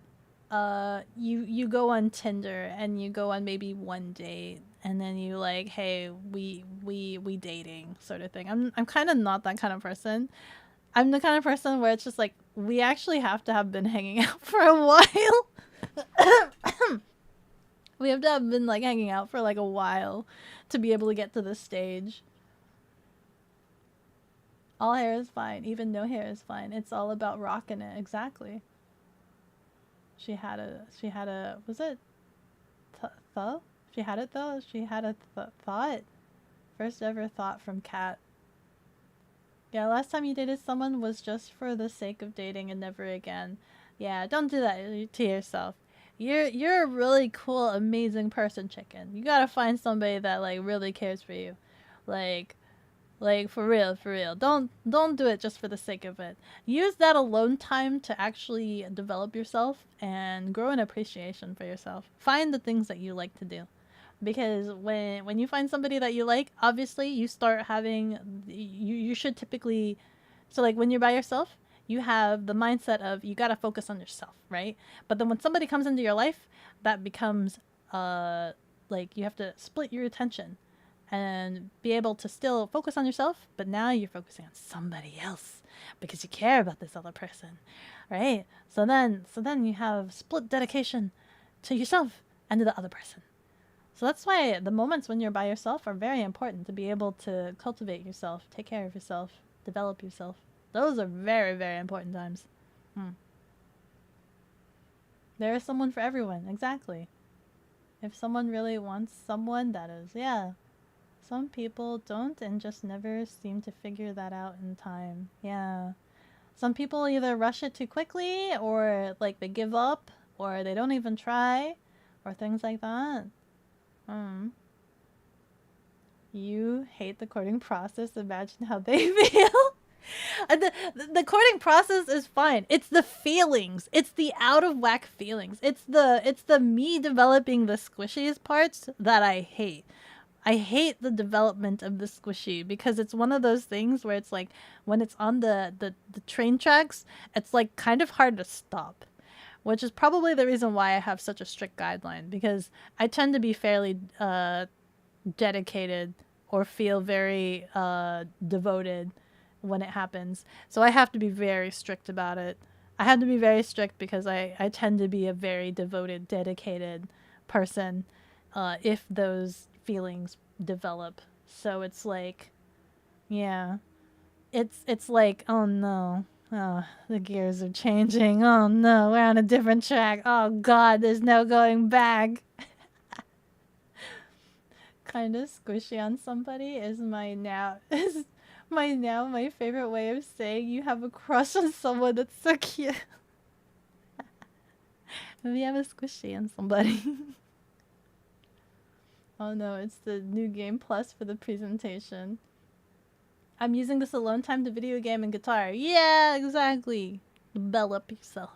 you go on Tinder and you go on maybe one date and then you like, hey, we dating sort of thing. I'm kind of not that kind of person. I'm the kind of person where it's just like, we actually have to have been hanging out for a while. We have to have been like hanging out for like a while to be able to get to this stage. All hair is fine, even no hair is fine. It's all about rocking it. Exactly. She had a, was it thought? She had it though? She had a thought. First ever thought from Kat. Yeah, last time you dated someone was just for the sake of dating and never again. Yeah, don't do that to yourself. You're a really cool, amazing person, chicken. You gotta find somebody that like really cares for you. Like for real. Don't do it just for the sake of it. Use that alone time to actually develop yourself and grow an appreciation for yourself. Find the things that you like to do. Because when you find somebody that you like, obviously you start having, you should typically, so like when you're by yourself, you have the mindset of you gotta focus on yourself, right? But then when somebody comes into your life, that becomes like you have to split your attention and be able to still focus on yourself, but now you're focusing on somebody else because you care about this other person, right? So then you have split dedication to yourself and to the other person. So that's why the moments when you're by yourself are very important, to be able to cultivate yourself, take care of yourself, develop yourself. Those are very, very important times. There is someone for everyone, exactly. If someone really wants someone, that is, yeah. Some people don't and just never seem to figure that out in time. Yeah. Some people either rush it too quickly, or like they give up, or they don't even try, or things like that. You hate the courting process. Imagine how they feel. The courting process is fine. It's the feelings. It's the out of whack feelings. It's the me developing the squishiest parts that I hate. I hate the development of the squishy, because it's one of those things where it's like when it's on the train tracks, it's like kind of hard to stop. Which is probably the reason why I have such a strict guideline, because I tend to be fairly dedicated or feel very devoted when it happens. So I have to be very strict about it. I have to be very strict because I tend to be a very devoted, dedicated person if those feelings develop. So it's like, yeah, it's like, oh no. Oh, the gears are changing. Oh no, we're on a different track. Oh god, there's no going back. Kind of squishy on somebody is my favorite way of saying you have a crush on someone. That's so cute. We have a squishy on somebody. Oh no, it's the new game plus for the presentation. I'm using this alone time to video game and guitar. Yeah, exactly. Develop yourself.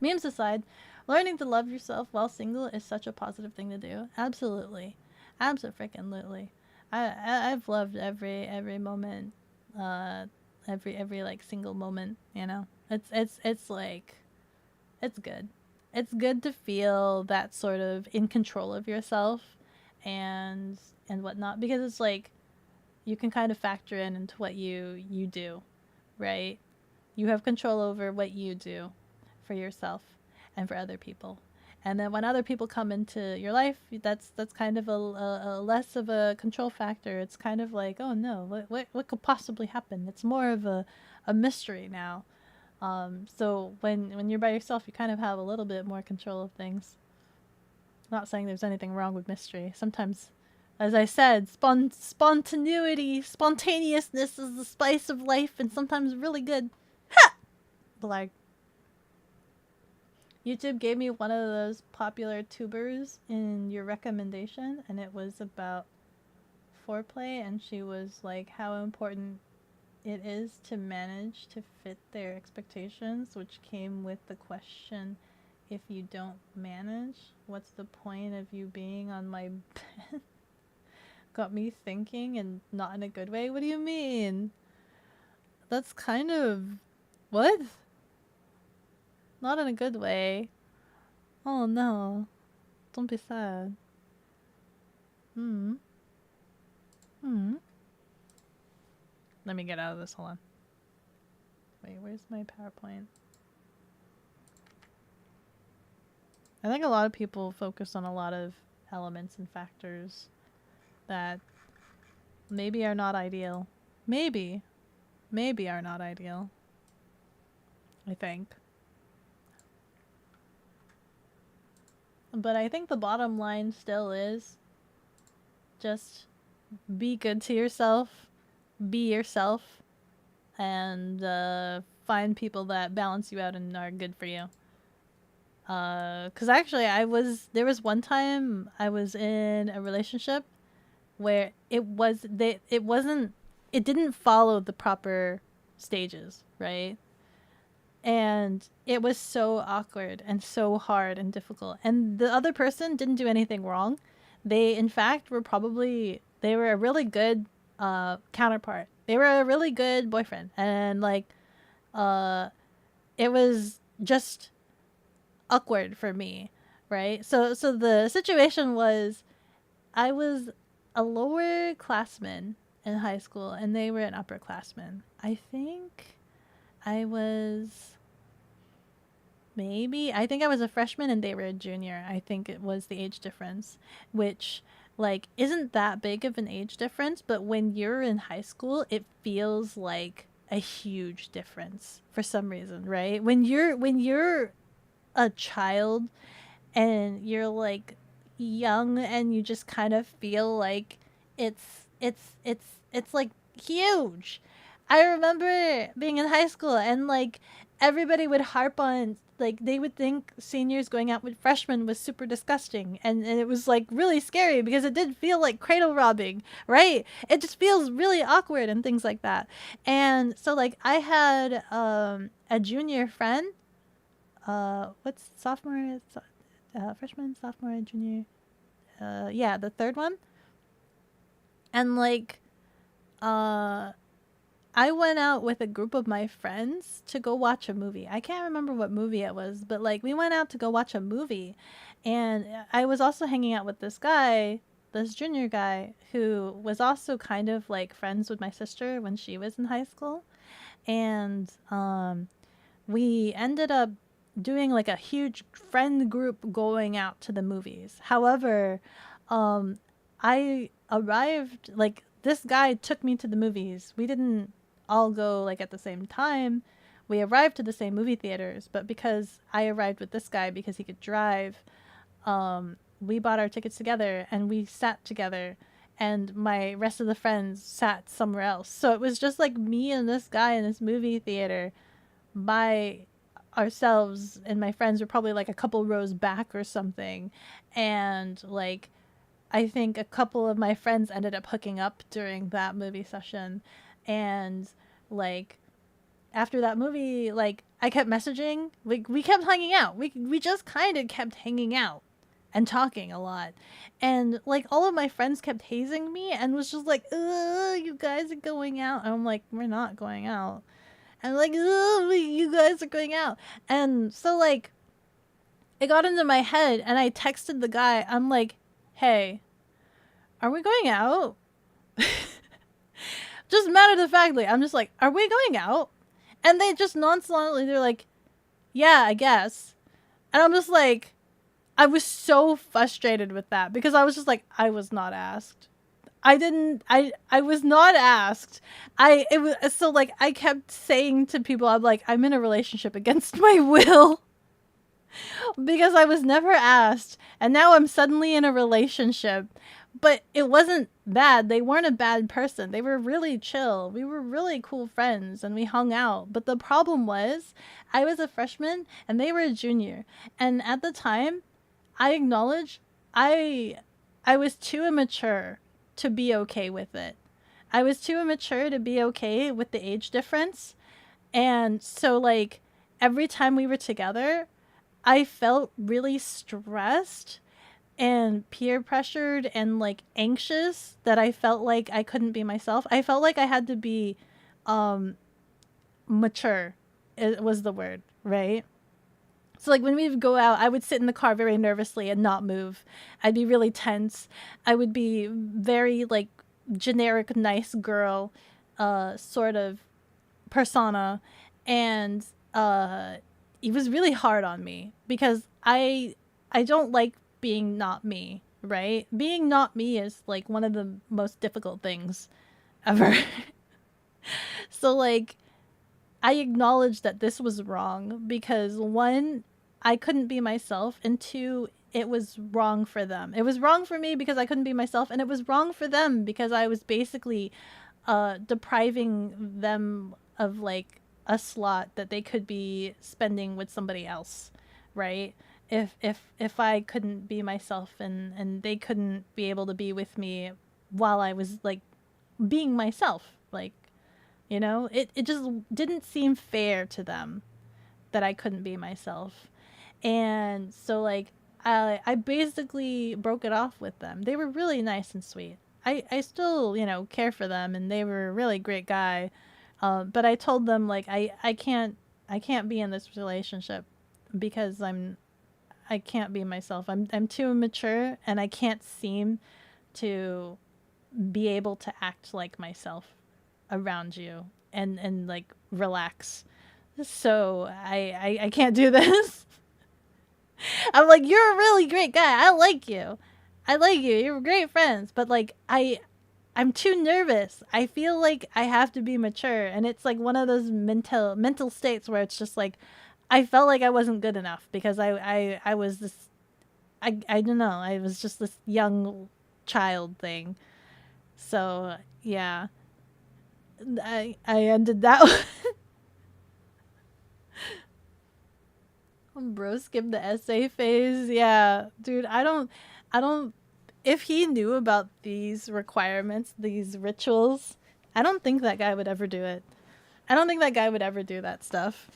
Memes aside, learning to love yourself while single is such a positive thing to do. Absolutely. Abso-freaking-lutely. I've loved every moment every like single moment, you know. It's like it's good. It's good to feel that sort of in control of yourself and whatnot, because it's like you can kind of factor into what you do, right? You have control over what you do for yourself and for other people. And then when other people come into your life, that's kind of a less of a control factor. It's kind of like, oh no, what could possibly happen? It's more of a mystery now. So when you're by yourself, you kind of have a little bit more control of things. Not saying there's anything wrong with mystery. Sometimes, as I said, spontaneousness is the spice of life, and sometimes really good. Ha! Blag. YouTube gave me one of those popular tubers in your recommendation, and it was about foreplay, and she was like how important it is to manage to fit their expectations, which came with the question, if you don't manage, what's the point of you being on my bed? Got me thinking, and not in a good way. What do you mean? That's kind of... what? Not in a good way. Oh no. Don't be sad. Let me get out of this. Hold on. Wait, where's my PowerPoint? I think a lot of people focus on a lot of elements and factors that maybe are not ideal. Maybe are not ideal. I think. But I think the bottom line still is just be good to yourself, be yourself, and find people that balance you out and are good for you. Cause actually there was one time I was in a relationship where it didn't follow the proper stages, right? And it was so awkward and so hard and difficult. And the other person didn't do anything wrong. They, in fact, were a really good counterpart. They were a really good boyfriend. And, like, it was just awkward for me, right? So the situation was, I was a lower classman in high school, and they were an upperclassman. I think I was a freshman and they were a junior. I think it was the age difference, which like isn't that big of an age difference, but when you're in high school, it feels like a huge difference for some reason, right? When you're a child and you're like young and you just kind of feel like it's like huge. I remember being in high school and like everybody would harp on, like they would think seniors going out with freshmen was super disgusting, and it was like really scary because it did feel like cradle robbing, right? It just feels really awkward and things like that. And so like I had a junior friend, what's sophomore, freshman, sophomore, junior, yeah, the third one. And like I went out with a group of my friends to go watch a movie. I can't remember what movie it was, but like we went out to go watch a movie. And I was also hanging out with this guy, this junior guy, who was also kind of like friends with my sister when she was in high school. And we ended up doing like a huge friend group going out to the movies. However, I arrived, like this guy took me to the movies. We didn't all go like at the same time. We arrived to the same movie theaters, but because I arrived with this guy because he could drive, we bought our tickets together and we sat together, and my rest of the friends sat somewhere else. So it was just like me and this guy in this movie theater by ourselves, and my friends were probably like a couple rows back or something. And like I think a couple of my friends ended up hooking up during that movie session. And like after that movie, like I kept messaging, we kept hanging out. We just kind of kept hanging out. and talking a lot. And like all of my friends kept hazing me and was just like, you guys are going out. And I'm like, we're not going out. And like, you guys are going out. And so like it got into my head and I texted the guy. I'm like, hey, are we going out? Just matter of factly, I'm just like, are we going out? And they just nonchalantly, they're like, yeah, I guess. And I'm just like, I was so frustrated with that because I was just like, I was not asked. I was not asked. It was so like I kept saying to people, I'm like, I'm in a relationship against my will because I was never asked, and now I'm suddenly in a relationship. But it wasn't bad. They weren't a bad person. They were really chill. We were really cool friends and we hung out. But the problem was I was a freshman and they were a junior. And at the time, I acknowledge I was too immature to be okay with it. I was too immature to be okay with the age difference. And so like every time we were together, I felt really stressed and peer pressured and like anxious that I felt like I couldn't be myself. I felt like I had to be mature. It was the word, right? So like when we would go out, I would sit in the car very nervously and not move. I'd be really tense. I would be very like generic nice girl sort of persona, and it was really hard on me because I don't like being not me, right? Being not me is like one of the most difficult things ever. So like I acknowledged that this was wrong because one, I couldn't be myself, and two, it was wrong for them. It was wrong for me because I couldn't be myself, and it was wrong for them because I was basically depriving them of like a slot that they could be spending with somebody else, right? If I couldn't be myself and they couldn't be able to be with me while I was like being myself, like, you know, it just didn't seem fair to them that I couldn't be myself. And so like I basically broke it off with them. They were really nice and sweet. I still, you know, care for them, and they were a really great guy. But I told them like I can't be in this relationship because I can't be myself. I'm too immature and I can't seem to be able to act like myself around you and like relax. So I can't do this. I'm like, you're a really great guy. I like you. You're great friends. But like I'm too nervous. I feel like I have to be mature, and it's like one of those mental states where it's just like I felt like I wasn't good enough because I was this I don't know, I was just this young child thing. So yeah, I ended that one. Bro, skip the essay phase. Yeah, dude, I don't if he knew about these requirements, these rituals, I don't think that guy would ever do it. I don't think that guy would ever do that stuff.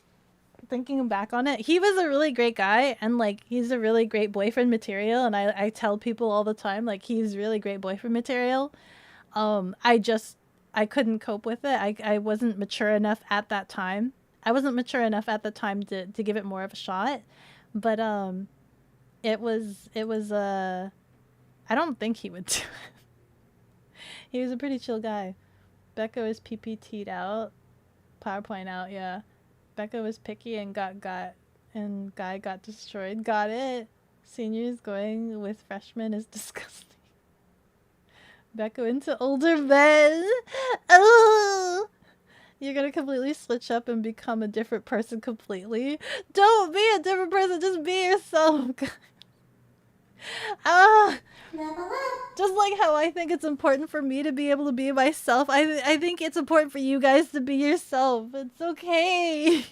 Thinking back on it, he was a really great guy, and like he's a really great boyfriend material, and I tell people all the time like he's really great boyfriend material. I couldn't cope with it. I wasn't mature enough at that time. I wasn't mature enough at the time to give it more of a shot. But it was I don't think he would do it. He was a pretty chill guy. Becca was PPT'd out. PowerPoint out, yeah. Becca was picky and got and Guy got destroyed. Got it. Seniors going with freshmen is disgusting. Becca into older men. Oh, you're gonna completely switch up and become a different person completely. Don't be a different person. Just be yourself. Just like how I think it's important for me to be able to be myself, I think it's important for you guys to be yourself. It's okay.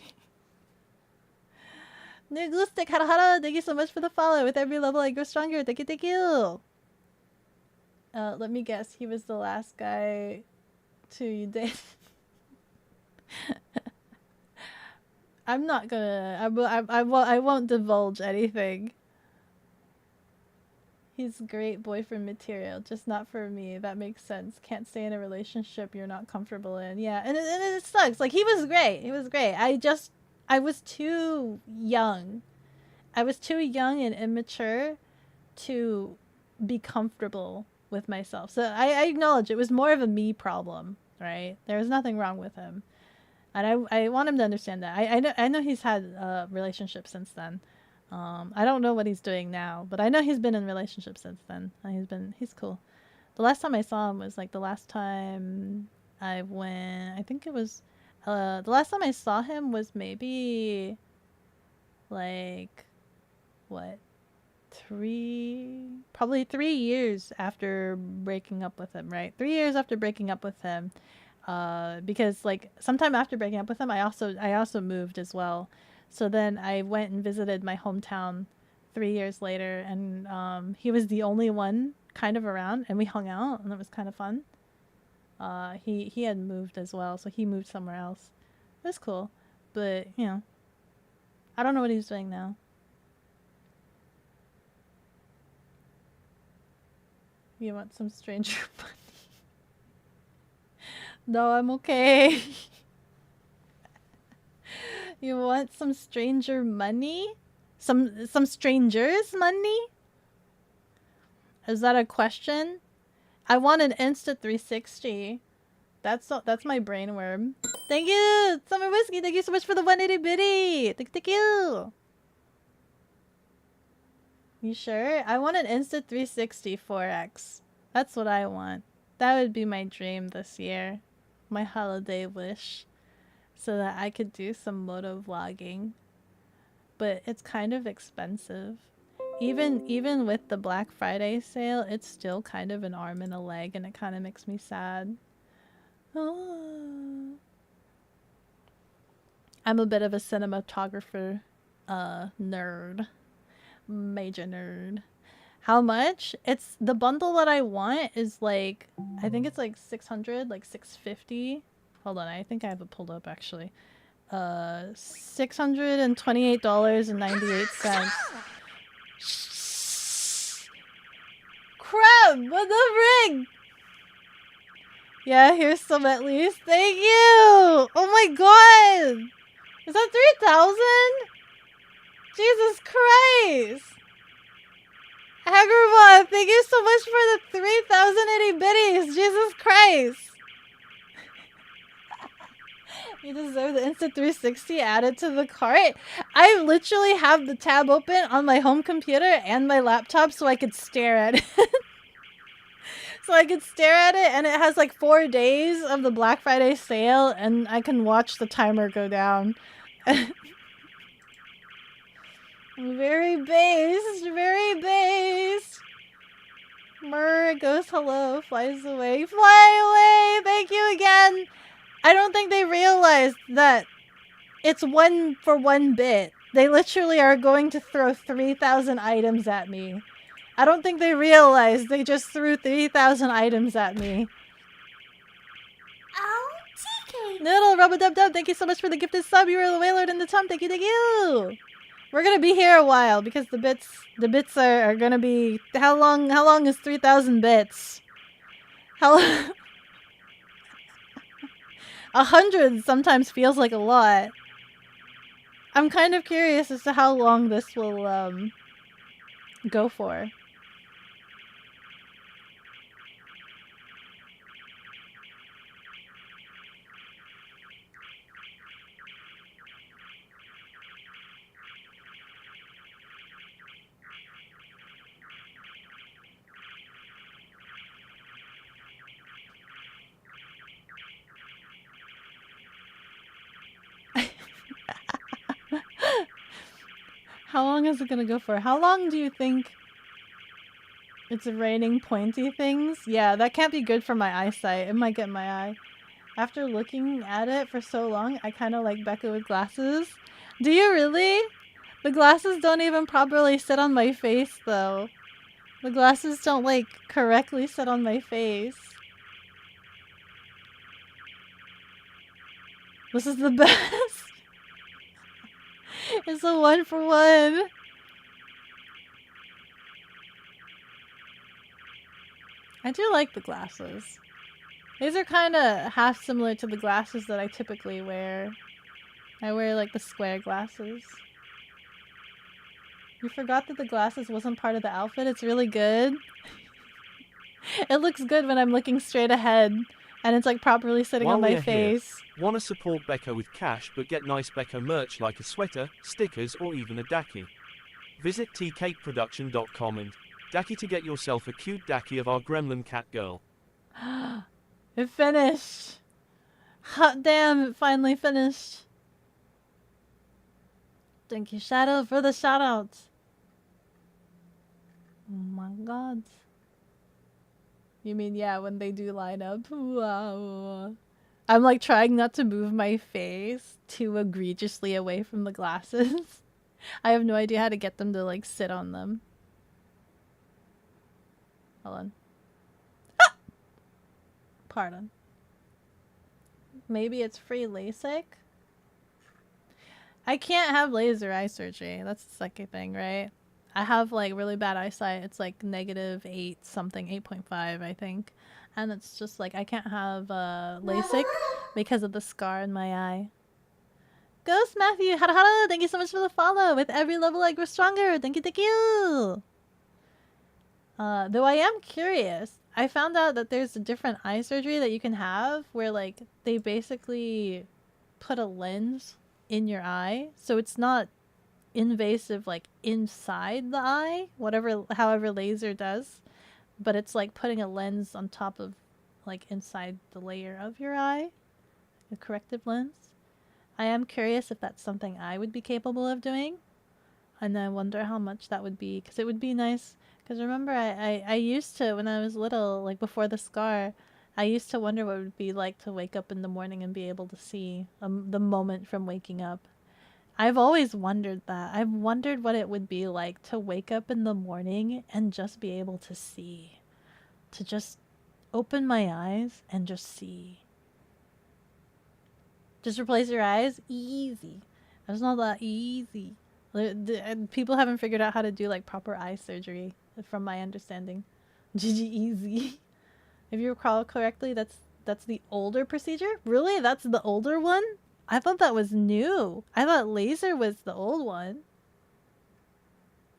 Nuglistic Harahara, thank you so much for the follow. With every level I grow stronger. Thank you, thank you. Let me guess, he was the last guy to date. I'm not gonna. I won't divulge anything. He's great boyfriend material, just not for me. That makes sense. Can't stay in a relationship you're not comfortable in. Yeah, and it sucks. Like, he was great. He was great. I was too young. I was too young and immature to be comfortable with myself. So I acknowledge it was more of a me problem, right? There was nothing wrong with him. And I want him to understand that. I know he's had relationships since then. I don't know what he's doing now, but I know he's been in relationships since then. He's cool. The last time I saw him was like the last time I went, I think it was, the last time I saw him was maybe like, what, probably 3 years after breaking up with him, right? 3 years after breaking up with him. Because like sometime after breaking up with him, I also moved as well. So then I went and visited my hometown 3 years later, and he was the only one kind of around, and we hung out, and it was kind of fun. He had moved as well, so he moved somewhere else. It was cool, but you know, I don't know what he's doing now. You want some stranger money? No, I'm okay. You want some stranger money? Some strangers money? Is that a question? I want an Insta 360. That's my brainworm. Thank you, Summer Whiskey. Thank you so much for the 180 biddy. Thank you. You sure? I want an Insta 360 4X. That's what I want. That would be my dream this year. My holiday wish. So that I could do some moto vlogging. But it's kind of expensive. Even with the Black Friday sale, it's still kind of an arm and a leg, and it kind of makes me sad. Oh. I'm a bit of a cinematographer nerd. Major nerd. How much? It's the bundle that I want is like, I think it's like 600, like 650. Hold on, I think I have it pulled up actually. $628.98. Crap! What the frig? Yeah, here's some at least. Thank you! Oh my god! Is that 3,000? Jesus Christ! Haggerwa, thank you so much for the 3,000 itty bitties! Jesus Christ! You deserve the Insta 360 added to the cart. I literally have the tab open on my home computer and my laptop so I could stare at it. And it has like 4 days of the Black Friday sale, and I can watch the timer go down. Very based, very based. Murr goes hello, flies away. Fly away! Thank you again! I don't think they realized that it's 1 for 1 bit. They literally are going to throw 3,000 items at me. I don't think they realized they just threw 3,000 items at me. Oh, TK! Noodle, Rubba-Dub-Dub, thank you so much for the gifted sub. You were the Wailord in the Tom. Thank you, thank you! We're gonna be here a while because the bits are gonna be... How long is 3,000 bits? How... 100 sometimes feels like a lot. I'm kind of curious as to how long this will go for. How long is it gonna go for? How long do you think it's raining pointy things? Yeah, that can't be good for my eyesight. It might get my eye. After looking at it for so long, I kind of like Becca with glasses. Do you really? The glasses don't even properly sit on my face, though. The glasses don't, like, correctly sit on my face. This is the best. It's a 1 for 1. I do like the glasses. These are kind of half similar to the glasses that I typically wear. I wear like the square glasses. You forgot that the glasses wasn't part of the outfit? It's really good. It looks good when I'm looking straight ahead and it's like properly sitting While on my we're here, face. wanna support Beko with cash but get nice Beko merch like a sweater, stickers or even a daki? Visit tcakeproduction.com and daki to get yourself a cute daki of our gremlin cat girl. It finished. Hot damn, it finally finished. Thank you, Shadow, for the shoutouts. Oh my god. You mean, yeah, when they do line up? Wow. I'm like trying not to move my face too egregiously away from the glasses. I have no idea how to get them to like sit on them. Hold on. Ah! Pardon. Maybe it's free LASIK? I can't have laser eye surgery. That's the second thing, right? I have like really bad eyesight. It's like -8 something, 8.5 I think. And it's just like I can't have LASIK because of the scar in my eye. Ghost Matthew, hara hara, thank you so much for the follow. With every level I grow stronger. Thank you, thank you. Though I am curious. I found out that there's a different eye surgery that you can have where like they basically put a lens in your eye. So it's not invasive like inside the eye, however laser does, but it's like putting a lens on top of like inside the layer of your eye, a corrective lens. I am curious if that's something I would be capable of doing, and I wonder how much that would be, because it would be nice. Because remember, I used to, when I was little, like before the scar, I used to wonder what it would be like to wake up in the morning and be able to see the moment from waking up. I've always wondered that. I've wondered what it would be like to wake up in the morning and just be able to see. To just open my eyes and just see. Just replace your eyes? Easy. It's not that easy. People haven't figured out how to do like proper eye surgery, from my understanding. GG easy. If you recall correctly, that's the older procedure? Really? That's the older one? I thought that was new. I thought laser was the old one.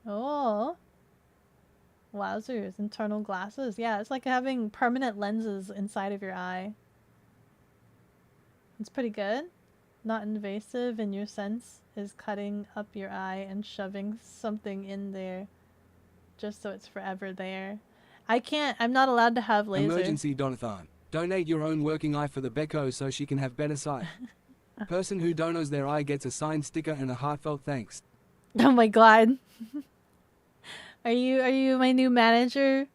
Oh. Wowzers. Internal glasses. Yeah, it's like having permanent lenses inside of your eye. It's pretty good. Not invasive in your sense is cutting up your eye and shoving something in there just so it's forever there. I'm not allowed to have laser. Emergency Donathon. Donate your own working eye for the Beko so she can have better sight. Person who donates their eye gets a signed sticker and a heartfelt thanks. Oh my god. Are you my new manager?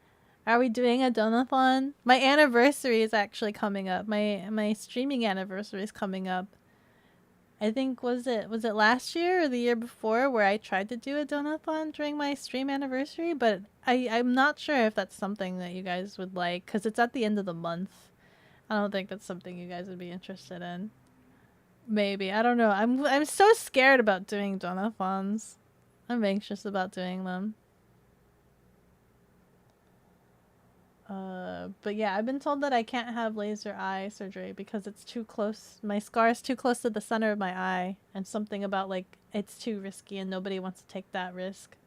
Are we doing a donathon? My anniversary is actually coming up. My streaming anniversary is coming up. I think was it last year or the year before where I tried to do a donathon during my stream anniversary, but I'm not sure if that's something that you guys would like, because it's at the end of the month. I don't think that's something you guys would be interested in. Maybe. I don't know. I'm so scared about doing donathons. I'm anxious about doing them. But yeah, I've been told that I can't have laser eye surgery because it's too close. My scar is too close to the center of my eye, and something about like it's too risky and nobody wants to take that risk.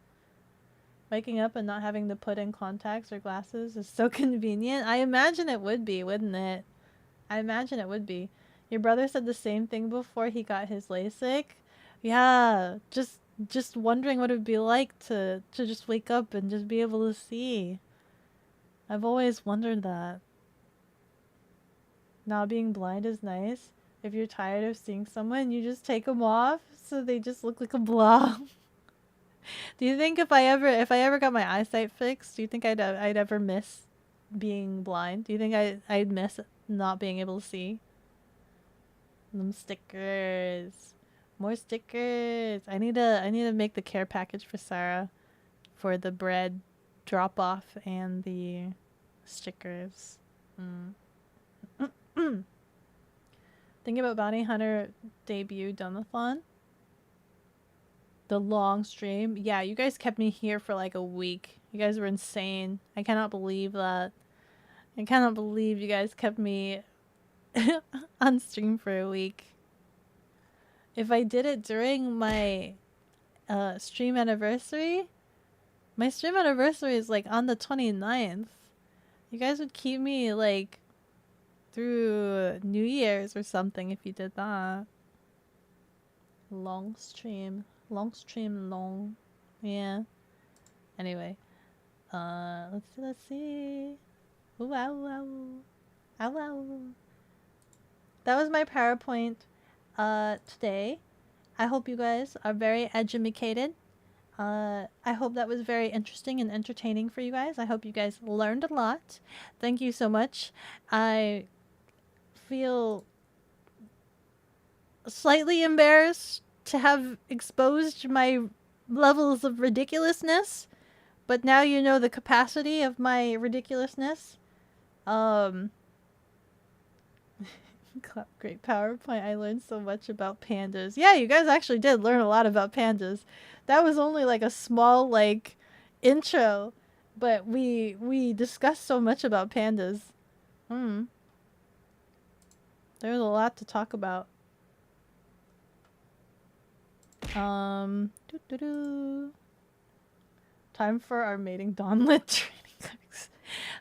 Waking up and not having to put in contacts or glasses is so convenient. I imagine it would be, wouldn't it? I imagine it would be. Your brother said the same thing before he got his LASIK. Yeah, just wondering what it would be like to just wake up and just be able to see. I've always wondered that. Not being blind is nice. If you're tired of seeing someone, you just take them off so they just look like a blob. Do you think if I ever got my eyesight fixed, do you think I'd ever miss being blind? Do you think I'd miss not being able to see? Them stickers. More stickers. I need to make the care package for Sarah for the bread drop off and the stickers. Thinking about Bounty Hunter debut donathon. The long stream. Yeah, you guys kept me here for like a week. You guys were insane. I cannot believe that. I cannot believe you guys kept me on stream for a week. If I did it during my stream anniversary, my stream anniversary is like on the 29th. You guys would keep me like through New Year's or something if you did that. Long stream. Long. Yeah. Anyway. Let's see. Ooh, ow, ow. Ow, ow. That was my PowerPoint today. I hope you guys are very educated. I hope that was very interesting and entertaining for you guys. I hope you guys learned a lot. Thank you so much. I feel slightly embarrassed to have exposed my levels of ridiculousness, but now you know the capacity of my ridiculousness. Great PowerPoint. I learned so much about pandas. Yeah, you guys actually did learn a lot about pandas. That was only like a small like intro, but we discussed so much about pandas. There's a lot to talk about. Time for our mating Donlet training course.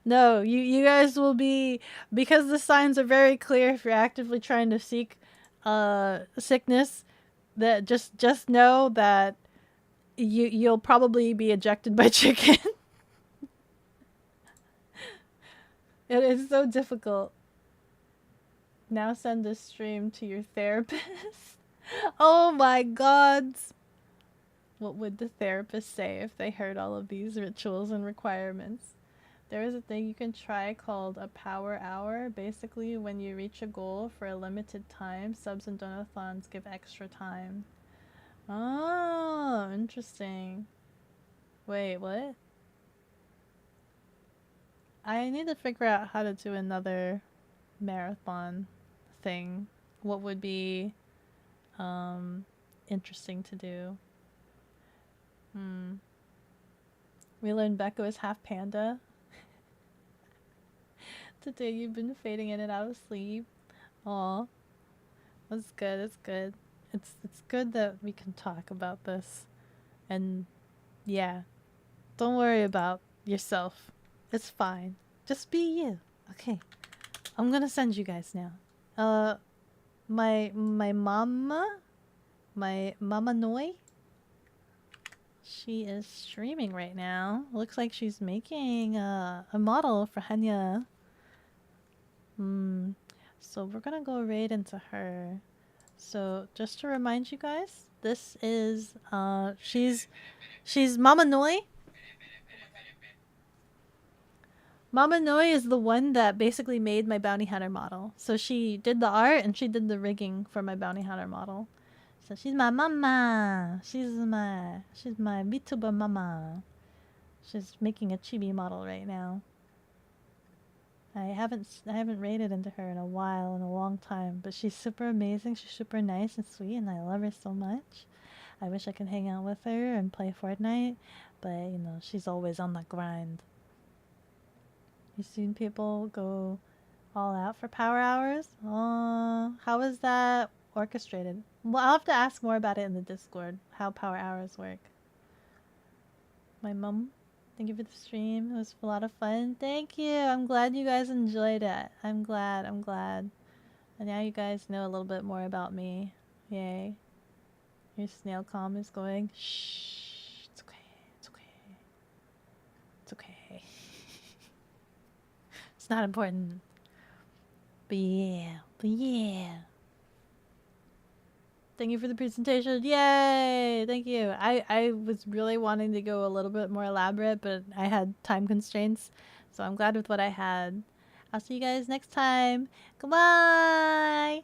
No, you guys will be, because the signs are very clear if you're actively trying to seek sickness, that just know that you'll probably be ejected by chicken. It is so difficult. Now send this stream to your therapist. Oh my god. What would the therapist say if they heard all of these rituals and requirements? There is a thing you can try called a power hour. Basically, when you reach a goal for a limited time, subs and donathons give extra time. Oh, interesting. Wait, what? I need to figure out how to do another marathon thing. What would be interesting to do? We learned Becca is half panda. Today you've been fading in and out of sleep. Aw. That's good, that's good. It's good that we can talk about this. And yeah. Don't worry about yourself. It's fine. Just be you. Okay. I'm gonna send you guys now. My mama Noi, she is streaming right now. Looks like she's making a model for Hanya. So we're gonna go right into her. So just to remind you guys, this is she's Mama Noi. Mama Noi is the one that basically made my bounty hunter model. So she did the art and she did the rigging for my bounty hunter model. So she's my mama. She's my Vtuber mama. She's making a chibi model right now. I haven't raided into her in a while, in a long time, but she's super amazing. She's super nice and sweet, and I love her so much. I wish I could hang out with her and play Fortnite, but you know, she's always on the grind. You seen people go all out for power hours? Oh, how is that orchestrated? Well, I'll have to ask more about it in the Discord, how power hours work. My mom, thank you for the stream. It was a lot of fun. Thank you. I'm glad you guys enjoyed it. I'm glad. And now you guys know a little bit more about me. Yay. Your snail comm is going. Shh. It's okay. It's okay. It's okay. It's not important. But yeah. Thank you for the presentation. Yay! Thank you. I was really wanting to go a little bit more elaborate, but I had time constraints. So I'm glad with what I had. I'll see you guys next time. Goodbye!